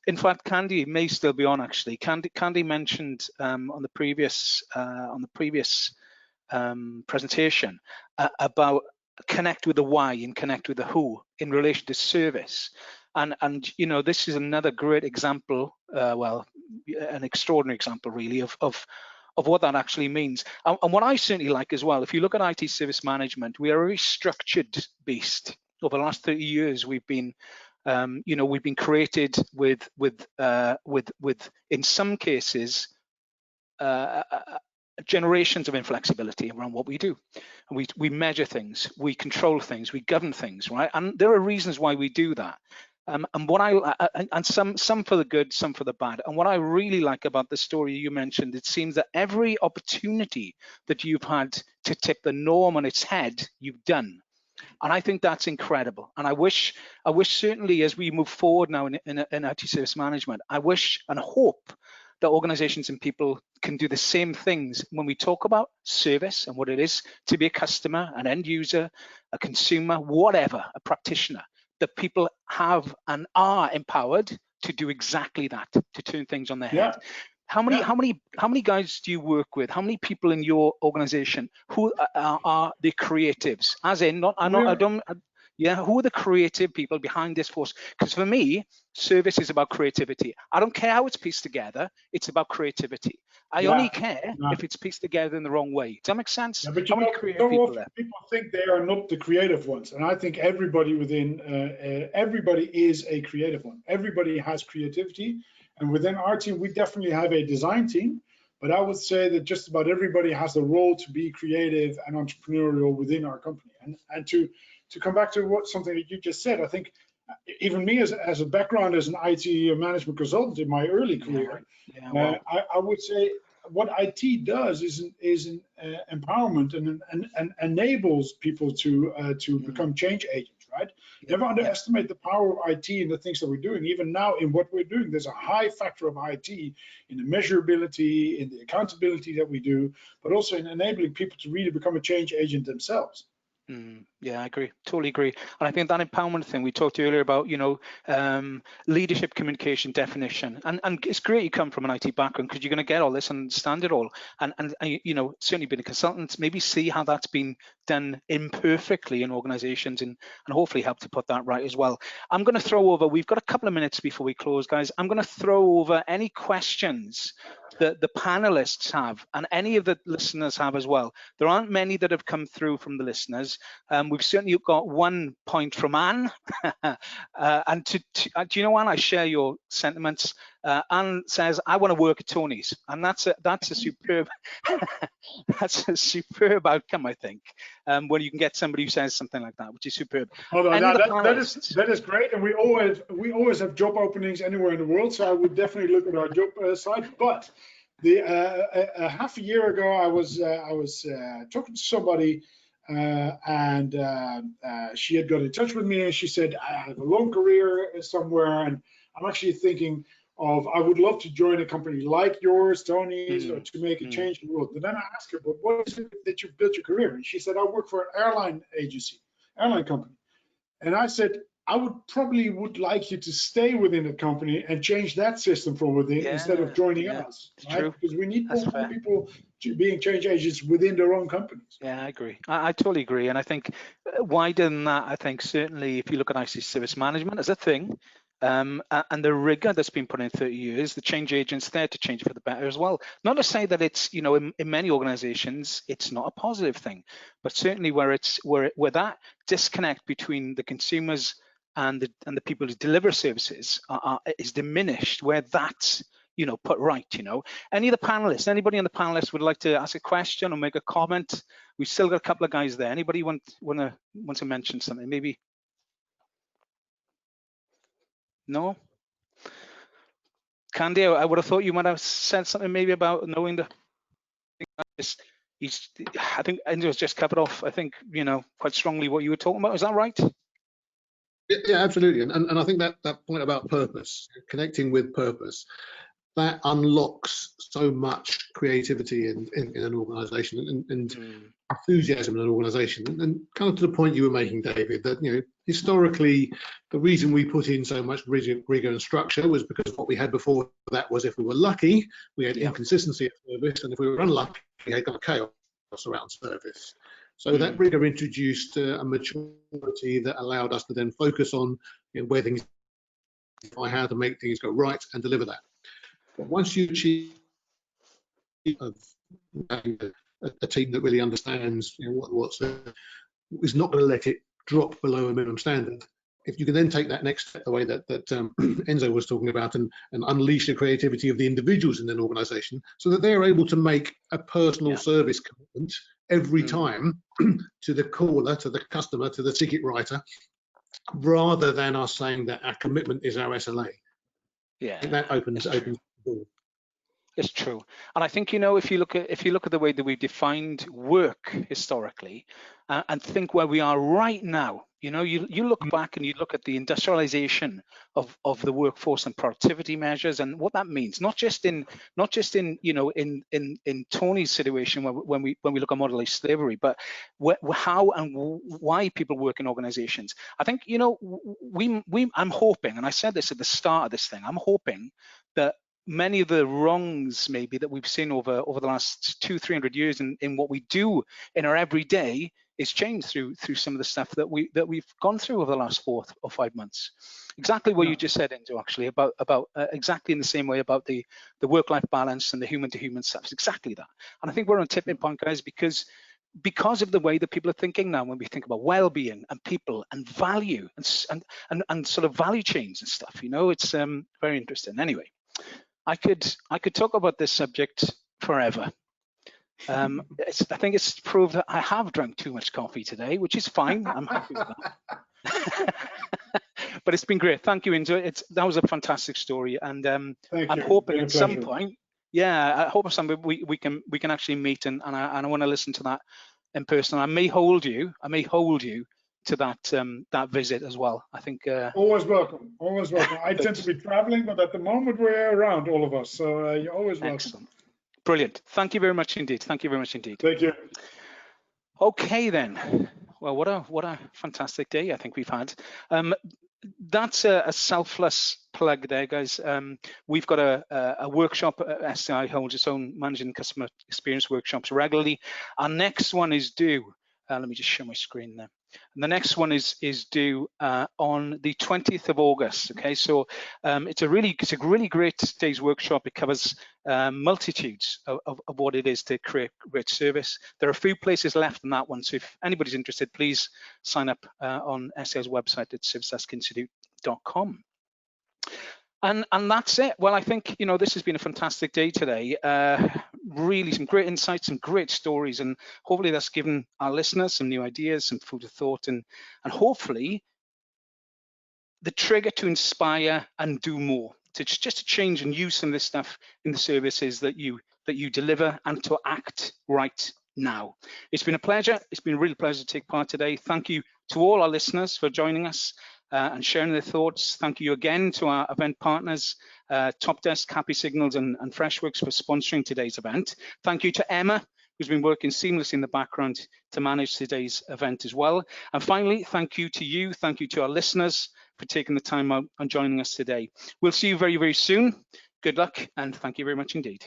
In fact, Candy may still be on, actually. Candy mentioned on the previous presentation about connect with the why and connect with the who in relation to service, and this is another great example, an extraordinary example really of what that actually means. And what I certainly like as well, if you look at IT service management, we are a very structured beast. Over the last 30 years, we've been created with in some cases generations of inflexibility around what we do. We measure things, we control things, we govern things, right? And there are reasons why we do that. And some for the good, some for the bad. And what I really like about the story you mentioned, it seems that every opportunity that you've had to tip the norm on its head, you've done. And I think that's incredible. And I wish certainly as we move forward now in IT service management, I wish and hope that organizations and people can do the same things when we talk about service and what it is to be a customer, an end user, a consumer, whatever, a practitioner, that people have and are empowered to do exactly that, to turn things on their head. How many guys do you work with? How many people in your organization who are the creatives? As in, who are the creative people behind this force? Because for me, service is about creativity. I don't care how it's pieced together. It's about creativity. I only care if it's pieced together in the wrong way. Does that make sense? Yeah, but people think they are not the creative ones, and I think everybody everybody is a creative one. Everybody has creativity, and within our team, we definitely have a design team. But I would say that just about everybody has the role to be creative and entrepreneurial within our company. And to come back to something that you just said, I think even me as a background as an IT management consultant in my early career, I would say what IT does is empowerment and enables people to become change agents, right? Never underestimate the power of IT and the things that we're doing. Even now in what we're doing, there's a high factor of IT in the measurability, in the accountability that we do, but also in enabling people to really become a change agent themselves. Yeah, I agree, totally agree. And I think that empowerment thing we talked earlier about, leadership, communication, definition, and it's great you come from an IT background because you're going to get all this and understand it all. And certainly being a consultant, maybe see how that's been done imperfectly in organizations and hopefully help to put that right as well. I'm going to throw over, we've got a couple of minutes before we close, guys. I'm going to throw over any questions that the panelists have and any of the listeners have as well. There aren't many that have come through from the listeners. We've certainly got 1 point from Anne. And do you know, Anne, I share your sentiments. Anne says, I want to work at Tony's. And that's a superb, that's a superb outcome, I think, when you can get somebody who says something like that, which is superb. Although that is great. And we always have job openings anywhere in the world. So I would definitely look at our job site. But a half a year ago, I was talking to somebody and she had got in touch with me and she said, I have a long career somewhere and I'm actually thinking of, I would love to join a company like yours, Tony's, or to make a change in the world. But then I asked her, but what is it that you've built your career in? She said, I work for an airline company. And I said, I would like you to stay within the company and change that system from within instead of joining us, right? True. Because we need more people being change agents within their own companies. Yeah, I agree. I totally agree. And I think wider than that, I think certainly if you look at IT service management as a thing, and the rigor that's been put in 30 years, the change agents there to change it for the better as well. Not to say that it's, you know, in many organizations, it's not a positive thing, but certainly where that disconnect between the consumers and the people who deliver services is diminished, where that's, you know, put right. You know, any of the panelists, anybody on the panelists would like to ask a question or make a comment? We've still got a couple of guys there. Anybody want to mention something? Maybe. No. Candy, I would have thought you might have said something maybe about knowing the. I think Andrew's just covered off, I think, you know, quite strongly what you were talking about. Is that right? Yeah, absolutely. And I think that point about purpose, connecting with purpose, that unlocks so much creativity in an organization and enthusiasm in an organization. And kind of to the point you were making, David, that, you know, historically, the reason we put in so much rigor and structure was because what we had before that was, if we were lucky, we had inconsistency of service, and if we were unlucky, we had kind of chaos around service. So that rigor introduced a maturity that allowed us to then focus on, you know, where things, how to make things go right and deliver that. But once you achieve a team that really understands, you know, is not going to let it drop below a minimum standard. If you can then take that next step, the way that Enzo was talking about, and unleash the creativity of the individuals in an organization, so that they're able to make a personal service commitment every time to the caller, to the customer, to the ticket writer, rather than us saying that our commitment is our SLA. Yeah, I think that opens the door. It's true. And I think, you know, if you look at the way that we've defined work historically, and think where we are right now, you know, you look back and you look at the industrialization of the workforce and productivity measures and what that means, not just in you know, in Tony's situation when we look at modern slavery, but how and why people work in organizations. I think, you know, I'm hoping, and I said this at the start of this thing, I'm hoping that many of the wrongs maybe that we've seen over the last 200-300 years in what we do in our everyday is changed through some of the stuff that we've gone through over the last 4 or 5 months. Exactly what you just said, Enzo, actually, about exactly in the same way about the work-life balance and the human-to-human stuff. It's exactly that. And I think we're on a tipping point, guys, because of the way that people are thinking now when we think about well-being and people and value and sort of value chains and stuff. You know, it's very interesting. Anyway, I could talk about this subject forever. I think it's proved that I have drank too much coffee today, which is fine. I'm happy with that. But it's been great. Thank you, Enzo. That was a fantastic story, and I'm hoping at some point, I hope at some point we can actually meet, and I want to listen to that in person. I may hold you to that visit as well. I think always welcome. Always welcome. I tend to be traveling, but at the moment we're around, all of us. So you're always welcome. Excellent. Brilliant. Thank you very much indeed. Thank you very much indeed. Thank you. Okay then. Well, what a fantastic day I think we've had. That's a selfless plug there, guys. We've got a workshop. SCI holds its own managing customer experience workshops regularly. Our next one is due. Let me just show my screen there. And the next one is due on the 20th of August. Okay, so it's a really great day's workshop. It covers multitudes of what it is to create great service. There are a few places left in that one, so if anybody's interested, please sign up on SCI's website at servicedeskinstitute.com. And that's it. Well, I think, you know, this has been a fantastic day today. Really some great insights, some great stories, and hopefully that's given our listeners some new ideas, some food for thought, and hopefully the trigger to inspire and do more, to just to change and use some of this stuff in the services that you deliver, and to act right now. It's been a pleasure. It's been a real pleasure to take part today. Thank you to all our listeners for joining us. and sharing their thoughts. Thank you again to our event partners, Topdesk, Happy Signals, and Freshworks for sponsoring today's event. Thank you to Emma, who's been working seamlessly in the background to manage today's event as well. And finally, thank you to you, thank you to our listeners for taking the time out and joining us today. We'll see you very, very soon. Good luck, and thank you very much indeed.